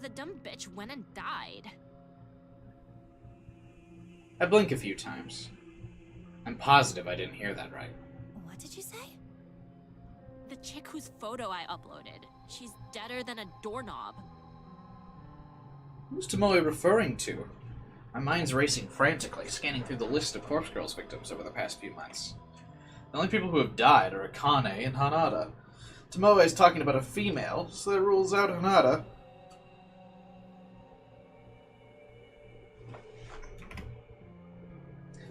the dumb bitch went and died. I blink a few times. I'm positive I didn't hear that right. What did you say? The chick whose photo I uploaded. She's deader than a doorknob. Who's Tomoe referring to? My mind's racing frantically, scanning through the list of Corpse Girls victims over the past few months. The only people who have died are Akane and Hanada. Tomoe is talking about a female, so that rules out Hanada.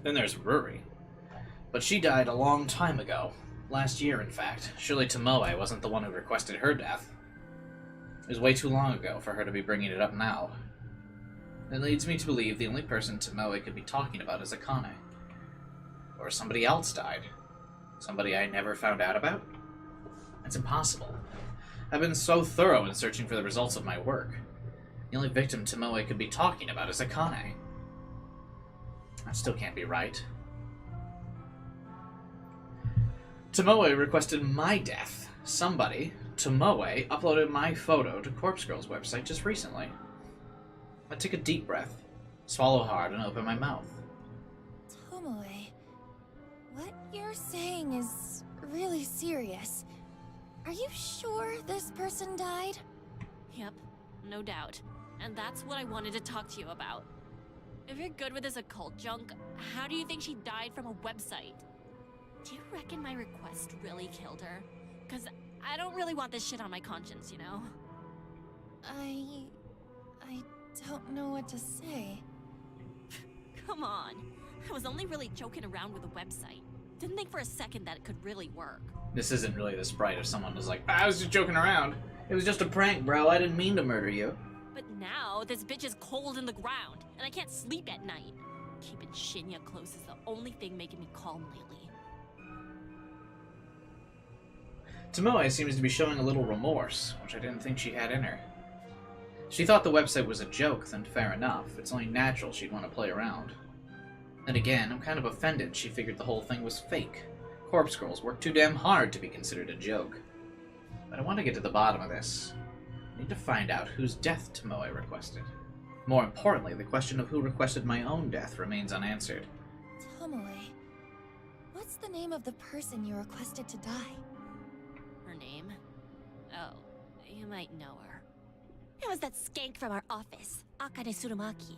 Then there's Ruri. But she died a long time ago. Last year, in fact. Surely Tomoe wasn't the one who requested her death. It was way too long ago for her to be bringing it up now. It leads me to believe the only person Tomoe could be talking about is Akane. Or somebody else died. Somebody I never found out about? That's impossible. I've been so thorough in searching for the results of my work. The only victim Tomoe could be talking about is Akane. That still can't be right. Tomoe requested my death. Somebody, Tomoe, uploaded my photo to Corpse Girl's website just recently. I took a deep breath, swallow hard, and open my mouth. Tomoe, what you're saying is really serious. Are you sure this person died? Yep, no doubt. And that's what I wanted to talk to you about. If you're good with this occult junk, how do you think she died from a website? Do you reckon my request really killed her? Cause I don't really want this shit on my conscience, you know? I don't know what to say. Come on. I was only really joking around with a website. Didn't think for a second that it could really work. This isn't really the sprite of someone who's like, I was just joking around. It was just a prank, bro. I didn't mean to murder you. But now, this bitch is cold in the ground, and I can't sleep at night. Keeping Shinya close is the only thing making me calm lately. Tomoe seems to be showing a little remorse, which I didn't think she had in her. She thought the website was a joke, then fair enough. It's only natural she'd want to play around. Then again, I'm kind of offended she figured the whole thing was fake. Corpse girls work too damn hard to be considered a joke. But I want to get to the bottom of this. I need to find out whose death Tomoe requested. More importantly, the question of who requested my own death remains unanswered. Tomoe, what's the name of the person you requested to die? Her name? Oh, you might know her. It was that skank from our office, Akane Tsurumaki.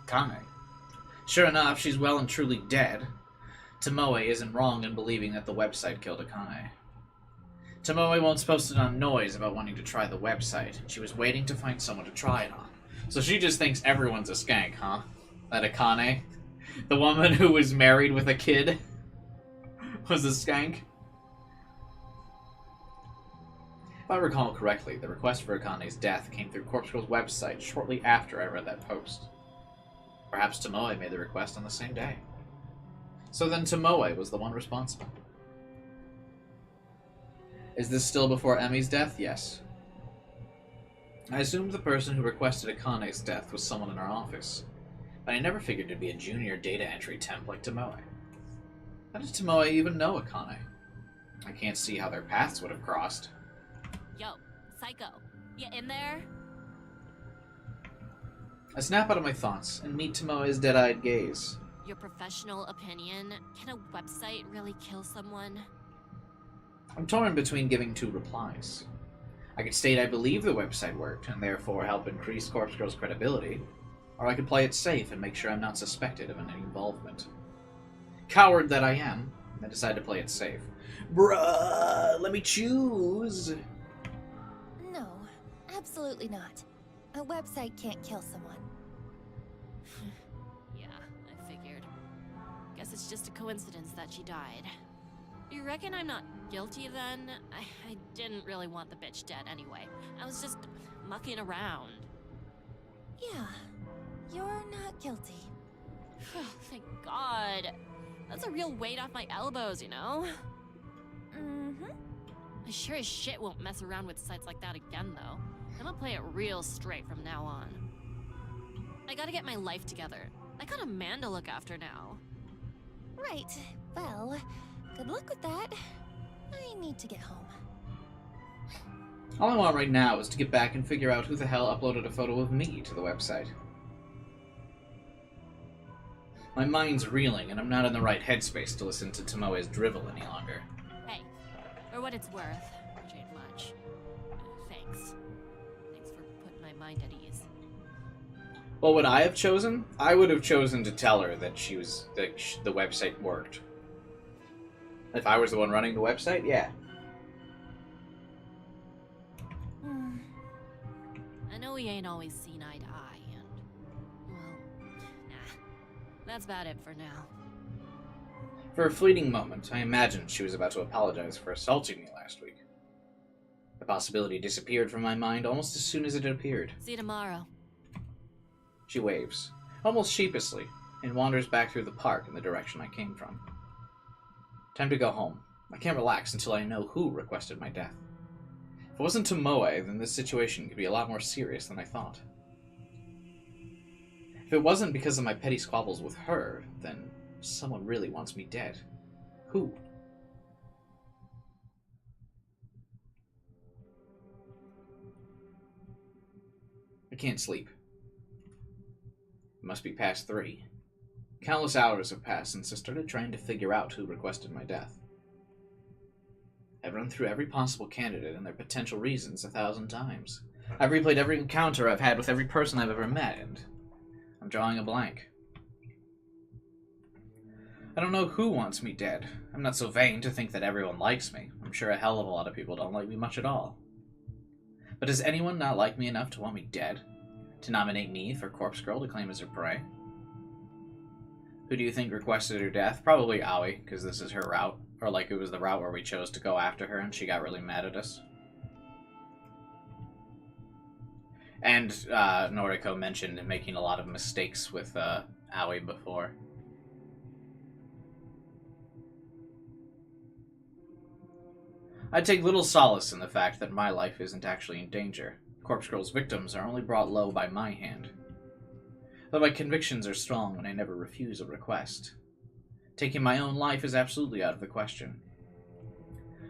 Kane. Sure enough, she's well and truly dead. Tomoe isn't wrong in believing that the website killed Akane. Tomoe won't post it on Noise about wanting to try the website. She was waiting to find someone to try it on. So she just thinks everyone's a skank, huh? That Akane, the woman who was married with a kid, was a skank? If I recall correctly, the request for Akane's death came through Corpse Girl's website shortly after I read that post. Perhaps Tomoe made the request on the same day. So then Tomoe was the one responsible. Is this still before Emi's death? Yes. I assumed the person who requested Akane's death was someone in our office, but I never figured it'd be a junior data entry temp like Tomoe. How does Tomoe even know Akane? I can't see how their paths would have crossed. Yo, Psycho, you in there? I snap out of my thoughts and meet Tomoe's dead-eyed gaze. Your professional opinion, can a website really kill someone? I'm torn between giving two replies. I could state I believe the website worked, and therefore help increase Corpse Girl's credibility, or I could play it safe and make sure I'm not suspected of any involvement. Coward that I am, I decide to play it safe. Bruh, let me choose! No, absolutely not. A website can't kill someone. Yeah, I figured. Guess it's just a coincidence that she died. You reckon I'm not guilty then? I didn't really want the bitch dead anyway. I was just mucking around. Yeah, you're not guilty. Thank God. That's a real weight off my elbows, you know? Mm-hmm. I sure as shit won't mess around with sites like that again, though. I'm gonna play it real straight from now on. I gotta get my life together. I got a man to look after now. Right. Well, good luck with that. I need to get home. All I want right now is to get back and figure out who the hell uploaded a photo of me to the website. My mind's reeling, and I'm not in the right headspace to listen to Tomoe's drivel any longer. Hey, for what it's worth, which ain't much. Thanks. Thanks for putting my mind at ease. What would I have chosen? I would have chosen to tell her that the website worked. If I was the one running the website, yeah. I know we ain't always seen eye to eye, and, well, nah. That's about it for now. For a fleeting moment, I imagined she was about to apologize for assaulting me last week. The possibility disappeared from my mind almost as soon as it appeared. See you tomorrow. She waves, almost sheepishly, and wanders back through the park in the direction I came from. Time to go home. I can't relax until I know who requested my death. If it wasn't Tomoe, then this situation could be a lot more serious than I thought. If it wasn't because of my petty squabbles with her, then someone really wants me dead. Who? I can't sleep. It must be past 3. Countless hours have passed since I started trying to figure out who requested my death. I've run through every possible candidate and their potential reasons 1,000 times. I've replayed every encounter I've had with every person I've ever met, and I'm drawing a blank. I don't know who wants me dead. I'm not so vain to think that everyone likes me. I'm sure a hell of a lot of people don't like me much at all. But does anyone not like me enough to want me dead? To nominate me for Corpse Girl to claim as her prey? Who do you think requested her death? Probably Aoi, because this is her route. Or like it was the route where we chose to go after her and she got really mad at us. And Noriko mentioned making a lot of mistakes with Aoi before. I take little solace in the fact that my life isn't actually in danger. Corpse Girl's victims are only brought low by my hand. Though my convictions are strong and I never refuse a request. Taking my own life is absolutely out of the question.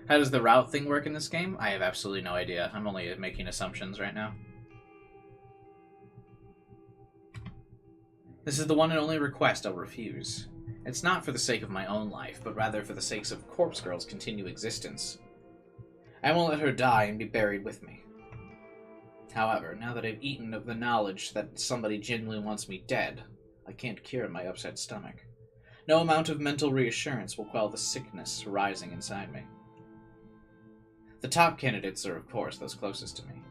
How does the route thing work in this game? I have absolutely no idea. I'm only making assumptions right now. This is the one and only request I'll refuse. It's not for the sake of my own life, but rather for the sakes of Corpse Girl's continued existence. I won't let her die and be buried with me. However, now that I've eaten of the knowledge that somebody genuinely wants me dead, I can't cure my upset stomach. No amount of mental reassurance will quell the sickness rising inside me. The top candidates are, of course, those closest to me.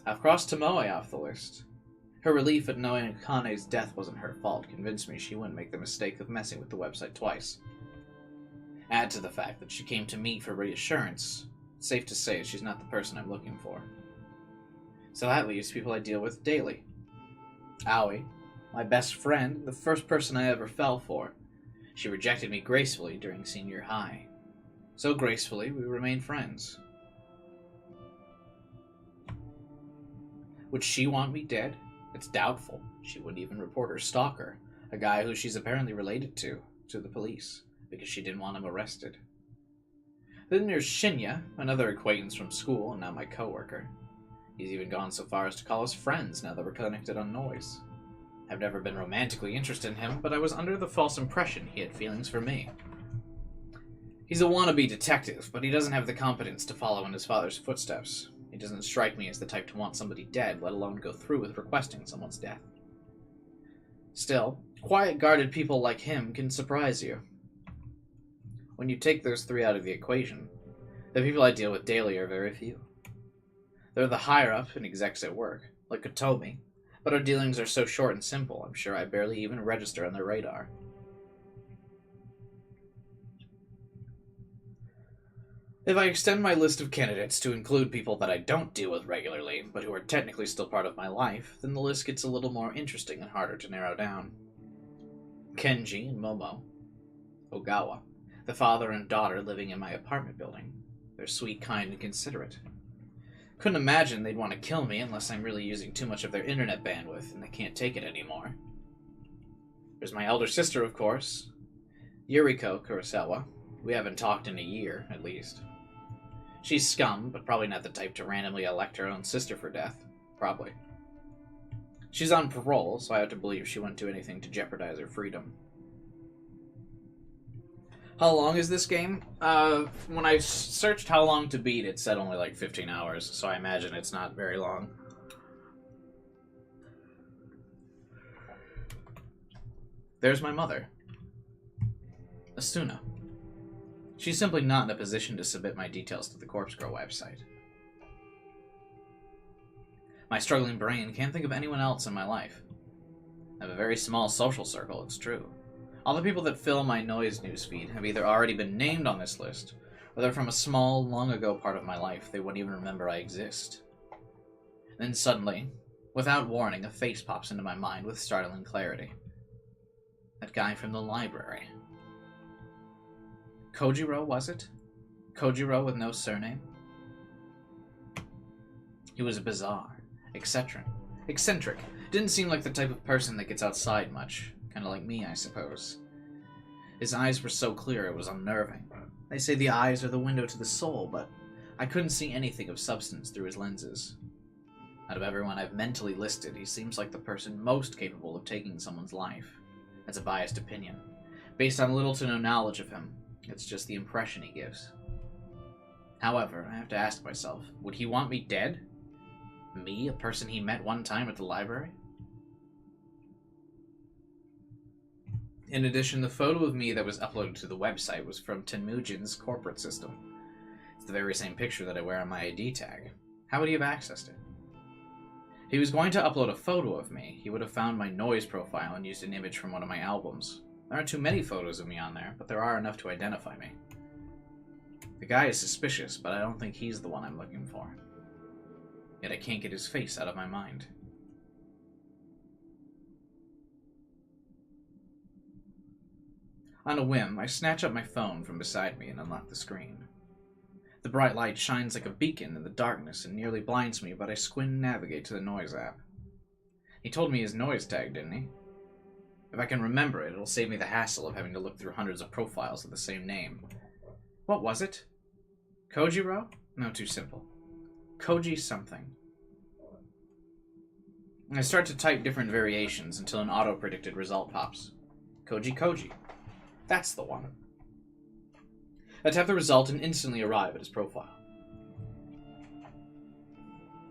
I've crossed Tomoe off the list. Her relief at knowing Akane's death wasn't her fault convinced me she wouldn't make the mistake of messing with the website twice. Add to the fact that she came to me for reassurance, it's safe to say she's not the person I'm looking for. So that leaves people I deal with daily. Aoi, my best friend, the first person I ever fell for. She rejected me gracefully during senior high. So gracefully, we remained friends. Would she want me dead? It's doubtful. She wouldn't even report her stalker, a guy who she's apparently related to the police, because she didn't want him arrested. Then there's Shinya, another acquaintance from school and now my coworker. He's even gone so far as to call us friends now that we're connected on Noise. I've never been romantically interested in him, but I was under the false impression he had feelings for me. He's a wannabe detective, but he doesn't have the competence to follow in his father's footsteps. He doesn't strike me as the type to want somebody dead, let alone go through with requesting someone's death. Still, quiet, guarded people like him can surprise you. When you take those three out of the equation, the people I deal with daily are very few. They're the higher-up and execs at work, like Kotomi, but our dealings are so short and simple, I'm sure I barely even register on their radar. If I extend my list of candidates to include people that I don't deal with regularly, but who are technically still part of my life, then the list gets a little more interesting and harder to narrow down. Kenji and Momo. Ogawa, the father and daughter living in my apartment building. They're sweet, kind, and considerate. Couldn't imagine they'd want to kill me unless I'm really using too much of their internet bandwidth and they can't take it anymore. There's my elder sister, of course. Yuriko Kurosawa. We haven't talked in a year, at least. She's scum, but probably not the type to randomly elect her own sister for death. Probably. She's on parole, so I have to believe she wouldn't do anything to jeopardize her freedom. How long is this game? When I searched how long to beat, it said only like 15 hours, so I imagine it's not very long. There's my mother. Asuna. She's simply not in a position to submit my details to the Corpse Girl website. My struggling brain can't think of anyone else in my life. I have a very small social circle, it's true. All the people that fill my Noise newsfeed have either already been named on this list, or they're from a small, long-ago part of my life they wouldn't even remember I exist. Then suddenly, without warning, a face pops into my mind with startling clarity. That guy from the library. Kojiro, was it? Kojiro with no surname? He was bizarre, eccentric. Didn't seem like the type of person that gets outside much. Kind of like me, I suppose. His eyes were so clear it was unnerving. They say the eyes are the window to the soul, but I couldn't see anything of substance through his lenses. Out of everyone I've mentally listed, he seems like the person most capable of taking someone's life. That's a biased opinion. Based on little to no knowledge of him, it's just the impression he gives. However, I have to ask myself, would he want me dead? Me, a person he met one time at the library? In addition, the photo of me that was uploaded to the website was from Tenmujin's corporate system. It's the very same picture that I wear on my ID tag. How would he have accessed it? If he was going to upload a photo of me, he would have found my Noise profile and used an image from one of my albums. There aren't too many photos of me on there, but there are enough to identify me. The guy is suspicious, but I don't think he's the one I'm looking for. yet I can't get his face out of my mind. On a whim, I snatch up my phone from beside me and unlock the screen. The bright light shines like a beacon in the darkness and nearly blinds me, but I squint and navigate to the noise app. He told me his noise tag, didn't he? If I can remember it, it'll save me the hassle of having to look through hundreds of profiles with the same name. What was it? Kojiro? No, too simple. Koji something. I start to type different variations until an auto-predicted result pops. Koji. That's the one. I tap the result and instantly arrive at his profile.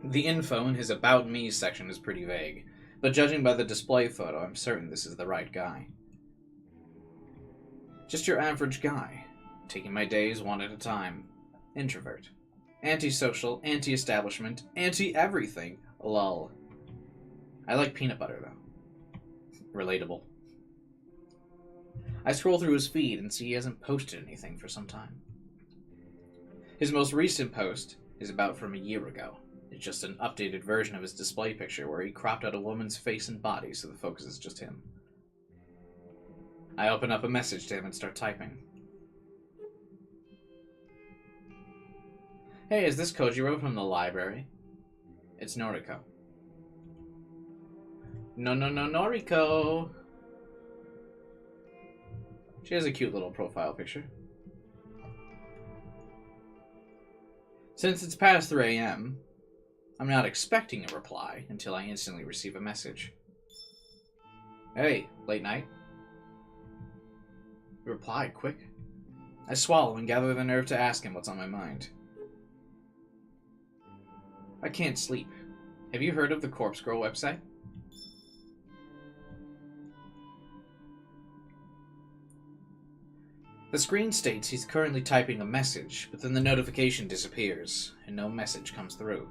The info in his About Me section is pretty vague, but judging by the display photo, I'm certain this is the right guy. Just your average guy, taking my days one at a time. Introvert. Antisocial, anti-establishment, anti-everything. Lol. I like peanut butter, though. Relatable. I scroll through his feed and see he hasn't posted anything for some time. His most recent post is about from a year ago. It's just an updated version of his display picture where he cropped out a woman's face and body so the focus is just him. I open up a message to him and start typing. Hey, is this Kojiro from the library? It's Noriko. No, Noriko! She has a cute little profile picture. Since it's past 3 a.m., I'm not expecting a reply until I instantly receive a message. Hey, late night? He replied quick. I swallow and gather the nerve to ask him what's on my mind. I can't sleep. Have you heard of the Corpse Girl website? The screen states he's currently typing a message, but then the notification disappears, and no message comes through.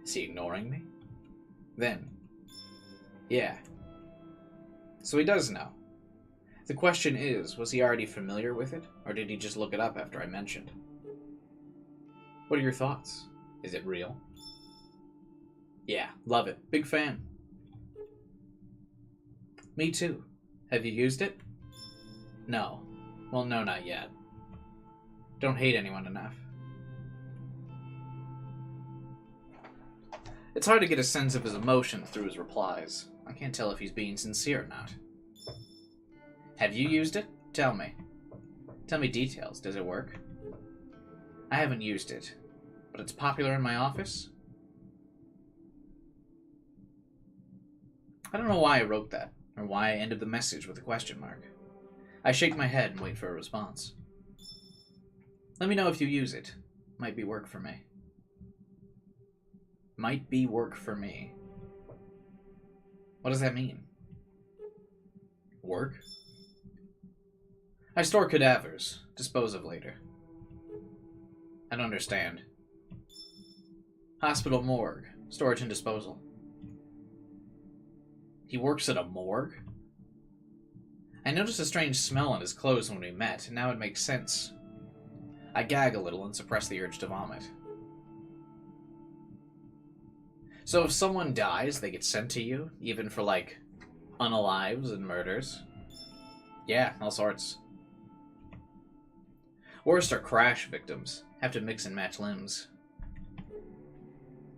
Is he ignoring me? Then, yeah. So he does know. The question is, was he already familiar with it, or did he just look it up after I mentioned? What are your thoughts? Is it real? Yeah, love it. Big fan. Me too. Have you used it? No. Well, no, not yet. Don't hate anyone enough. It's hard to get a sense of his emotions through his replies. I can't tell if he's being sincere or not. Have you used it? Tell me. Tell me details. Does it work? I haven't used it, but it's popular in my office. I don't know why I wrote that, or why I ended the message with a question mark. I shake my head and wait for a response. Let me know if you use it. Might be work for me. Might be work for me. What does that mean? Work? I store cadavers. Dispose of later. I don't understand. Hospital morgue. Storage and disposal. He works at a morgue? I noticed a strange smell on his clothes when we met, and now it makes sense. I gag a little and suppress the urge to vomit. So if someone dies, they get sent to you, even for, like, unalives and murders? Yeah, all sorts. Worst are crash victims. Have to mix and match limbs.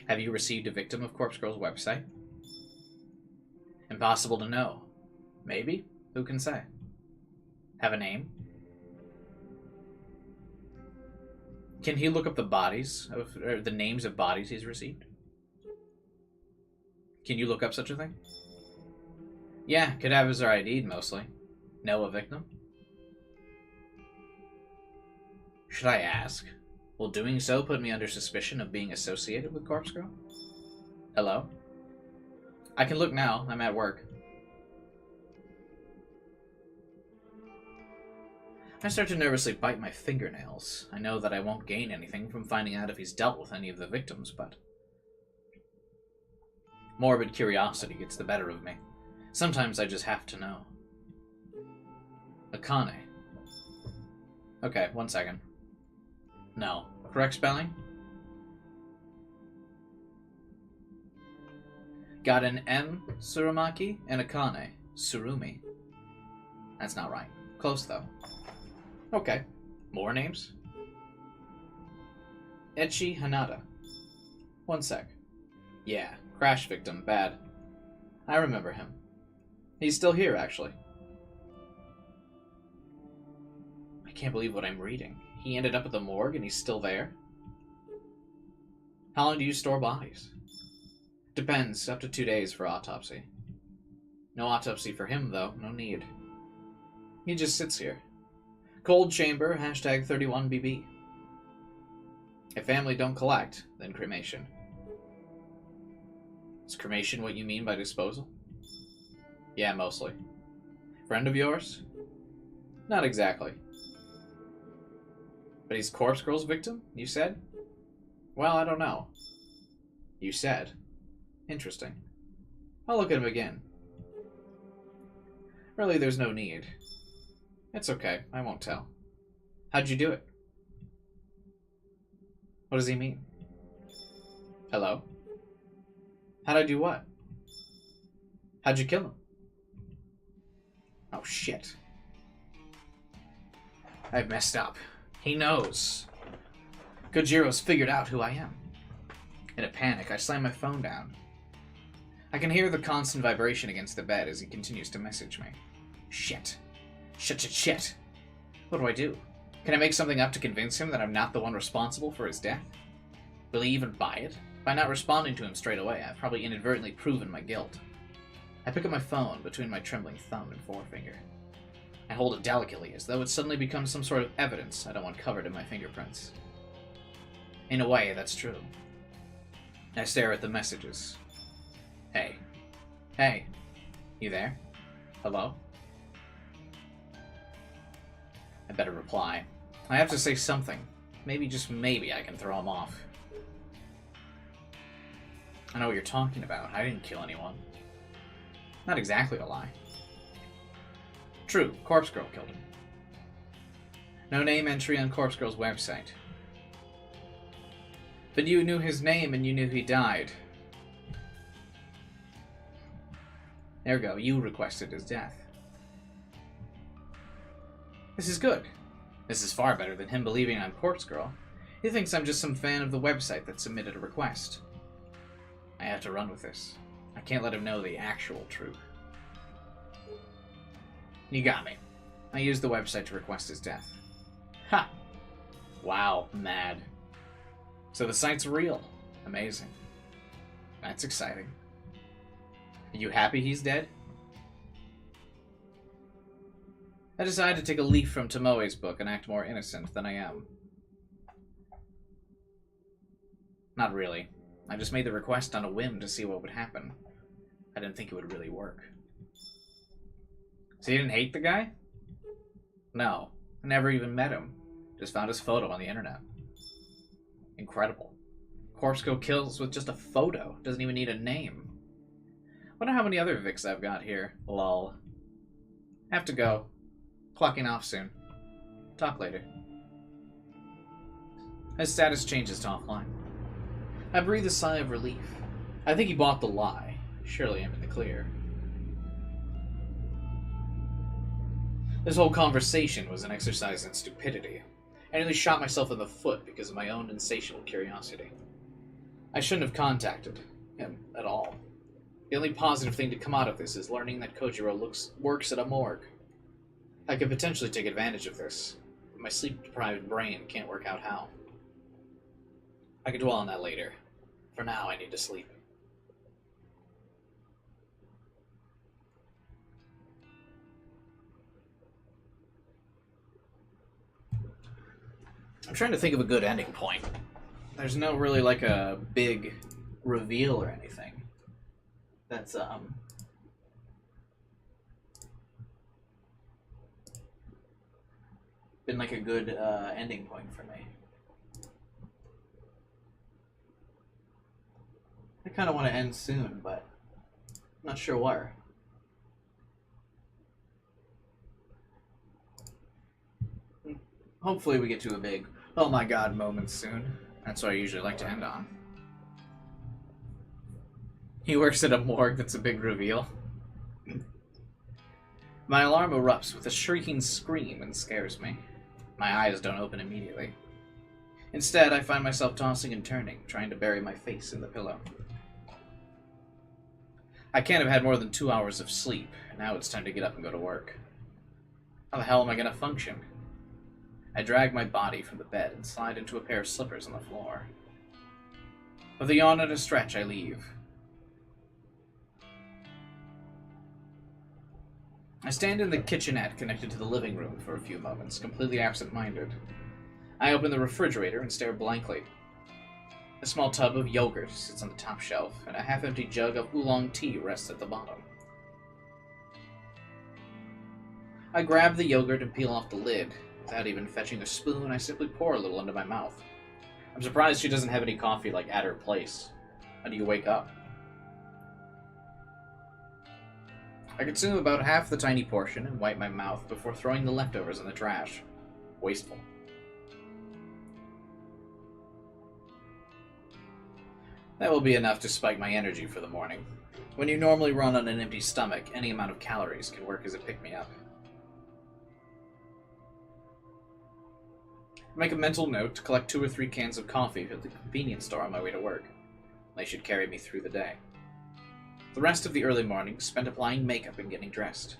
Have you received a victim of Corpse Girl's website? Impossible to know. Maybe? Who can say? Have a name? Can he look up the bodies of, or the names of bodies he's received? Can you look up such a thing? Yeah, cadavers are ID'd mostly. Know a victim? Should I ask? Will doing so put me under suspicion of being associated with Corpse Girl? Hello? I can look now. I'm at work. I start to nervously bite my fingernails. I know that I won't gain anything from finding out if he's dealt with any of the victims, but morbid curiosity gets the better of me. Sometimes I just have to know. Akane. Okay, 1 second. No. Correct spelling? Got an M, Surumaki, and a Kane, Surumi. That's not right. Close, though. Okay. More names? Echi Hanada. One sec. Yeah, crash victim, bad. I remember him. He's still here, actually. I can't believe what I'm reading. He ended up at the morgue and he's still there? How long do you store bodies? Depends, up to 2 days for autopsy. No autopsy for him, though. No need. He just sits here. Cold chamber, hashtag 31BB. If family don't collect, then cremation. Is cremation what you mean by disposal? Yeah, mostly. Friend of yours? Not exactly. But he's Corpse Girl's victim, you said? Well, I don't know. You said. Interesting. I'll look at him again. Really, there's no need. It's okay, I won't tell. How'd you do it? What does he mean? Hello? How'd I do what? How'd you kill him? Oh, shit. I've messed up. He knows. Kojiro's figured out who I am. In a panic, I slam my phone down. I can hear the constant vibration against the bed as he continues to message me. Shit. Shit. What do I do? Can I make something up to convince him that I'm not the one responsible for his death? Will he even buy it? By not responding to him straight away, I've probably inadvertently proven my guilt. I pick up my phone between my trembling thumb and forefinger. I hold it delicately, as though it suddenly becomes some sort of evidence I don't want covered in my fingerprints. In a way, that's true. I stare at the messages. Hey. Hey. You there? Hello? I better reply. I have to say something. Maybe, just maybe, I can throw him off. I know what you're talking about. I didn't kill anyone. Not exactly a lie. True, Corpse Girl killed him. No name entry on Corpse Girl's website. But you knew his name and you knew he died. Ergo, you requested his death. This is good. This is far better than him believing I'm Corpse Girl. He thinks I'm just some fan of the website that submitted a request. I have to run with this. I can't let him know the actual truth. You got me. I used the website to request his death. Ha! Wow, mad. So the site's real. Amazing. That's exciting. Are you happy he's dead? I decided to take a leaf from Tomoe's book and act more innocent than I am. Not really. I just made the request on a whim to see what would happen. I didn't think it would really work. So you didn't hate the guy? No. I never even met him. Just found his photo on the internet. Incredible. Corpse Girl kills with just a photo. Doesn't even need a name. Wonder how many other Vics I've got here. Lol. Have to go. Clocking off soon. Talk later. His status changes to offline. I breathe a sigh of relief. I think he bought the lie. Surely I'm in the clear. This whole conversation was an exercise in stupidity. I nearly shot myself in the foot because of my own insatiable curiosity. I shouldn't have contacted him at all. The only positive thing to come out of this is learning that Kojiro works at a morgue. I could potentially take advantage of this, but my sleep-deprived brain can't work out how. I can dwell on that later. For now, I need to sleep. I'm trying to think of a good ending point. There's no really like a big reveal or anything. That's been like a good ending point for me. I kind of want to end soon, but I'm not sure where. Hopefully we get to a big oh my god moment soon. That's what I usually like to end on. He works at a morgue. That's a big reveal. My alarm erupts with a shrieking scream and scares me. My eyes don't open immediately. Instead, I find myself tossing and turning, trying to bury my face in the pillow. I can't have had more than 2 hours of sleep, and now it's time to get up and go to work. How the hell am I going to function? I drag my body from the bed and slide into a pair of slippers on the floor. With a yawn and a stretch, I leave. I stand in the kitchenette connected to the living room for a few moments, completely absent-minded. I open the refrigerator and stare blankly. A small tub of yogurt sits on the top shelf, and a half-empty jug of oolong tea rests at the bottom. I grab the yogurt and peel off the lid. Without even fetching a spoon, I simply pour a little into my mouth. I'm surprised she doesn't have any coffee, like, at her place. How do you wake up? I consume about half the tiny portion and wipe my mouth before throwing the leftovers in the trash. Wasteful. That will be enough to spike my energy for the morning. When you normally run on an empty stomach, any amount of calories can work as a pick-me-up. I make a mental note to collect 2 or 3 cans of coffee at the convenience store on my way to work. They should carry me through the day. The rest of the early morning spent applying makeup and getting dressed.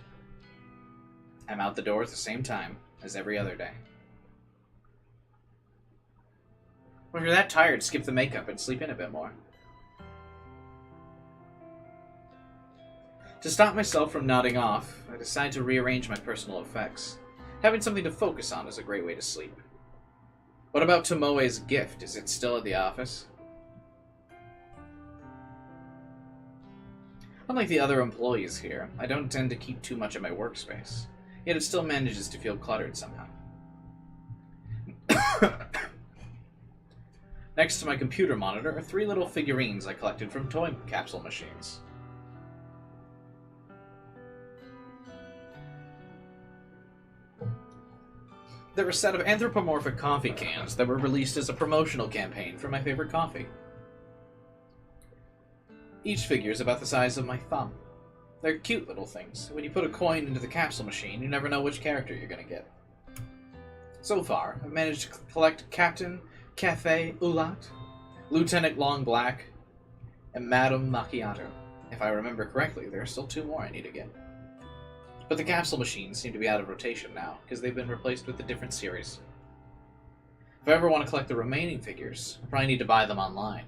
I'm out the door at the same time as every other day. Well, if you're that tired, skip the makeup and sleep in a bit more. To stop myself from nodding off, I decide to rearrange my personal effects. Having something to focus on is a great way to sleep. What about Tomoe's gift? Is it still at the office? Unlike the other employees here, I don't tend to keep too much of my workspace, yet it still manages to feel cluttered somehow. Next to my computer monitor are 3 little figurines I collected from toy capsule machines. They're a set of anthropomorphic coffee cans that were released as a promotional campaign for my favorite coffee. Each figure is about the size of my thumb. They're cute little things. When you put a coin into the capsule machine, you never know which character you're going to get. So far, I've managed to collect Captain Cafe Ulat, Lieutenant Long Black, and Madame Macchiato. If I remember correctly, there are still 2 more I need to get. But the capsule machines seem to be out of rotation now, because they've been replaced with a different series. If I ever want to collect the remaining figures, I'll probably need to buy them online.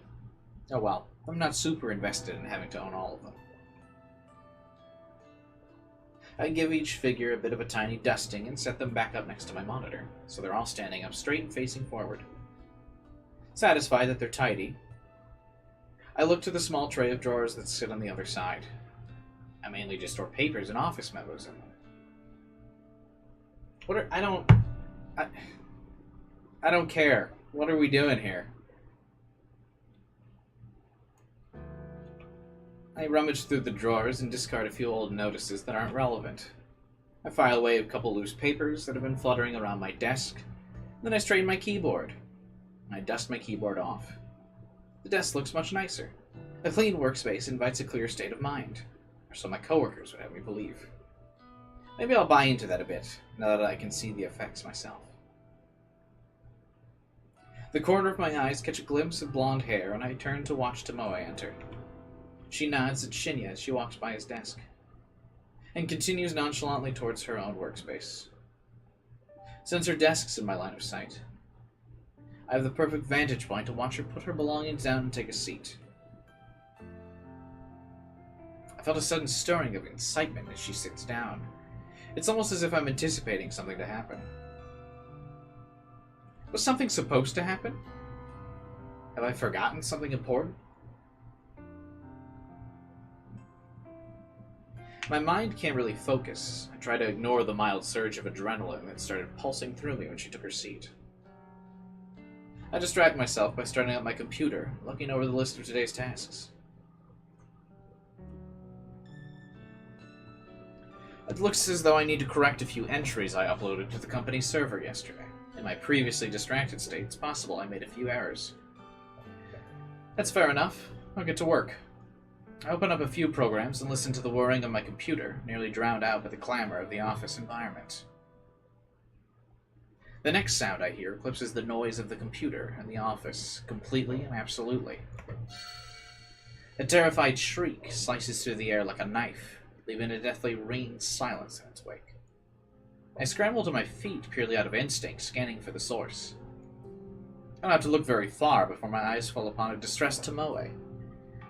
Oh well, I'm not super invested in having to own all of them. I give each figure a bit of a tiny dusting and set them back up next to my monitor, so they're all standing up straight and facing forward. Satisfied that they're tidy, I look to the small tray of drawers that sit on the other side. I mainly just store papers and office memos in them. I don't care. What are we doing here? I rummage through the drawers and discard a few old notices that aren't relevant. I file away a couple loose papers that have been fluttering around my desk. Then I straighten my keyboard. I dust my keyboard off. The desk looks much nicer. A clean workspace invites a clear state of mind. Or so my coworkers would have me believe. Maybe I'll buy into that a bit, now that I can see the effects myself. The corner of my eyes catch a glimpse of blonde hair, and I turn to watch Tomoe enter. She nods at Shinya as she walks by his desk, and continues nonchalantly towards her own workspace. Since her desk's in my line of sight, I have the perfect vantage point to watch her put her belongings down and take a seat. I felt a sudden stirring of excitement as she sits down. It's almost as if I'm anticipating something to happen. Was something supposed to happen? Have I forgotten something important? My mind can't really focus. I try to ignore the mild surge of adrenaline that started pulsing through me when she took her seat. I distract myself by starting up my computer, looking over the list of today's tasks. It looks as though I need to correct a few entries I uploaded to the company's server yesterday. In my previously distracted state, it's possible I made a few errors. That's fair enough. I'll get to work. I open up a few programs and listen to the whirring of my computer, nearly drowned out by the clamor of the office environment. The next sound I hear eclipses the noise of the computer and the office, completely and absolutely. A terrified shriek slices through the air like a knife, leaving a deathly ringing silence in its wake. I scramble to my feet purely out of instinct, scanning for the source. I don't have to look very far before my eyes fall upon a distressed Tomoe,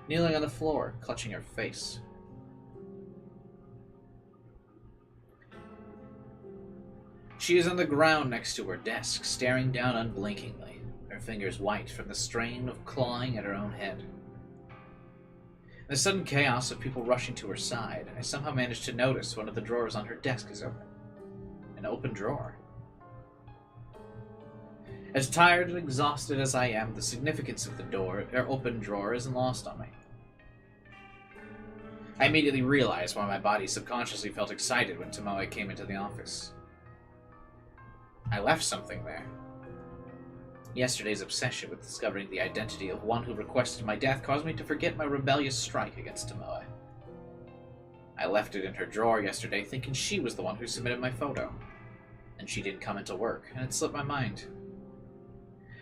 kneeling on the floor, clutching her face. She is on the ground next to her desk, staring down unblinkingly, her fingers white from the strain of clawing at her own head. In the sudden chaos of people rushing to her side, I somehow manage to notice one of the drawers on her desk is open. An open drawer. As tired and exhausted as I am, the significance of the open drawer isn't lost on me. I immediately realized why my body subconsciously felt excited when Tomoe came into the office. I left something there. Yesterday's obsession with discovering the identity of one who requested my death caused me to forget my rebellious strike against Tomoe. I left it in her drawer yesterday thinking she was the one who submitted my photo. And she didn't come into work, and it slipped my mind.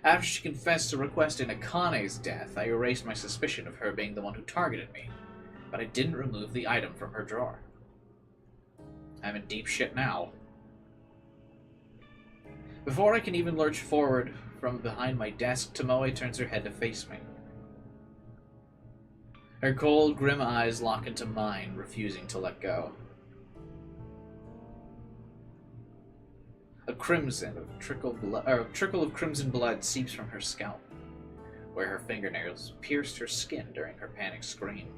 After she confessed to requesting Akane's death, I erased my suspicion of her being the one who targeted me, but I didn't remove the item from her drawer. I'm in deep shit now. Before I can even lurch forward from behind my desk, Tomoe turns her head to face me. Her cold, grim eyes lock into mine, refusing to let go. A trickle of crimson blood seeps from her scalp, where her fingernails pierced her skin during her panicked scream.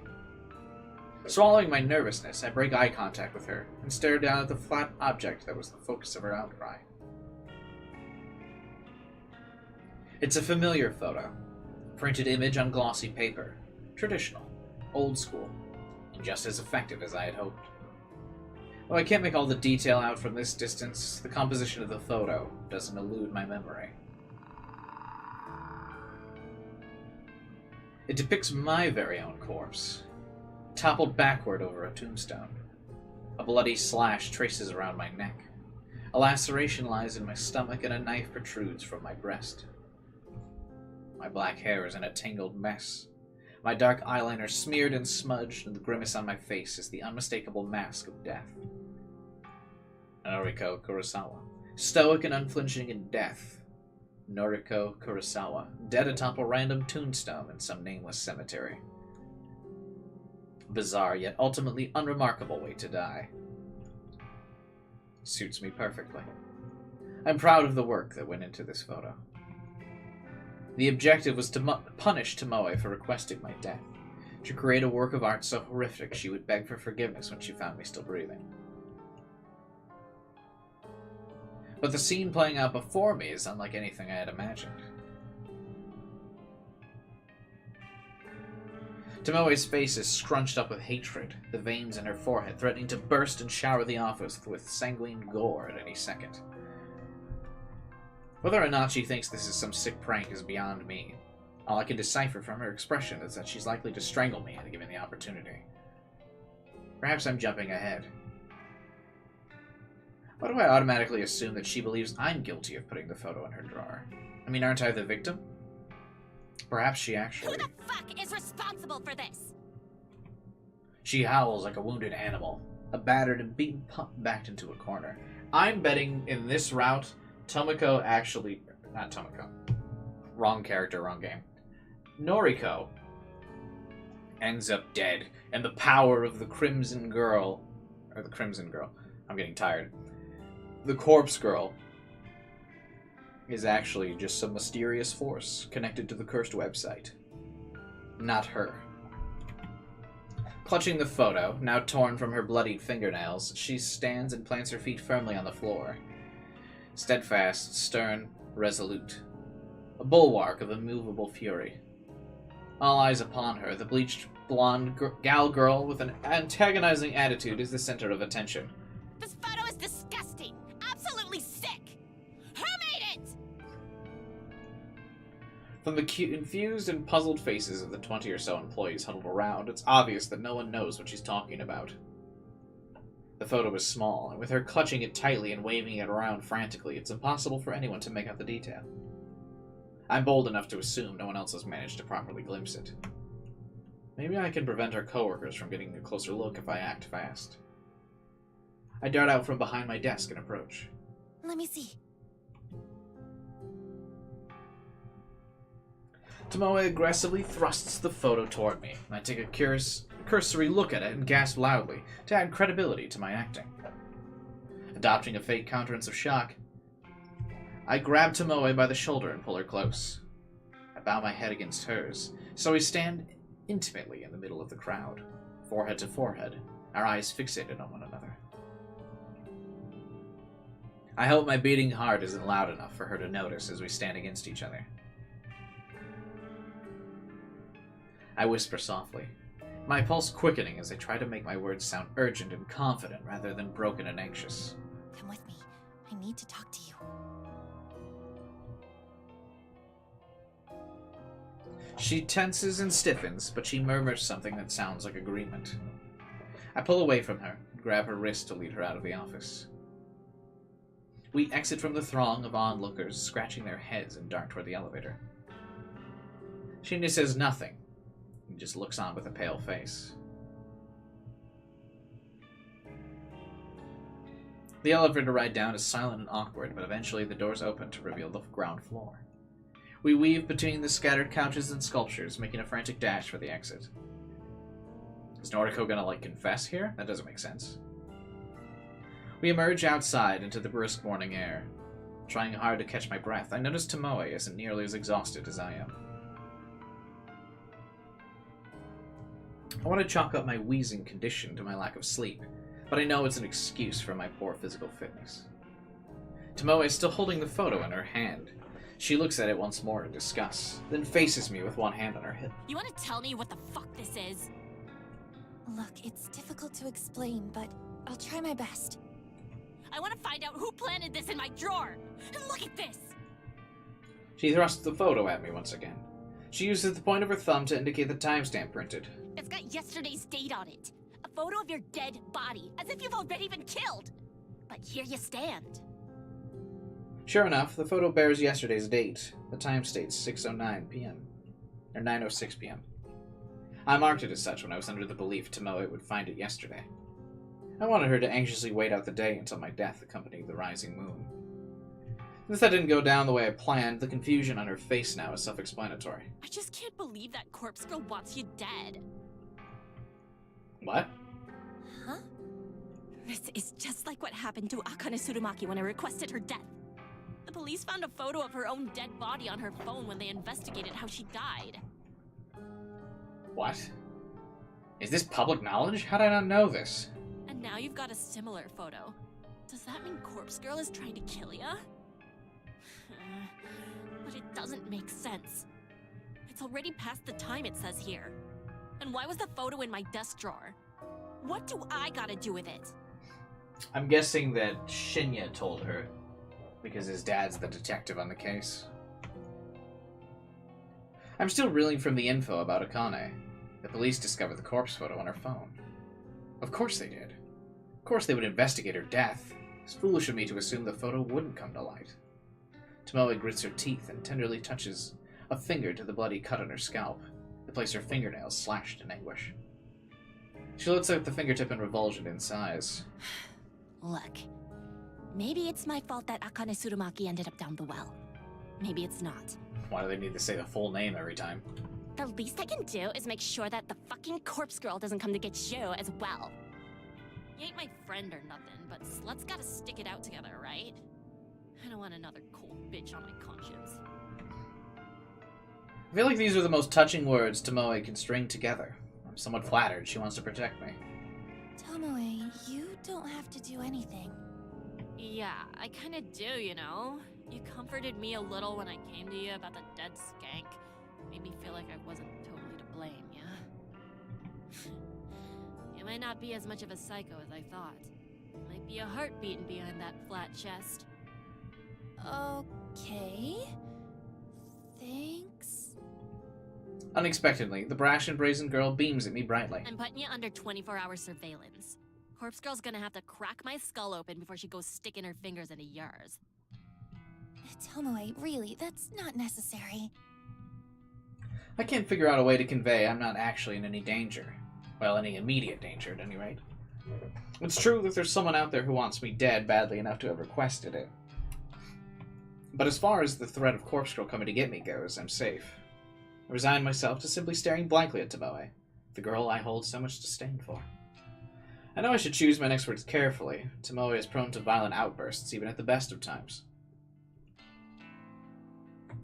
Swallowing my nervousness, I break eye contact with her and stare down at the flat object that was the focus of her outcry. It's a familiar photo, printed image on glossy paper, traditional, old school, and just as effective as I had hoped. Though I can't make all the detail out from this distance, the composition of the photo doesn't elude my memory. It depicts my very own corpse, toppled backward over a tombstone. A bloody slash traces around my neck. A laceration lies in my stomach and a knife protrudes from my breast. My black hair is in a tangled mess. My dark eyeliner smeared and smudged, and the grimace on my face is the unmistakable mask of death. Noriko Kurosawa. Stoic and unflinching in death. Noriko Kurosawa, dead atop a random tombstone in some nameless cemetery. Bizarre, yet ultimately unremarkable way to die. Suits me perfectly. I'm proud of the work that went into this photo. The objective was to punish Tomoe for requesting my death, to create a work of art so horrific she would beg for forgiveness when she found me still breathing. But the scene playing out before me is unlike anything I had imagined. Tomoe's face is scrunched up with hatred, the veins in her forehead threatening to burst and shower the office with sanguine gore at any second. Whether or not she thinks this is some sick prank is beyond me. All I can decipher from her expression is that she's likely to strangle me given the opportunity. Perhaps I'm jumping ahead. Why do I automatically assume that she believes I'm guilty of putting the photo in her drawer? I mean, aren't I the victim? Perhaps she actually... Who the fuck is responsible for this? She howls like a wounded animal, a battered and beaten pup backed into a corner. I'm betting in this route, Tomoko actually... Not Tomoko. Wrong character, wrong game. Noriko ends up dead, and the power of the Crimson Girl... Or the Crimson Girl. I'm getting tired. The Corpse Girl is actually just some mysterious force connected to the cursed website. Not her. Clutching the photo, now torn from her bloodied fingernails, she stands and plants her feet firmly on the floor. Steadfast, stern, resolute. A bulwark of immovable fury. All eyes upon her, the bleached blonde gal girl with an antagonizing attitude is the center of attention. This photo is disgusting! Absolutely sick! Who made it? From the confused and puzzled faces of the 20 or so employees huddled around, it's obvious that no one knows what she's talking about. The photo is small, and with her clutching it tightly and waving it around frantically, it's impossible for anyone to make out the detail. I'm bold enough to assume no one else has managed to properly glimpse it. Maybe I can prevent our coworkers from getting a closer look if I act fast. I dart out from behind my desk and approach. Let me see. Tomoe aggressively thrusts the photo toward me. I take a cursory look at it and gasp loudly to add credibility to my acting. Adopting a fake countenance of shock, I grab Tomoe by the shoulder and pull her close. I bow my head against hers, so we stand intimately in the middle of the crowd, forehead to forehead, our eyes fixated on one another. I hope my beating heart isn't loud enough for her to notice as we stand against each other. I whisper softly, my pulse quickening as I try to make my words sound urgent and confident rather than broken and anxious. Come with me. I need to talk to you. She tenses and stiffens, but she murmurs something that sounds like agreement. I pull away from her and grab her wrist to lead her out of the office. We exit from the throng of onlookers, scratching their heads, and dart toward the elevator. Shinya says nothing. He just looks on with a pale face. The elevator ride down is silent and awkward, but eventually the doors open to reveal the ground floor. We weave between the scattered couches and sculptures, making a frantic dash for the exit. Is Noriko gonna, confess here? That doesn't make sense. We emerge outside into the brisk morning air. Trying hard to catch my breath, I notice Tomoe isn't nearly as exhausted as I am. I want to chalk up my wheezing condition to my lack of sleep, but I know it's an excuse for my poor physical fitness. Tomoe is still holding the photo in her hand. She looks at it once more in disgust, then faces me with one hand on her hip. You want to tell me what the fuck this is? Look, it's difficult to explain, but I'll try my best. I want to find out who planted this in my drawer! And look at this! She thrusts the photo at me once again. She uses the point of her thumb to indicate the timestamp printed. It's got yesterday's date on it. A photo of your dead body, as if you've already been killed. But here you stand. Sure enough, the photo bears yesterday's date. The time states 6:09 p.m. or 9:06 p.m. I marked it as such when I was under the belief Tomoe would find it yesterday. I wanted her to anxiously wait out the day until my death accompanied the rising moon. Since that didn't go down the way I planned, the confusion on her face now is self-explanatory. I just can't believe that corpse girl wants you dead. What? Huh? This is just like what happened to Akane Tsurumaki when I requested her death. The police found a photo of her own dead body on her phone when they investigated how she died. What? Is this public knowledge? How did I not know this? And now you've got a similar photo. Does that mean Corpse Girl is trying to kill ya? But it doesn't make sense. It's already past the time it says here. And why was the photo in my desk drawer? What do I gotta do with it? I'm guessing that Shinya told her, because his dad's the detective on the case. I'm still reeling from the info about Akane. The police discovered the corpse photo on her phone. Of course they did. Of course they would investigate her death. It's foolish of me to assume the photo wouldn't come to light. Tomoe grits her teeth and tenderly touches a finger to the bloody cut on her scalp, the place her fingernails slashed in anguish. She lets out the fingertip in revulsion and sighs. Look, maybe it's my fault that Akane Tsurumaki ended up down the well. Maybe it's not. Why do they need to say the full name every time? The least I can do is make sure that the fucking corpse girl doesn't come to get you as well. You ain't my friend or nothing, but sluts gotta stick it out together, right? I don't want another cold bitch on my conscience. I feel like these are the most touching words Tomoe can string together. I'm somewhat flattered she wants to protect me. Tomoe, you don't have to do anything. Yeah, I kinda do, you know? You comforted me a little when I came to you about the dead skank. Made me feel like I wasn't totally to blame, yeah? You might not be as much of a psycho as I thought. Might be a heart beating behind that flat chest. Okay. Thanks. Unexpectedly, the brash and brazen girl beams at me brightly. I'm putting you under 24-hour surveillance. Corpse Girl's gonna have to crack my skull open before she goes sticking her fingers into yours. Tomoe, really, that's not necessary. I can't figure out a way to convey I'm not actually in any danger. Well, any immediate danger, at any rate. It's true that there's someone out there who wants me dead badly enough to have requested it. But as far as the threat of Corpse Girl coming to get me goes, I'm safe. I resign myself to simply staring blankly at Tomoe, the girl I hold so much disdain for. I know I should choose my next words carefully. Tomoe is prone to violent outbursts, even at the best of times.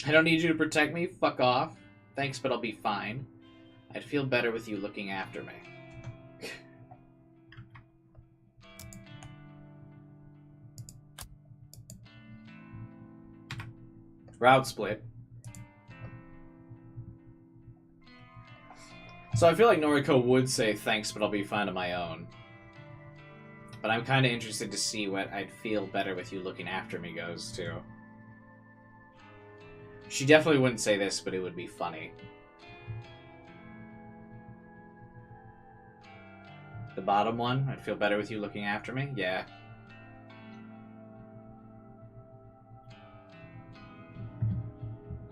I don't need you to protect me, fuck off. Thanks, but I'll be fine. I'd feel better with you looking after me. Route split. So I feel like Noriko would say thanks, but I'll be fine on my own. But I'm kind of interested to see what I'd feel better with you looking after me goes, too. She definitely wouldn't say this, but it would be funny. The bottom one, I'd feel better with you looking after me? Yeah.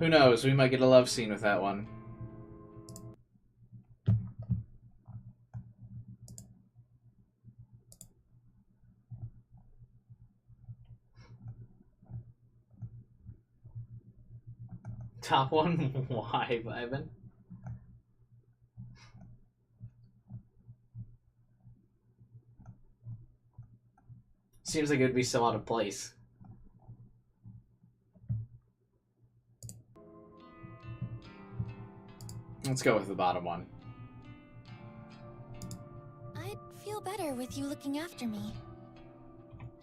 Who knows, we might get a love scene with that one. Top one? Why, Ivan? Seems like it would be so out of place. Let's go with the bottom one. I'd feel better with you looking after me.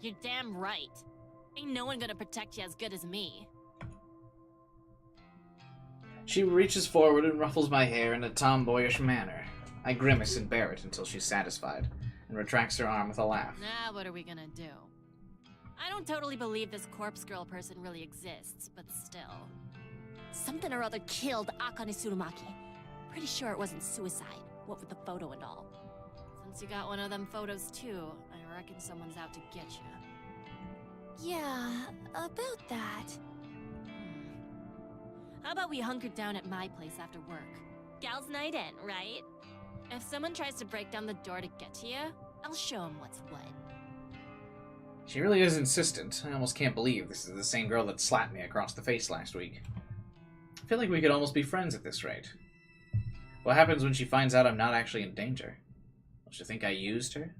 You're damn right. Ain't no one gonna protect you as good as me. She reaches forward and ruffles my hair in a tomboyish manner. I grimace and bear it until she's satisfied, and retracts her arm with a laugh. Now what are we gonna do? I don't totally believe this Corpse Girl person really exists, but still. Something or other killed Akane Tsurumaki. Pretty sure it wasn't suicide, what with the photo and all. Since you got one of them photos too, I reckon someone's out to get you. Yeah, about that. How about we hunker down at my place after work? Gals night in, right? If someone tries to break down the door to get to you, I'll show them what's what. She really is insistent. I almost can't believe this is the same girl that slapped me across the face last week. I feel like we could almost be friends at this rate. What happens when she finds out I'm not actually in danger? Will she think I used her?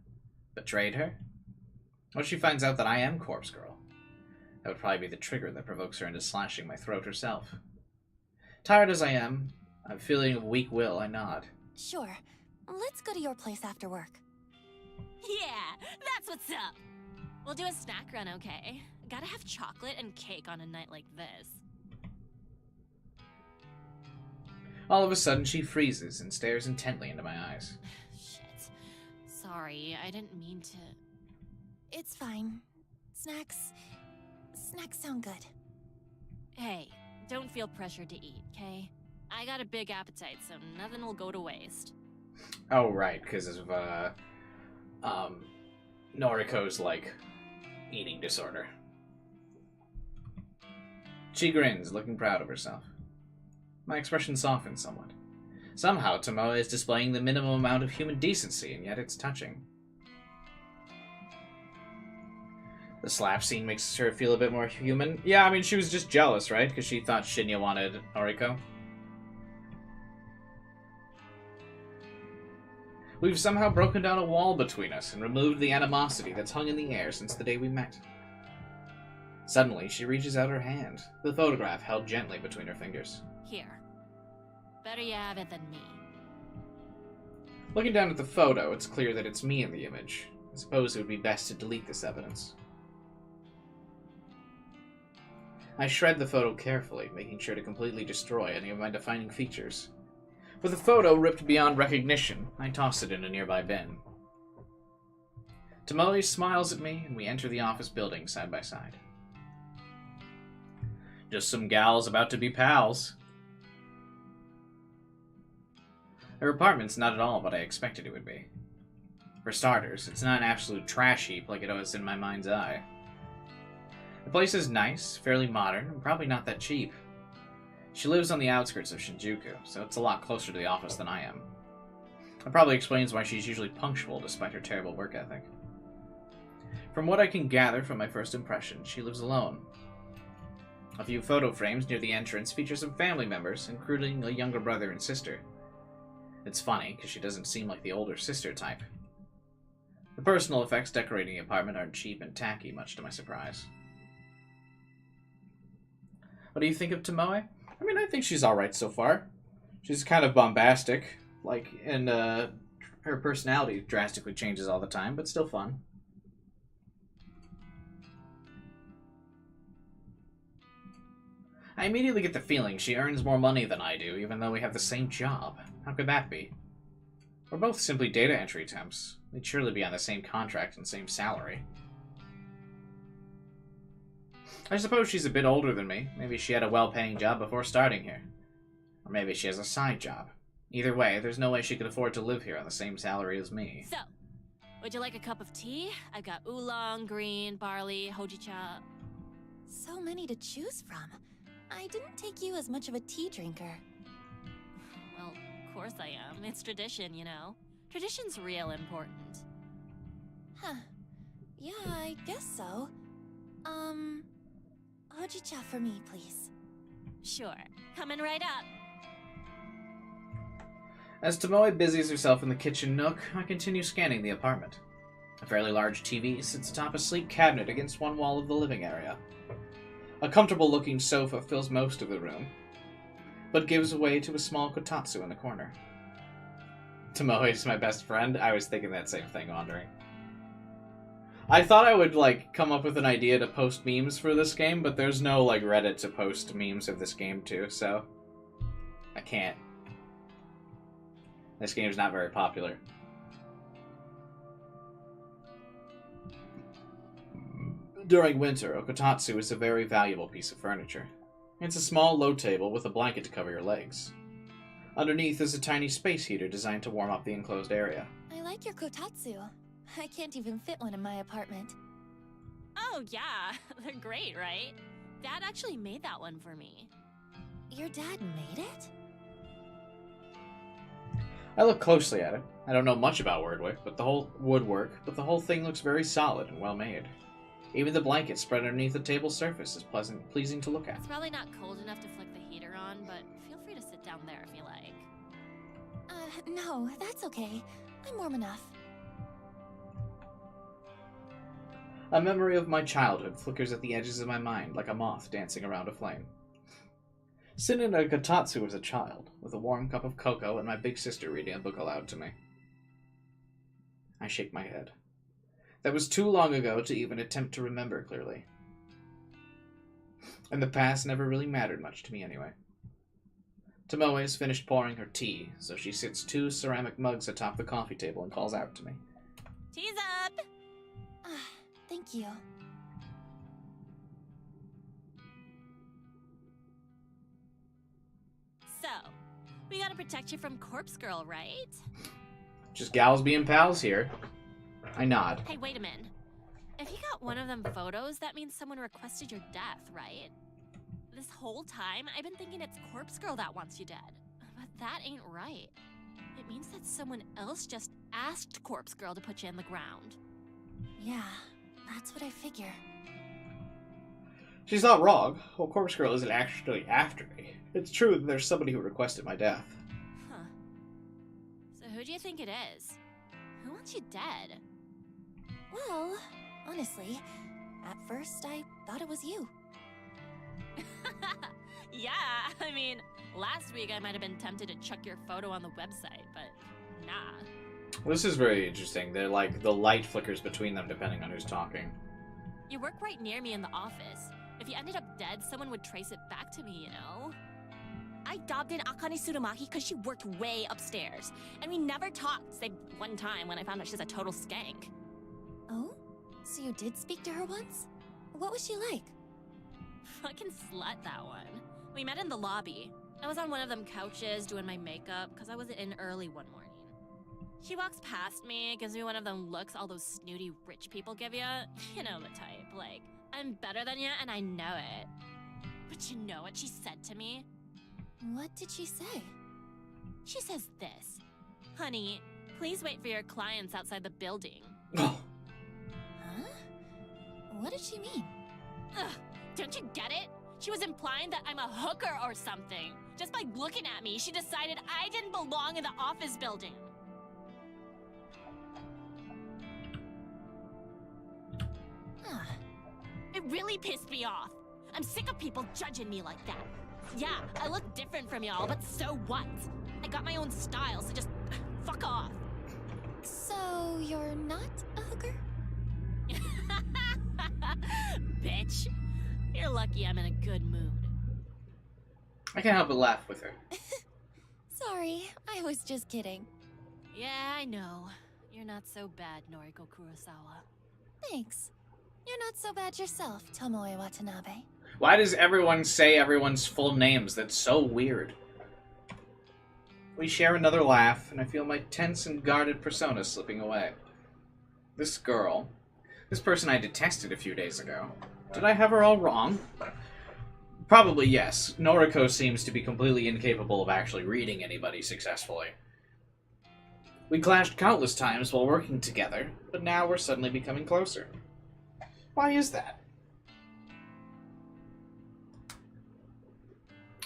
Betrayed her? What if she finds out that I am Corpse Girl? That would probably be the trigger that provokes her into slashing my throat herself. Tired as I am, I'm feeling of weak will, I nod. Sure. Let's go to your place after work. Yeah, that's what's up! We'll do a snack run, okay? Gotta have chocolate and cake on a night like this. All of a sudden, she freezes and stares intently into my eyes. Shit. Sorry, I didn't mean to... It's fine. Snacks sound good. Hey, don't feel pressured to eat, okay? I got a big appetite, so nothing will go to waste. Oh, right, because of, Noriko's, like, eating disorder. She grins, looking proud of herself. My expression softens somewhat. Somehow, Tomoe is displaying the minimum amount of human decency, and yet it's touching. The slap scene makes her feel a bit more human. Yeah, I mean, she was just jealous, right? Because she thought Shinya wanted Noriko. We've somehow broken down a wall between us and removed the animosity that's hung in the air since the day we met. Suddenly, she reaches out her hand, the photograph held gently between her fingers. Here. Better you have it than me. Looking down at the photo, it's clear that it's me in the image. I suppose it would be best to delete this evidence. I shred the photo carefully, making sure to completely destroy any of my defining features. With the photo ripped beyond recognition, I toss it in a nearby bin. Tomoe smiles at me, and we enter the office building side by side. Just some gals about to be pals. Her apartment's not at all what I expected it would be. For starters, it's not an absolute trash heap like it was in my mind's eye. The place is nice, fairly modern, and probably not that cheap. She lives on the outskirts of Shinjuku, so it's a lot closer to the office than I am. That probably explains why she's usually punctual despite her terrible work ethic. From what I can gather from my first impression, she lives alone. A few photo frames near the entrance feature some family members, including a younger brother and sister. It's funny, because she doesn't seem like the older sister type. The personal effects decorating the apartment aren't cheap and tacky, much to my surprise. What do you think of Tomoe? I mean, I think she's alright so far. She's kind of bombastic, and her personality drastically changes all the time, but still fun. I immediately get the feeling she earns more money than I do, even though we have the same job. How could that be? We're both simply data entry temps. We'd surely be on the same contract and same salary. I suppose she's a bit older than me. Maybe she had a well-paying job before starting here. Or maybe she has a side job. Either way, there's no way she could afford to live here on the same salary as me. So, would you like a cup of tea? I've got oolong, green, barley, hojicha. So many to choose from. I didn't take you as much of a tea drinker. Well, of course I am. It's tradition, you know. Tradition's real important. Huh. Yeah, I guess so. Hojicha for me, please. Sure. Coming right up. As Tomoe busies herself in the kitchen nook, I continue scanning the apartment. A fairly large TV sits atop a sleek cabinet against one wall of the living area. A comfortable-looking sofa fills most of the room, but gives way to a small kotatsu in the corner. Tomoe is my best friend. I was thinking that same thing, wandering. I thought I would, come up with an idea to post memes for this game, but there's no, Reddit to post memes of this game to, so I can't. This game's not very popular. During winter, a kotatsu is a very valuable piece of furniture. It's a small, low table with a blanket to cover your legs. Underneath is a tiny space heater designed to warm up the enclosed area. I like your kotatsu. I can't even fit one in my apartment. Oh, yeah. They're great, right? Dad actually made that one for me. Your dad made it? I look closely at it. I don't know much about woodwork, but the whole thing looks very solid and well made. Even the blanket spread underneath the table's surface is pleasing to look at. It's probably not cold enough to flick the heater on, but feel free to sit down there if you like. No, that's okay. I'm warm enough. A memory of my childhood flickers at the edges of my mind like a moth dancing around a flame. Sitting in a kotatsu as a child, with a warm cup of cocoa and my big sister reading a book aloud to me. I shake my head. That was too long ago to even attempt to remember clearly. And the past never really mattered much to me anyway. Tomoe has finished pouring her tea, so she sits 2 ceramic mugs atop the coffee table and calls out to me. Tea's up! Thank you. So, we gotta protect you from Corpse Girl, right? Just gals being pals here. I nod. Hey, wait a minute. If you got one of them photos, that means someone requested your death, right? This whole time, I've been thinking it's Corpse Girl that wants you dead. But that ain't right. It means that someone else just asked Corpse Girl to put you in the ground. Yeah, that's what I figure. She's not wrong. Well, Corpse Girl isn't actually after me. It's true that there's somebody who requested my death. Huh. So who do you think it is? Who wants you dead? Well, honestly, at first I thought it was you. Yeah, I mean, last week I might have been tempted to chuck your photo on the website, but nah. This is very interesting. They're the light flickers between them depending on who's talking. You work right near me in the office. If you ended up dead, someone would trace it back to me, you know? I dobbed in Akane Tsurumaki because she worked way upstairs. And we never talked, save one time when I found out she's a total skank. Oh? So you did speak to her once? What was she like? Fucking slut, that one. We met in the lobby. I was on one of them couches doing my makeup because I was in early one morning. She walks past me, gives me one of them looks all those snooty rich people give you. You know the type, like, I'm better than you and I know it. But you know what she said to me? What did she say? She says this. Honey, please wait for your clients outside the building. Huh? What did she mean? Ugh, don't you get it? She was implying that I'm a hooker or something. Just by looking at me, she decided I didn't belong in the office building. It really pissed me off. I'm sick of people judging me like that. Yeah, I look different from y'all, but so what? I got my own style, so just fuck off. So you're not a hooker? Bitch. You're lucky I'm in a good mood. I can't help but laugh with her. Sorry, I was just kidding. Yeah, I know. You're not so bad, Noriko Kurosawa. Thanks. You're not so bad yourself, Tomoe Watanabe. Why does everyone say everyone's full names? That's so weird. We share another laugh, and I feel my tense and guarded persona slipping away. This girl, this person I detested a few days ago, did I have her all wrong? Probably yes. Noriko seems to be completely incapable of actually reading anybody successfully. We clashed countless times while working together, but now we're suddenly becoming closer. Why is that?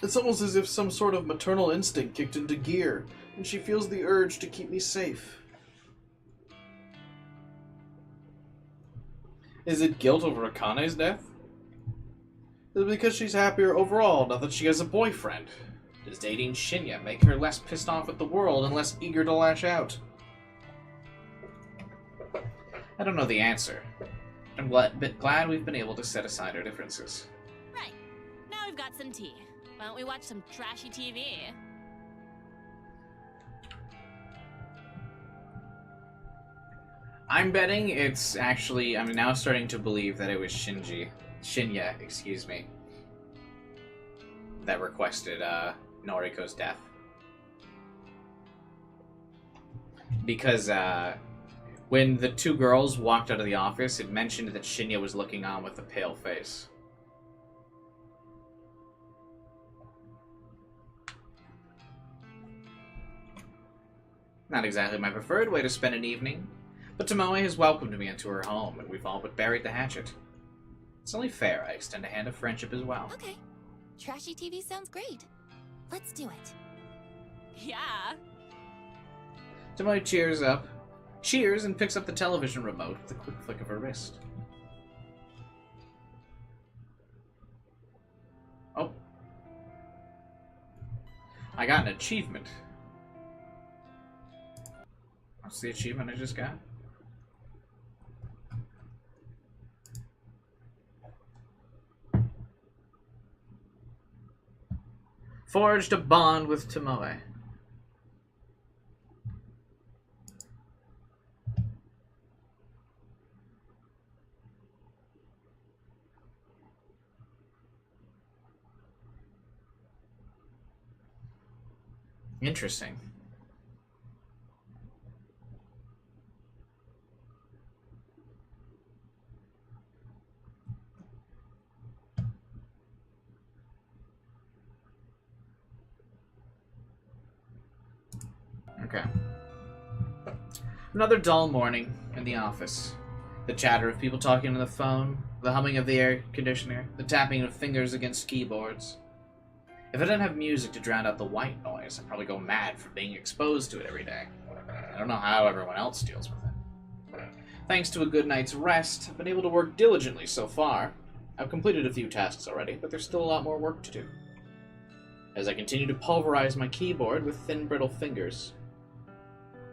It's almost as if some sort of maternal instinct kicked into gear, and she feels the urge to keep me safe. Is it guilt over Akane's death? Is it because she's happier overall now that she has a boyfriend? Does dating Shinya make her less pissed off at the world and less eager to lash out? I don't know the answer. I'm glad we've been able to set aside our differences. Right. Now we've got some tea. Why don't we watch some trashy TV? I'm betting it's actually... I'm now starting to believe that it was Shinya, excuse me, that requested Noriko's death. Because when the two girls walked out of the office, it mentioned that Shinya was looking on with a pale face. Not exactly my preferred way to spend an evening, but Tomoe has welcomed me into her home, and we've all but buried the hatchet. It's only fair I extend a hand of friendship as well. Okay. Trashy TV sounds great. Let's do it. Yeah. Tomoe cheers and picks up the television remote with a quick flick of her wrist. Oh. I got an achievement. What's the achievement I just got? Forged a bond with Tomoe. Interesting. Okay. Another dull morning in the office. The chatter of people talking on the phone, the humming of the air conditioner, the tapping of fingers against keyboards. If I didn't have music to drown out the white noise, I'd probably go mad from being exposed to it every day. I don't know how everyone else deals with it. Thanks to a good night's rest, I've been able to work diligently so far. I've completed a few tasks already, but there's still a lot more work to do. As I continue to pulverize my keyboard with thin, brittle fingers,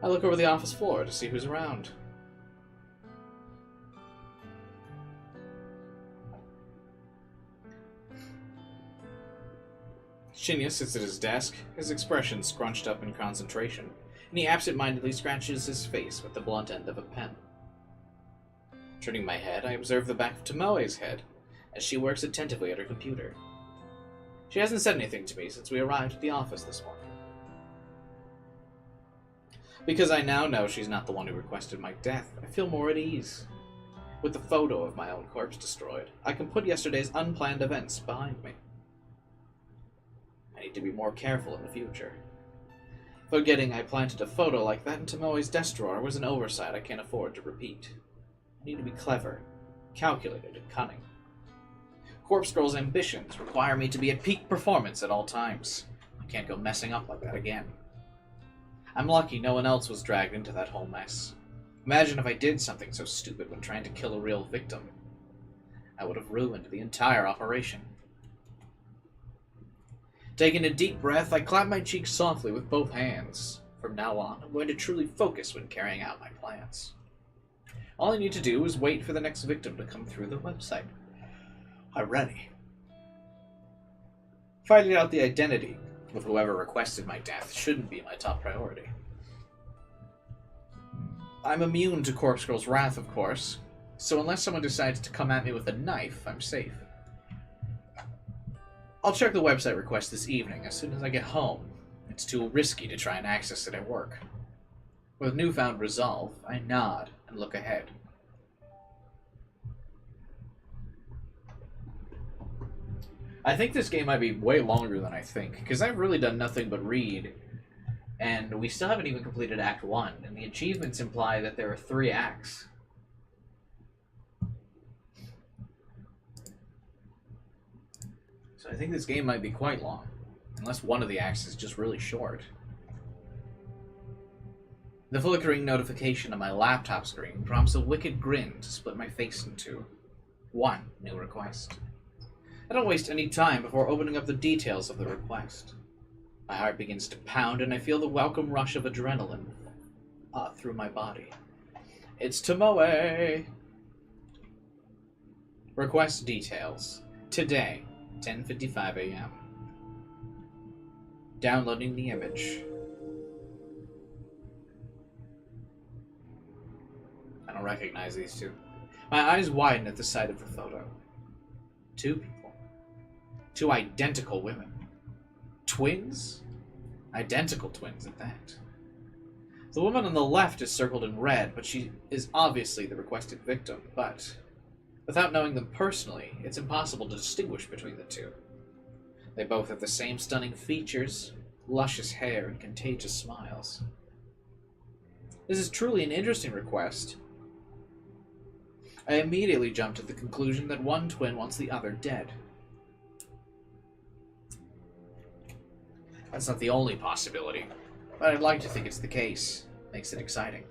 I look over the office floor to see who's around. Shinya sits at his desk, his expression scrunched up in concentration, and he absent-mindedly scratches his face with the blunt end of a pen. Turning my head, I observe the back of Tomoe's head, as she works attentively at her computer. She hasn't said anything to me since we arrived at the office this morning. Because I now know she's not the one who requested my death, I feel more at ease. With the photo of my own corpse destroyed, I can put yesterday's unplanned events behind me. I need to be more careful in the future. Forgetting I planted a photo like that into Moe's desk drawer was an oversight I can't afford to repeat. I need to be clever, calculated, and cunning. Corpse Girl's ambitions require me to be at peak performance at all times. I can't go messing up like that again. I'm lucky no one else was dragged into that whole mess. Imagine if I did something so stupid when trying to kill a real victim. I would have ruined the entire operation. Taking a deep breath, I clap my cheeks softly with both hands. From now on, I'm going to truly focus when carrying out my plans. All I need to do is wait for the next victim to come through the website. I'm ready. Finding out the identity of whoever requested my death shouldn't be my top priority. I'm immune to Corpse Girl's wrath, of course, so unless someone decides to come at me with a knife, I'm safe. I'll check the website request this evening as soon as I get home. It's too risky to try and access it at work. With newfound resolve, I nod and look ahead. I think this game might be way longer than I think, because I've really done nothing but read, and we still haven't even completed Act 1, and the achievements imply that there are 3 acts. So I think this game might be quite long, unless one of the acts is just really short. The flickering notification on my laptop screen prompts a wicked grin to split my face in two. 1 new request. I don't waste any time before opening up the details of the request. My heart begins to pound and I feel the welcome rush of adrenaline through my body. It's Tomoe! Request details. Today, 10:55 a.m. Downloading the image. I don't recognize these two. My eyes widen at the sight of the photo. 2 people. 2 identical women. Twins? Identical twins at that. The woman on the left is circled in red, but she is obviously the requested victim, but without knowing them personally, it's impossible to distinguish between the two. They both have the same stunning features, luscious hair, and contagious smiles. This is truly an interesting request. I immediately jump to the conclusion that one twin wants the other dead. That's not the only possibility, but I'd like to think it's the case. Makes it exciting.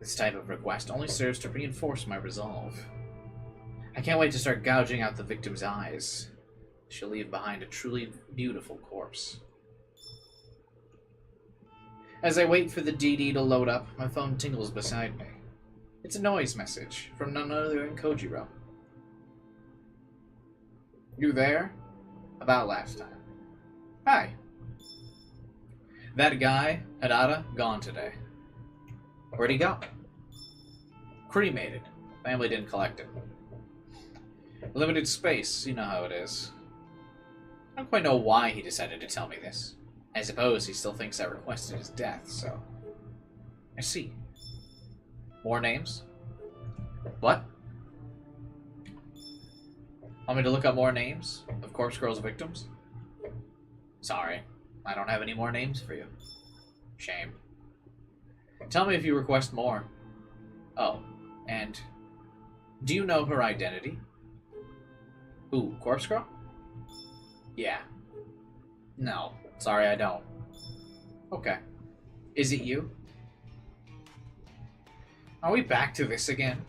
This type of request only serves to reinforce my resolve. I can't wait to start gouging out the victim's eyes. She'll leave behind a truly beautiful corpse. As I wait for the DD to load up, my phone tingles beside me. It's a noise message from none other than Kojiro. You there? About last time. Hi. That guy, Hadada, gone today. Where'd he go? Cremated. Family didn't collect him. Limited space, you know how it is. I don't quite know why he decided to tell me this. I suppose he still thinks I requested his death, so... I see. More names? What? Want me to look up more names of Corpse Girl's victims? Sorry, I don't have any more names for you. Shame. Tell me if you request more. Oh, and do you know her identity? Who, Corpse Girl? Yeah. No, sorry I don't. Okay. Is it you? Are we back to this again?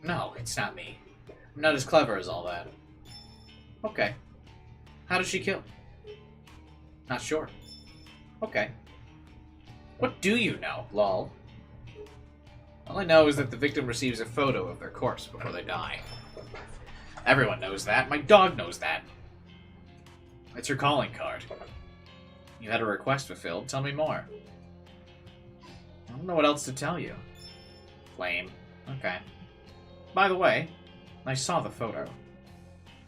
No, it's not me. I'm not as clever as all that. Okay. How does she kill? Not sure. Okay. What do you know, lol? All I know is that the victim receives a photo of their corpse before they die. Everyone knows that. My dog knows that. It's her calling card. You had a request fulfilled. Tell me more. I don't know what else to tell you. Lame. Okay. By the way, I saw the photo.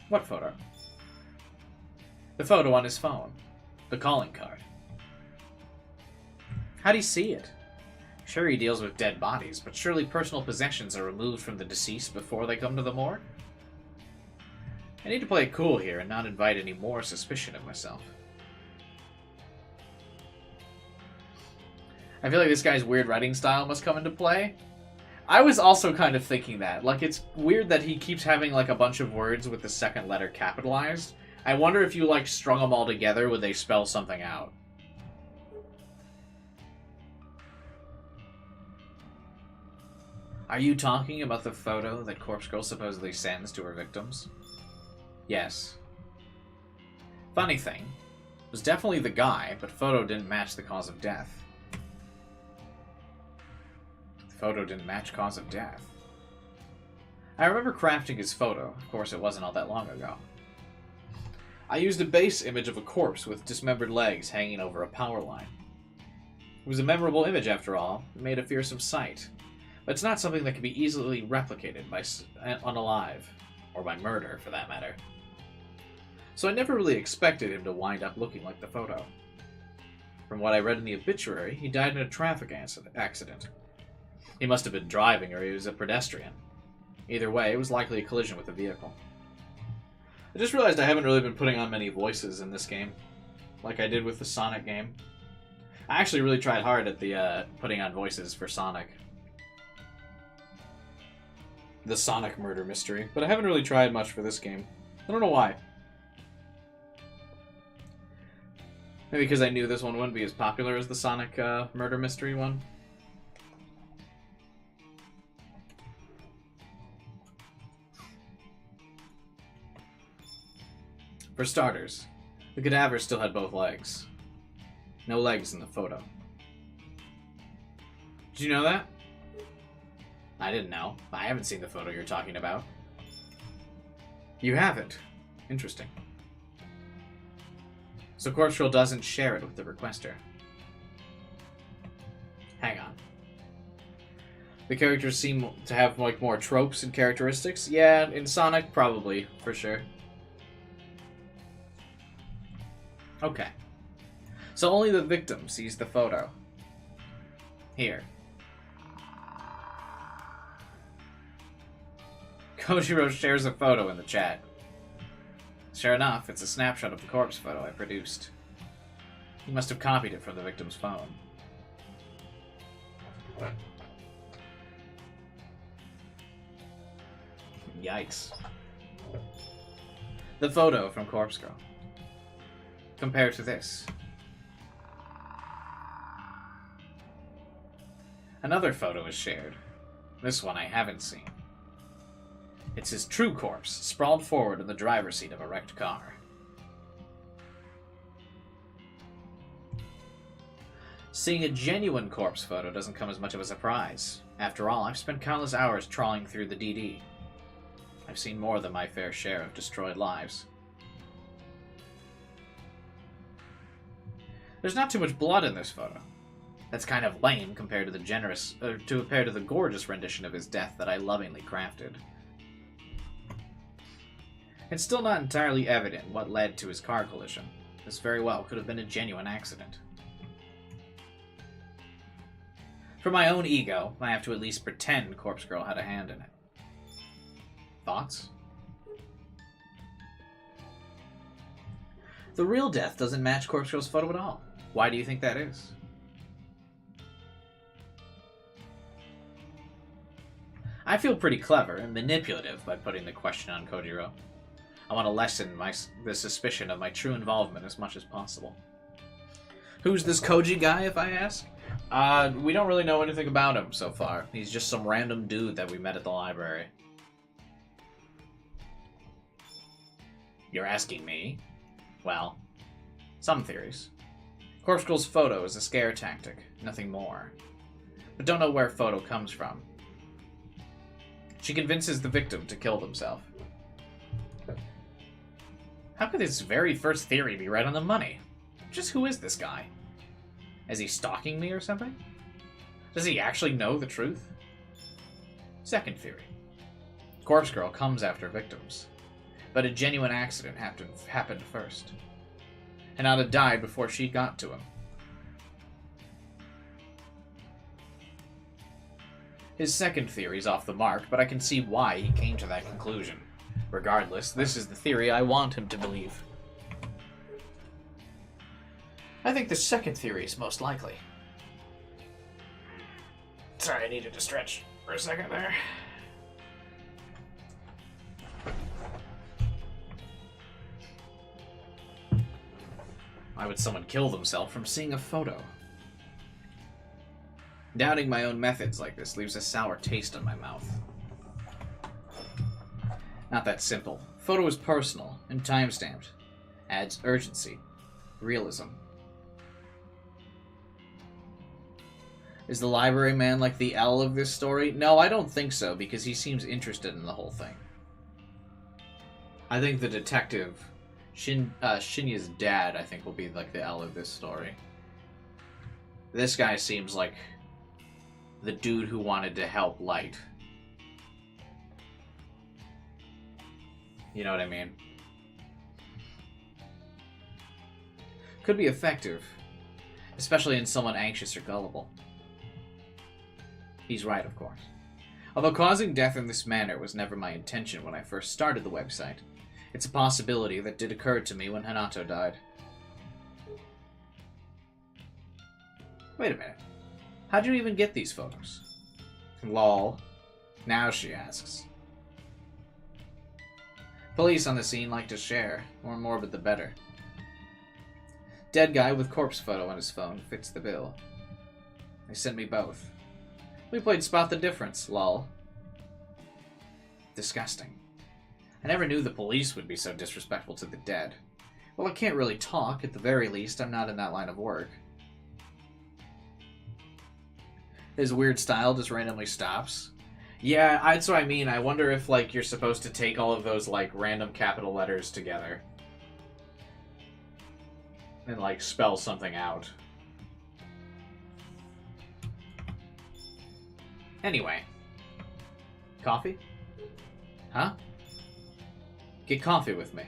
What photo? The photo on his phone. The calling card. How'd he see it? Sure, he deals with dead bodies, but surely personal possessions are removed from the deceased before they come to the morgue? I need to play it cool here and not invite any more suspicion of myself. I feel like this guy's weird writing style must come into play. I was also kind of thinking that. Like, it's weird that he keeps having, like, a bunch of words with the second letter capitalized. I wonder if you, like, strung them all together, would they spell something out? Are you talking about the photo that Corpse Girl supposedly sends to her victims? Yes. Funny thing, it was definitely the guy, but photo didn't match the cause of death. The photo didn't match cause of death. I remember crafting his photo. Of course, it wasn't all that long ago. I used a base image of a corpse with dismembered legs hanging over a power line. It was a memorable image, after all. It made a fearsome sight. But it's not something that can be easily replicated by unalive, or by murder, for that matter. So I never really expected him to wind up looking like the photo. From what I read in the obituary, he died in a traffic accident. He must have been driving, or he was a pedestrian. Either way, it was likely a collision with a vehicle. I just realized I haven't really been putting on many voices in this game, like I did with the Sonic game. I actually really tried hard at the putting on voices for Sonic. The Sonic murder mystery, but I haven't really tried much for this game. I don't know why. Maybe because I knew this one wouldn't be as popular as the Sonic murder mystery one. For starters, the cadaver still had both legs. No legs in the photo. Did you know that? I didn't know. I haven't seen the photo you're talking about. You haven't? Interesting. So Corpse Girl doesn't share it with the requester. Hang on. The characters seem to have like more tropes and characteristics. Yeah, in Sonic, probably, for sure. Okay. So only the victim sees the photo. Here. Kojiro shares a photo in the chat. Sure enough, it's a snapshot of the corpse photo I produced. He must have copied it from the victim's phone. Yikes. The photo from Corpse Girl. Compared to this. Another photo is shared. This one I haven't seen. It's his true corpse, sprawled forward in the driver's seat of a wrecked car. Seeing a genuine corpse photo doesn't come as much of a surprise. After all, I've spent countless hours trawling through the DD. I've seen more than my fair share of destroyed lives. There's not too much blood in this photo. That's kind of lame compared to the gorgeous rendition of his death that I lovingly crafted. It's still not entirely evident what led to his car collision. This very well could have been a genuine accident. For my own ego, I have to at least pretend Corpse Girl had a hand in it. Thoughts? The real death doesn't match Corpse Girl's photo at all. Why do you think that is? I feel pretty clever and manipulative by putting the question on Kojiro. I want to lessen the suspicion of my true involvement as much as possible. Who's this Koji guy, if I ask? We don't really know anything about him so far. He's just some random dude that we met at the library. You're asking me? Well, some theories. Corpse Girl's photo is a scare tactic, nothing more. But don't know where photo comes from. She convinces the victim to kill themselves. How could this very first theory be right on the money? Just who is this guy? Is he stalking me or something? Does he actually know the truth? Second theory. Corpse Girl comes after victims, but a genuine accident happened first. Hinata died before she got to him. His second theory's off the mark, but I can see why he came to that conclusion. Regardless, this is the theory I want him to believe. I think the second theory is most likely. Sorry, I needed to stretch for a second there. Why would someone kill themselves from seeing a photo? Doubting my own methods like this leaves a sour taste in my mouth. Not that simple. Photo is personal and time-stamped. Adds urgency. Realism. Is the library man like the L of this story? No, I don't think so, because he seems interested in the whole thing. I think the detective, Shinya's dad, I think will be like the L of this story. This guy seems like the dude who wanted to help Light. You know what I mean? Could be effective, especially in someone anxious or gullible. He's right, of course. Although causing death in this manner was never my intention when I first started the website, it's a possibility that did occur to me when Hanato died. Wait a minute. How'd you even get these photos? Lol. Now she asks. Police on the scene like to share. More morbid the better. Dead guy with corpse photo on his phone fits the bill. They sent me both. We played Spot the Difference, lol. Disgusting. I never knew the police would be so disrespectful to the dead. Well, I can't really talk. At the very least, I'm not in that line of work. His weird style just randomly stops. Yeah, that's what I mean. I wonder if, like, you're supposed to take all of those, like, random capital letters together. And, like, spell something out. Anyway. Coffee? Huh? Get coffee with me.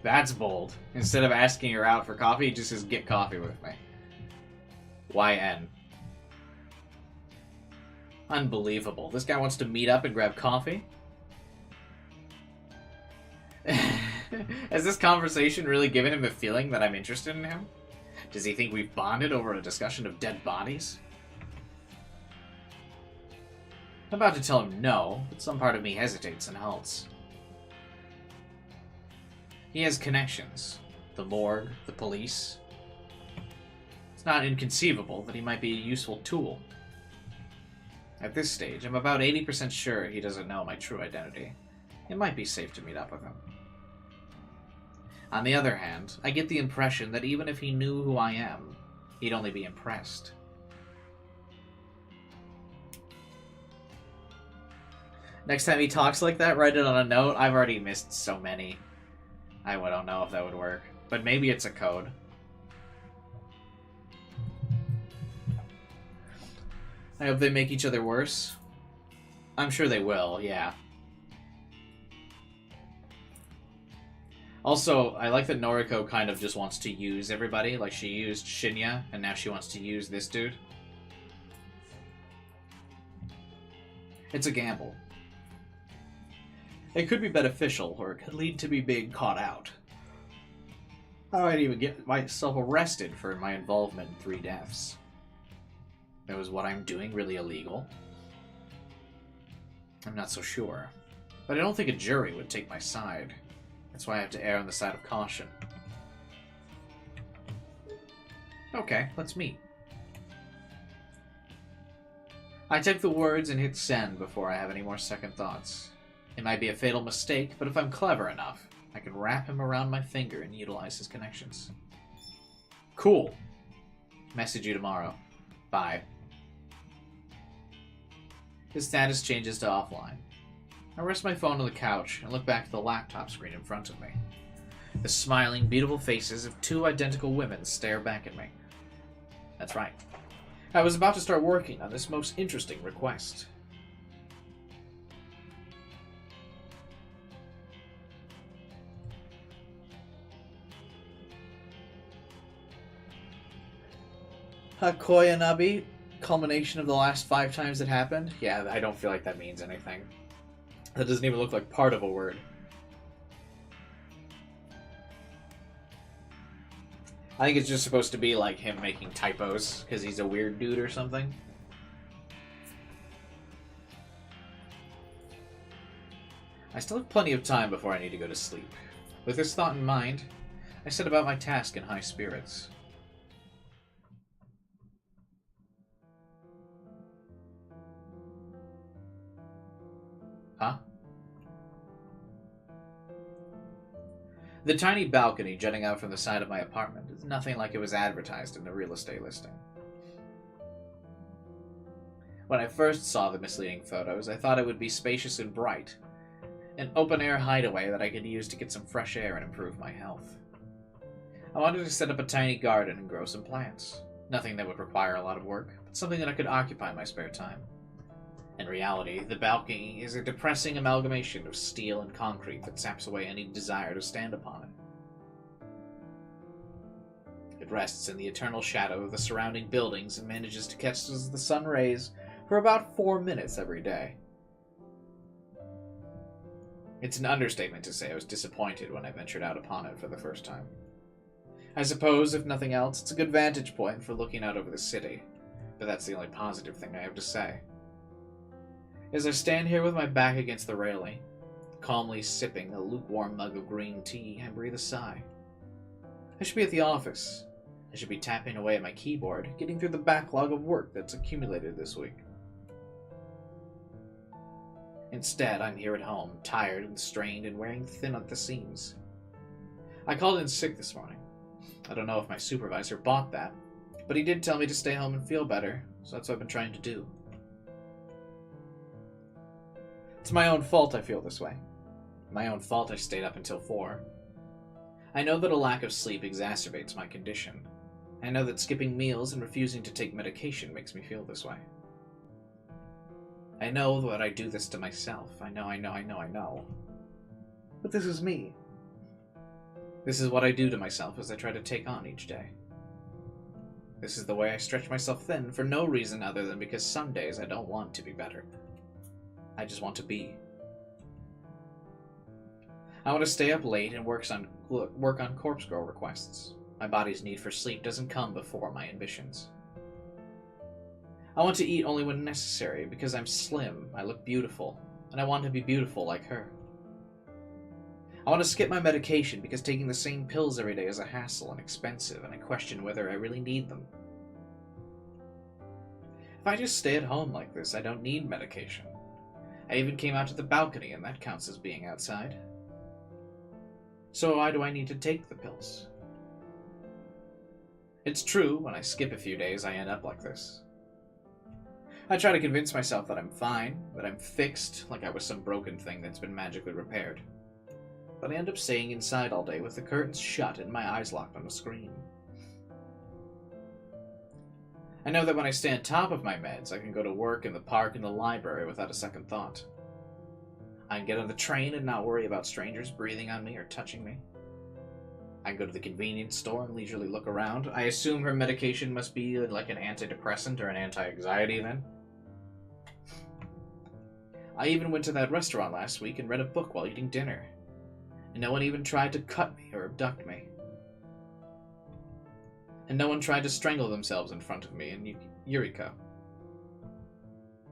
That's bold. Instead of asking her out for coffee, he just says, get coffee with me. YN. Unbelievable. This guy wants to meet up and grab coffee? Has this conversation really given him the feeling that I'm interested in him? Does he think we've bonded over a discussion of dead bodies? I'm about to tell him no, but some part of me hesitates and halts. He has connections. The morgue, the police. It's not inconceivable that he might be a useful tool. At this stage, I'm about 80% sure he doesn't know my true identity. It might be safe to meet up with him. On the other hand, I get the impression that even if he knew who I am, he'd only be impressed. Next time he talks like that, write it on a note. I've already missed so many. I don't know if that would work. But maybe it's a code. I hope they make each other worse. I'm sure they will, yeah. Also, I like that Noriko kind of just wants to use everybody. Like, she used Shinya, and now she wants to use this dude. It's a gamble. It could be beneficial, or it could lead to me being caught out. I might even get myself arrested for my involvement in 3 deaths. Was what I'm doing really illegal? I'm not so sure. But I don't think a jury would take my side. That's why I have to err on the side of caution. Okay, let's meet. I type the words and hit send before I have any more second thoughts. It might be a fatal mistake, but if I'm clever enough, I can wrap him around my finger and utilize his connections. Cool. Message you tomorrow. Bye. His status changes to offline. I rest my phone on the couch and look back at the laptop screen in front of me. The smiling, beautiful faces of 2 identical women stare back at me. That's right. I was about to start working on this most interesting request. Hakoyanabi, culmination of the last 5 times it happened. Yeah, I don't feel like that means anything. That doesn't even look like part of a word. I think it's just supposed to be like him making typos, because he's a weird dude or something. I still have plenty of time before I need to go to sleep. With this thought in mind, I set about my task in high spirits. Huh? The tiny balcony jutting out from the side of my apartment is nothing like it was advertised in the real estate listing. When I first saw the misleading photos, I thought it would be spacious and bright, an open-air hideaway that I could use to get some fresh air and improve my health. I wanted to set up a tiny garden and grow some plants. Nothing that would require a lot of work, but something that I could occupy my spare time. In reality, the balcony is a depressing amalgamation of steel and concrete that saps away any desire to stand upon it. It rests in the eternal shadow of the surrounding buildings and manages to catch the sun rays for about 4 minutes every day. It's an understatement to say I was disappointed when I ventured out upon it for the first time. I suppose, if nothing else, it's a good vantage point for looking out over the city, but that's the only positive thing I have to say. As I stand here with my back against the railing, calmly sipping a lukewarm mug of green tea, I breathe a sigh. I should be at the office. I should be tapping away at my keyboard, getting through the backlog of work that's accumulated this week. Instead, I'm here at home, tired and strained and wearing thin at the seams. I called in sick this morning. I don't know if my supervisor bought that, but he did tell me to stay home and feel better, so that's what I've been trying to do. It's my own fault I feel this way. My own fault I stayed up until 4. I know that a lack of sleep exacerbates my condition. I know that skipping meals and refusing to take medication makes me feel this way. I know that I do this to myself. I know. But this is me. This is what I do to myself as I try to take on each day. This is the way I stretch myself thin for no reason other than because some days I don't want to be better. I just want to be. I want to stay up late and work on corpse girl requests. My body's need for sleep doesn't come before my ambitions. I want to eat only when necessary because I'm slim, I look beautiful, and I want to be beautiful like her. I want to skip my medication because taking the same pills every day is a hassle and expensive, and I question whether I really need them. If I just stay at home like this, I don't need medication. I even came out to the balcony, and that counts as being outside. So why do I need to take the pills? It's true, when I skip a few days, I end up like this. I try to convince myself that I'm fine, that I'm fixed, like I was some broken thing that's been magically repaired. But I end up staying inside all day with the curtains shut and my eyes locked on a screen. I know that when I stay on top of my meds, I can go to work in the park and the library without a second thought. I can get on the train and not worry about strangers breathing on me or touching me. I can go to the convenience store and leisurely look around. I assume her medication must be like an antidepressant or an anti-anxiety then. I even went to that restaurant last week and read a book while eating dinner. And no one even tried to cut me or abduct me. And no one tried to strangle themselves in front of me in Eureka.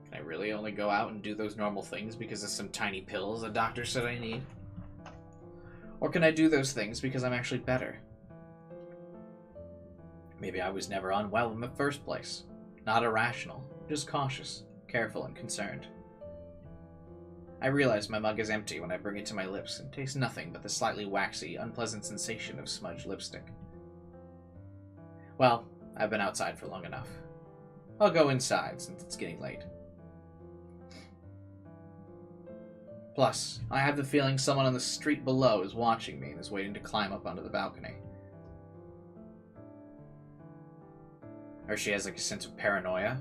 Can I really only go out and do those normal things because of some tiny pills the doctor said I need? Or can I do those things because I'm actually better? Maybe I was never unwell in the first place. Not irrational, just cautious, careful, and concerned. I realize my mug is empty when I bring it to my lips and taste nothing but the slightly waxy, unpleasant sensation of smudged lipstick. Well, I've been outside for long enough. I'll go inside since it's getting late. Plus, I have the feeling someone on the street below is watching me and is waiting to climb up onto the balcony. Or she has like a sense of paranoia.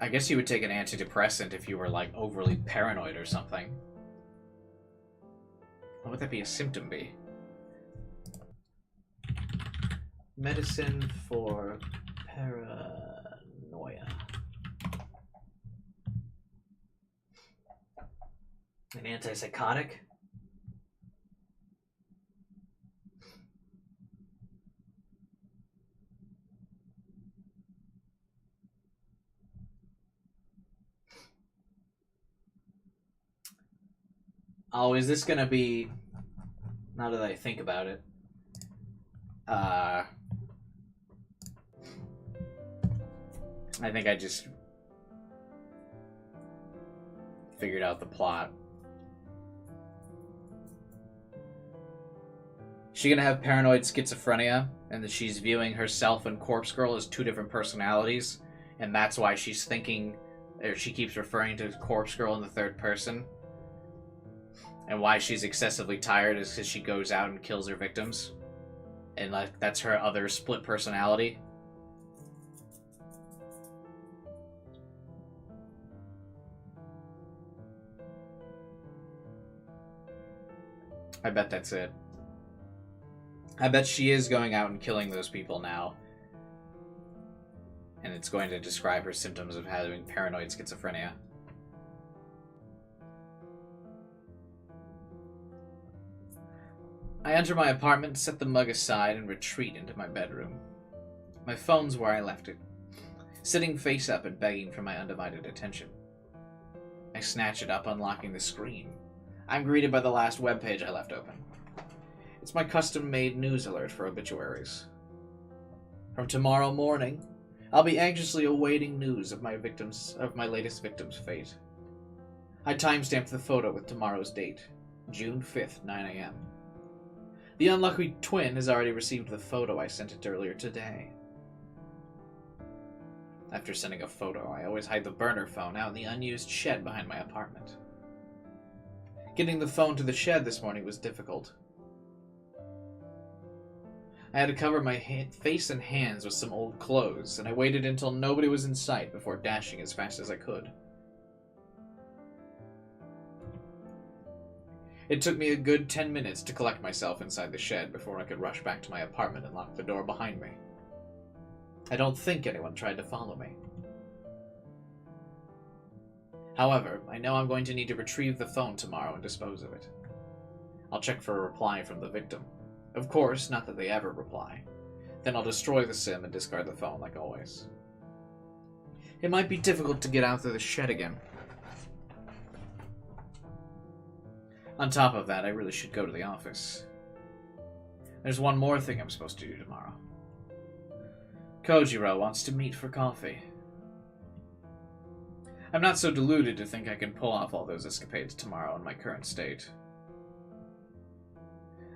I guess you would take an antidepressant if you were like overly paranoid or something. What would that be a symptom be? Medicine for paranoia. An antipsychotic? Oh, is this gonna be... Now that I think about it. I think I just figured out the plot. She's gonna have paranoid schizophrenia, and that she's viewing herself and Corpse Girl as two different personalities, and that's why she's thinking, or she keeps referring to Corpse Girl in the third person. And why she's excessively tired is because she goes out and kills her victims. And like that's her other split personality. I bet that's it. I bet she is going out and killing those people now. And it's going to describe her symptoms of having paranoid schizophrenia. I enter my apartment, set the mug aside, and retreat into my bedroom. My phone's where I left it, sitting face up and begging for my undivided attention. I snatch it up, unlocking the screen. I'm greeted by the last webpage I left open. It's my custom-made news alert for obituaries. From tomorrow morning, I'll be anxiously awaiting news of my latest victim's fate. I timestamped the photo with tomorrow's date, June 5th, 9 a.m. The unlucky twin has already received the photo I sent it earlier today. After sending a photo, I always hide the burner phone out in the unused shed behind my apartment. Getting the phone to the shed this morning was difficult. I had to cover my face and hands with some old clothes, and I waited until nobody was in sight before dashing as fast as I could. It took me a good 10 minutes to collect myself inside the shed before I could rush back to my apartment and lock the door behind me. I don't think anyone tried to follow me. However, I know I'm going to need to retrieve the phone tomorrow and dispose of it. I'll check for a reply from the victim. Of course, not that they ever reply. Then I'll destroy the SIM and discard the phone like always. It might be difficult to get out of the shed again. On top of that, I really should go to the office. There's one more thing I'm supposed to do tomorrow. Kojiro wants to meet for coffee. I'm not so deluded to think I can pull off all those escapades tomorrow in my current state.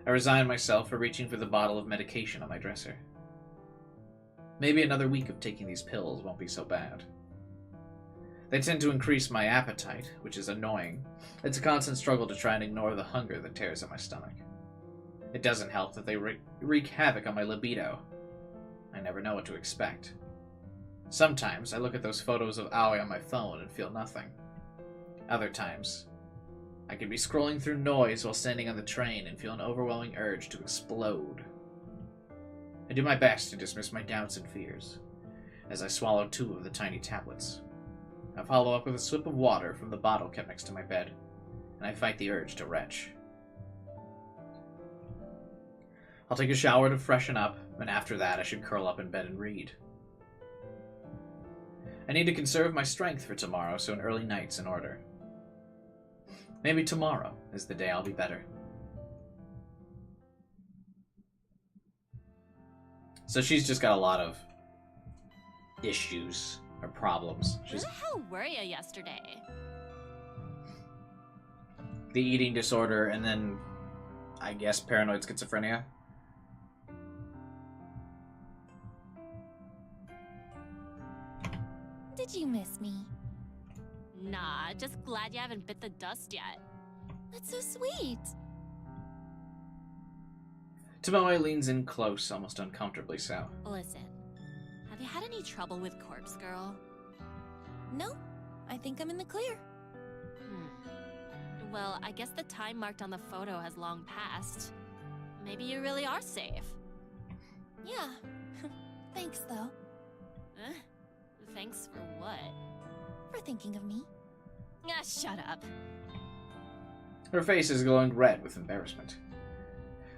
I resign myself for reaching for the bottle of medication on my dresser. Maybe another week of taking these pills won't be so bad. They tend to increase my appetite, which is annoying. It's a constant struggle to try and ignore the hunger that tears at my stomach. It doesn't help that they wreak havoc on my libido. I never know what to expect. Sometimes I look at those photos of Aoi on my phone and feel nothing. Other times, I could be scrolling through noise while standing on the train and feel an overwhelming urge to explode. I do my best to dismiss my doubts and fears, as I swallow 2 of the tiny tablets. I follow up with a sip of water from the bottle kept next to my bed, and I fight the urge to retch. I'll take a shower to freshen up, and after that I should curl up in bed and read. I need to conserve my strength for tomorrow, so an early night's in order. Maybe tomorrow is the day I'll be better. So she's just got a lot of issues or problems. Where the hell were you yesterday? The eating disorder and then, I guess, paranoid schizophrenia. Did you miss me? Nah, just glad you haven't bit the dust yet. That's so sweet. Tomoe leans in close, almost uncomfortably so. Listen, have you had any trouble with Corpse Girl? No, I think I'm in the clear. Well, I guess the time marked on the photo has long passed. Maybe you really are safe. Yeah, Thanks, though. Huh? Thanks for what? For thinking of me. Ah, shut up. Her face is glowing red with embarrassment.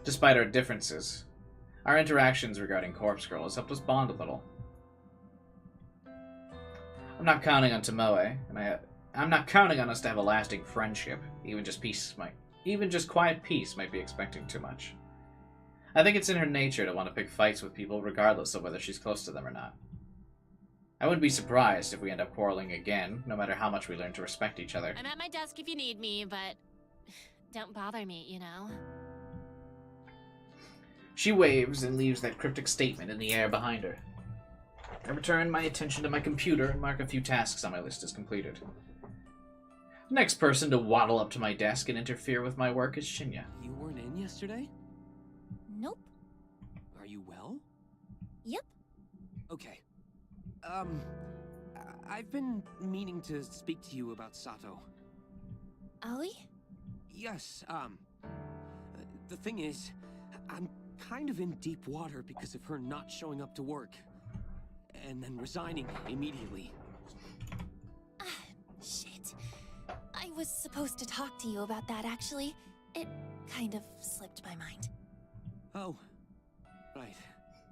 Despite our differences, our interactions regarding Corpse Girl has helped us bond a little. I'm not counting on Tomoe, and I'm not counting on us to have a lasting friendship. Even just quiet peace might be expecting too much. I think it's in her nature to want to pick fights with people regardless of whether she's close to them or not. I wouldn't be surprised if we end up quarreling again, no matter how much we learn to respect each other. I'm at my desk if you need me, but don't bother me, you know? She waves and leaves that cryptic statement in the air behind her. I return my attention to my computer and mark a few tasks on my list as completed. The next person to waddle up to my desk and interfere with my work is Shinya. You weren't in yesterday? Nope. Are you well? Yep. Okay. I've been meaning to speak to you about Sato. Ollie? Yes, the thing is, I'm kind of in deep water because of her not showing up to work. And then resigning immediately. Shit. I was supposed to talk to you about that, actually. It kind of slipped my mind. Oh, right.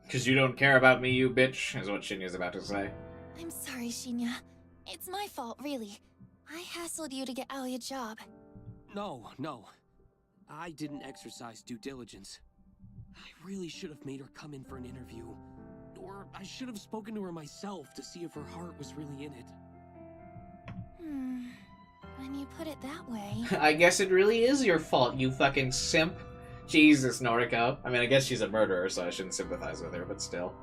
Because you don't care about me, you bitch, is what Shinya's about to say. I'm sorry, Shinya. It's my fault, really. I hassled you to get Ollie a job. No. I didn't exercise due diligence. I really should have made her come in for an interview. Or I should have spoken to her myself to see if her heart was really in it. When you put it that way... I guess it really is your fault, you fucking simp. Jesus, Noriko. I mean, I guess she's a murderer, so I shouldn't sympathize with her, but still.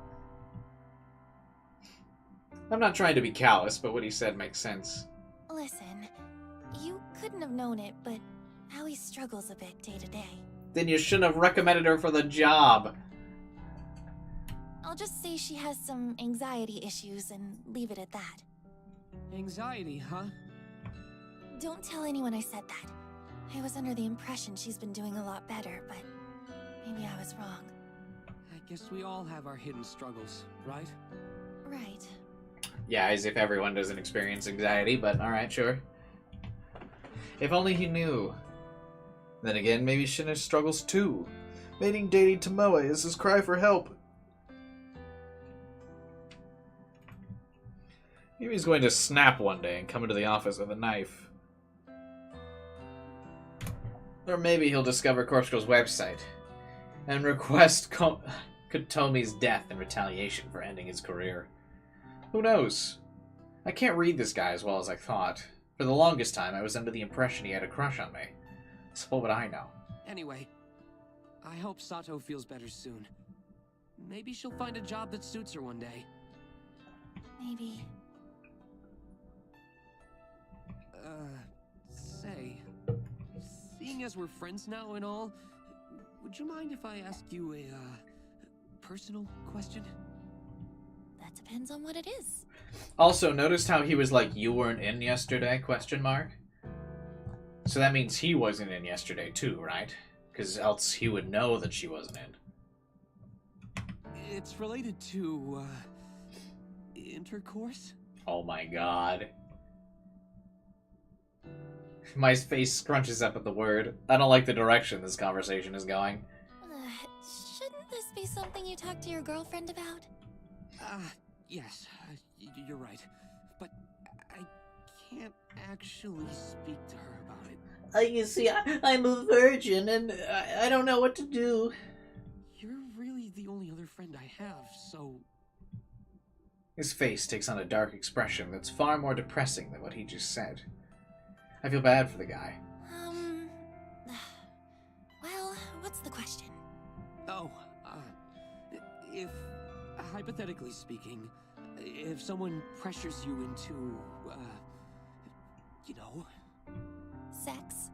I'm not trying to be callous, but what he said makes sense. Listen, you couldn't have known it, but Allie struggles a bit day to day. Then you shouldn't have recommended her for the job. I'll just say she has some anxiety issues and leave it at that. Anxiety, huh? Don't tell anyone I said that. I was under the impression she's been doing a lot better, but maybe I was wrong. I guess we all have our hidden struggles, right? Right. Yeah, as if everyone doesn't experience anxiety, but alright, sure. If only he knew. Then again, maybe Shinna struggles too. Dating Tomoe is his cry for help. Maybe he's going to snap one day and come into the office with a knife. Or maybe he'll discover Corpse Girl's website and request Kotomi's death in retaliation for ending his career. Who knows? I can't read this guy as well as I thought. For the longest time, I was under the impression he had a crush on me. So what would I know? Anyway, I hope Sato feels better soon. Maybe she'll find a job that suits her one day. Maybe. Say, seeing as we're friends now and all, would you mind if I ask you a, personal question? That depends on what it is. Also, noticed how he was like, you weren't in yesterday, question mark? So that means he wasn't in yesterday too, right? Because else he would know that she wasn't in. It's related to, intercourse? Oh my god. My face scrunches up at the word. I don't like the direction this conversation is going. Shouldn't this be something you talk to your girlfriend about? Yes, you're right. But I can't actually speak to her about it. You see, I'm a virgin, and I don't know what to do. You're really the only other friend I have, so... His face takes on a dark expression that's far more depressing than what he just said. I feel bad for the guy. Well, what's the question? Oh, if, hypothetically speaking, if someone pressures you into, you know... Sex?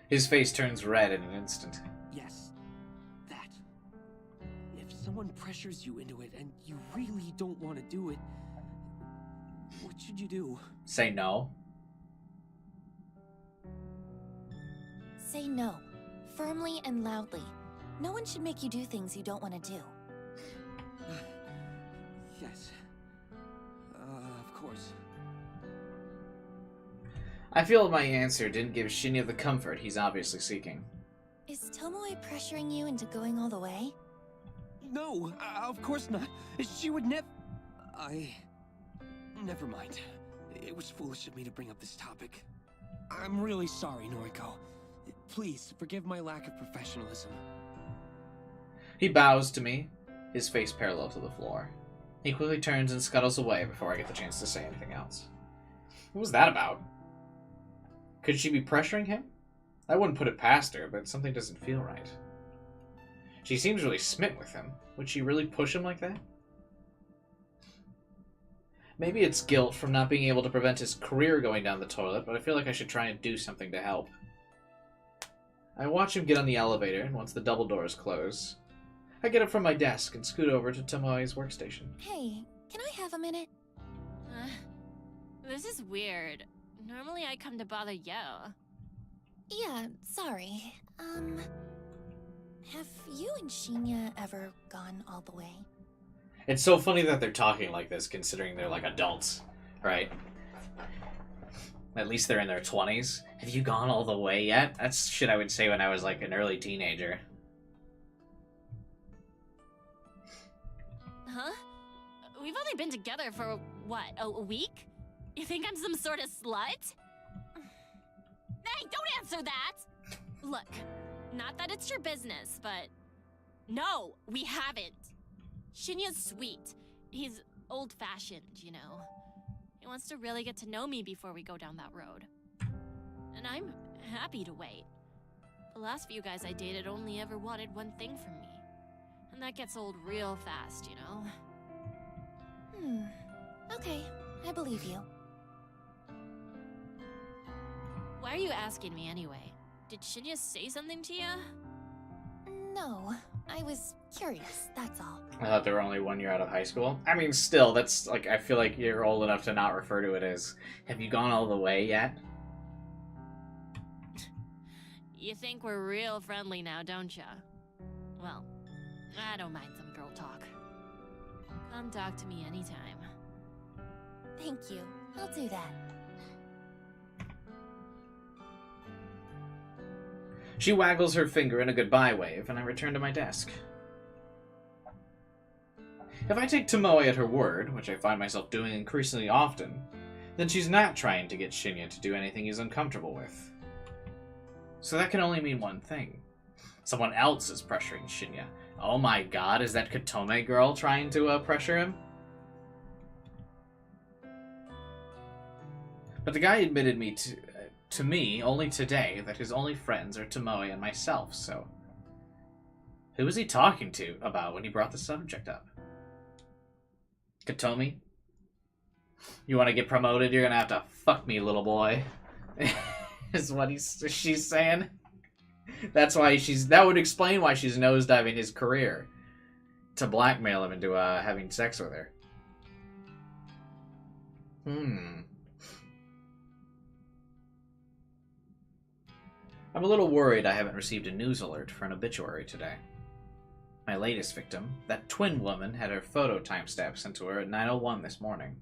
His face turns red in an instant. Yes, that. If someone pressures you into it and you really don't want to do it, what should you do? Say no. Say no. Firmly and loudly. No one should make you do things you don't want to do. Yes. Of course. I feel my answer didn't give Shinya the comfort he's obviously seeking. Is Tomoe pressuring you into going all the way? No, of course not. She would never... Never mind. It was foolish of me to bring up this topic. I'm really sorry, Noriko. Please, forgive my lack of professionalism. He bows to me, his face parallel to the floor. He quickly turns and scuttles away before I get the chance to say anything else. What was that about? Could she be pressuring him? I wouldn't put it past her, but something doesn't feel right. She seems really smitten with him. Would she really push him like that? Maybe it's guilt from not being able to prevent his career going down the toilet, but I feel like I should try and do something to help. I watch him get on the elevator, and once the double doors close, I get up from my desk and scoot over to Tomoe's workstation. Hey, can I have a minute? This is weird. Normally I come to bother you. Yeah, sorry. Have you and Shinya ever gone all the way? It's so funny that they're talking like this, considering they're like adults, right? At least they're in their 20s. Have you gone all the way yet? That's shit I would say when I was like an early teenager. Huh? We've only been together for, what, a week? You think I'm some sort of slut? Hey, don't answer that! Look, not that it's your business, but... No, we haven't. Shinya's sweet. He's old-fashioned, you know. He wants to really get to know me before we go down that road. And I'm happy to wait. The last few guys I dated only ever wanted one thing from me. And that gets old real fast, you know? Okay, I believe you. Why are you asking me anyway? Did Shinya say something to you? No, I was curious, that's all. I thought they were only 1 year out of high school. I mean, still, that's like, I feel like you're old enough to not refer to it as, have you gone all the way yet? You think we're real friendly now, don't ya? Well, I don't mind some girl talk. Come talk to me anytime. Thank you, I'll do that. She waggles her finger in a goodbye wave, and I return to my desk. If I take Tomoe at her word, which I find myself doing increasingly often, then she's not trying to get Shinya to do anything he's uncomfortable with. So that can only mean one thing. Someone else is pressuring Shinya. Oh my god, is that Katome girl trying to pressure him? But the guy admitted to me only today that his only friends are Tomoe and myself, so... Who was he talking to about when he brought the subject up? Katomi? You want to get promoted, you're gonna have to fuck me, little boy. Is what she's saying. That's why that would explain why she's nosediving his career. To blackmail him into having sex with her. I'm a little worried I haven't received a news alert for an obituary today. My latest victim, that twin woman, had her photo timestamp sent to her at 9:01 this morning.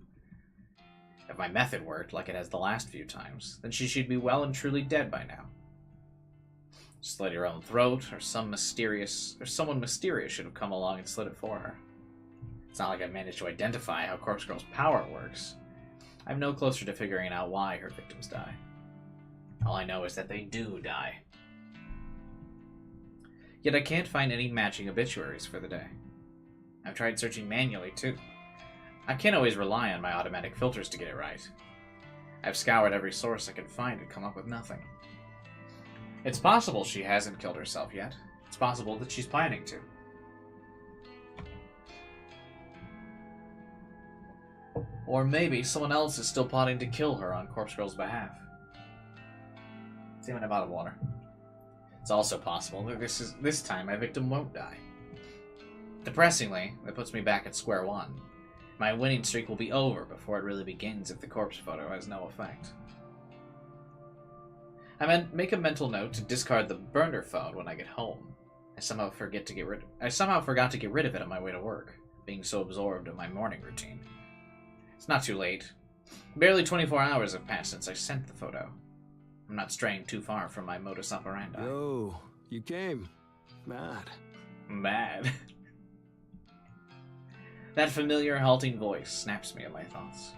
If my method worked like it has the last few times, then she should be well and truly dead by now. Slit her own throat, or someone mysterious should have come along and slit it for her. It's not like I've managed to identify how Corpse Girl's power works. I'm no closer to figuring out why her victims die. All I know is that they do die. Yet I can't find any matching obituaries for the day. I've tried searching manually, too. I can't always rely on my automatic filters to get it right. I've scoured every source I could find and come up with nothing. It's possible she hasn't killed herself yet. It's possible that she's planning to. Or maybe someone else is still plotting to kill her on Corpse Girl's behalf. It's even a bottle of water. It's also possible that this time my victim won't die. Depressingly, that puts me back at square one. My winning streak will be over before it really begins if the corpse photo has no effect. I make a mental note to discard the burner phone when I get home. I somehow forgot to get rid of it on my way to work. being so absorbed in my morning routine. It's not too late. Barely 24 hours have passed since I sent the photo. I'm not straying too far from my modus operandi. Yo, you came. Mad. Mad. That familiar, halting voice snaps me at my thoughts.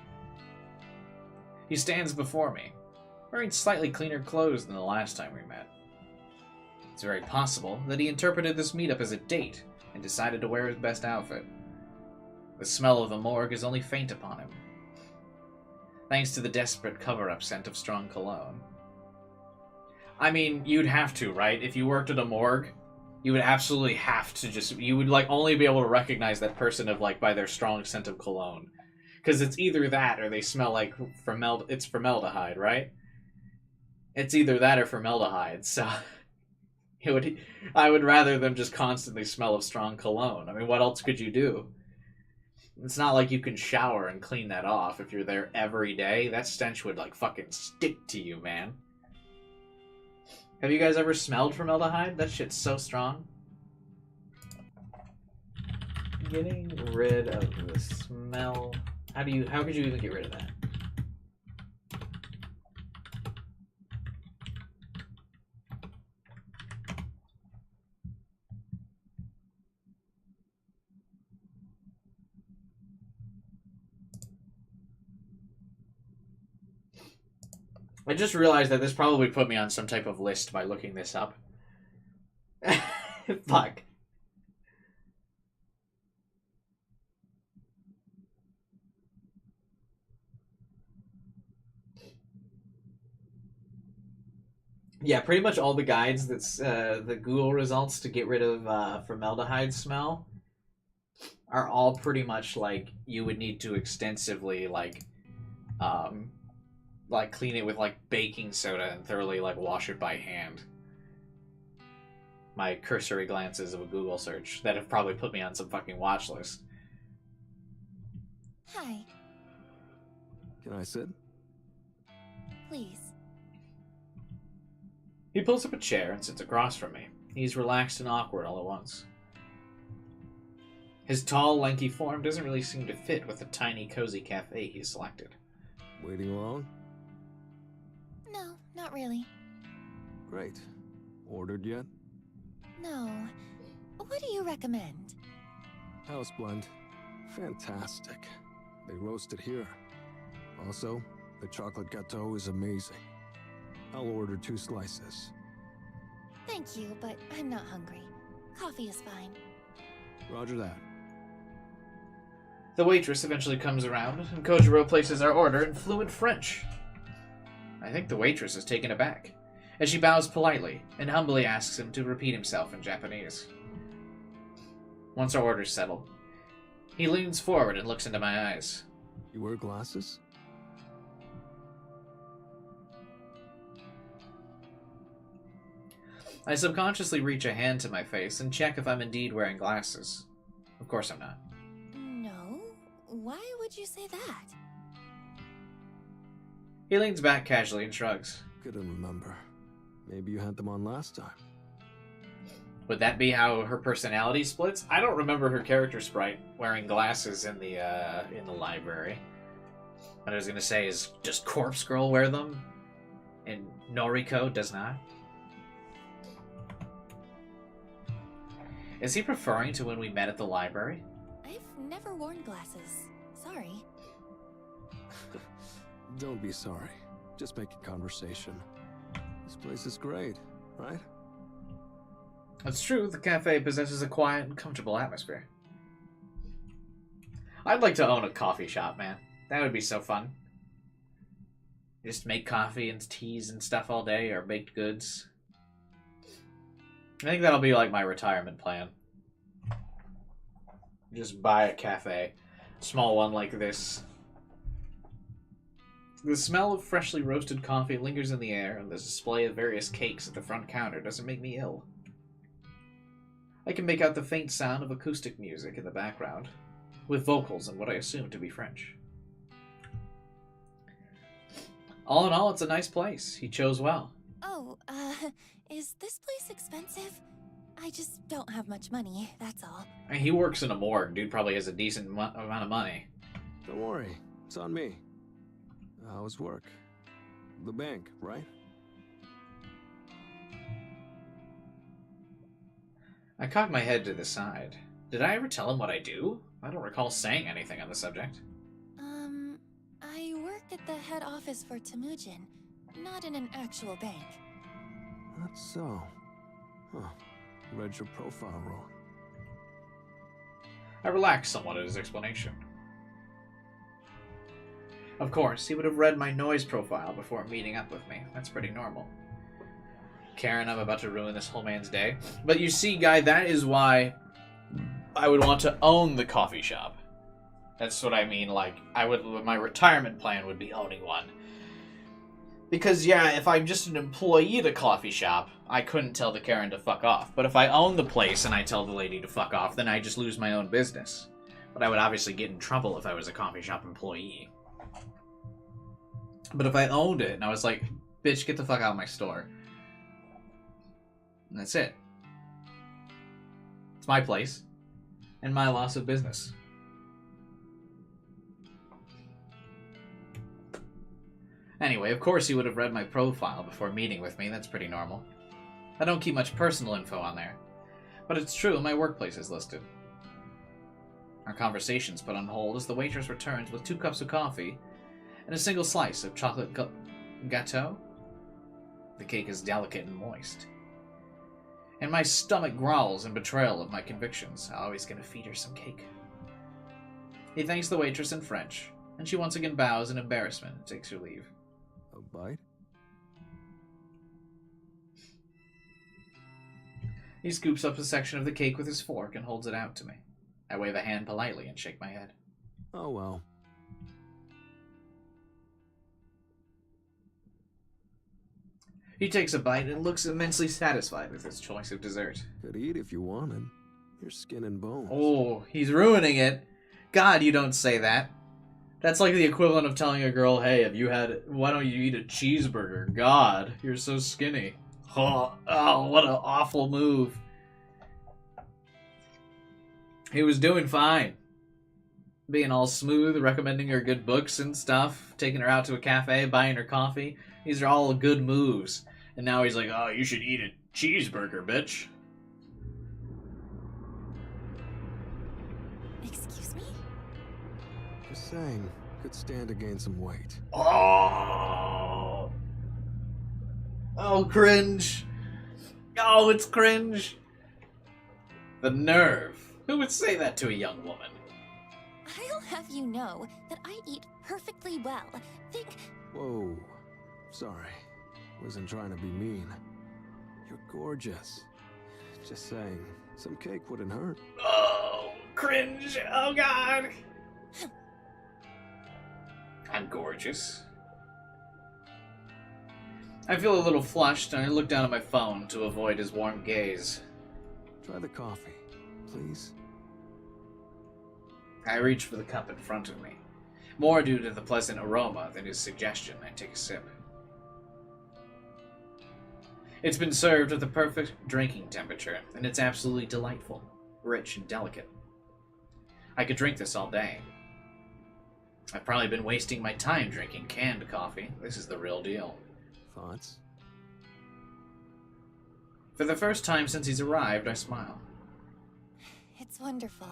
He stands before me, wearing slightly cleaner clothes than the last time we met. It's very possible that he interpreted this meetup as a date and decided to wear his best outfit. The smell of the morgue is only faint upon him, thanks to the desperate cover-up scent of strong cologne. I mean, you'd have to, right? If you worked at a morgue, you would absolutely have to you would, like, only be able to recognize that person of, like, by their strong scent of cologne. Because it's either that or they smell like it's formaldehyde, right? It's either that or formaldehyde, so I would rather them just constantly smell of strong cologne. I mean, what else could you do? It's not like you can shower and clean that off if you're there every day. That stench would, like, fucking stick to you, man. Have you guys ever smelled formaldehyde? That shit's so strong. Getting rid of the smell. How could you even get rid of that? I just realized that this probably put me on some type of list by looking this up. Fuck. Yeah, pretty much all the guides that's the Google results to get rid of formaldehyde smell are all pretty much like you would need to extensively like clean it with like baking soda and thoroughly like wash it by hand. My cursory glances of a Google search that have probably put me on some fucking watch list. Hi. Can I sit? Please. He pulls up a chair and sits across from me. He's relaxed and awkward all at once. His tall, lanky form doesn't really seem to fit with the tiny, cozy cafe he's selected. Waiting long? No, not really. Great. Ordered yet? No. What do you recommend? House blend. Fantastic. They roast it here. Also, the chocolate gâteau is amazing. I'll order 2 slices. Thank you, but I'm not hungry. Coffee is fine. Roger that. The waitress eventually comes around, and Kojiro places our order in fluent French. I think the waitress is taken aback, as she bows politely and humbly asks him to repeat himself in Japanese. Once our order's settled, he leans forward and looks into my eyes. You wear glasses? I subconsciously reach a hand to my face and check if I'm indeed wearing glasses. Of course I'm not. No? Why would you say that? He leans back casually and shrugs. Couldn't remember. Maybe you had them on last time. Would that be how her personality splits? I don't remember her character sprite wearing glasses in the library. What I was gonna say is, does Corpse Girl wear them? And Noriko does not? Is he referring to when we met at the library? I've never worn glasses. Sorry. Don't be sorry. Just making conversation. This place is great, right? It's true, the cafe possesses a quiet and comfortable atmosphere. I'd like to own a coffee shop, man. That would be so fun. Just make coffee and teas and stuff all day, or baked goods. I think that'll be like my retirement plan. Just buy a cafe. Small one like this. The smell of freshly roasted coffee lingers in the air, and the display of various cakes at the front counter doesn't make me ill. I can make out the faint sound of acoustic music in the background, with vocals in what I assume to be French. All in all, it's a nice place. He chose well. Oh, is this place expensive? I just don't have much money, that's all. I mean, he works in a morgue. Dude probably has a decent amount of money. Don't worry, it's on me. How's work? The bank, right? I cocked my head to the side. Did I ever tell him what I do? I don't recall saying anything on the subject. I work at the head office for Temujin, not in an actual bank. That's so. Huh. Read your profile wrong. I relaxed somewhat at his explanation. Of course, he would have read my noise profile before meeting up with me. That's pretty normal. Karen, I'm about to ruin this whole man's day. But you see, guy, that is why I would want to own the coffee shop. That's what I mean. Like, my retirement plan would be owning one. Because, yeah, if I'm just an employee at a coffee shop, I couldn't tell the Karen to fuck off. But if I own the place and I tell the lady to fuck off, then I just lose my own business. But I would obviously get in trouble if I was a coffee shop employee. But if I owned it and I was like, bitch, get the fuck out of my store. And that's it. It's my place. And my loss of business. Anyway, of course he would have read my profile before meeting with me. That's pretty normal. I don't keep much personal info on there. But it's true, my workplace is listed. Our conversation's put on hold as the waitress returns with 2 cups of coffee and a single slice of chocolate gâteau. The cake is delicate and moist. And my stomach growls in betrayal of my convictions. I'm always gonna feed her some cake. He thanks the waitress in French, and she once again bows in embarrassment and takes her leave. A bite? He scoops up a section of the cake with his fork and holds it out to me. I wave a hand politely and shake my head. Oh well. He takes a bite and looks immensely satisfied with his choice of dessert. Could eat if you wanted. You're skin and bones. Oh, he's ruining it. God, you don't say that. That's like the equivalent of telling a girl, hey, why don't you eat a cheeseburger? God, you're so skinny. Oh, what an awful move. He was doing fine. Being all smooth, recommending her good books and stuff, taking her out to a cafe, buying her coffee. These are all good moves. And now he's like, oh, you should eat a cheeseburger, bitch. Excuse me? Just saying, could stand to gain some weight. Oh, cringe. Oh, it's cringe. The nerve. Who would say that to a young woman? I'll have you know that I eat perfectly well. Think... Whoa. Sorry. Wasn't trying to be mean. You're gorgeous. Just saying, some cake wouldn't hurt. Oh, cringe. Oh, God. I'm gorgeous. I feel a little flushed, and I look down at my phone to avoid his warm gaze. Try the coffee, please. I reach for the cup in front of me. More due to the pleasant aroma than his suggestion, I take a sip. It's been served at the perfect drinking temperature, and it's absolutely delightful, rich and delicate. I could drink this all day. I've probably been wasting my time drinking canned coffee. This is the real deal. Thoughts? For the first time since he's arrived, I smile. It's wonderful.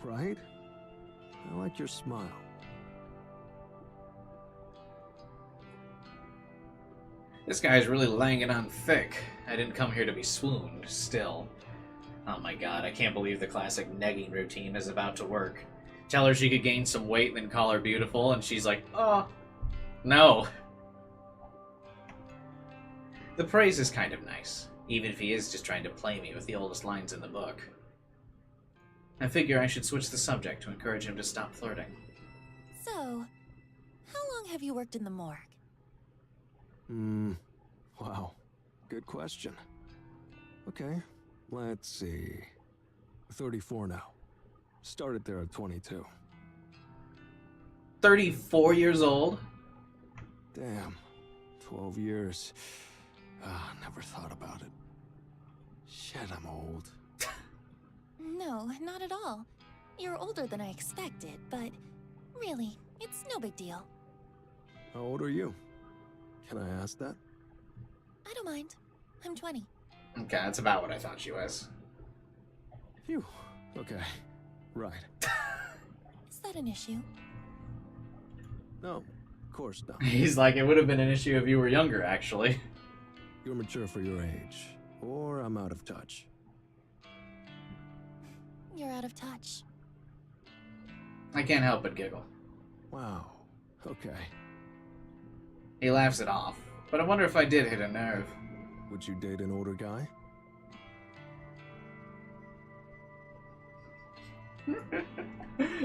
Right? I like your smile. This guy's really laying it on thick. I didn't come here to be swooned, still. Oh my god, I can't believe the classic negging routine is about to work. Tell her she could gain some weight, then call her beautiful, and she's like, oh, no. The praise is kind of nice, even if he is just trying to play me with the oldest lines in the book. I figure I should switch the subject to encourage him to stop flirting. So, how long have you worked in the morgue? Wow. Good question. Okay, let's see. 34 now. Started there at 22. 34 years old? Damn. 12 years. Never thought about it. Shit, I'm old. No, not at all. You're older than I expected, but really, it's no big deal. How old are you? Can I ask that? I don't mind. I'm 20. Okay, that's about what I thought she was. Phew. Okay. Right. Is that an issue? No, of course not. He's like, it would have been an issue if you were younger, actually. You're mature for your age, or I'm out of touch. You're out of touch. I can't help but giggle. Wow. Okay. He laughs it off, but I wonder if I did hit a nerve. Would you date an older guy?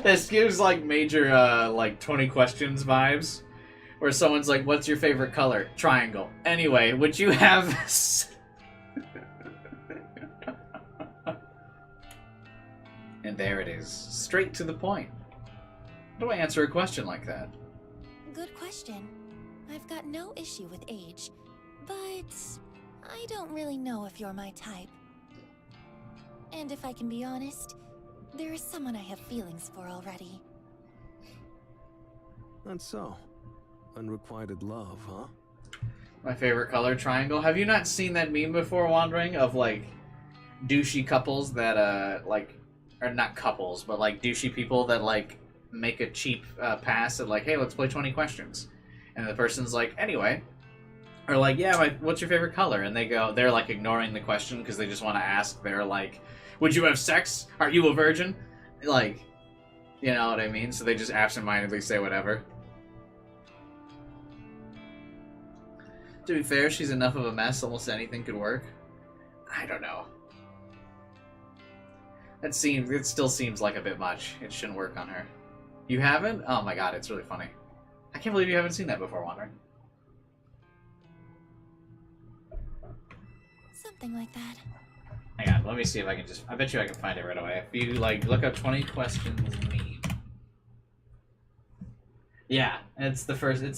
This gives like major like 20 questions vibes, where someone's like, "What's your favorite color?" Triangle. Anyway, would you have? And there it is, straight to the point. How do I answer a question like that? Good question. I've got no issue with age, but I don't really know if you're my type. And if I can be honest, there is someone I have feelings for already. That's so. Unrequited love, huh? My favorite color, triangle. Have you not seen that meme before, Wandering, of like douchey couples that like, or not couples, but like douchey people that like make a cheap pass at like, hey, let's play 20 questions, and the person's like, anyway, or like, yeah, what's your favorite color? And they're like ignoring the question because they just want to ask. They're like, would you have sex? Are you a virgin? Like, you know what I mean? So they just absentmindedly say whatever. To be fair, she's enough of a mess, almost anything could work. I don't know. It still seems like a bit much. It shouldn't work on her. You haven't? Oh my god, it's really funny. I can't believe you haven't seen that before, Wandering. Something like that. Hang on, let me see if I can I bet you I can find it right away. If you, like, look up 20 questions meme. Yeah, it's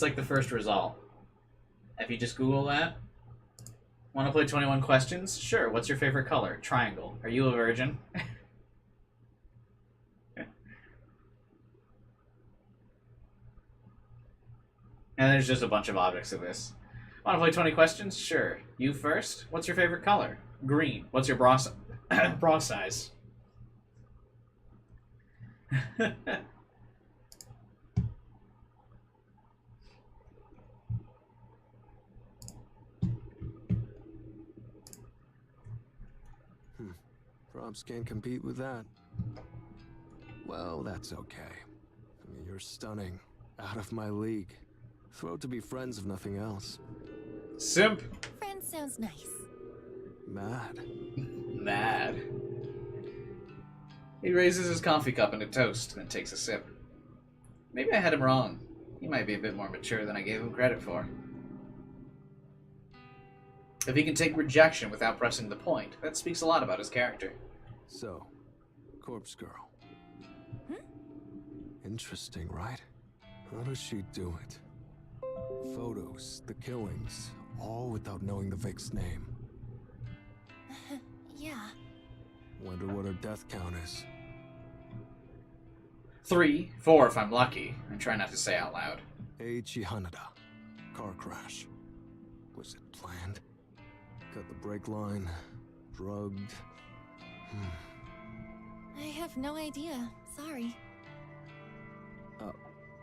like the first result. If you just Google that. Want to play 21 questions? Sure, what's your favorite color? Triangle. Are you a virgin? And there's just a bunch of objects of this. Want to play 20 questions? Sure. You first? What's your favorite color? Green. What's your bra size? Props can't compete with that. Well, that's okay. I mean, you're stunning. Out of my league. Thrilled to be friends if nothing else. Simp. Friend sounds nice. Mad. Mad. He raises his coffee cup into toast, then takes a sip. Maybe I had him wrong. He might be a bit more mature than I gave him credit for. If he can take rejection without pressing the point, that speaks a lot about his character. So, Corpse Girl. Interesting, right? How does she do it? Photos, the killings, all without knowing the Vic's name. Yeah. Wonder what her death count is. 3, 4 if I'm lucky, and try not to say out loud. Eiichi Hanada. Car crash. Was it planned? Cut the brake line. Drugged. I have no idea. Sorry.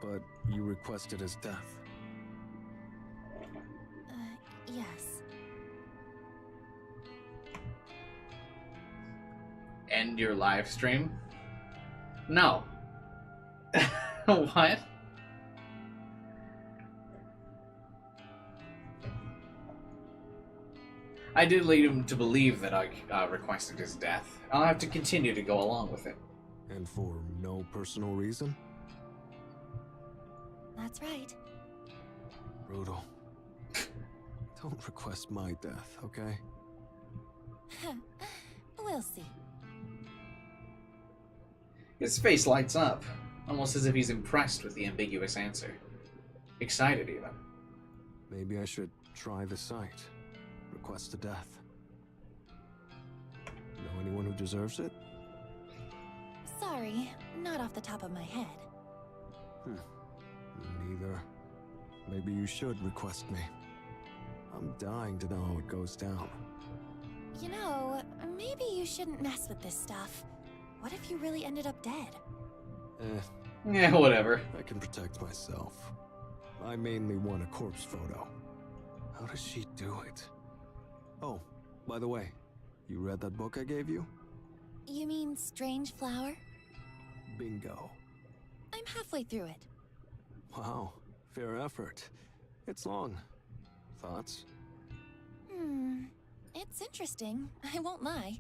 But you requested his death. Yes. End your live stream? No. What? I did lead him to believe that I requested his death. I'll have to continue to go along with it. And for no personal reason? That's right. Brutal. Don't request my death, okay? We'll see. His face lights up, almost as if he's impressed with the ambiguous answer. Excited, even. Maybe I should try the site. Request a death. anyone who deserves it? Sorry, not off the top of my head. Neither. Maybe you should request me. I'm dying to know how it goes down. You know, maybe you shouldn't mess with this stuff. What if you really ended up dead? Yeah, whatever. I can protect myself. I mainly want a corpse photo. How does she do it? Oh, by the way, you read that book I gave you? You mean Strange Flower? Bingo. I'm halfway through it. Wow, fair effort. It's long. Thoughts? It's interesting, I won't lie.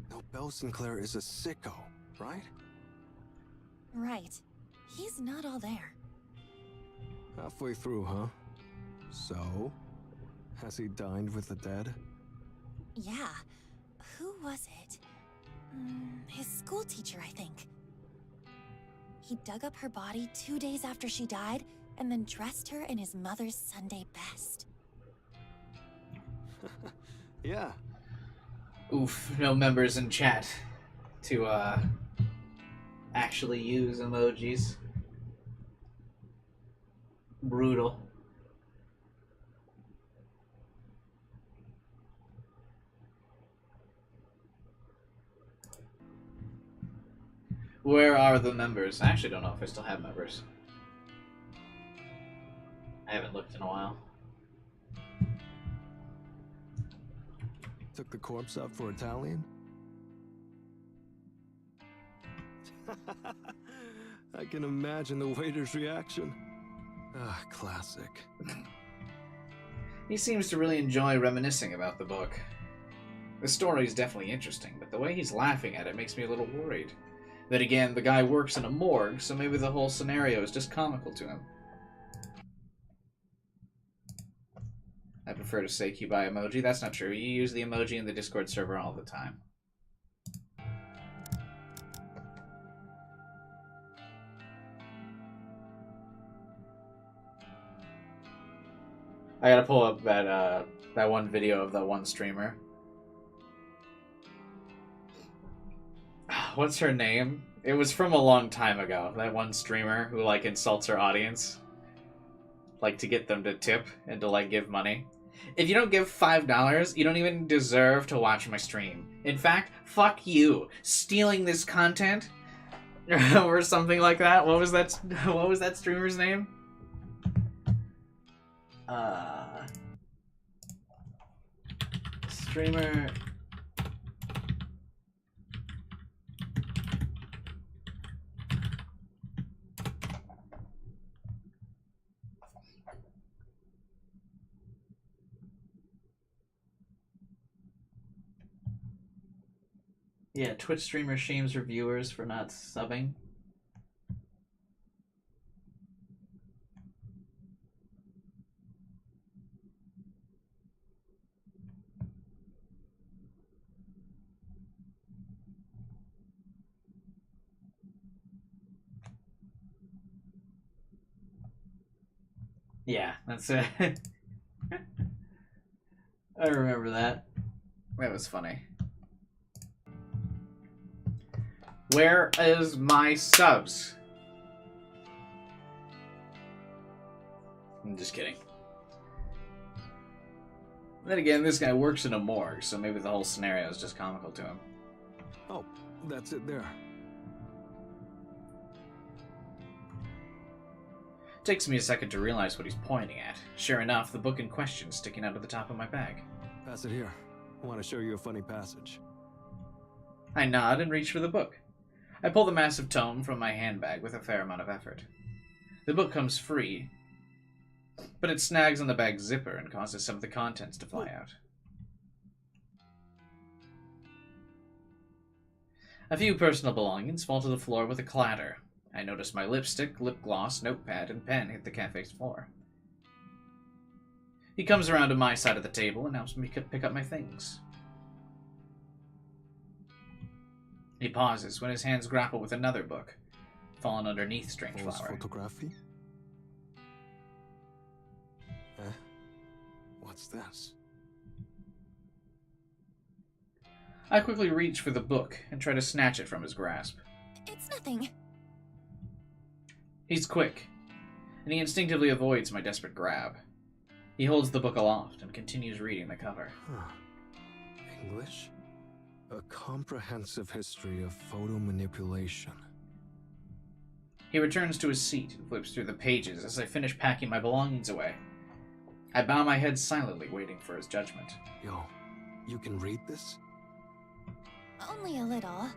No, Belle Sinclair is a sicko, right? Right. He's not all there. Halfway through, huh? So? Has he dined with the dead? Yeah. Who was it? His school teacher, I think. He dug up her body 2 days after she died, and then dressed her in his mother's Sunday best. Yeah. Oof, no members in chat to actually use emojis. Brutal. Where are the members? I actually don't know if I still have members. I haven't looked in a while. Took the corpse out for Italian? I can imagine the waiter's reaction. Ah, classic. He seems to really enjoy reminiscing about the book. The story is definitely interesting, but the way he's laughing at it makes me a little worried. Then again, the guy works in a morgue, so maybe the whole scenario is just comical to him. I prefer to say Cubai emoji. That's not true. You use the emoji in the Discord server all the time. I gotta pull up that one video of that one streamer. What's her name? It was from a long time ago. That one streamer who like insults her audience, like to get them to tip and to like give money. If you don't give $5, you don't even deserve to watch my stream. In fact, fuck you. Stealing this content or something like that. What was that? What was that streamer's name? Streamer. Yeah, Twitch streamer shames reviewers for not subbing. Yeah, that's it. I remember that. That was funny. Where is my subs? I'm just kidding. Then again, this guy works in a morgue, so maybe the whole scenario is just comical to him. Oh, that's it there. Takes me a second to realize what he's pointing at. Sure enough, the book in question is sticking out of the top of my bag. Pass it here. I want to show you a funny passage. I nod and reach for the book. I pull the massive tome from my handbag with a fair amount of effort. The book comes free, but it snags on the bag's zipper and causes some of the contents to fly out. A few personal belongings fall to the floor with a clatter. I notice my lipstick, lip gloss, notepad, and pen hit the cafe's floor. He comes around to my side of the table and helps me pick up my things. He pauses when his hands grapple with another book, fallen underneath Strange Flower. Photography? What's this? I quickly reach for the book and try to snatch it from his grasp. It's nothing. He's quick, and he instinctively avoids my desperate grab. He holds the book aloft and continues reading the cover. English? A comprehensive history of photo manipulation. He returns to his seat and flips through the pages as I finish packing my belongings away. I bow my head silently, waiting for his judgment. Yo, you can read this? Only a little.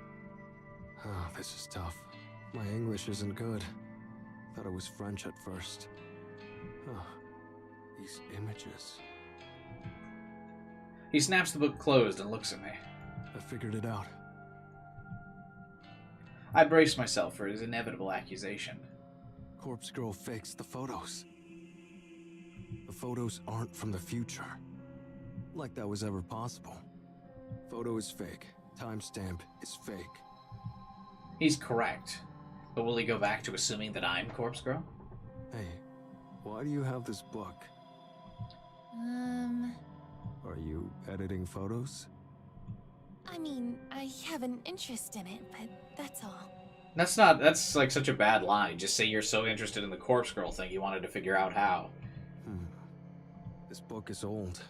Oh, this is tough. My English isn't good. Thought it was French at first. Oh, these images. He snaps the book closed and looks at me. I figured it out. I brace myself for his inevitable accusation. Corpse Girl fakes the photos. The photos aren't from the future. Like that was ever possible. Photo is fake. Timestamp is fake. He's correct. But will he go back to assuming that I'm Corpse Girl? Hey, why do you have this book? Are you editing photos? I mean, I have an interest in it, but that's all. That's like such a bad line. Just say you're so interested in the Corpse Girl thing you wanted to figure out how. This book is old.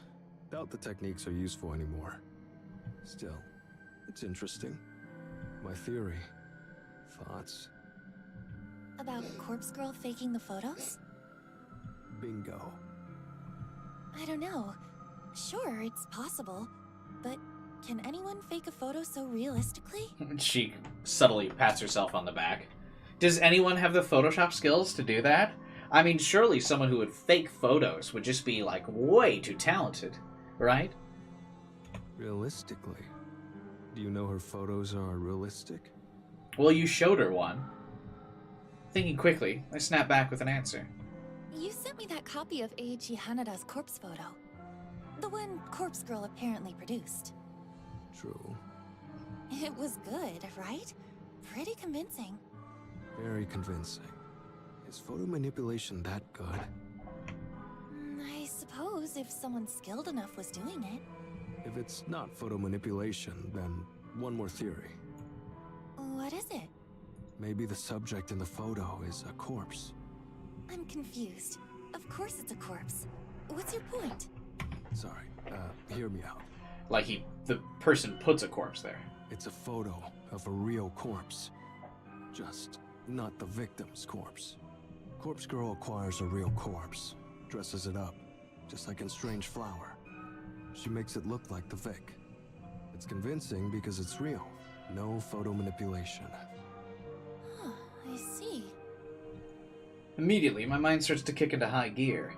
Doubt the techniques are useful anymore. Still, it's interesting. My theory. Thoughts? About Corpse Girl faking the photos? Bingo. I don't know. Sure, it's possible. But can anyone fake a photo so realistically? She subtly pats herself on the back. Does anyone have the Photoshop skills to do that? I mean, surely someone who would fake photos would just be, like, way too talented, right? Realistically? Do you know her photos are realistic? Well, you showed her one. Thinking quickly, I snap back with an answer. You sent me that copy of Eiichi Hanada's corpse photo. The one Corpse Girl apparently produced. True. It was good, right? Pretty convincing. Very convincing. Is photo manipulation that good? I suppose if someone skilled enough was doing it. If it's not photo manipulation, then one more theory. What is it? Maybe the subject in the photo is a corpse. I'm confused. Of course it's a corpse. What's your point? Sorry, hear me out. Like the person puts a corpse there. It's a photo of a real corpse. Just not the victim's corpse. Corpse Girl acquires a real corpse, dresses it up, just like in Strange Flower. She makes it look like the Vic. It's convincing because it's real. No photo manipulation. Huh, I see. Immediately, my mind starts to kick into high gear.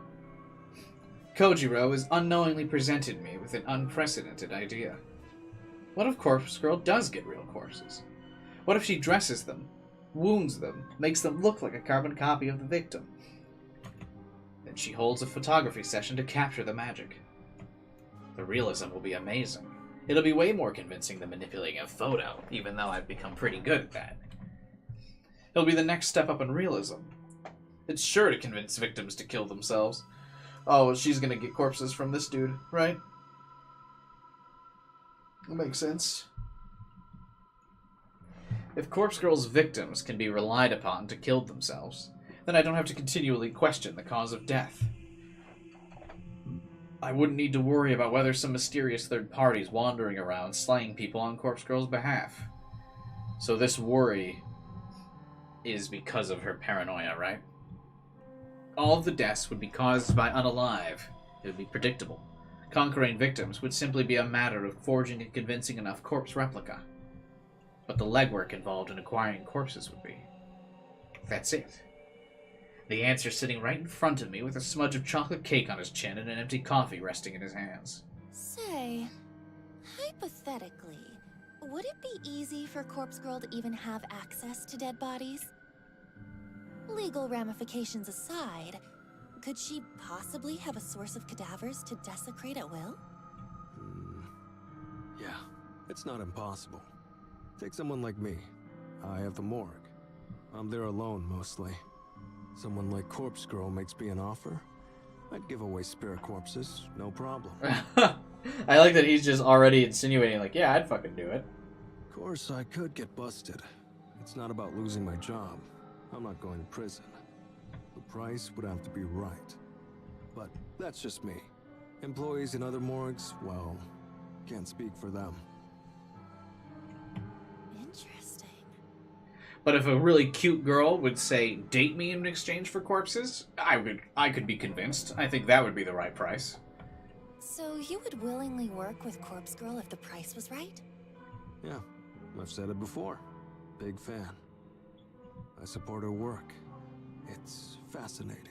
Kojiro has unknowingly presented me with an unprecedented idea. What if Corpse Girl does get real corpses? What if she dresses them, wounds them, makes them look like a carbon copy of the victim? Then she holds a photography session to capture the magic. The realism will be amazing. It'll be way more convincing than manipulating a photo, even though I've become pretty good at that. It'll be the next step up in realism. It's sure to convince victims to kill themselves. Oh, she's gonna get corpses from this dude, right? That makes sense. If Corpse Girl's victims can be relied upon to kill themselves, then I don't have to continually question the cause of death. I wouldn't need to worry about whether some mysterious third party's wandering around slaying people on Corpse Girl's behalf. So this worry is because of her paranoia, right? All of the deaths would be caused by unalive. It would be predictable. Conquering victims would simply be a matter of forging a convincing enough corpse replica. But the legwork involved in acquiring corpses would be. That's it. The answer sitting right in front of me with a smudge of chocolate cake on his chin and an empty coffee resting in his hands. Say, hypothetically, would it be easy for Corpse Girl to even have access to dead bodies? Legal ramifications aside, could she possibly have a source of cadavers to desecrate at will? Yeah, it's not impossible. Take someone like me. I have the morgue. I'm there alone, mostly. Someone like Corpse Girl makes me an offer, I'd give away spare corpses, no problem. I like that he's just already insinuating, like, yeah, I'd fucking do it. Of course, I could get busted. It's not about losing my job. I'm not going to prison. The price would have to be right. But that's just me. Employees in other morgues, well, can't speak for them. Interesting. But if a really cute girl would say, date me in exchange for corpses, I could be convinced. I think that would be the right price. So you would willingly work with Corpse Girl if the price was right? Yeah, I've said it before. Big fan. I support her work. It's fascinating.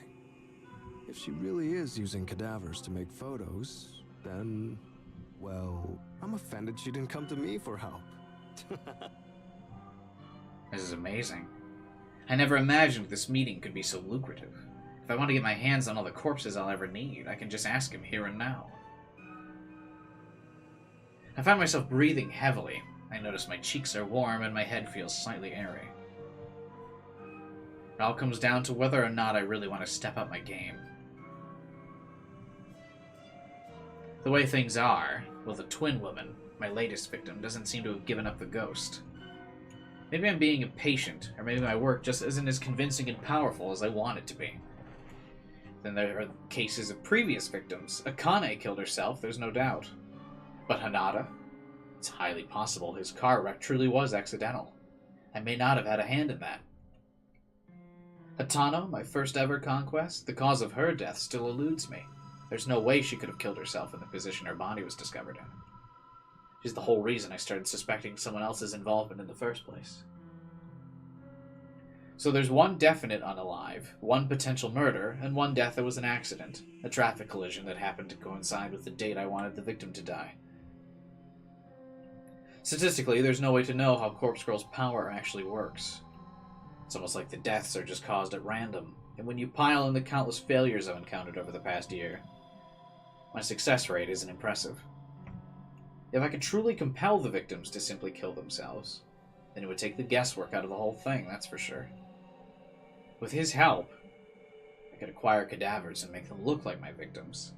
If she really is using cadavers to make photos, then, well, I'm offended she didn't come to me for help. This is amazing. I never imagined this meeting could be so lucrative. If I want to get my hands on all the corpses I'll ever need, I can just ask him here and now. I find myself breathing heavily. I notice my cheeks are warm and my head feels slightly airy. It all comes down to whether or not I really want to step up my game. The way things are, well, the twin woman, my latest victim, doesn't seem to have given up the ghost. Maybe I'm being impatient, or maybe my work just isn't as convincing and powerful as I want it to be. Then there are cases of previous victims. Akane killed herself, there's no doubt. But Hanada? It's highly possible his car wreck truly was accidental. I may not have had a hand in that. Hatano, my first ever conquest, the cause of her death still eludes me. There's no way she could have killed herself in the position her body was discovered in. She's the whole reason I started suspecting someone else's involvement in the first place. So there's one definite unalive, one potential murder, and one death that was an accident, a traffic collision that happened to coincide with the date I wanted the victim to die. Statistically, there's no way to know how Corpse Girl's power actually works. It's almost like the deaths are just caused at random, and when you pile in the countless failures I've encountered over the past year, my success rate isn't impressive. If I could truly compel the victims to simply kill themselves, then it would take the guesswork out of the whole thing, that's for sure. With his help, I could acquire cadavers and make them look like my victims.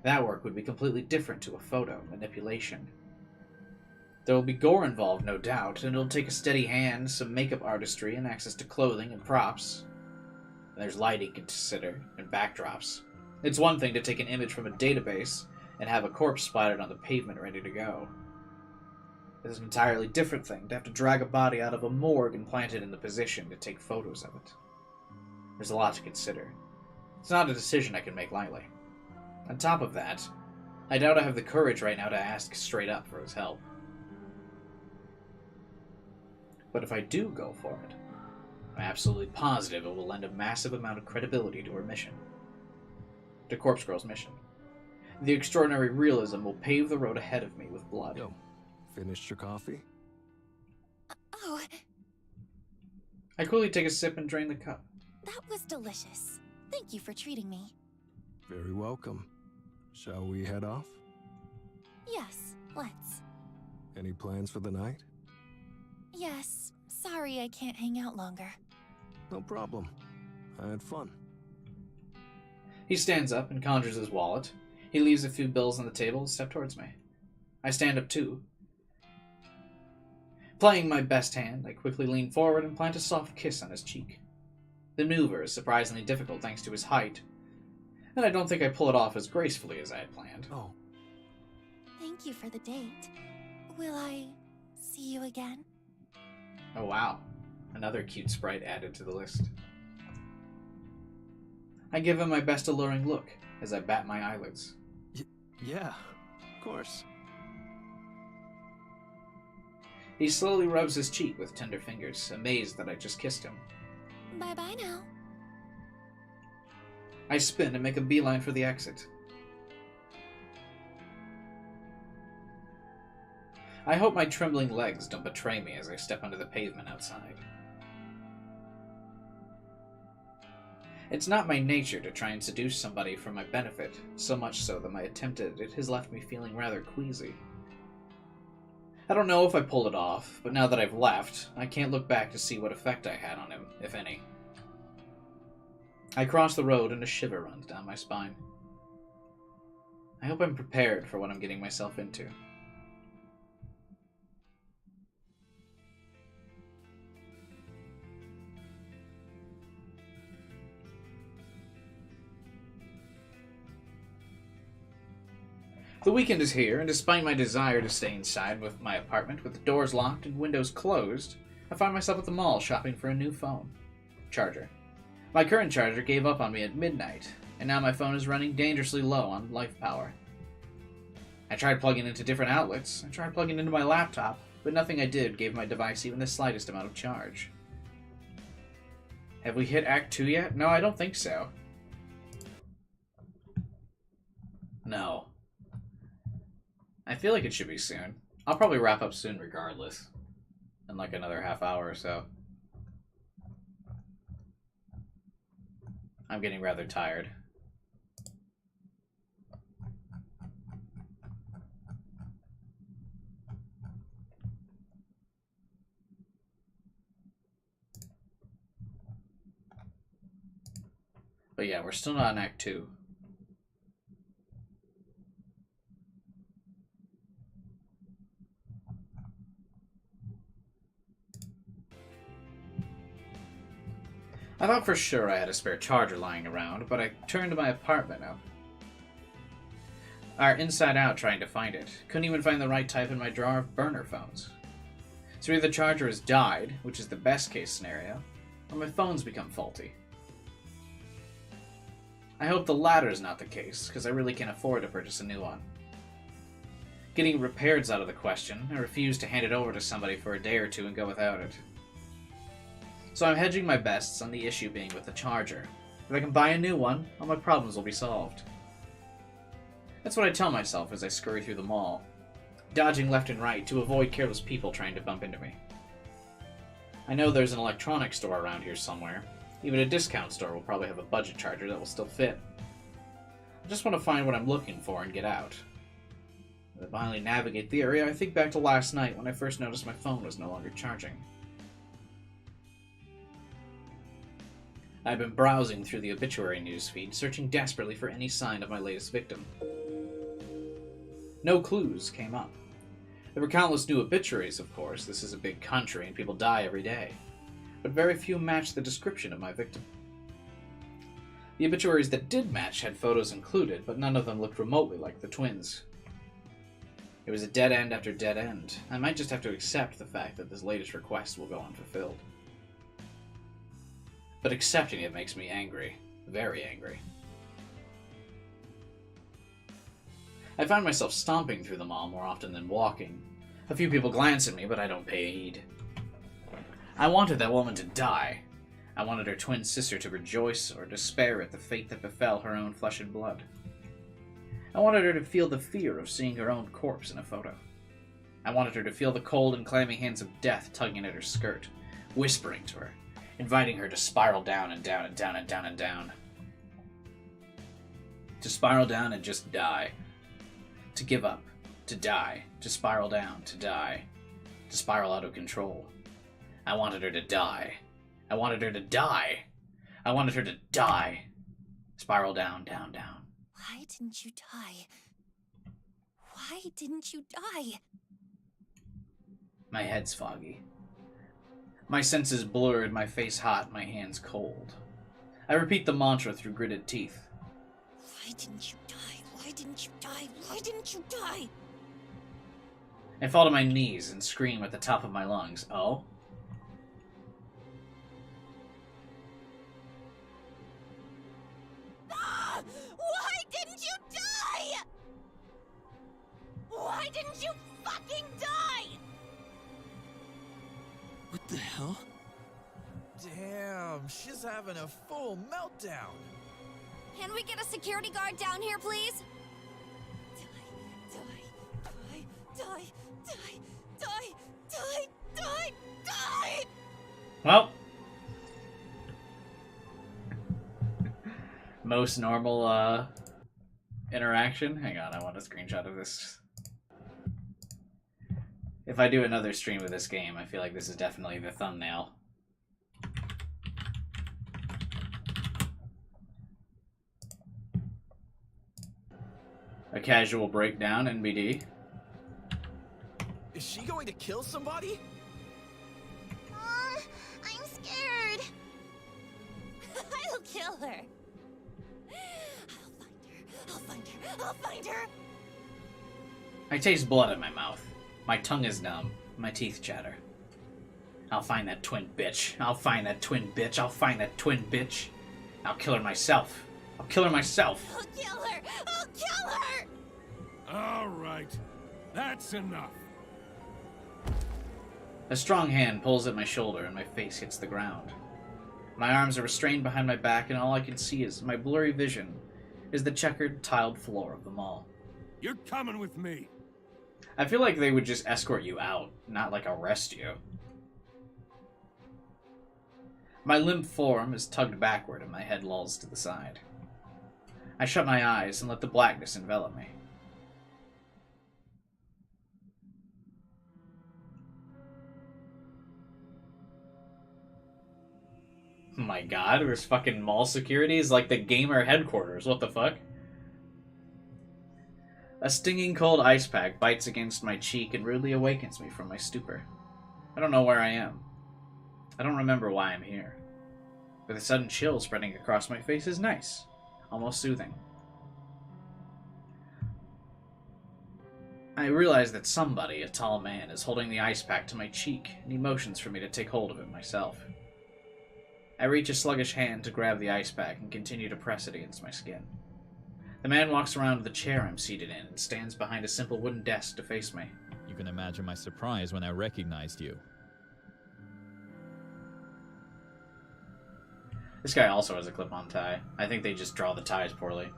That work would be completely different to a photo manipulation. There will be gore involved, no doubt, and it'll take a steady hand, some makeup artistry, and access to clothing and props. And there's lighting to consider, and backdrops. It's one thing to take an image from a database and have a corpse splattered on the pavement ready to go. It's an entirely different thing to have to drag a body out of a morgue and plant it in the position to take photos of it. There's a lot to consider. It's not a decision I can make lightly. On top of that, I doubt I have the courage right now to ask straight up for his help. But if I do go for it, I'm absolutely positive it will lend a massive amount of credibility to her mission. To Corpse Girl's mission. The extraordinary realism will pave the road ahead of me with blood. Yo, finished your coffee? Oh, I quickly take a sip and drain the cup. that was delicious. Thank you for treating me. Very welcome. Shall we head off? Yes, let's. Any plans for the night? Yes, sorry I can't hang out longer. No problem. I had fun. He stands up and conjures his wallet. He leaves a few bills on the table and steps towards me. I stand up too. Playing my best hand, I quickly lean forward and plant a soft kiss on his cheek. The maneuver is surprisingly difficult thanks to his height, and I don't think I pull it off as gracefully as I had planned. Oh. Thank you for the date. Will I see you again? Oh wow, another cute sprite added to the list. I give him my best alluring look as I bat my eyelids. Yeah, of course. He slowly rubs his cheek with tender fingers, amazed that I just kissed him. Bye-bye now. I spin and make a beeline for the exit. I hope my trembling legs don't betray me as I step onto the pavement outside. It's not my nature to try and seduce somebody for my benefit, so much so that my attempt at it has left me feeling rather queasy. I don't know if I pulled it off, but now that I've left, I can't look back to see what effect I had on him, if any. I cross the road and a shiver runs down my spine. I hope I'm prepared for what I'm getting myself into. The weekend is here, and despite my desire to stay inside with my apartment with the doors locked and windows closed, I find myself at the mall shopping for a new phone. Charger. My current charger gave up on me at midnight, and now my phone is running dangerously low on life power. I tried plugging into different outlets. I tried plugging into my laptop, but nothing I did gave my device even the slightest amount of charge. Have we hit Act 2 yet? No, I don't think so. No. I feel like it should be soon. I'll probably wrap up soon regardless. In like another half hour or so. I'm getting rather tired. But yeah, we're still not in Act 2. I thought for sure I had a spare charger lying around, but I turned to my apartment now. Are inside out trying to find it. Couldn't even find the right type in my drawer of burner phones. So either the charger has died, which is the best case scenario, or my phone's become faulty. I hope the latter is not the case, because I really can't afford to purchase a new one. Getting repair's out of the question. I refuse to hand it over to somebody for a day or two and go without it. So I'm hedging my bests on the issue being with the charger. If I can buy a new one, all my problems will be solved. That's what I tell myself as I scurry through the mall, dodging left and right to avoid careless people trying to bump into me. I know there's an electronics store around here somewhere. Even a discount store will probably have a budget charger that will still fit. I just want to find what I'm looking for and get out. As I finally navigate the area, I think back to last night when I first noticed my phone was no longer charging. I've been browsing through the obituary newsfeed, searching desperately for any sign of my latest victim. No clues came up. There were countless new obituaries, of course. This is a big country and people die every day. But very few matched the description of my victim. The obituaries that did match had photos included, but none of them looked remotely like the twins. It was a dead end after dead end. I might just have to accept the fact that this latest request will go unfulfilled. But accepting it makes me angry. Very angry. I find myself stomping through the mall more often than walking. A few people glance at me, but I don't pay heed. I wanted that woman to die. I wanted her twin sister to rejoice or despair at the fate that befell her own flesh and blood. I wanted her to feel the fear of seeing her own corpse in a photo. I wanted her to feel the cold and clammy hands of death tugging at her skirt, whispering to her, inviting her to spiral down and down and down and down and down. To spiral down and just die. To give up. To die. To spiral down. To die. To spiral out of control. I wanted her to die. I wanted her to die. I wanted her to die. Spiral down, down, down. Why didn't you die? Why didn't you die? My head's foggy. My senses blurred, my face hot, my hands cold. I repeat the mantra through gritted teeth. Why didn't you die? Why didn't you die? Why didn't you die? I fall to my knees and scream at the top of my lungs. Oh? Ah! Why didn't you die? Why didn't you fucking die? What the hell? Damn, she's having a full meltdown. Can we get a security guard down here, please? Die! Well. Most normal, interaction. Hang on, I want a screenshot of this. If I do another stream of this game, I feel like this is definitely the thumbnail. A casual breakdown, NBD. Is she going to kill somebody? Mom, I'm scared. I'll kill her. I'll find her. I'll find her. I taste blood in my mouth. My tongue is numb. My teeth chatter. I'll find that twin bitch. I'll find that twin bitch. I'll find that twin bitch. I'll kill her myself. I'll kill her myself. I'll kill her. I'll kill her. All right. That's enough. A strong hand pulls at my shoulder and my face hits the ground. My arms are restrained behind my back and all I can see is my blurry vision is the checkered, tiled floor of the mall. You're coming with me. I feel like they would just escort you out, not like arrest you. My limp form is tugged backward and my head lolls to the side. I shut my eyes and let the blackness envelop me. Oh my god, there's fucking mall security is like the gamer headquarters. What the fuck? A stinging cold ice pack bites against my cheek and rudely awakens me from my stupor. I don't know where I am. I don't remember why I'm here. But the sudden chill spreading across my face is nice. Almost soothing. I realize that somebody, a tall man, is holding the ice pack to my cheek, and he motions for me to take hold of it myself. I reach a sluggish hand to grab the ice pack and continue to press it against my skin. The man walks around to the chair I'm seated in and stands behind a simple wooden desk to face me. You can imagine my surprise when I recognized you. This guy also has a clip-on tie. I think they just draw the ties poorly.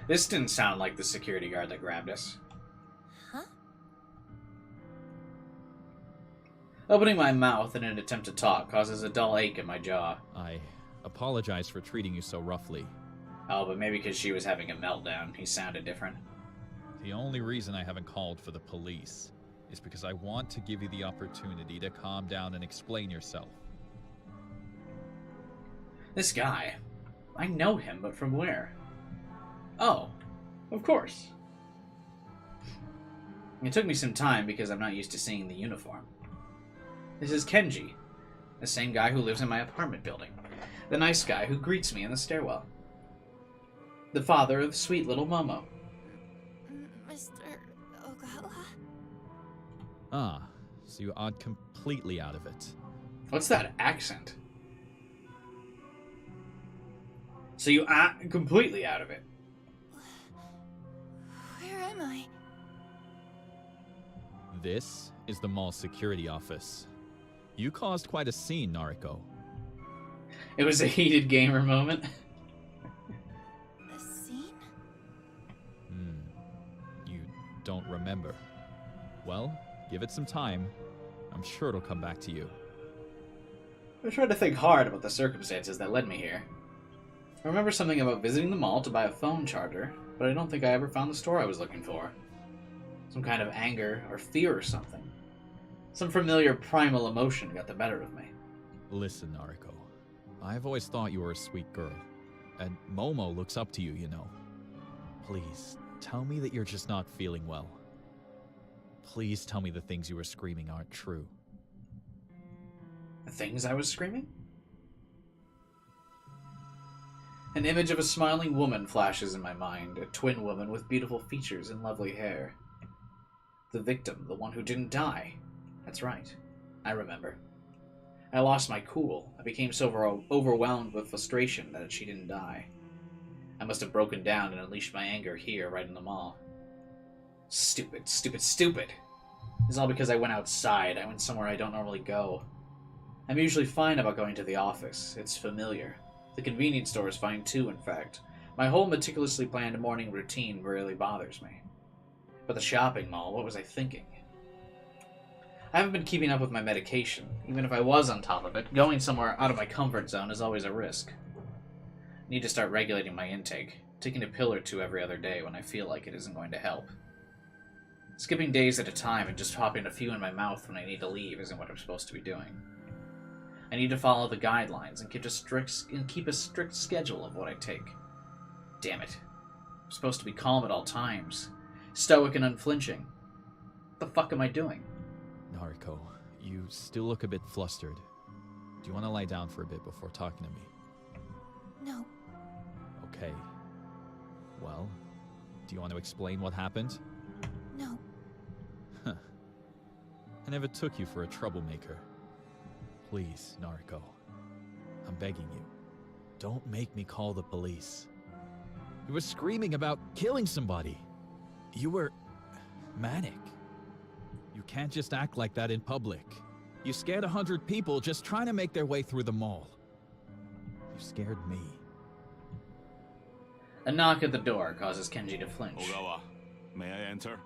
This didn't sound like the security guard that grabbed us. Huh? Opening my mouth in an attempt to talk causes a dull ache in my jaw. I apologize for treating you so roughly. Oh, but maybe because she was having a meltdown. He sounded different. The only reason I haven't called for the police is because I want to give you the opportunity to calm down and explain yourself. This guy. I know him, but from where? Oh, of course. It took me some time because I'm not used to seeing the uniform. This is Kenji, the same guy who lives in my apartment building. The nice guy who greets me in the stairwell. The father of sweet little Momo. Mr. Ogawa? Ah, so you odd completely out of it. What's that accent? So you are completely out of it. Where am I? This is the mall security office. You caused quite a scene, Nariko. It was a heated gamer moment. A scene? You don't remember. Well, give it some time. I'm sure it'll come back to you. I tried to think hard about the circumstances that led me here. I remember something about visiting the mall to buy a phone charger, but I don't think I ever found the store I was looking for. Some kind of anger or fear or something. Some familiar primal emotion got the better of me. Listen, Nariko. I've always thought you were a sweet girl. And Momo looks up to you, you know. Please, tell me that you're just not feeling well. Please tell me the things you were screaming aren't true. The things I was screaming? An image of a smiling woman flashes in my mind, a twin woman with beautiful features and lovely hair. The victim, the one who didn't die. That's right. I remember. I lost my cool. I became so overwhelmed with frustration that she didn't die. I must have broken down and unleashed my anger here, right in the mall. Stupid, stupid, stupid! It's all because I went outside. I went somewhere I don't normally go. I'm usually fine about going to the office. It's familiar. The convenience store is fine too, in fact. My whole meticulously planned morning routine rarely bothers me. But the shopping mall, what was I thinking? I haven't been keeping up with my medication. Even if I was on top of it, going somewhere out of my comfort zone is always a risk. I need to start regulating my intake, taking a pill or two every other day when I feel like it isn't going to help. Skipping days at a time and just popping a few in my mouth when I need to leave isn't what I'm supposed to be doing. I need to follow the guidelines and keep a strict schedule of what I take. Damn it. I'm supposed to be calm at all times, stoic and unflinching. What the fuck am I doing? Nariko, you still look a bit flustered. Do you want to lie down for a bit before talking to me? No. Okay. Well, do you want to explain what happened? No. Huh. I never took you for a troublemaker. Please, Nariko. I'm begging you. Don't make me call the police. You were screaming about killing somebody. You were manic. You can't just act like that in public. You scared 100 people just trying to make their way through the mall. You scared me. A knock at the door causes Kenji to flinch. Ogawa, may I enter?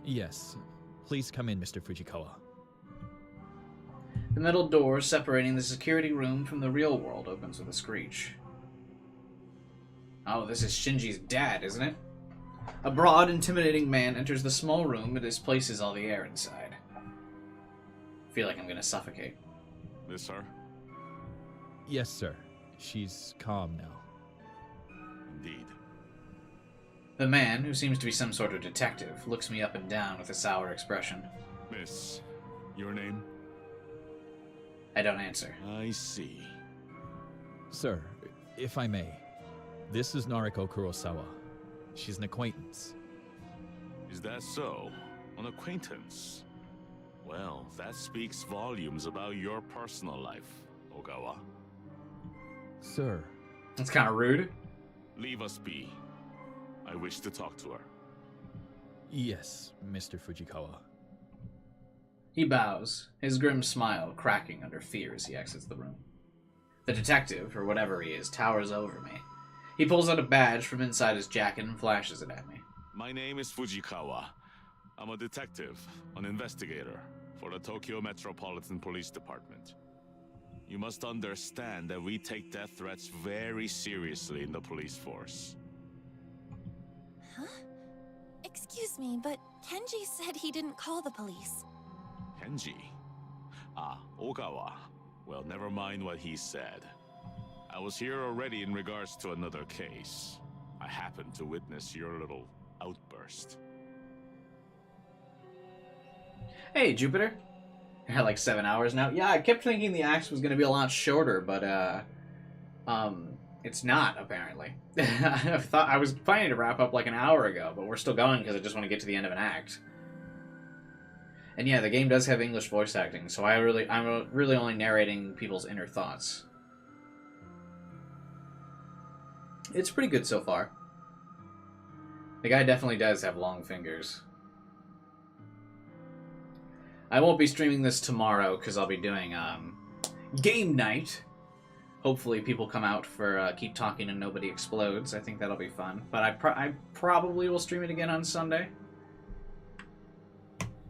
Yes. Please come in, Mr. Fujikawa. The metal door separating the security room from the real world opens with a screech. Oh, this is Shinji's dad, isn't it? A broad, intimidating man enters the small room and displaces all the air inside. I feel like I'm gonna suffocate. This her? Yes, sir. She's calm now. Indeed. The man, who seems to be some sort of detective, looks me up and down with a sour expression. Miss, your name? I don't answer. I see. Sir, if I may, this is Nariko Kurosawa. She's an acquaintance. Is that so? An acquaintance? Well, that speaks volumes about your personal life, Ogawa. Sir. That's kind of rude. Leave us be. I wish to talk to her. Yes, Mr. Fujikawa. He bows, his grim smile cracking under fear as he exits the room. The detective, or whatever he is, towers over me. He pulls out a badge from inside his jacket and flashes it at me. My name is Fujikawa. I'm a detective, an investigator, for the Tokyo Metropolitan Police Department. You must understand that we take death threats very seriously in the police force. Huh? Excuse me, but Kenji said he didn't call the police. Kenji? Ah, Ogawa. Well, never mind what he said. I was here already in regards to another case. I happened to witness your little outburst. Hey, Jupiter. I had like 7 hours now. Yeah, I kept thinking the axe was going to be a lot shorter, but, it's not, apparently. I was planning to wrap up like an hour ago, but we're still going because I just want to get to the end of an act. And yeah, the game does have English voice acting, so I'm really only narrating people's inner thoughts. It's pretty good so far. The guy definitely does have long fingers. I won't be streaming this tomorrow because I'll be doing game night. Hopefully people come out for Keep Talking and Nobody Explodes. I think that'll be fun. But I probably will stream it again on Sunday.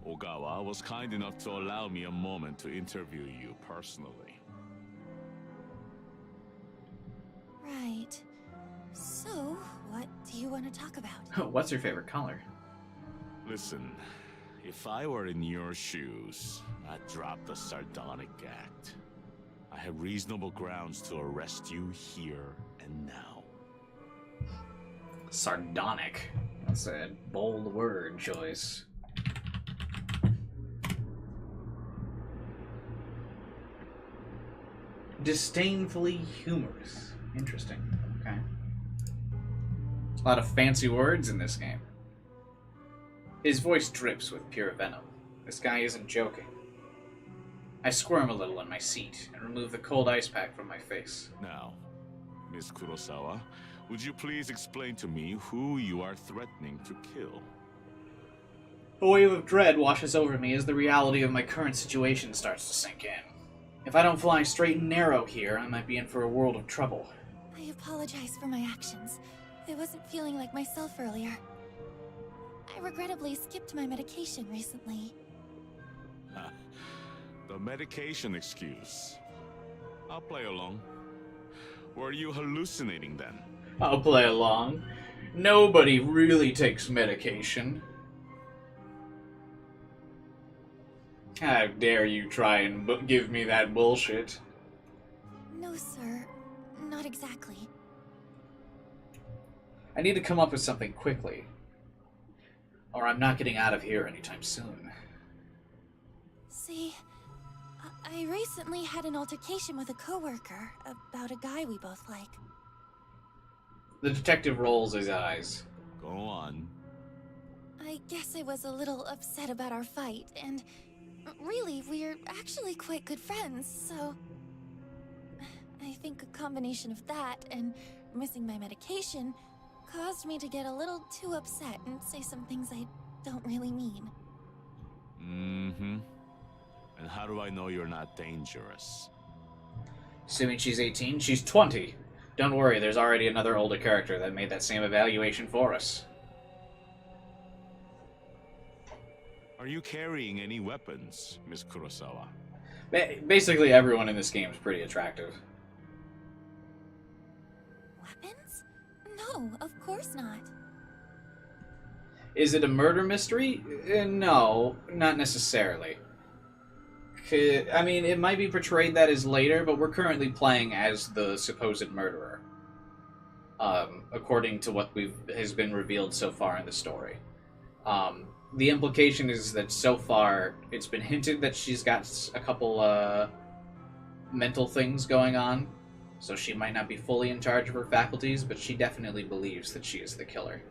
Ogawa was kind enough to allow me a moment to interview you personally. Right. So, what do you want to talk about? What's your favorite color? Listen, if I were in your shoes, I'd drop the sardonic act. I have reasonable grounds to arrest you here and now. Sardonic. That's a bold word choice. Disdainfully humorous. Interesting. Okay. A lot of fancy words in this game. His voice drips with pure venom. This guy isn't joking. I squirm a little in my seat and remove the cold ice pack from my face. Now, Miss Kurosawa, would you please explain to me who you are threatening to kill? A wave of dread washes over me as the reality of my current situation starts to sink in. If I don't fly straight and narrow here, I might be in for a world of trouble. I apologize for my actions. I wasn't feeling like myself earlier. I regrettably skipped my medication recently. The medication excuse. I'll play along. Were you hallucinating then? I'll play along. Nobody really takes medication. How dare you try and give me that bullshit? No, sir. Not exactly. I need to come up with something quickly, or I'm not getting out of here anytime soon. See, I recently had an altercation with a coworker about a guy we both like. The detective rolls his eyes. Go on. I guess I was a little upset about our fight, and really, we're actually quite good friends, so... I think a combination of that and missing my medication caused me to get a little too upset and say some things I don't really mean. Mm-hmm. And how do I know you're not dangerous? Assuming she's 18, she's 20. Don't worry, there's already another older character that made that same evaluation for us. Are you carrying any weapons, Miss Kurosawa? Basically, everyone in this game is pretty attractive. Weapons? No, of course not. Is it a murder mystery? No, not necessarily. I mean, it might be portrayed that as later, but we're currently playing as the supposed murderer. According to what has been revealed so far in the story. The implication is that so far, it's been hinted that she's got a couple mental things going on, so she might not be fully in charge of her faculties, but she definitely believes that she is the killer,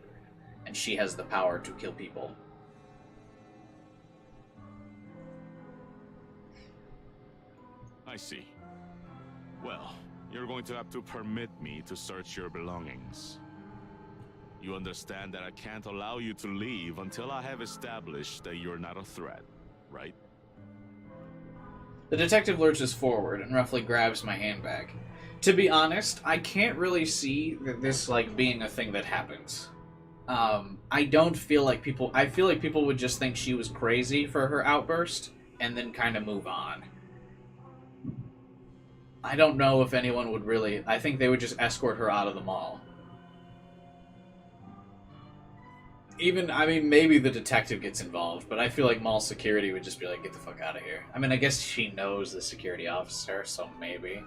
and she has the power to kill people. I see. Well, you're going to have to permit me to search your belongings. You understand that I can't allow you to leave until I have established that you're not a threat, right? The detective lurches forward and roughly grabs my handbag. To be honest, I can't really see this being a thing that happens. I don't feel like people... I feel like people would just think she was crazy for her outburst and then kind of move on. I don't know if anyone would really... I think they would just escort her out of the mall. Even, I mean, maybe the detective gets involved, but I feel like mall security would just be like, get the fuck out of here. I mean, I guess she knows the security officer, so maybe.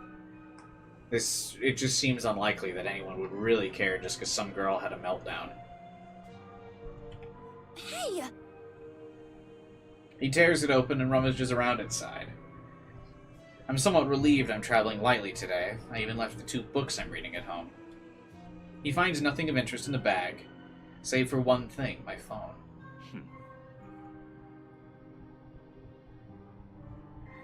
It just seems unlikely that anyone would really care just because some girl had a meltdown. Hey! He tears it open and rummages around inside. I'm somewhat relieved I'm traveling lightly today. I even left the 2 books I'm reading at home. He finds nothing of interest in the bag, save for one thing, my phone.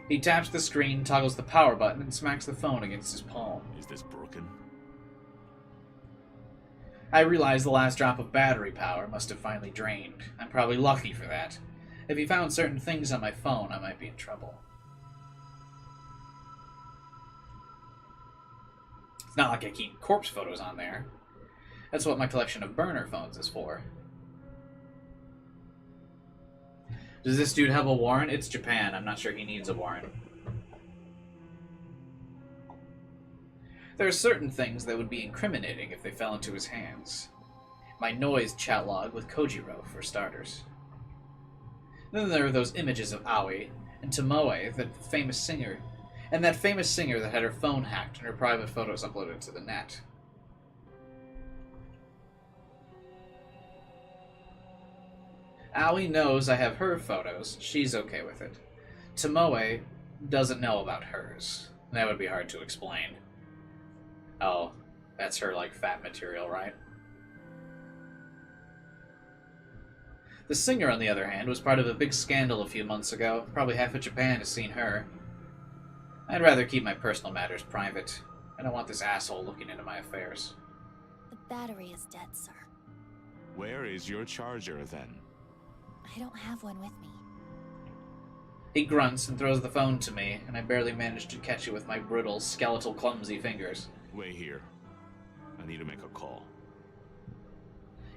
He taps the screen, toggles the power button, and smacks the phone against his palm. Is this broken? I realize the last drop of battery power must have finally drained. I'm probably lucky for that. If he found certain things on my phone, I might be in trouble. It's not like I keep corpse photos on there. That's what my collection of burner phones is for. Does this dude have a warrant? It's Japan. I'm not sure he needs a warrant. There are certain things that would be incriminating if they fell into his hands. My noise chat log with Kojiro, for starters. Then there are those images of Aoi and Tomoe, that famous singer, and that famous singer that had her phone hacked and her private photos uploaded to the net. Aoi knows I have her photos. She's okay with it. Tomoe doesn't know about hers. That would be hard to explain. Oh, that's her, fat material, right? The singer, on the other hand, was part of a big scandal a few months ago. Probably half of Japan has seen her. I'd rather keep my personal matters private. I don't want this asshole looking into my affairs. The battery is dead, sir. Where is your charger, then? I don't have one with me. He grunts and throws the phone to me, and I barely manage to catch it with my brittle, skeletal, clumsy fingers. Wait here. I need to make a call.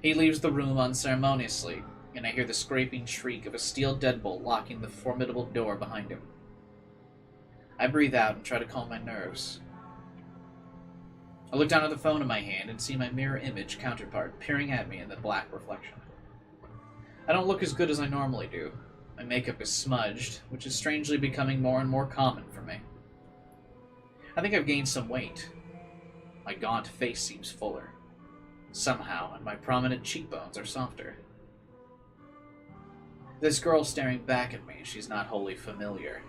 He leaves the room unceremoniously, and I hear the scraping shriek of a steel deadbolt locking the formidable door behind him. I breathe out and try to calm my nerves. I look down at the phone in my hand and see my mirror image counterpart peering at me in the black reflection. I don't look as good as I normally do. My makeup is smudged, which is strangely becoming more and more common for me. I think I've gained some weight. My gaunt face seems fuller. somehow, and my prominent cheekbones are softer. This girl staring back at me, she's not wholly familiar.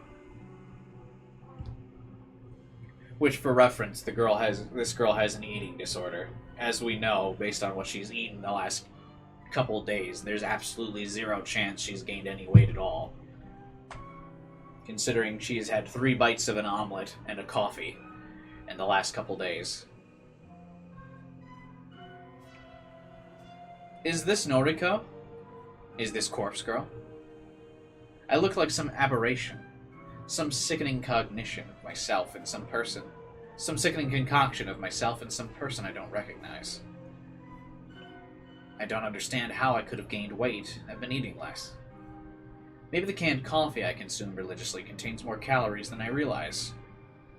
Which, for reference, this girl has an eating disorder. As we know, based on what she's eaten the last couple days, there's absolutely zero chance she's gained any weight at all. Considering she's had 3 bites of an omelet and a coffee in the last couple days. Is this Noriko? Is this Corpse Girl? I look like some aberration. Some sickening cognition of myself in some person. Some sickening concoction of myself in some person I don't recognize. I don't understand how I could have gained weight. I've been eating less. Maybe the canned coffee I consume religiously contains more calories than I realize.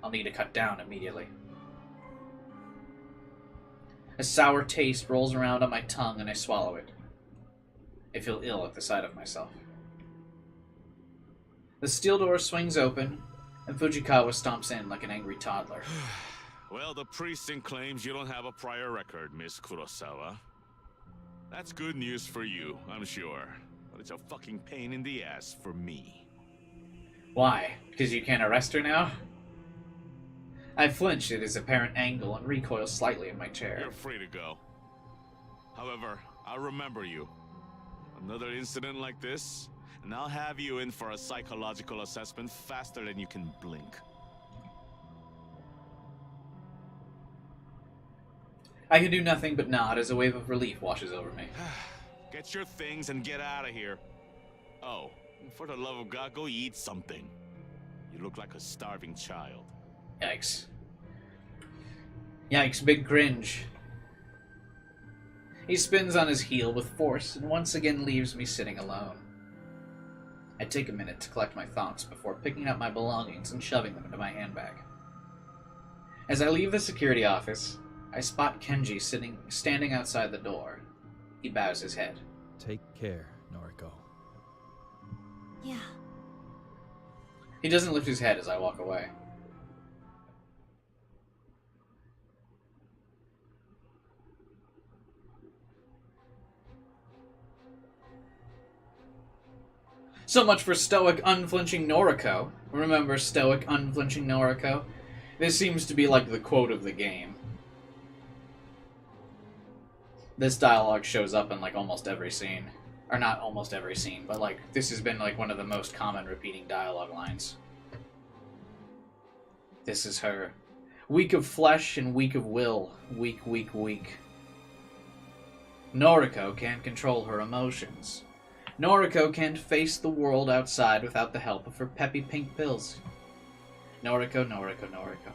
I'll need to cut down immediately. A sour taste rolls around on my tongue and I swallow it. I feel ill at the sight of myself. The steel door swings open, and Fujikawa stomps in like an angry toddler. Well, the precinct claims you don't have a prior record, Miss Kurosawa. That's good news for you, I'm sure. But it's a fucking pain in the ass for me. Why? Because you can't arrest her now? I flinch at his apparent angle and recoil slightly in my chair. You're free to go. However, I'll remember you. Another incident like this, and I'll have you in for a psychological assessment faster than you can blink. I can do nothing but nod as a wave of relief washes over me. Get your things and get out of here. Oh, for the love of God, go eat something. You look like a starving child. Yikes. Yikes, big cringe. He spins on his heel with force and once again leaves me sitting alone. I take a minute to collect my thoughts before picking up my belongings and shoving them into my handbag. As I leave the security office, I spot Kenji standing outside the door. He bows his head. Take care, Noriko. Yeah. He doesn't lift his head as I walk away. So much for stoic, unflinching Noriko. Remember stoic, unflinching Noriko? This seems to be like the quote of the game. This dialogue shows up in like almost every scene. Or not almost every scene, but like this has been like one of the most common repeating dialogue lines. This is her. Weak of flesh and weak of will. Weak, weak, weak. Noriko can't control her emotions. Noriko can't face the world outside without the help of her peppy pink pills. Noriko, Noriko, Noriko.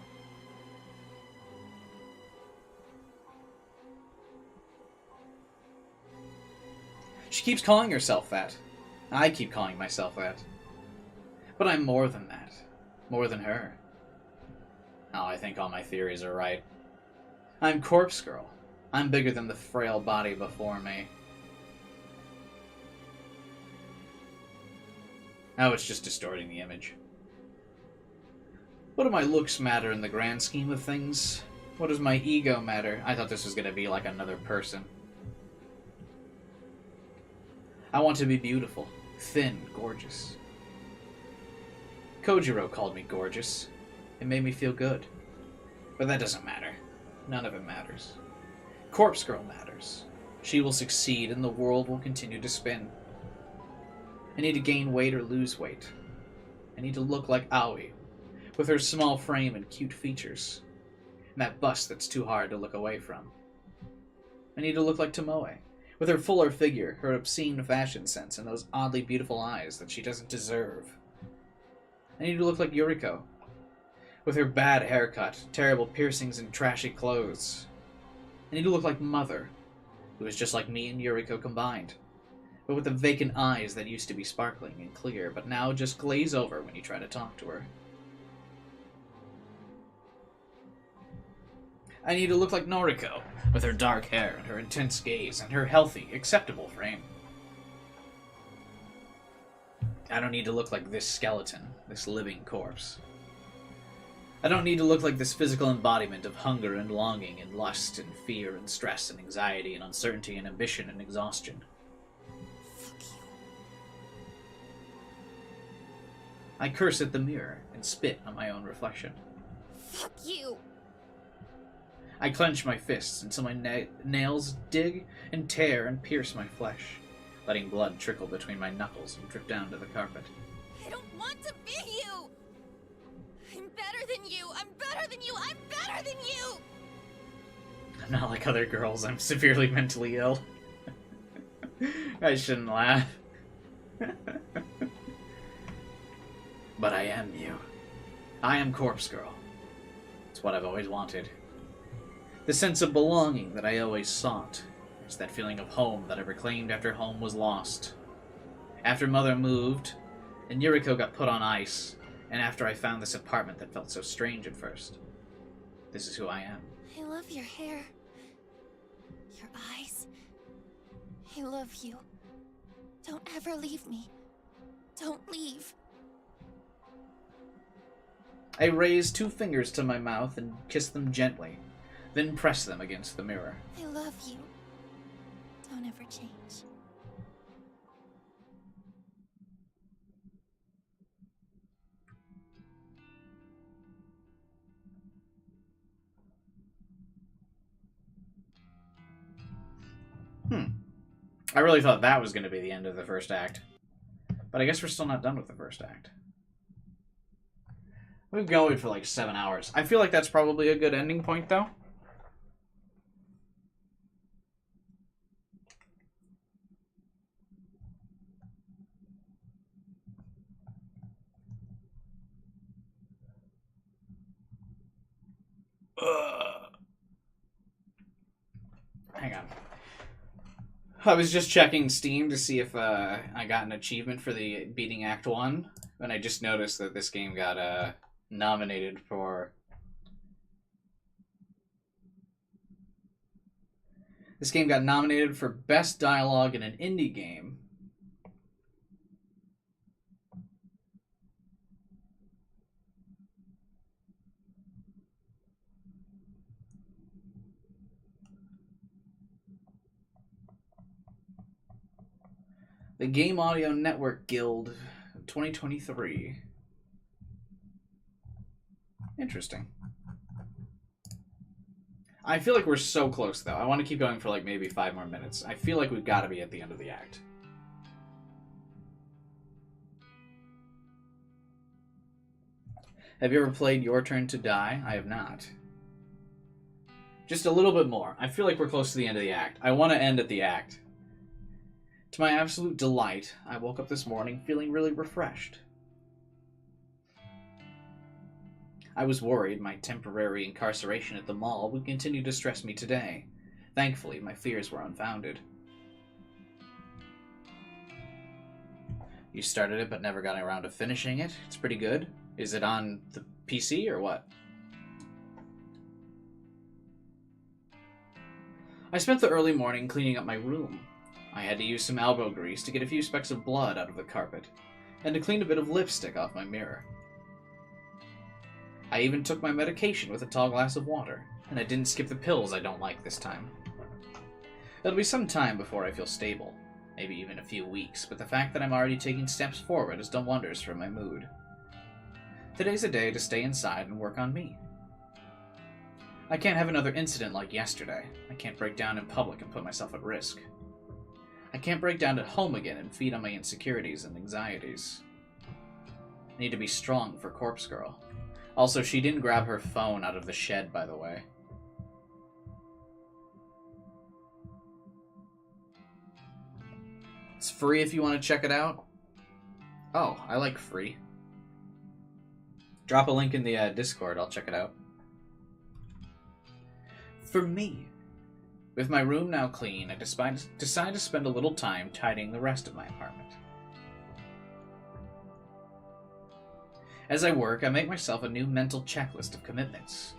She keeps calling herself that. I keep calling myself that. But I'm more than that. More than her. Oh, I think all my theories are right. I'm Corpse Girl. I'm bigger than the frail body before me. Oh, it's just distorting the image. What do my looks matter in the grand scheme of things? What does my ego matter? I thought this was going to be like another person. I want to be beautiful, thin, gorgeous. Kojiro called me gorgeous. It made me feel good. But that doesn't matter. None of it matters. Corpse Girl matters. She will succeed and the world will continue to spin. I need to gain weight or lose weight. I need to look like Aoi, with her small frame and cute features, and that bust that's too hard to look away from. I need to look like Tomoe, with her fuller figure, her obscene fashion sense, and those oddly beautiful eyes that she doesn't deserve. I need to look like Yuriko, with her bad haircut, terrible piercings, and trashy clothes. I need to look like Mother, who is just like me and Yuriko combined, but with the vacant eyes that used to be sparkling and clear, but now just glaze over when you try to talk to her. I need to look like Noriko, with her dark hair and her intense gaze and her healthy, acceptable frame. I don't need to look like this skeleton, this living corpse. I don't need to look like this physical embodiment of hunger and longing and lust and fear and stress and anxiety and uncertainty and ambition and exhaustion. I curse at the mirror and spit on my own reflection. Fuck you! I clench my fists until my nails dig and tear and pierce my flesh, letting blood trickle between my knuckles and drip down to the carpet. I don't want to be you! I'm better than you! I'm better than you! I'm better than you! I'm not like other girls. I'm severely mentally ill. I shouldn't laugh. But I am you. I am Corpse Girl. It's what I've always wanted. The sense of belonging that I always sought. It's that feeling of home that I reclaimed after home was lost. After Mother moved, and Yuriko got put on ice, and after I found this apartment that felt so strange at first. This is who I am. I love your hair. Your eyes. I love you. Don't ever leave me. Don't leave. I raise 2 fingers to my mouth and kiss them gently, then press them against the mirror. I love you. Don't ever change. I really thought that was going to be the end of the first act. But I guess we're still not done with the first act. We've been going for like 7 hours. I feel like that's probably a good ending point, though. Hang on. I was just checking Steam to see if I got an achievement for the beating Act 1, and I just noticed that this game got nominated for... This game got nominated for Best Dialogue in an Indie Game. The Game Audio Network Guild 2023. Interesting. I feel like we're so close, though. I want to keep going for like maybe 5 more minutes. I feel like we've got to be at the end of the act. Have you ever played Your Turn to Die? I have not. Just a little bit more. I feel like we're close to the end of the act. I want to end at the act. To my absolute delight, I woke up this morning feeling really refreshed. I was worried my temporary incarceration at the mall would continue to stress me today. Thankfully, my fears were unfounded. You started it but never got around to finishing it? It's pretty good. Is it on the PC or what? I spent the early morning cleaning up my room. I had to use some elbow grease to get a few specks of blood out of the carpet, and to clean a bit of lipstick off my mirror. I even took my medication with a tall glass of water, and I didn't skip the pills I don't like this time. It'll be some time before I feel stable, maybe even a few weeks, but the fact that I'm already taking steps forward has done wonders for my mood. Today's a day to stay inside and work on me. I can't have another incident like yesterday. I can't break down in public and put myself at risk. I can't break down at home again and feed on my insecurities and anxieties. I need to be strong for Corpse Girl. Also, she didn't grab her phone out of the shed, by the way. It's free if you want to check it out. Oh, I like free. Drop a link in the Discord, I'll check it out. For me. With my room now clean, I decide to spend a little time tidying the rest of my apartment. As I work, I make myself a new mental checklist of commitments.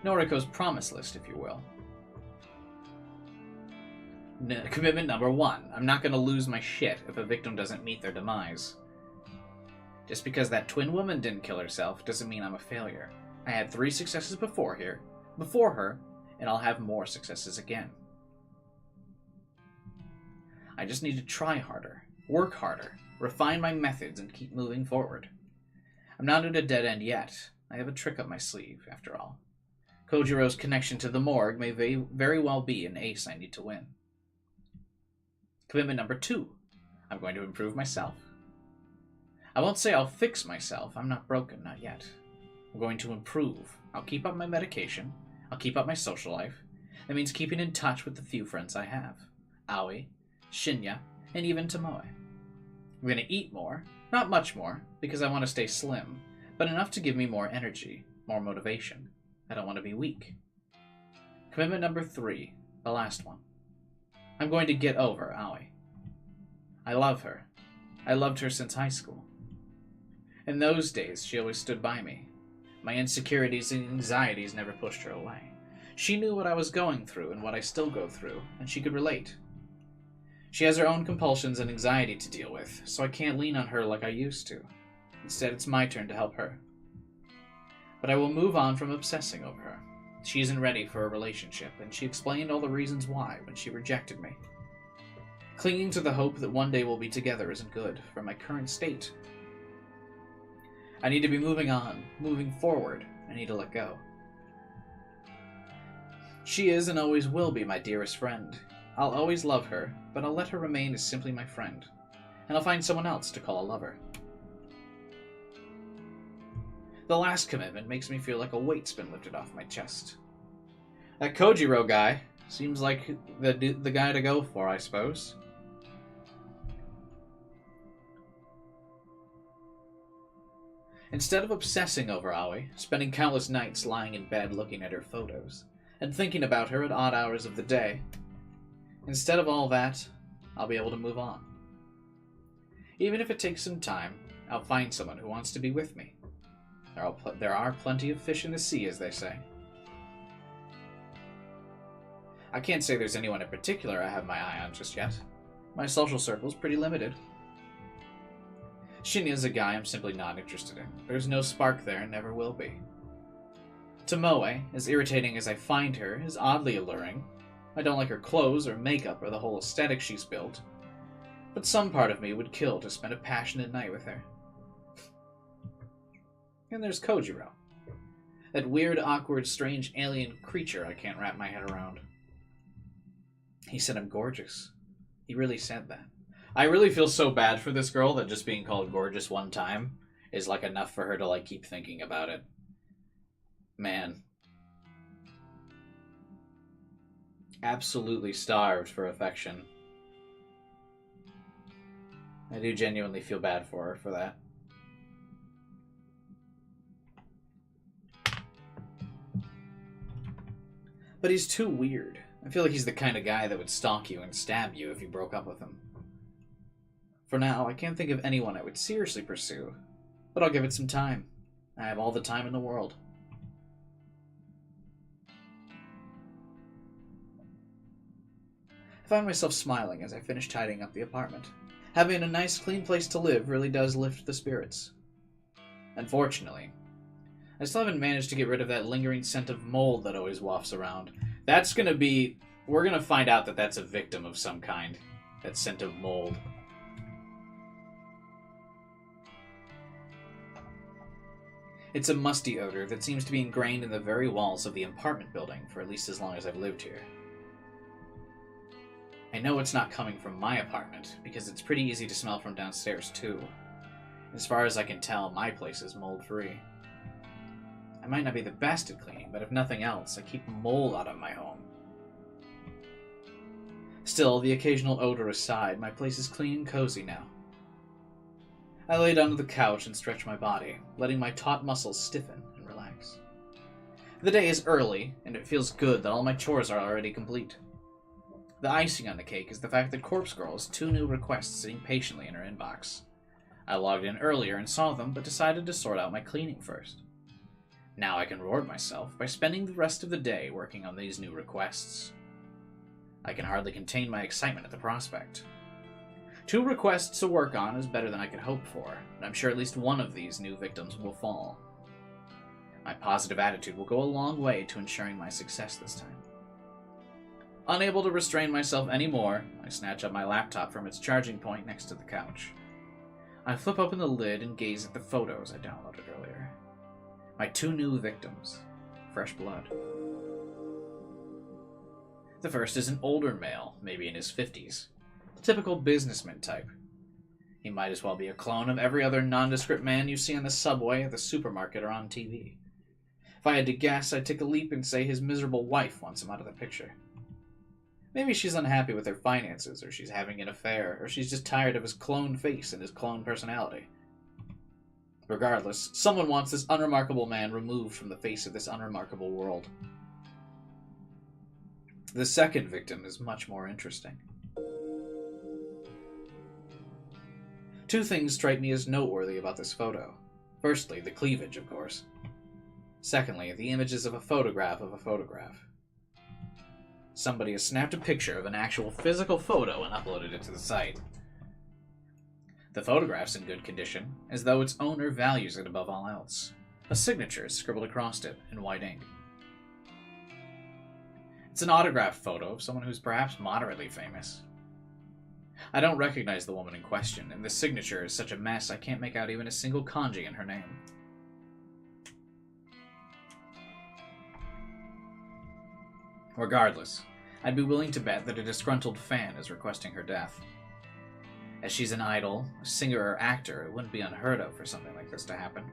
Noriko's promise list, if you will. Commitment number 1. I'm not going to lose my shit if a victim doesn't meet their demise. Just because that twin woman didn't kill herself doesn't mean I'm a failure. I had 3 successes before her, and I'll have more successes again. I just need to try harder, work harder, refine my methods, and keep moving forward. I'm not at a dead end yet. I have a trick up my sleeve, after all. Kojiro's connection to the morgue may very well be an ace I need to win. Commitment number 2. I'm going to improve myself. I won't say I'll fix myself. I'm not broken, not yet. I'm going to improve. I'll keep up my medication. I'll keep up my social life. That means keeping in touch with the few friends I have. Aoi, Shinya, and even Tomoe. I'm going to eat more. Not much more, because I want to stay slim, but enough to give me more energy, more motivation. I don't want to be weak. Commitment number 3, the last one. I'm going to get over Aoi. I love her. I loved her since high school. In those days, she always stood by me. My insecurities and anxieties never pushed her away. She knew what I was going through and what I still go through, and she could relate. She has her own compulsions and anxiety to deal with, so I can't lean on her like I used to. Instead, it's my turn to help her. But I will move on from obsessing over her. She isn't ready for a relationship, and she explained all the reasons why when she rejected me. Clinging to the hope that one day we'll be together isn't good for my current state. I need to be moving on, moving forward. I need to let go. She is and always will be my dearest friend. I'll always love her, but I'll let her remain as simply my friend, and I'll find someone else to call a lover. The last commitment makes me feel like a weight's been lifted off my chest. That Kojiro guy seems like the guy to go for, I suppose. Instead of obsessing over Aoi, spending countless nights lying in bed looking at her photos, and thinking about her at odd hours of the day, instead of all that, I'll be able to move on. Even if it takes some time, I'll find someone who wants to be with me. There are plenty of fish in the sea, as they say. I can't say there's anyone in particular I have my eye on just yet. My social circle's pretty limited. Shinya's a guy I'm simply not interested in. There's no spark there and never will be. Tomoe, as irritating as I find her, is oddly alluring. I don't like her clothes or makeup or the whole aesthetic she's built. But some part of me would kill to spend a passionate night with her. And there's Kojiro. That weird, awkward, strange alien creature I can't wrap my head around. He said I'm gorgeous. He really said that. I really feel so bad for this girl that just being called gorgeous one time is like enough for her to like keep thinking about it. Man. Absolutely starved for affection. I do genuinely feel bad for her for that. But he's too weird. I feel like he's the kind of guy that would stalk you and stab you if you broke up with him. For now, I can't think of anyone I would seriously pursue, but I'll give it some time. I have all the time in the world. I find myself smiling as I finish tidying up the apartment. Having a nice, clean place to live really does lift the spirits. Unfortunately, I still haven't managed to get rid of that lingering scent of mold that always wafts around. That's gonna be... We're gonna find out that that's a victim of some kind. That scent of mold. It's a musty odor that seems to be ingrained in the very walls of the apartment building for at least as long as I've lived here. I know it's not coming from my apartment, because it's pretty easy to smell from downstairs too. As far as I can tell, my place is mold-free. I might not be the best at cleaning, but if nothing else, I keep mold out of my home. Still, the occasional odor aside, my place is clean and cozy now. I lay down on the couch and stretch my body, letting my taut muscles stiffen and relax. The day is early, and it feels good that all my chores are already complete. The icing on the cake is the fact that Corpse Girl has 2 new requests sitting patiently in her inbox. I logged in earlier and saw them, but decided to sort out my cleaning first. Now I can reward myself by spending the rest of the day working on these new requests. I can hardly contain my excitement at the prospect. 2 requests to work on is better than I could hope for, and I'm sure at least one of these new victims will fall. My positive attitude will go a long way to ensuring my success this time. Unable to restrain myself anymore, I snatch up my laptop from its charging point next to the couch. I flip open the lid and gaze at the photos I downloaded earlier. My 2 new victims. Fresh blood. The first is an older male, maybe in his 50s. The typical businessman type. He might as well be a clone of every other nondescript man you see on the subway, at the supermarket, or on TV. If I had to guess, I'd take a leap and say his miserable wife wants him out of the picture. Maybe she's unhappy with her finances, or she's having an affair, or she's just tired of his clone face and his clone personality. Regardless, someone wants this unremarkable man removed from the face of this unremarkable world. The second victim is much more interesting. 2 things strike me as noteworthy about this photo. Firstly, the cleavage, of course. Secondly, the images of a photograph of a photograph. Somebody has snapped a picture of an actual physical photo and uploaded it to the site. The photograph's in good condition, as though its owner values it above all else. A signature is scribbled across it in white ink. It's an autographed photo of someone who's perhaps moderately famous. I don't recognize the woman in question, and the signature is such a mess I can't make out even a single kanji in her name. Regardless, I'd be willing to bet that a disgruntled fan is requesting her death. As she's an idol, a singer or actor, it wouldn't be unheard of for something like this to happen.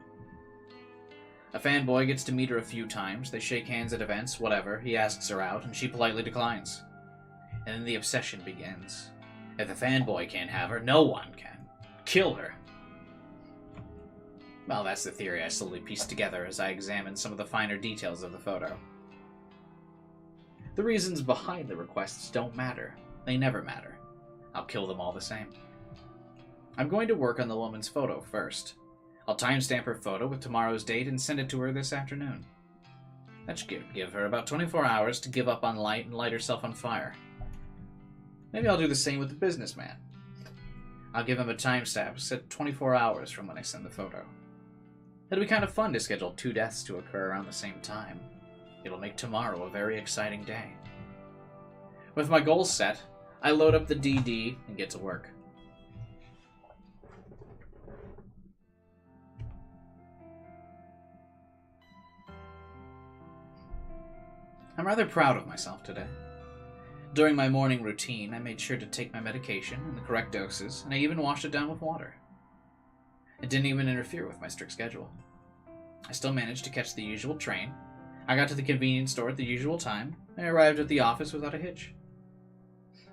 A fanboy gets to meet her a few times, they shake hands at events, whatever, he asks her out, and she politely declines. And then the obsession begins. If the fanboy can't have her, no one can. Kill her. Well, that's the theory I slowly pieced together as I examined some of the finer details of the photo. The reasons behind the requests don't matter. They never matter. I'll kill them all the same. I'm going to work on the woman's photo first. I'll timestamp her photo with tomorrow's date and send it to her this afternoon. That should give her about 24 hours to give up on light and light herself on fire. Maybe I'll do the same with the businessman. I'll give him a timestamp set 24 hours from when I send the photo. It'll be kind of fun to schedule 2 deaths to occur around the same time. It'll make tomorrow a very exciting day. With my goals set, I load up the DD and get to work. I'm rather proud of myself today. During my morning routine, I made sure to take my medication in the correct doses, and I even washed it down with water. It didn't even interfere with my strict schedule. I still managed to catch the usual train. I got to the convenience store at the usual time. I arrived at the office without a hitch.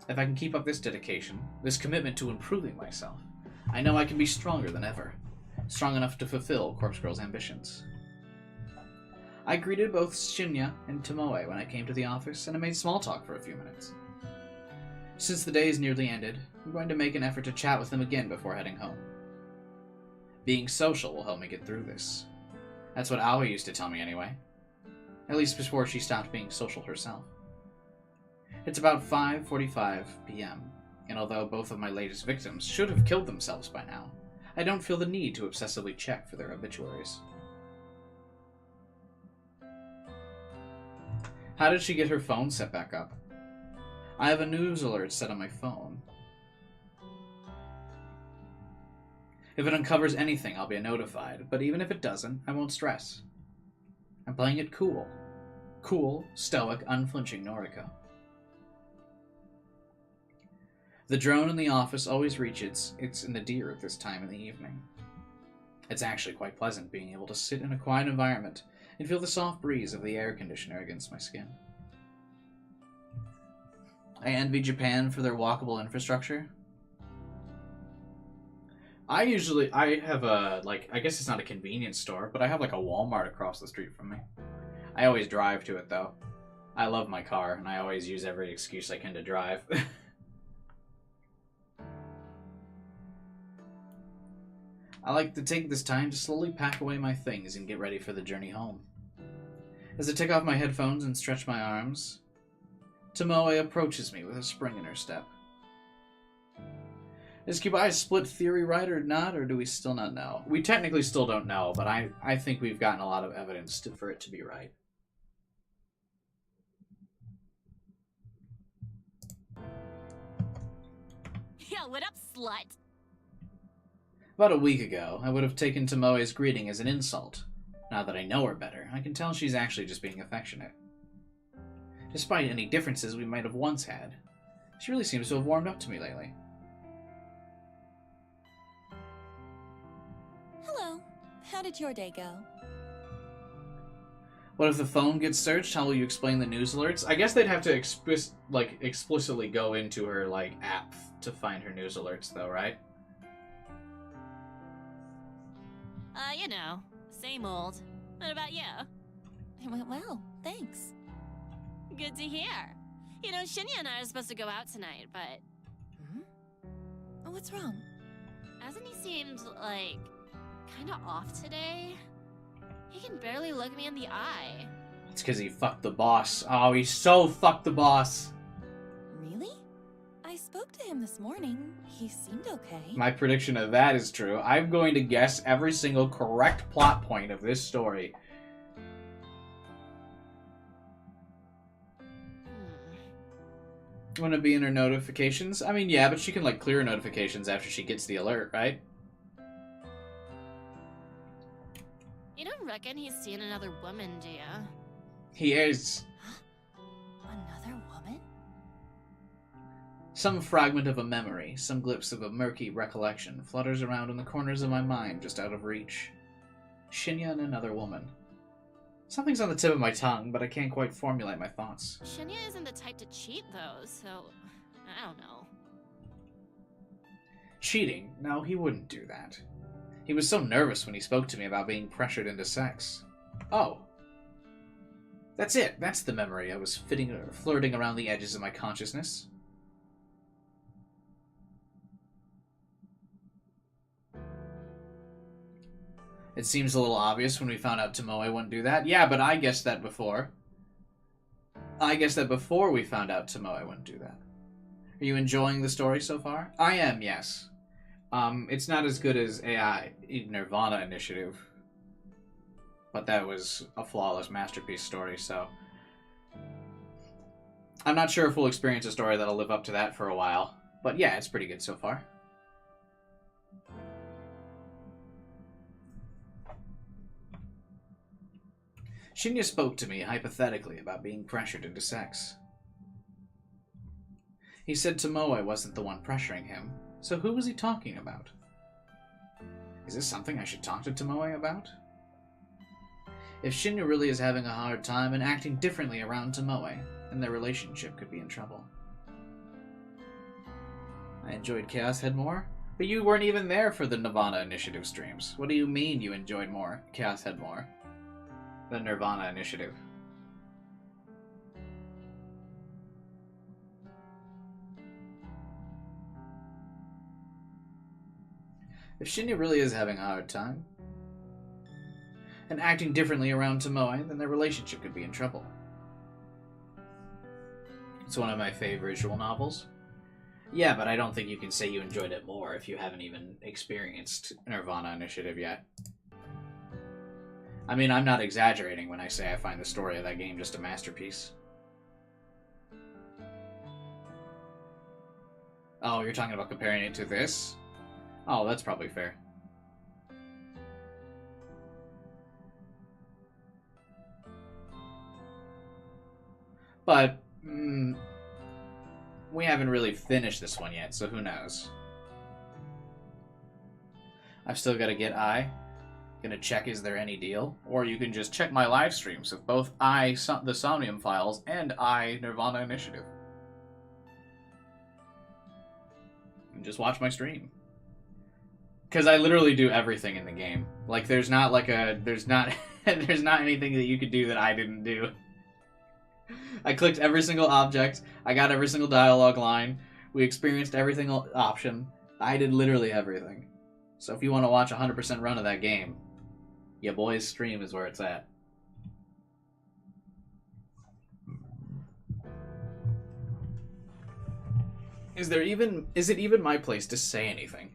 If I can keep up this dedication, this commitment to improving myself, I know I can be stronger than ever. Strong enough to fulfill Corpse Girl's ambitions. I greeted both Shinya and Tomoe when I came to the office, and I made small talk for a few minutes. Since the day is nearly ended, I'm going to make an effort to chat with them again before heading home. Being social will help me get through this. That's what Aoi used to tell me anyway. At least before she stopped being social herself. It's about 5:45 p.m., and although both of my latest victims should have killed themselves by now, I don't feel the need to obsessively check for their obituaries. How did she get her phone set back up? I have a news alert set on my phone. If it uncovers anything, I'll be notified, but even if it doesn't, I won't stress. I'm playing it cool. Cool, stoic, unflinching Noriko. The drone in the office always reaches its nadir at this time in the evening. It's actually quite pleasant being able to sit in a quiet environment and feel the soft breeze of the air conditioner against my skin. I envy Japan for their walkable infrastructure. I have a, I guess it's not a convenience store, but I have a Walmart across the street from me. I always drive to it though. I love my car, and I always use every excuse I can to drive. I like to take this time to slowly pack away my things and get ready for the journey home. As I take off my headphones and stretch my arms, Tomoe approaches me with a spring in her step. Is Kubai's split theory right or not, or do we still not know? We technically still don't know, but I think we've gotten a lot of evidence for it to be right. Yeah, what up, slut? About a week ago, I would have taken Tomoe's greeting as an insult. Now that I know her better, I can tell she's actually just being affectionate. Despite any differences we might have once had, she really seems to have warmed up to me lately. Hello. How did your day go? What if the phone gets searched? How will you explain the news alerts? I guess they'd have to explicitly go into her app to find her news alerts, though, right? You know, same old. What about you? It went well, thanks. Good to hear. You know, Shinya and I are supposed to go out tonight, but... What's wrong? Hasn't he seemed, kinda off today? He can barely look me in the eye. It's because he fucked the boss. Oh, he so fucked the boss. Really? I spoke to him this morning. He seemed okay. My prediction of that is true. I'm going to guess every single correct plot point of this story. Wouldn't it be in her notifications? I mean, yeah, but she can, clear her notifications after she gets the alert, right? You don't reckon he's seen another woman, do ya? He is. Another woman? Some fragment of a memory, some glimpse of a murky recollection flutters around in the corners of my mind just out of reach. Shinya and another woman. Something's on the tip of my tongue, but I can't quite formulate my thoughts. Shinya isn't the type to cheat, though, so... I don't know. Cheating? No, he wouldn't do that. He was so nervous when he spoke to me about being pressured into sex. Oh. That's it. That's the memory I was flirting around the edges of my consciousness. It seems a little obvious when we found out Tomoe wouldn't do that. Yeah, but I guessed that before. I guessed that before we found out Tomoe wouldn't do that. Are you enjoying the story so far? I am, yes. It's not as good as AI Nirvana Initiative. But that was a flawless masterpiece story, so... I'm not sure if we'll experience a story that'll live up to that for a while. But yeah, it's pretty good so far. Shinya spoke to me hypothetically about being pressured into sex. He said Tomoe wasn't the one pressuring him, so who was he talking about? Is this something I should talk to Tomoe about? If Shinya really is having a hard time and acting differently around Tomoe, then their relationship could be in trouble. I enjoyed Chaos Head more, but you weren't even there for the Nirvana Initiative streams. What do you mean you enjoyed Chaos Head more? The Nirvana Initiative. If Shinya really is having a hard time and acting differently around Tomoe, then their relationship could be in trouble. It's one of my favorite visual novels. Yeah, but I don't think you can say you enjoyed it more if you haven't even experienced Nirvana Initiative yet. I mean, I'm not exaggerating when I say I find the story of that game just a masterpiece. Oh, you're talking about comparing it to this? Oh, that's probably fair. But, we haven't really finished this one yet, so who knows? I've still got to get Gonna check is there any deal, or you can just check my live streams of both the Somnium Files and Nirvana Initiative. And just watch my stream. Because I literally do everything in the game. There's not there's not anything that you could do that I didn't do. I clicked every single object, I got every single dialogue line, we experienced every single option. I did literally everything. So if you want to watch a 100% run of that game, your boy's stream is where it's at. Is it even my place to say anything?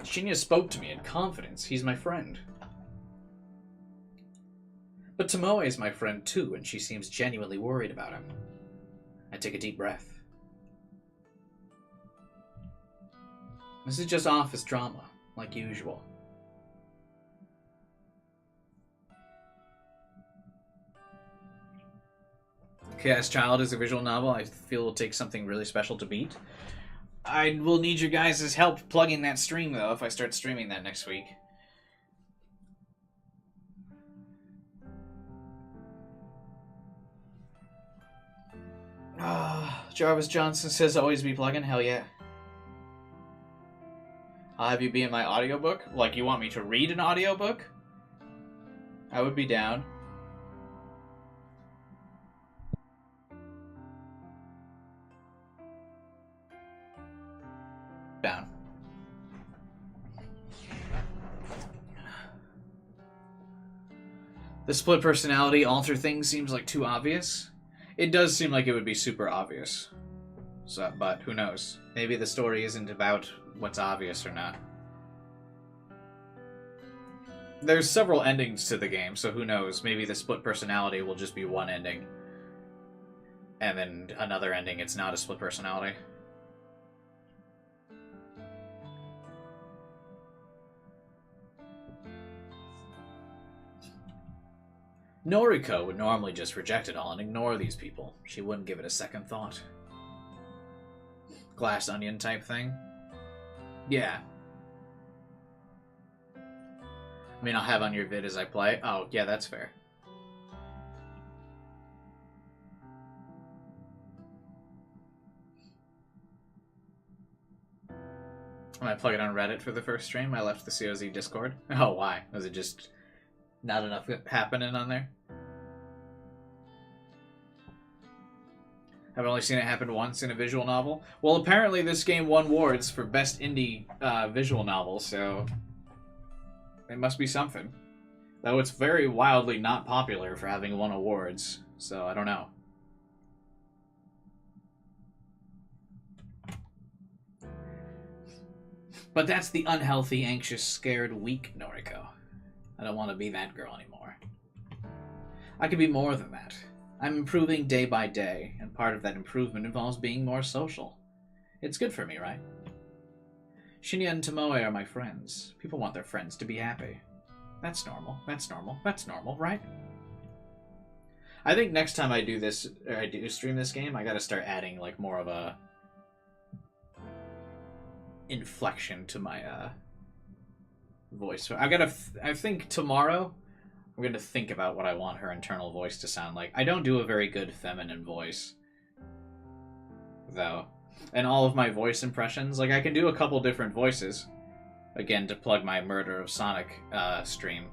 Shinya spoke to me in confidence. He's my friend. But Tomoe is my friend too, and she seems genuinely worried about him. I take a deep breath. This is just office drama, like usual. Chaos Child is a visual novel I feel will take something really special to beat. I will need your guys' help plugging that stream, though, if I start streaming that next week. Jarvis Johnson says always be plugging. Hell yeah. I'll have you be in my audiobook. Like, you want me to read an audiobook? I would be down. Down. The split personality alter thing seems like too obvious. It does seem like it would be super obvious. So, but who knows? Maybe the story isn't about what's obvious or not. There's several endings to the game, so who knows? Maybe the split personality will just be one ending. And then another ending, it's not a split personality. Noriko would normally just reject it all and ignore these people. She wouldn't give it a second thought. Glass onion type thing? Yeah. I mean, I'll have on your vid as I play. Oh, yeah, that's fair. When I plug it on Reddit for the first stream, I left the COZ Discord. Oh, why? Was it just not enough happening on there? I've only seen it happen once in a visual novel. Well, apparently this game won awards for Best Indie Visual Novel, so it must be something. Though it's very wildly not popular for having won awards, so I don't know. But that's the unhealthy, anxious, scared, weak Noriko. I don't want to be that girl anymore. I can be more than that. I'm improving day by day, and part of that improvement involves being more social. It's good for me, right? Shinya and Tomoe are my friends. People want their friends to be happy. That's normal. That's normal. That's normal, right? I think next time I do this, or I do stream this game, I gotta start adding, like, more of a inflection to my, voice. I think tomorrow I'm going to think about what I want her internal voice to sound like. I don't do a very good feminine voice, though. And all of my voice impressions, like, I can do a couple different voices. Again, to plug my Murder of Sonic stream.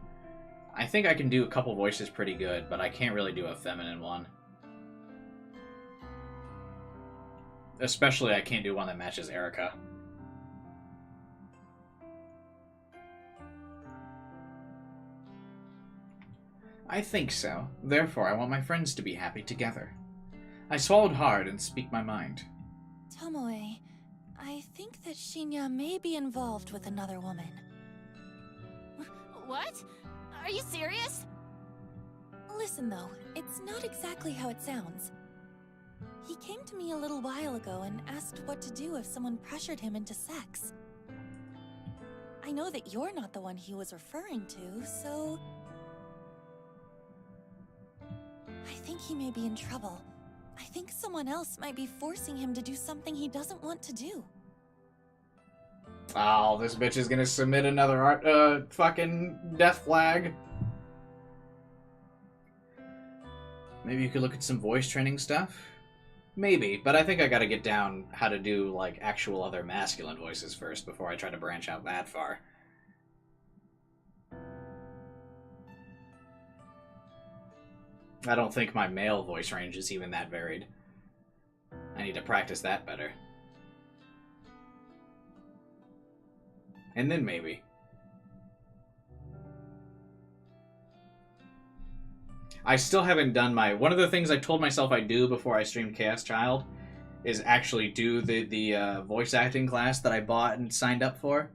I think I can do a couple voices pretty good, but I can't really do a feminine one. Especially I can't do one that matches Erica. I think so. Therefore, I want my friends to be happy together. I swallowed hard and speak my mind. Tomoe, I think that Shinya may be involved with another woman. What? Are you serious? Listen though, it's not exactly how it sounds. He came to me a little while ago and asked what to do if someone pressured him into sex. I know that you're not the one he was referring to, so I think he may be in trouble. I think someone else might be forcing him to do something he doesn't want to do. Oh, this bitch is gonna submit another fucking death flag. Maybe you could look at some voice training stuff? Maybe, but I think I gotta get down how to do, like, actual other masculine voices first before I try to branch out that far. I don't think my male voice range is even that varied. I need to practice that better. And then maybe. I still haven't done my... One of the things I told myself I'd do before I streamed Chaos Child is actually do the voice acting class that I bought and signed up for,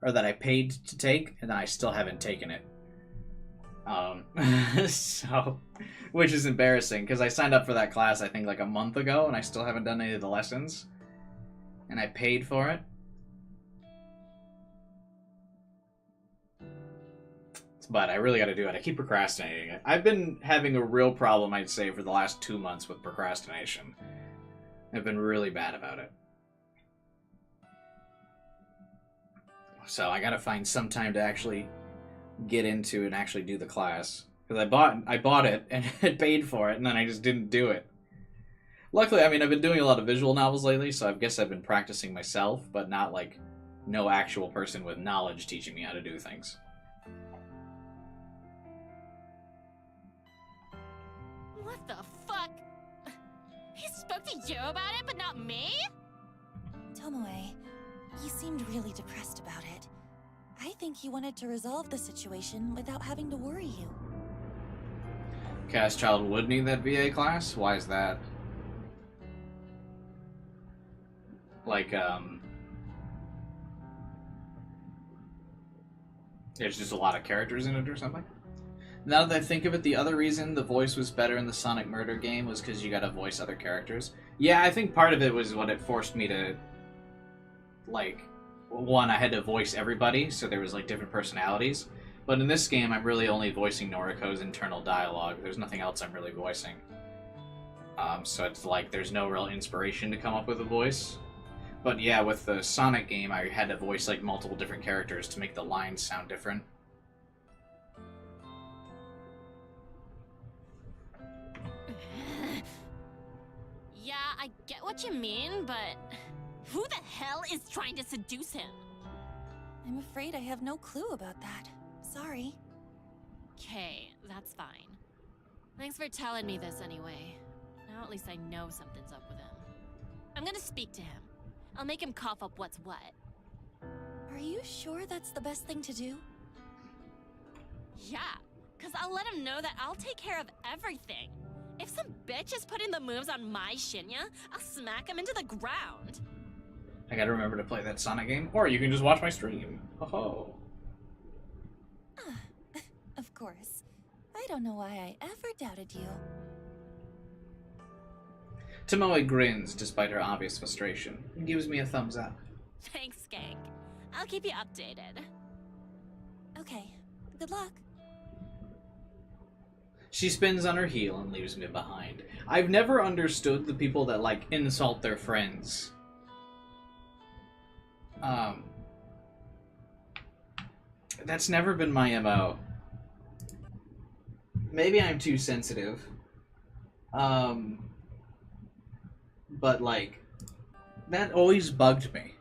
or that I paid to take, and I still haven't taken it. So, which is embarrassing, because I signed up for that class, I think, like a month ago, and I still haven't done any of the lessons. And I paid for it. But I really gotta do it. I keep procrastinating it. I've been having a real problem, I'd say, for the last 2 months with procrastination. I've been really bad about it. So I gotta find some time to actually get into and actually do the class. Because I bought it and had paid for it, and then I just didn't do it. Luckily, I mean, I've been doing a lot of visual novels lately, so I guess I've been practicing myself, but not like no actual person with knowledge teaching me how to do things. What the fuck? He spoke to you about it, but not me? Tomoe, he seemed really depressed about it. I think he wanted to resolve the situation without having to worry you. Cast Child would need that VA class? Why is that? Like, there's just a lot of characters in it or something? Now that I think of it, the other reason the voice was better in the Sonic Murder game was because you gotta voice other characters. Yeah, I think part of it was what it forced me to, like, one, I had to voice everybody, so there was, like, different personalities. But in this game, I'm really only voicing Noriko's internal dialogue. There's nothing else I'm really voicing. So it's like, there's no real inspiration to come up with a voice. But yeah, with the Sonic game, I had to voice, like, multiple different characters to make the lines sound different. Yeah, I get what you mean, but who the hell is trying to seduce him? I'm afraid I have no clue about that. Sorry. Okay, that's fine. Thanks for telling me this anyway. Now at least I know something's up with him. I'm gonna speak to him. I'll make him cough up what's what. Are you sure that's the best thing to do? Yeah, because I'll let him know that I'll take care of everything. If some bitch is putting the moves on my Shinya, I'll smack him into the ground. I gotta remember to play that Sonic game, or you can just watch my stream. Ho-ho. Of course. I don't know why I ever doubted you. Tomoe grins despite her obvious frustration and gives me a thumbs up. Thanks, Skank. I'll keep you updated. Okay. Good luck. She spins on her heel and leaves me behind. I've never understood the people that, like, insult their friends. That's never been my MO. Maybe I'm too sensitive. But, like, that always bugged me.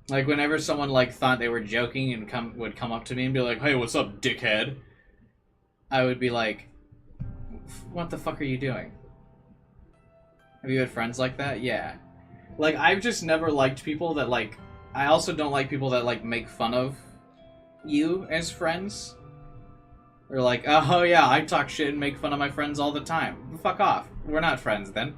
Like, whenever someone, like, thought they were joking and would come up to me and be like, "Hey, what's up, dickhead?" I would be like, "What the fuck are you doing?" Have you had friends like that? Yeah. Like, I've just never liked people that, like... I also don't like people that, like, make fun of you as friends. They're like, "Oh yeah, I talk shit and make fun of my friends all the time." Fuck off. We're not friends then.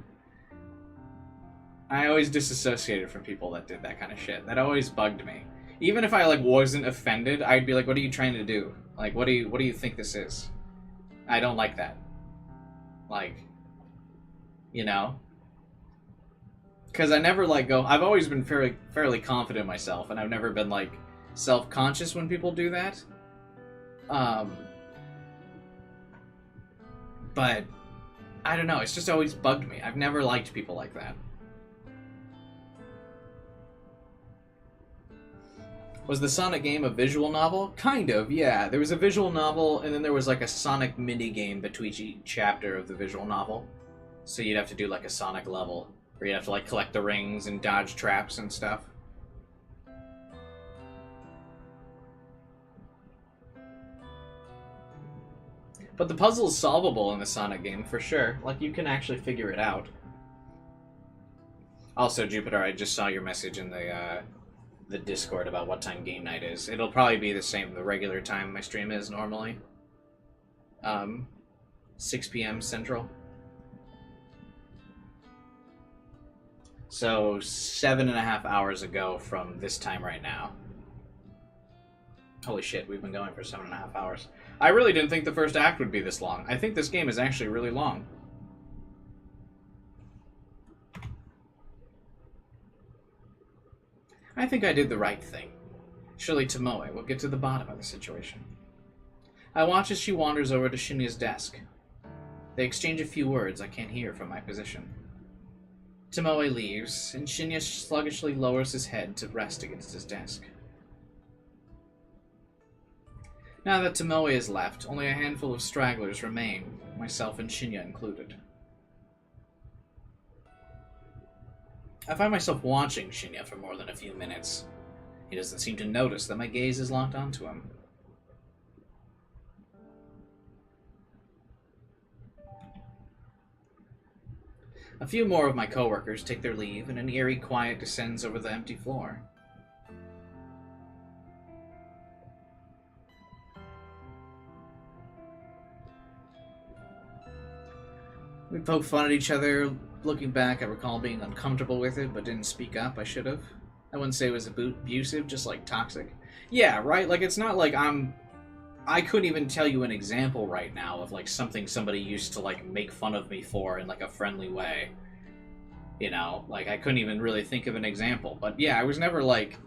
I always disassociated from people that did that kind of shit. That always bugged me. Even if I, like, wasn't offended, I'd be like, "What are you trying to do? Like, what do you think this is?" I don't like that. Like, you know? Because I never, like, I've always been fairly confident in myself, and I've never been, like, self-conscious when people do that. But, I don't know, it's just always bugged me. I've never liked people like that. Was the Sonic game a visual novel? Kind of, yeah. There was a visual novel, and then there was, like, a Sonic mini-game between each chapter of the visual novel. So you'd have to do, like, a Sonic level, where you'd have to, like, collect the rings and dodge traps and stuff. But the puzzle is solvable in the Sonic game, for sure. Like, you can actually figure it out. Also, Jupiter, I just saw your message in the Discord about what time game night is. It'll probably be the same, the regular time my stream is normally. 6 p.m. Central. So 7.5 hours ago from this time right now. Holy shit, we've been going for 7.5 hours. I really didn't think the first act would be this long. I think this game is actually really long. I think I did the right thing. Surely Tomoe will get to the bottom of the situation. I watch as she wanders over to Shinya's desk. They exchange a few words I can't hear from my position. Tomoe leaves, and Shinya sluggishly lowers his head to rest against his desk. Now that Tomoe is left, only a handful of stragglers remain, myself and Shinya included. I find myself watching Shinya for more than a few minutes. He doesn't seem to notice that my gaze is locked onto him. A few more of my coworkers take their leave, and an eerie quiet descends over the empty floor. We poke fun at each other. Looking back, I recall being uncomfortable with it, but didn't speak up. I should have. I wouldn't say it was abusive, just like toxic. Yeah, right? Like, it's not like I couldn't even tell you an example right now of, like, something somebody used to, like, make fun of me for in, like, a friendly way. You know? Like, I couldn't even really think of an example. But, yeah, I was never, like...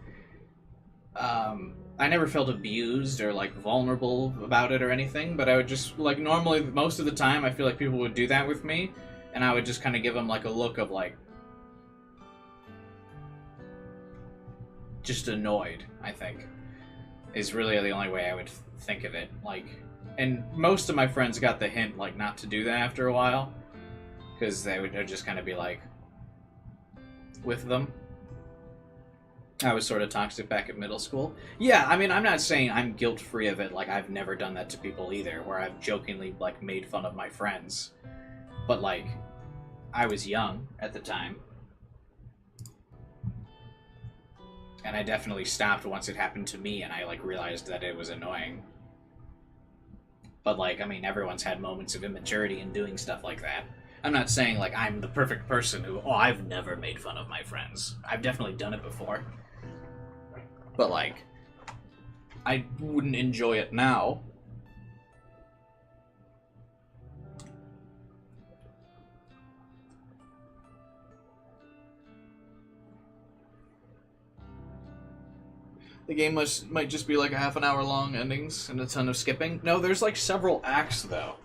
I never felt abused or, like, vulnerable about it or anything, but I would just, like, normally, most of the time, I feel like people would do that with me, and I would just kind of give them, like, a look of, like... just annoyed, I think, is really the only way I would think of it. Like, and most of my friends got the hint, like, not to do that after a while, because they would just kind of be like, with them. I was sort of toxic back at middle school. Yeah, I mean, I'm not saying I'm guilt-free of it, like, I've never done that to people either, where I've jokingly, like, made fun of my friends. But, like, I was young at the time. And I definitely stopped once it happened to me, and I, like, realized that it was annoying. But, like, I mean, everyone's had moments of immaturity in doing stuff like that. I'm not saying, like, I'm the perfect person who, oh, I've never made fun of my friends. I've definitely done it before. But, like, I wouldn't enjoy it now. The game might just be like a half an hour long endings and a ton of skipping. No, there's like several acts though.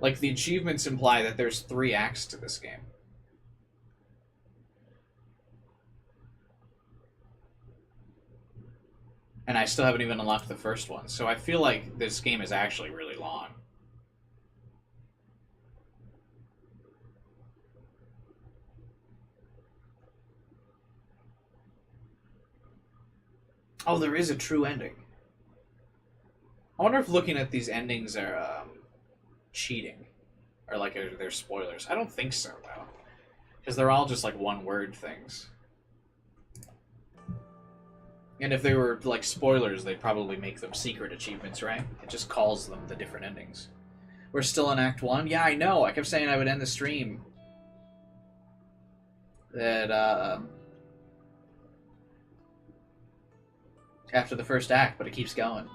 Like the achievements imply that there's 3 acts to this game. And I still haven't even unlocked the first one, so I feel like this game is actually really long. Oh, there is a true ending. I wonder if looking at these endings are cheating. Or like they're spoilers. I don't think so, though. Because they're all just like one-word things. And if they were like spoilers, they'd probably make them secret achievements, right? It just calls them the different endings. We're still in Act 1? Yeah, I know. I kept saying I would end the stream. That, after the first act, but it keeps going.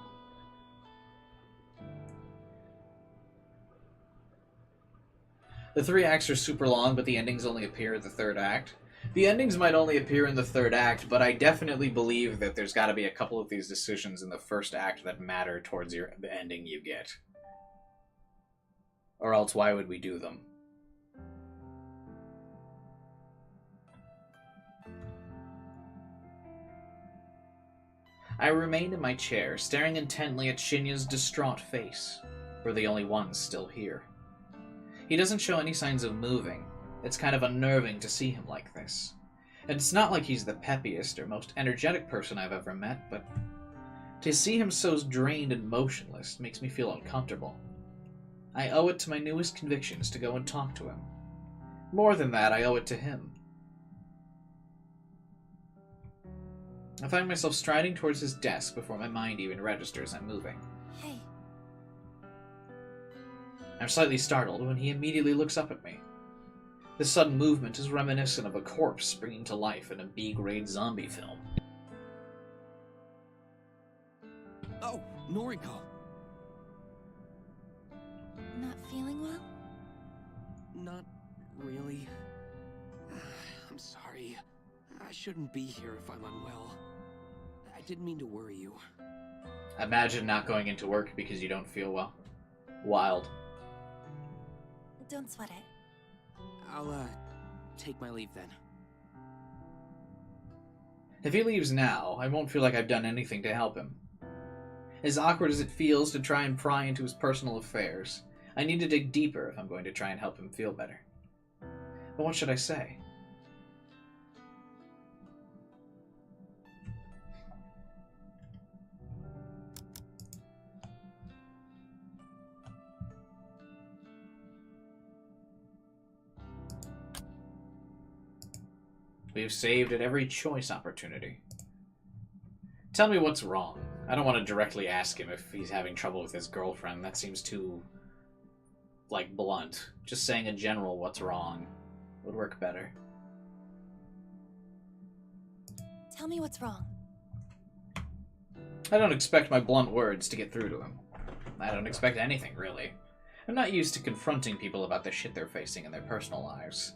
The 3 acts are super long, but the endings only appear in the 3rd act. The endings might only appear in the 3rd act, but I definitely believe that there's got to be a couple of these decisions in the 1st act that matter towards the ending you get. Or else why would we do them? I remained in my chair, staring intently at Shinya's distraught face. We're the only ones still here. He doesn't show any signs of moving. It's kind of unnerving to see him like this. And it's not like he's the peppiest or most energetic person I've ever met, but to see him so drained and motionless makes me feel uncomfortable. I owe it to my newest convictions to go and talk to him. More than that, I owe it to him. I find myself striding towards his desk before my mind even registers I'm moving. Hey. I'm slightly startled when he immediately looks up at me. This sudden movement is reminiscent of a corpse springing to life in a B-grade zombie film. Oh, Noriko. Not feeling well? Not really. I'm sorry. I shouldn't be here if I'm unwell. I didn't mean to worry you. Imagine not going into work because you don't feel well. Wild. Don't sweat it. I'll, take my leave then. If he leaves now, I won't feel like I've done anything to help him. As awkward as it feels to try and pry into his personal affairs, I need to dig deeper if I'm going to try and help him feel better. But what should I say? We've saved at every choice opportunity. Tell me what's wrong. I don't want to directly ask him if he's having trouble with his girlfriend. That seems too, blunt. Just saying in general what's wrong would work better. Tell me what's wrong. I don't expect my blunt words to get through to him. I don't expect anything, really. I'm not used to confronting people about the shit they're facing in their personal lives.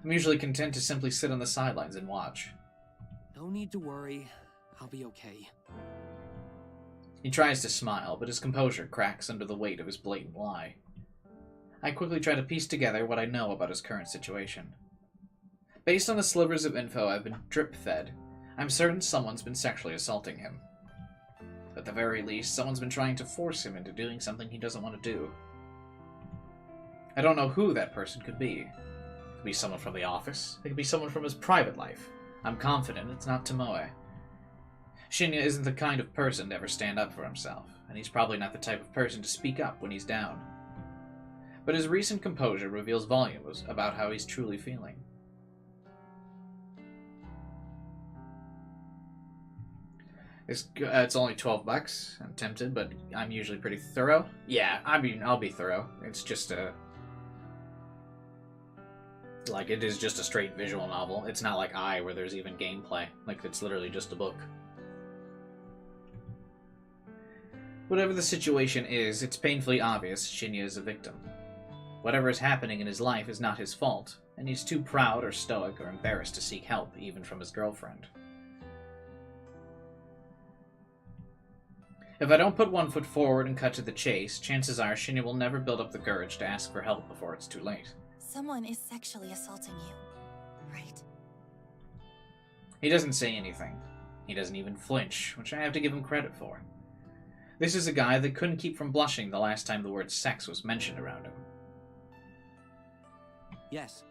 I'm usually content to simply sit on the sidelines and watch. No need to worry. I'll be okay. He tries to smile, but his composure cracks under the weight of his blatant lie. I quickly try to piece together what I know about his current situation. Based on the slivers of info I've been drip-fed, I'm certain someone's been sexually assaulting him. At the very least, someone's been trying to force him into doing something he doesn't want to do. I don't know who that person could be. It could be someone from the office. It could be someone from his private life. I'm confident it's not Tomoe. Shinya isn't the kind of person to ever stand up for himself, and he's probably not the type of person to speak up when he's down. But his recent composure reveals volumes about how he's truly feeling. It's only $12. I'm tempted, but I'm usually pretty thorough. Yeah, I mean, I'll be thorough. It's just it is just a straight visual novel. It's not like where there's even gameplay. It's literally just a book. Whatever the situation is, it's painfully obvious Shinya is a victim. Whatever is happening in his life is not his fault, and he's too proud or stoic or embarrassed to seek help, even from his girlfriend. If I don't put one foot forward and cut to the chase, chances are Shinya will never build up the courage to ask for help before it's too late. Someone is sexually assaulting you, right? He doesn't say anything. He doesn't even flinch, which I have to give him credit for. This is a guy that couldn't keep from blushing the last time the word sex was mentioned around him. Yes.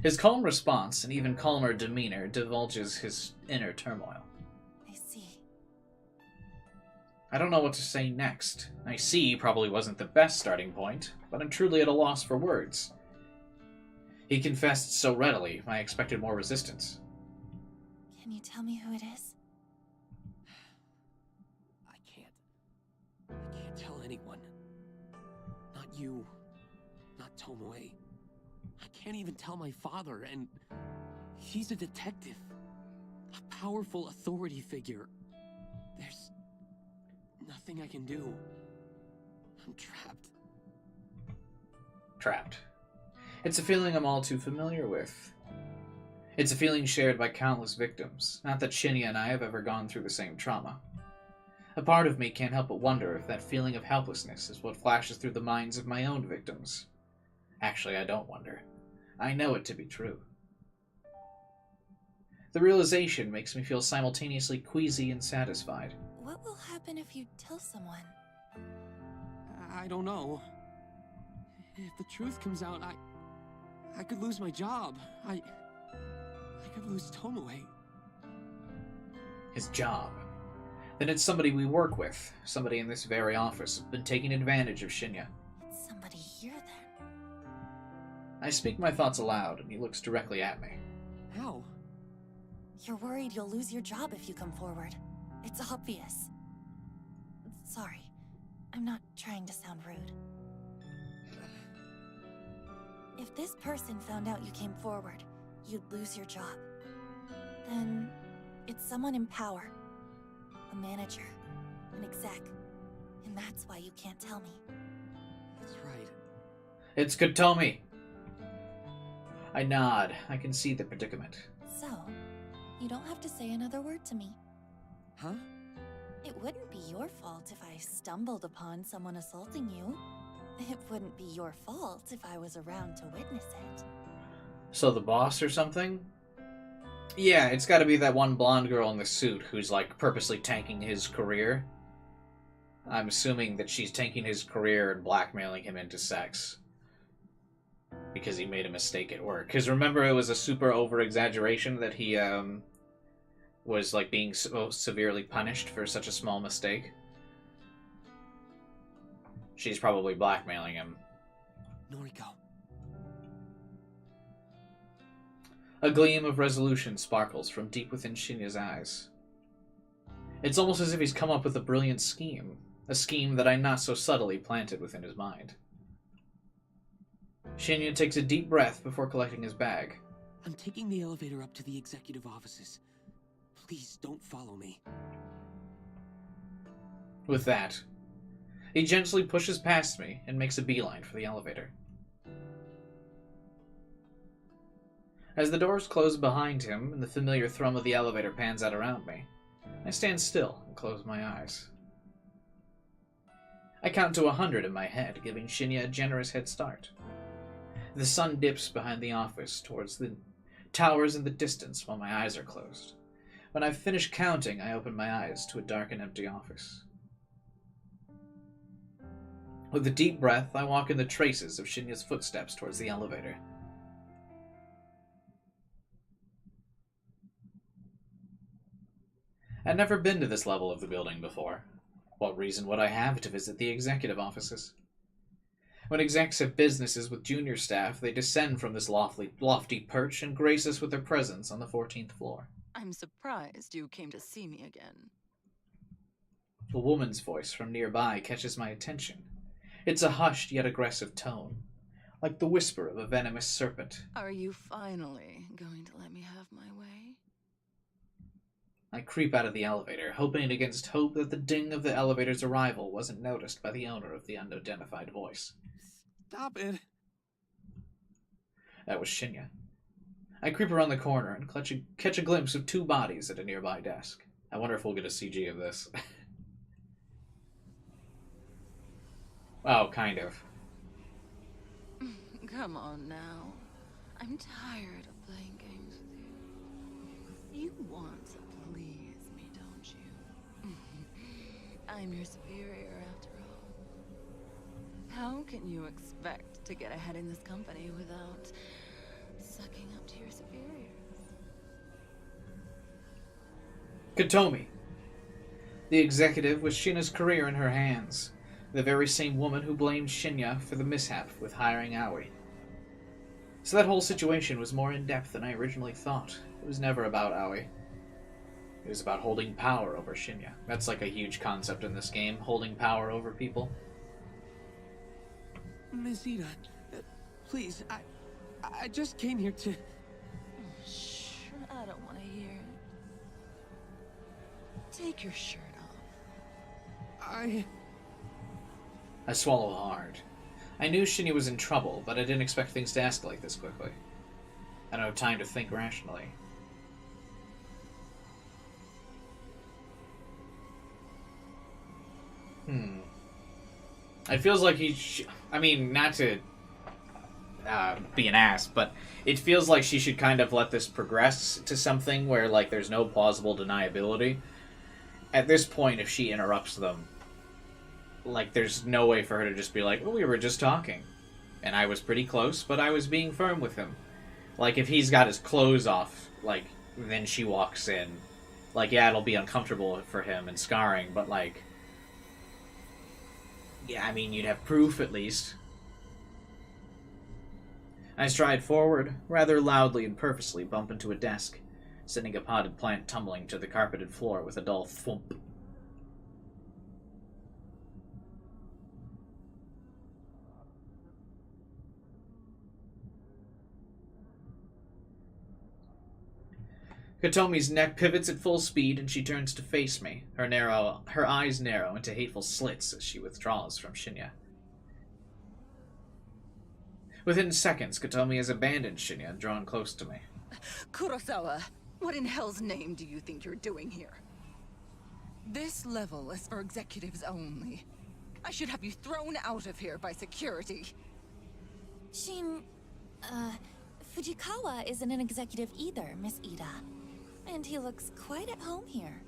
His calm response and even calmer demeanor divulges his inner turmoil. I see. I don't know what to say next. I see probably wasn't the best starting point, but I'm truly at a loss for words. He confessed so readily, I expected more resistance. Can you tell me who it is? I can't tell anyone. Not you. Not Tomoe. I can't even tell my father, and he's a detective. A powerful authority figure. There's nothing I can do. I'm trapped. Trapped. It's a feeling I'm all too familiar with. It's a feeling shared by countless victims. Not that Shinya and I have ever gone through the same trauma. A part of me can't help but wonder if that feeling of helplessness is what flashes through the minds of my own victims. Actually, I don't wonder. I know it to be true. The realization makes me feel simultaneously queasy and satisfied. What will happen if you tell someone? I don't know. If the truth comes out, I could lose my job. I could lose Tomoe. His job. Then it's somebody we work with. Somebody in this very office has been taking advantage of Shinya. It's somebody here then. I speak my thoughts aloud, and he looks directly at me. How? You're worried you'll lose your job if you come forward. It's obvious. Sorry. I'm not trying to sound rude. If this person found out you came forward, you'd lose your job. Then it's someone in power. A manager. An exec. And that's why you can't tell me. That's right. It's Kotomi. I nod. I can see the predicament. So, you don't have to say another word to me. Huh? It wouldn't be your fault if I stumbled upon someone assaulting you. It wouldn't be your fault if I was around to witness it. So the boss or something? Yeah, it's gotta be that one blonde girl in the suit who's, like, purposely tanking his career. I'm assuming that she's tanking his career and blackmailing him into sex. Because he made a mistake at work. Because remember, it was a super over-exaggeration that he, was, like, being so severely punished for such a small mistake. She's probably blackmailing him. Noriko. A gleam of resolution sparkles from deep within Shinya's eyes. It's almost as if he's come up with a brilliant scheme. A scheme that I not so subtly planted within his mind. Shinya takes a deep breath before collecting his bag. I'm taking the elevator up to the executive offices. Please don't follow me. With that, he gently pushes past me and makes a beeline for the elevator. As the doors close behind him and the familiar thrum of the elevator pans out around me, I stand still and close my eyes. I count to 100 in my head, giving Shinya a generous head start. The sun dips behind the office towards the towers in the distance while my eyes are closed. When I've finished counting, I open my eyes to a dark and empty office. With a deep breath, I walk in the traces of Shinya's footsteps towards the elevator. I'd never been to this level of the building before. What reason would I have to visit the executive offices? When execs have businesses with junior staff, they descend from this lofty perch and grace us with their presence on the 14th floor. I'm surprised you came to see me again. A woman's voice from nearby catches my attention. It's a hushed yet aggressive tone, like the whisper of a venomous serpent. Are you finally going to let me have my way? I creep out of the elevator, hoping against hope that the ding of the elevator's arrival wasn't noticed by the owner of the unidentified voice. Stop it! That was Shinya. I creep around the corner and catch a glimpse of two bodies at a nearby desk. I wonder if we'll get a CG of this. Oh, kind of. Come on now. I'm tired of playing games with you. You want to please me, don't you? I'm your superior, after all. How can you expect to get ahead in this company without sucking up to your superiors? Kotomi, the executive with Shinya's career in her hands. The very same woman who blamed Shinya for the mishap with hiring Aoi. So that whole situation was more in-depth than I originally thought. It was never about Aoi. It was about holding power over Shinya. That's like a huge concept in this game, holding power over people. Miss Ida, please, I just came here to... Shh, I don't want to hear it. Take your shirt off. I swallow hard. I knew Shinya was in trouble, but I didn't expect things to escalate this quickly. I don't have time to think rationally. It feels like I mean, not to be an ass, but it feels like she should kind of let this progress to something where, like, there's no plausible deniability. At this point, if she interrupts them, like, there's no way for her to just be like, oh, we were just talking. And I was pretty close, but I was being firm with him. Like, if he's got his clothes off, like, then she walks in. Like, yeah, it'll be uncomfortable for him and scarring, but, like... Yeah, I mean, you'd have proof, at least. I stride forward, rather loudly and purposely bump into a desk, sending a potted plant tumbling to the carpeted floor with a dull thwomp. Katomi's neck pivots at full speed and she turns to face me. Her eyes narrow into hateful slits as she withdraws from Shinya. Within seconds, Katomi has abandoned Shinya and drawn close to me. Kurosawa, what in hell's name do you think you're doing here? This level is for executives only. I should have you thrown out of here by security. Fujikawa isn't an executive either, Miss Ida. And he looks quite at home here.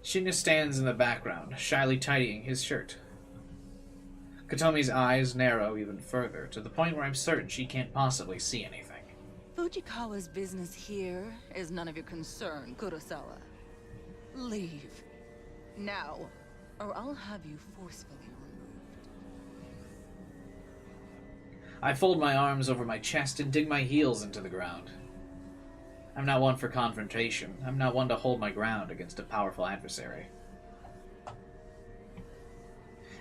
Shinya stands in the background, shyly tidying his shirt. Katomi's eyes narrow even further, to the point where I'm certain she can't possibly see anything. Fujikawa's business here is none of your concern, Kurosawa. Leave. Now, or I'll have you forcefully removed. I fold my arms over my chest and dig my heels into the ground. I'm not one for confrontation. I'm not one to hold my ground against a powerful adversary.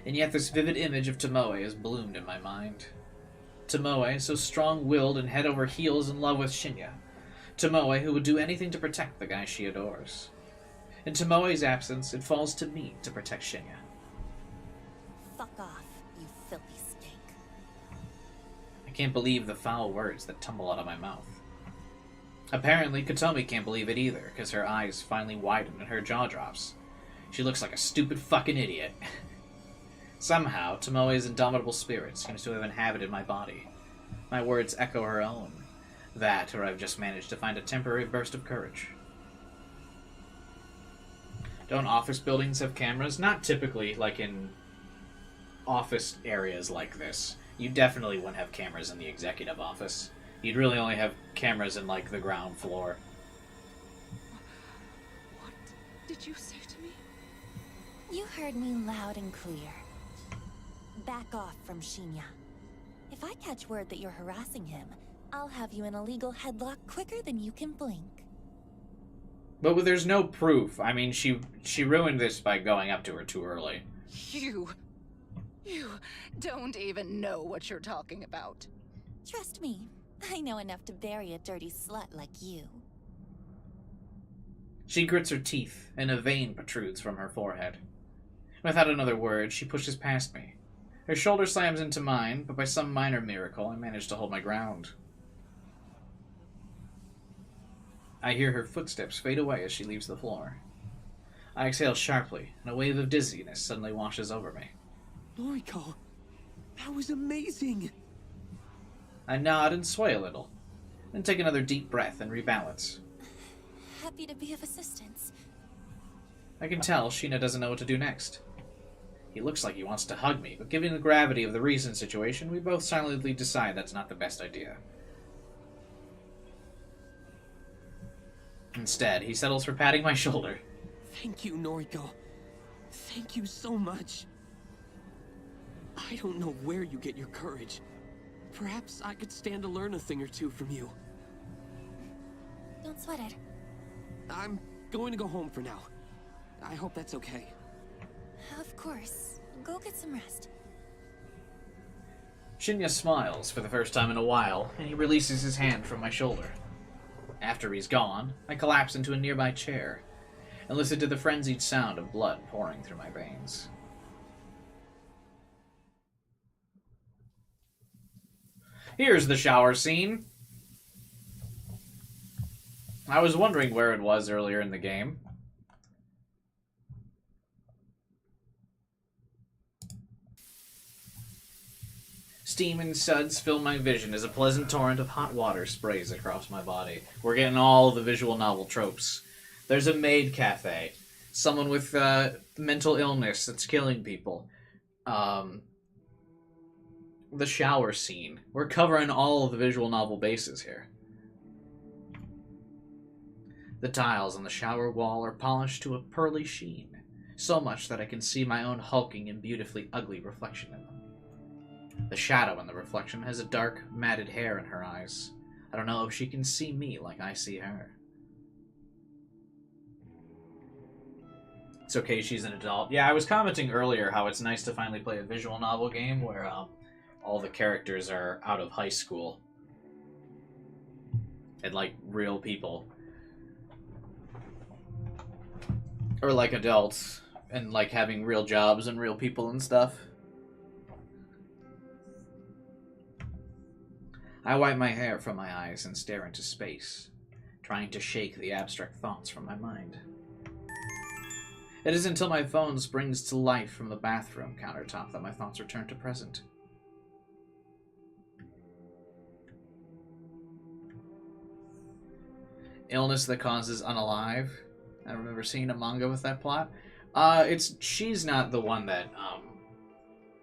And yet this vivid image of Tomoe has bloomed in my mind. Tomoe, so strong-willed and head over heels in love with Shinya. Tomoe, who would do anything to protect the guy she adores. In Tomoe's absence, it falls to me to protect Shinya. Fuck off, you filthy stink. I can't believe the foul words that tumble out of my mouth. Apparently, Katomi can't believe it either, because her eyes finally widen and her jaw drops. She looks like a stupid fucking idiot. Somehow, Tomoe's indomitable spirit seems to have inhabited my body. My words echo her own. That, or I've just managed to find a temporary burst of courage. Don't office buildings have cameras? Not typically, like in office areas like this. You definitely wouldn't have cameras in the executive office. You'd really only have cameras in, like, the ground floor. What did you say to me? You heard me loud and clear. Back off from Shinya. If I catch word that you're harassing him, I'll have you in a legal headlock quicker than you can blink. But there's no proof. I mean, she ruined this by going up to her too early. You don't even know what you're talking about. Trust me, I know enough to bury a dirty slut like you. She grits her teeth, and a vein protrudes from her forehead. Without another word, she pushes past me. Her shoulder slams into mine, but by some minor miracle, I manage to hold my ground. I hear her footsteps fade away as she leaves the floor. I exhale sharply, and a wave of dizziness suddenly washes over me. Noriko, that was amazing! I nod and sway a little, then take another deep breath and rebalance. Happy to be of assistance. I can tell Sheena doesn't know what to do next. He looks like he wants to hug me, but given the gravity of the recent situation, we both silently decide that's not the best idea. Instead, he settles for patting my shoulder. Thank you, Noriko. Thank you so much. I don't know where you get your courage. Perhaps I could stand to learn a thing or two from you. Don't sweat it. I'm going to go home for now. I hope that's okay. Of course. Go get some rest. Shinya smiles for the first time in a while, and he releases his hand from my shoulder. After he's gone, I collapse into a nearby chair and listen to the frenzied sound of blood pouring through my veins. Here's the shower scene. I was wondering where it was earlier in the game. Steam and suds fill my vision as a pleasant torrent of hot water sprays across my body. We're getting all the visual novel tropes. There's a maid cafe. Someone with mental illness that's killing people. The shower scene. We're covering all of the visual novel bases here. The tiles on the shower wall are polished to a pearly sheen, so much that I can see my own hulking and beautifully ugly reflection in them. The shadow in the reflection has a dark, matted hair in her eyes. I don't know if she can see me like I see her. It's okay, she's an adult. Yeah, I was commenting earlier how it's nice to finally play a visual novel game where all the characters are out of high school. and like real people. Or like adults and like having real jobs and real people and stuff. I wipe my hair from my eyes and stare into space, trying to shake the abstract thoughts from my mind. It is until my phone springs to life from the bathroom countertop that my thoughts return to present. Illness that causes unalive. I remember seeing a manga with that plot. She's not the one that,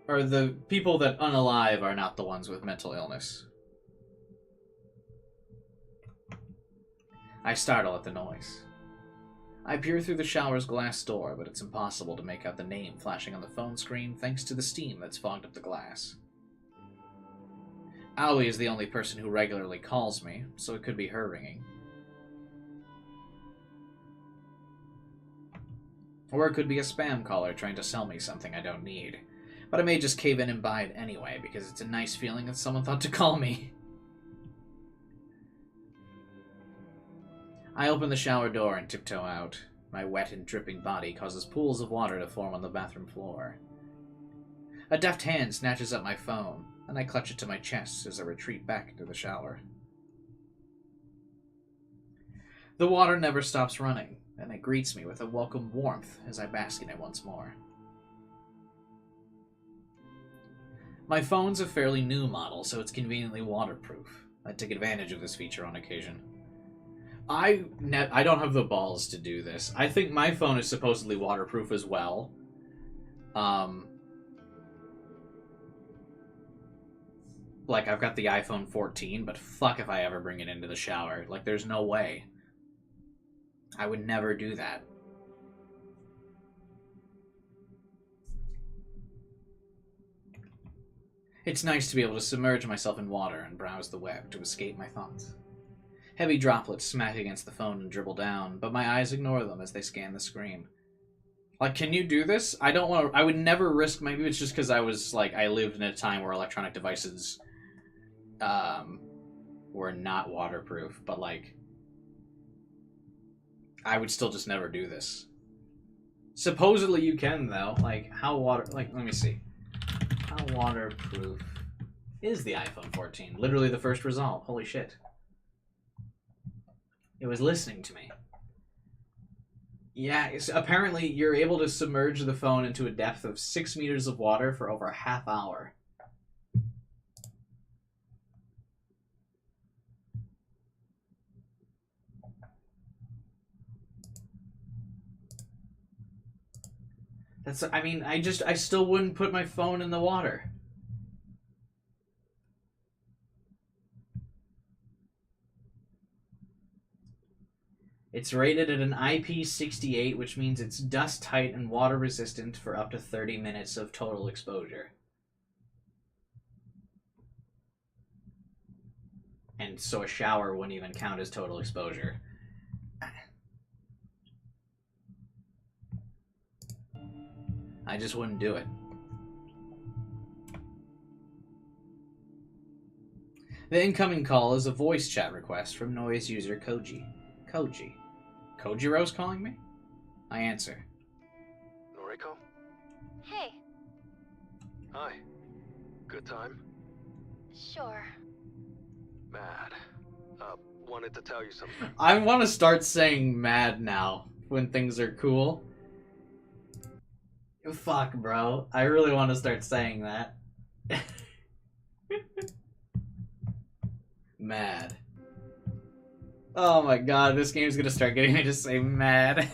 or the people that unalive are not the ones with mental illness. I startle at the noise. I peer through the shower's glass door, but it's impossible to make out the name flashing on the phone screen thanks to the steam that's fogged up the glass. Aoi is the only person who regularly calls me, so it could be her ringing. Or it could be a spam caller trying to sell me something I don't need. But I may just cave in and buy it anyway, because it's a nice feeling that someone thought to call me. I open the shower door and tiptoe out. My wet and dripping body causes pools of water to form on the bathroom floor. A deft hand snatches up my phone, and I clutch it to my chest as I retreat back into the shower. The water never stops running, and it greets me with a welcome warmth as I bask in it once more. My phone's a fairly new model, so it's conveniently waterproof. I take advantage of this feature on occasion. I don't have the balls to do this. I think my phone is supposedly waterproof as well. Like, I've got the iPhone 14, but fuck if I ever bring it into the shower. Like, there's no way. I would never do that. It's nice to be able to submerge myself in water and browse the web to escape my thoughts. Heavy droplets smack against the phone and dribble down, but my eyes ignore them as they scan the screen. Like, can you do this? I don't want to... I would never risk... Maybe it's just because I was, like... I lived in a time where electronic devices, were not waterproof, but, like... I would still just never do this. Supposedly you can, though. Like, how water... Like, let me see. How waterproof is the iPhone 14? Literally the first result. Holy shit. It was listening to me. Yeah, apparently you're able to submerge the phone into a depth of 6 meters of water for over a half hour. That's, I mean, I still wouldn't put my phone in the water. It's rated at an IP68, which means it's dust tight and water resistant for up to 30 minutes of total exposure. And so a shower wouldn't even count as total exposure. I just wouldn't do it. The incoming call is a voice chat request from noise user Koji. Kojiro's calling me? I answer. Noriko? Hey. Hi. Good time? Sure. Mad. Wanted to tell you something. I want to start saying mad now when things are cool. Fuck, bro. I really want to start saying that. Mad. Oh my god, this game's gonna start getting me to say mad.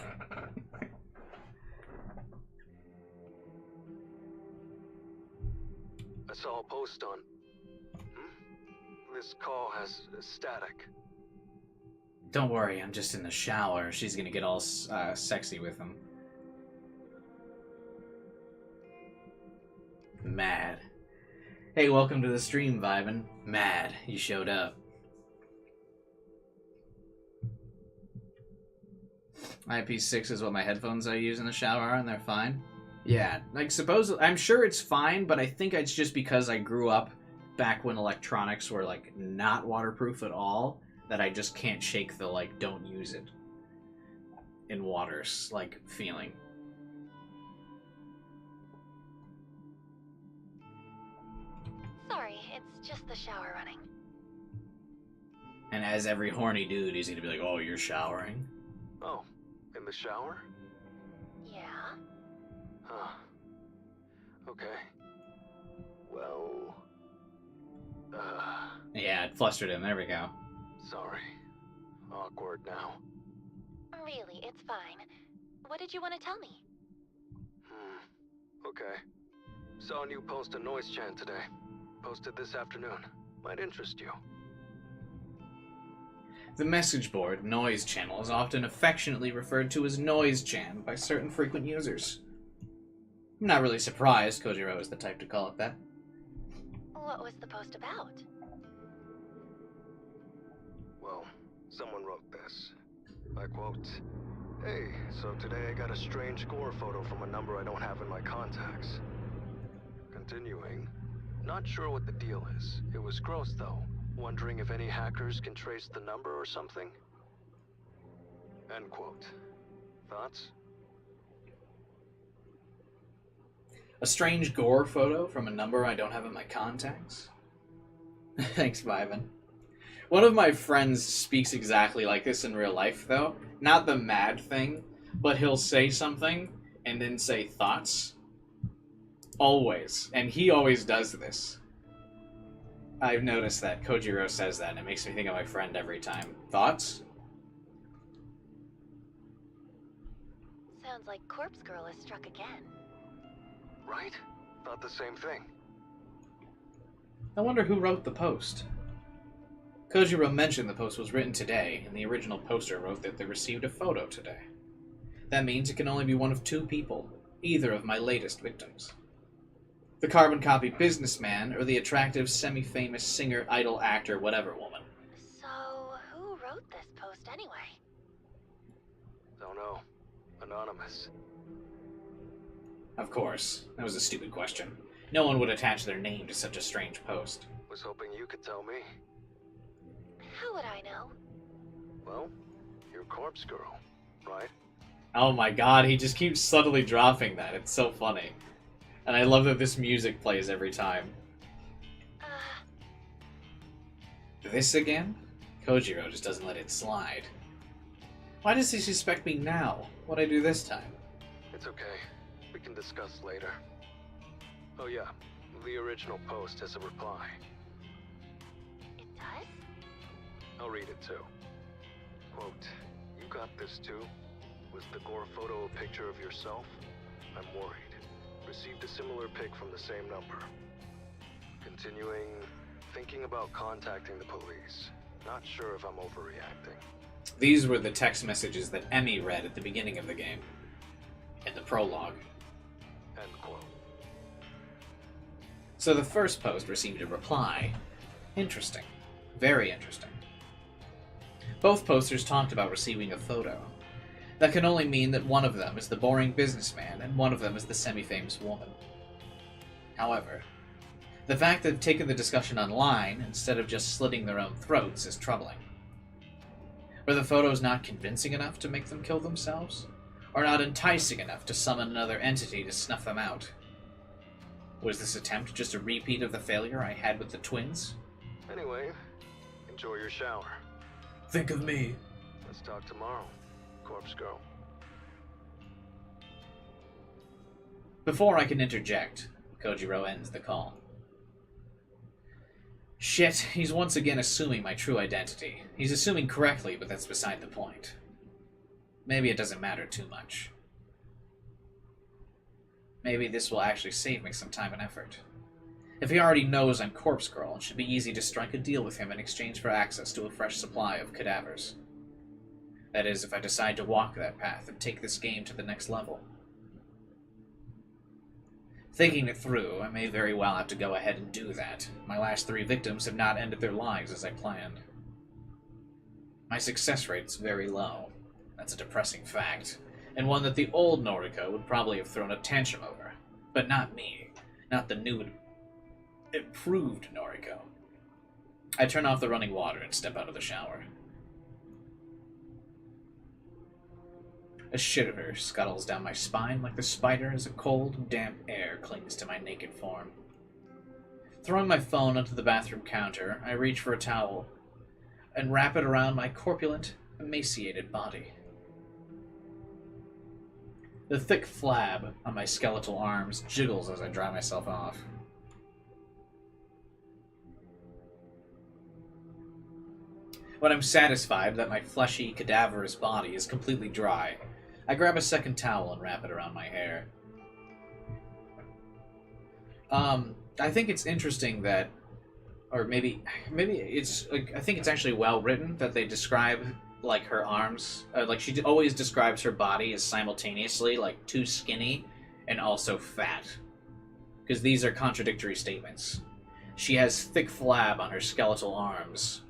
I saw a post on... This call has static. Don't worry, I'm just in the shower. She's gonna get all sexy with him. Mad. Hey, welcome to the stream, vibin'. Mad, you showed up. IP6 is what my headphones I use in the shower are, and they're fine. Yeah, like, I'm sure it's fine, but I think it's just because I grew up back when electronics were, like, not waterproof at all. that I just can't shake the, like, don't use it in waters, like, feeling. Sorry, it's just the shower running. And as every horny dude, he's gonna be like, oh, you're showering? Oh, in the shower? Yeah? Huh. Okay. Well... Yeah, it flustered him. There we go. Sorry. Awkward now. Really, it's fine. What did you want to tell me? Okay. Saw a new post on Noise Chan today. Posted this afternoon. Might interest you. The message board, Noise Channel, is often affectionately referred to as Noise Chan by certain frequent users. I'm not really surprised Kojiro is the type to call it that. What was the post about? Well, someone wrote this. I quote, "Hey, so today I got a strange gore photo from a number I don't have in my contacts." Continuing, "Not sure what the deal is. It was gross though. Wondering if any hackers can trace the number or something?" End quote. Thoughts? A strange gore photo from a number I don't have in my contacts? Thanks, Vivan. One of my friends speaks exactly like this in real life, though. Not the mad thing, but he'll say something and then say thoughts. Always. And he always does this. I've noticed that Kojiro says that, and it makes me think of my friend every time. Thoughts? Sounds like Corpse Girl has struck again. Right? Thought the same thing. I wonder who wrote the post. Kojiro mentioned the post was written today, and the original poster wrote that they received a photo today. That means it can only be one of two people, either of my latest victims. The carbon copy businessman, or the attractive, semi-famous singer, idol, actor, whatever woman. So, who wrote this post anyway? Don't know. Anonymous. Of course. That was a stupid question. No one would attach their name to such a strange post. Was hoping you could tell me. How would I know? Well, you're Corpse Girl, right? Oh my god, he just keeps subtly dropping that. It's so funny. And I love that this music plays every time. This again? Kojiro just doesn't let it slide. Why does he suspect me now? What'd I do this time? It's okay. We can discuss later. Oh yeah, the original post has a reply. It does? I'll read it too. Quote, "You got this too? Was the gore photo a picture of yourself? I'm worried. Received a similar pic from the same number. Continuing, thinking about contacting the police. Not sure if I'm overreacting." These were the text messages that Emmy read at the beginning of the game. In the prologue. End quote. So the first post received a reply. Interesting. Very interesting. Both posters talked about receiving a photo. That can only mean that one of them is the boring businessman and one of them is the semi-famous woman. However, the fact that they've taken the discussion online instead of just slitting their own throats is troubling. Were the photos not convincing enough to make them kill themselves? Or not enticing enough to summon another entity to snuff them out? Was this attempt just a repeat of the failure I had with the twins? Anyway, enjoy your shower. Think of me. Let's talk tomorrow, Corpse Girl. Before I can interject, Kojiro ends the call. Shit, he's once again assuming my true identity. He's assuming correctly, but that's beside the point. Maybe it doesn't matter too much. Maybe this will actually save me some time and effort. If he already knows I'm Corpse Girl, it should be easy to strike a deal with him in exchange for access to a fresh supply of cadavers. That is, if I decide to walk that path and take this game to the next level. Thinking it through, I may very well have to go ahead and do that. My last 3 victims have not ended their lives as I planned. My success rate's very low. That's a depressing fact, and one that the old Noriko would probably have thrown a tantrum over. But not me. Not the new, improved Noriko. I turn off the running water and step out of the shower. A shiver scuttles down my spine like the spider as a cold, damp air clings to my naked form. Throwing my phone onto the bathroom counter, I reach for a towel and wrap it around my corpulent, emaciated body. The thick flab on my skeletal arms jiggles as I dry myself off. When I'm satisfied that my fleshy, cadaverous body is completely dry, I grab a second towel and wrap it around my hair. I think it's interesting that, or maybe it's like, I think it's actually well written that they describe like her arms, like she always describes her body as simultaneously like too skinny and also fat, because these are contradictory statements. She has thick flab on her skeletal arms.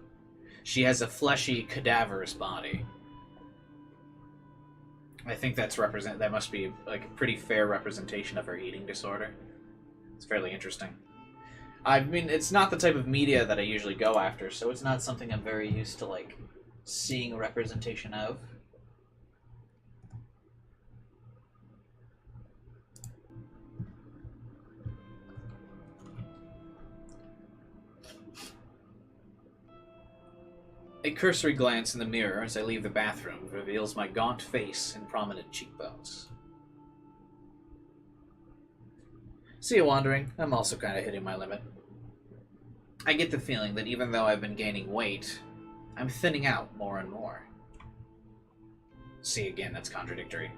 She has a fleshy, cadaverous body. I think that must be like a pretty fair representation of her eating disorder. It's fairly interesting. I mean, it's not the type of media that I usually go after, so it's not something I'm very used to, like, seeing a representation of. A cursory glance in the mirror as I leave the bathroom reveals my gaunt face and prominent cheekbones. See you wandering. I'm also kind of hitting my limit. I get the feeling that even though I've been gaining weight, I'm thinning out more and more. See, again, that's contradictory.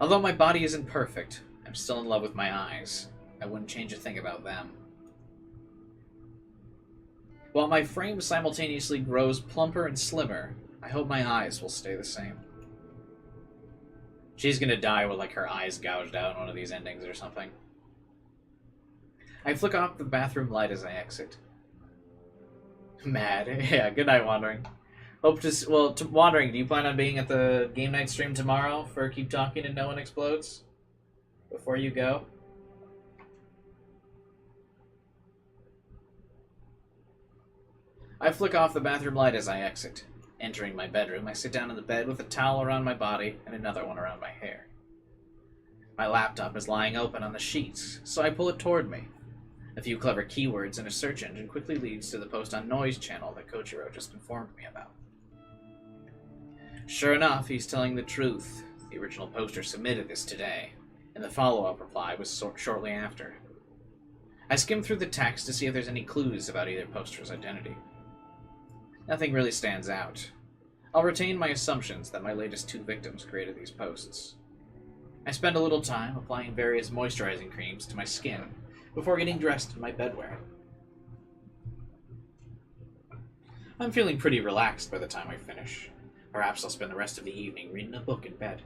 Although my body isn't perfect, I'm still in love with my eyes. I wouldn't change a thing about them. While my frame simultaneously grows plumper and slimmer, I hope my eyes will stay the same. She's gonna die with, like, her eyes gouged out in one of these endings or something. I flick off the bathroom light as I exit. Mad. Yeah, good night, Wandering. Wandering, do you plan on being at the game night stream tomorrow for Keep Talking and No One Explodes? Before you go? I flick off the bathroom light as I exit. Entering my bedroom, I sit down on the bed with a towel around my body and another one around my hair. My laptop is lying open on the sheets, so I pull it toward me. A few clever keywords in a search engine quickly leads to the post on Noise channel that Kojiro just informed me about. Sure enough, he's telling the truth. The original poster submitted this today, and the follow-up reply was shortly after. I skim through the text to see if there's any clues about either poster's identity. Nothing really stands out. I'll retain my assumptions that my latest two victims created these posts. I spend a little time applying various moisturizing creams to my skin before getting dressed in my bedwear. I'm feeling pretty relaxed by the time I finish. Perhaps I'll spend the rest of the evening reading a book in bed.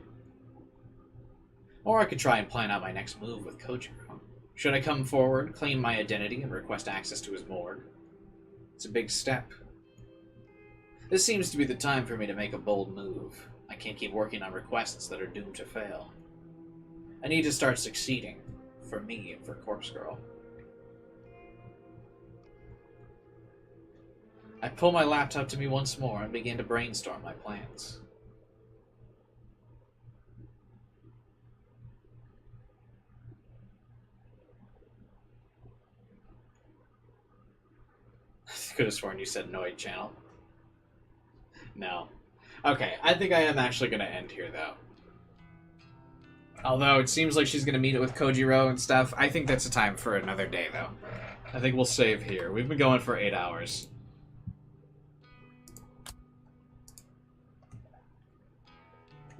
Or I could try and plan out my next move with Kojiro. Should I come forward, claim my identity, and request access to his morgue? It's a big step. This seems to be the time for me to make a bold move. I can't keep working on requests that are doomed to fail. I need to start succeeding. For me and for Corpse Girl. I pull my laptop to me once more and begin to brainstorm my plans. I could have sworn you said Noid channel. No. Okay, I think I am actually going to end here, though. Although it seems like she's going to meet it with Kojiro and stuff, I think that's a time for another day, though. I think we'll save here. We've been going for 8 hours.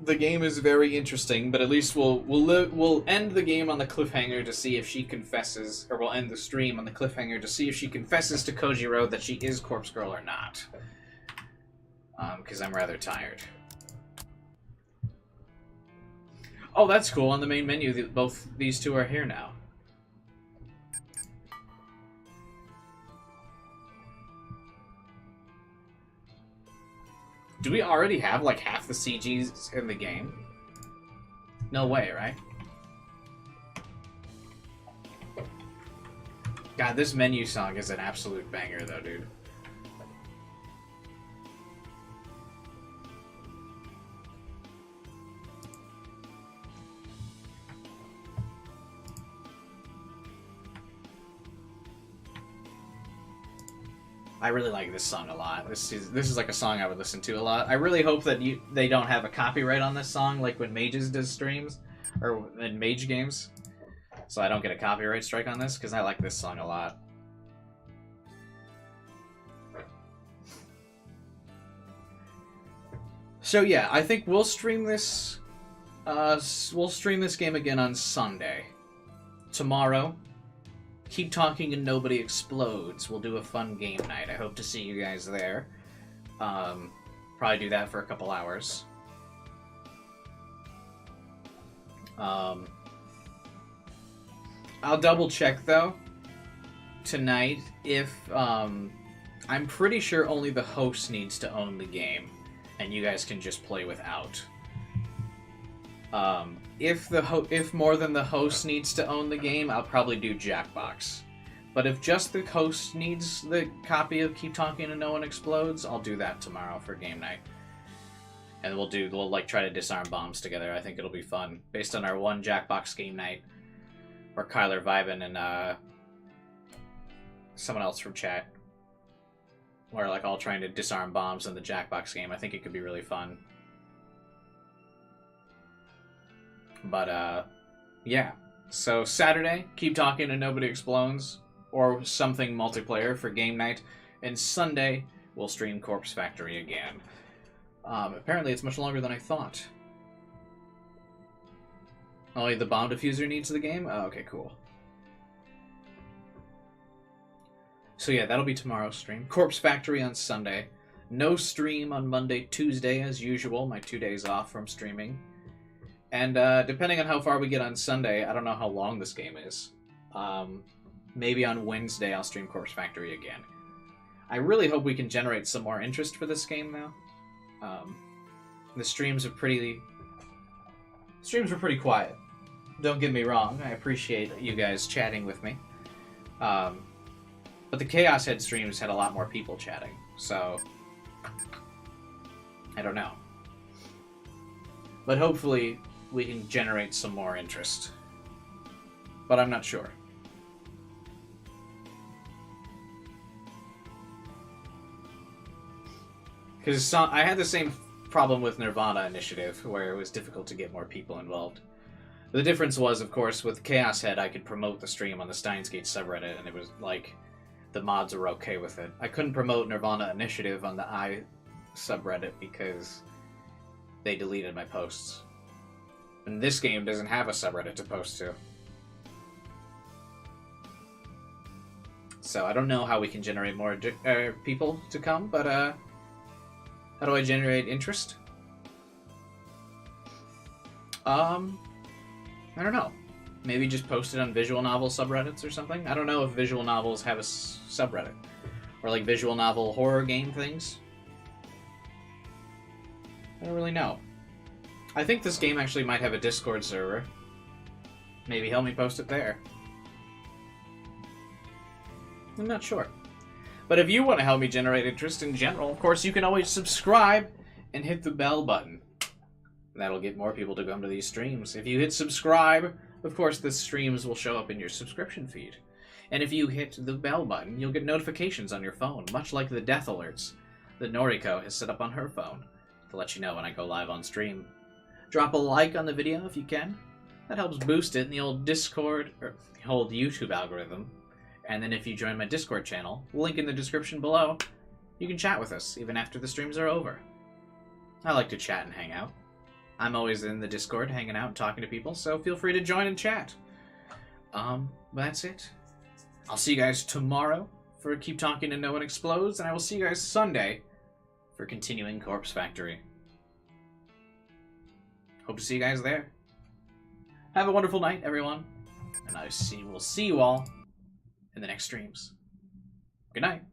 The game is very interesting, but at least we'll end the game on the cliffhanger to see if she confesses, or we'll end the stream on the cliffhanger to see if she confesses to Kojiro that she is Corpse Girl or not. Because I'm rather tired. Oh, that's cool. On the main menu, both these two are here now. Do we already have, like, half the CGs in the game? No way, right? God, this menu song is an absolute banger, though, dude. I really like this song a lot. This is like a song I would listen to a lot. I really hope that they don't have a copyright on this song like when Mages does streams or in Mage games, so I don't get a copyright strike on this because I like this song a lot. So yeah, I think we'll stream this. We'll stream this game again on Sunday. Tomorrow, Keep Talking and Nobody Explodes. We'll do a fun game night. I hope to see you guys there. Probably do that for a couple hours. I'll double check though tonight if I'm pretty sure only the host needs to own the game, and you guys can just play without. If more than the host needs to own the game, I'll probably do Jackbox. But if just the host needs the copy of Keep Talking and No One Explodes, I'll do that tomorrow for game night. And we'll like try to disarm bombs together. I think it'll be fun. Based on our one Jackbox game night where Kyler vibing and someone else from chat. We're like all trying to disarm bombs in the Jackbox game. I think it could be really fun. But yeah. So Saturday, Keep Talking and Nobody Explodes, or something multiplayer for game night. And Sunday, we'll stream Corpse Factory again. Apparently it's much longer than I thought. Only the bomb diffuser needs the game? Oh, okay, cool. So yeah, that'll be tomorrow's stream. Corpse Factory on Sunday. No stream on Monday, Tuesday, as usual. My 2 days off from streaming. And depending on how far we get on Sunday, I don't know how long this game is. Maybe on Wednesday I'll stream Corpse Factory again. I really hope we can generate some more interest for this game, though. The streams were pretty quiet. Don't get me wrong, I appreciate you guys chatting with me. But the Chaos Head streams had a lot more people chatting, so I don't know. But hopefully we can generate some more interest. But I'm not sure. Because I had the same problem with Nirvana Initiative, where it was difficult to get more people involved. The difference was, of course, with Chaos Head, I could promote the stream on the Steins Gate subreddit, and it was like, the mods were okay with it. I couldn't promote Nirvana Initiative on the I subreddit because they deleted my posts. And this game doesn't have a subreddit to post to. So I don't know how we can generate more people to come, but how do I generate interest? I don't know. Maybe just post it on visual novel subreddits or something? I don't know if visual novels have a subreddit. Or like visual novel horror game things. I don't really know. I think this game actually might have a Discord server. Maybe help me post it there. I'm not sure. But if you want to help me generate interest in general, of course, you can always subscribe and hit the bell button. That'll get more people to come to these streams. If you hit subscribe, of course, the streams will show up in your subscription feed. And if you hit the bell button, you'll get notifications on your phone, much like the death alerts that Noriko has set up on her phone to let you know when I go live on stream. Drop a like on the video if you can. That helps boost it in the old Discord, or the old YouTube algorithm. And then if you join my Discord channel, link in the description below, you can chat with us even after the streams are over. I like to chat and hang out. I'm always in the Discord hanging out and talking to people, so feel free to join and chat. But that's it. I'll see you guys tomorrow for Keep Talking and No One Explodes, and I will see you guys Sunday for continuing Corpse Factory. Hope to see you guys there. Have a wonderful night, everyone, and we'll see you all in the next streams. Good night.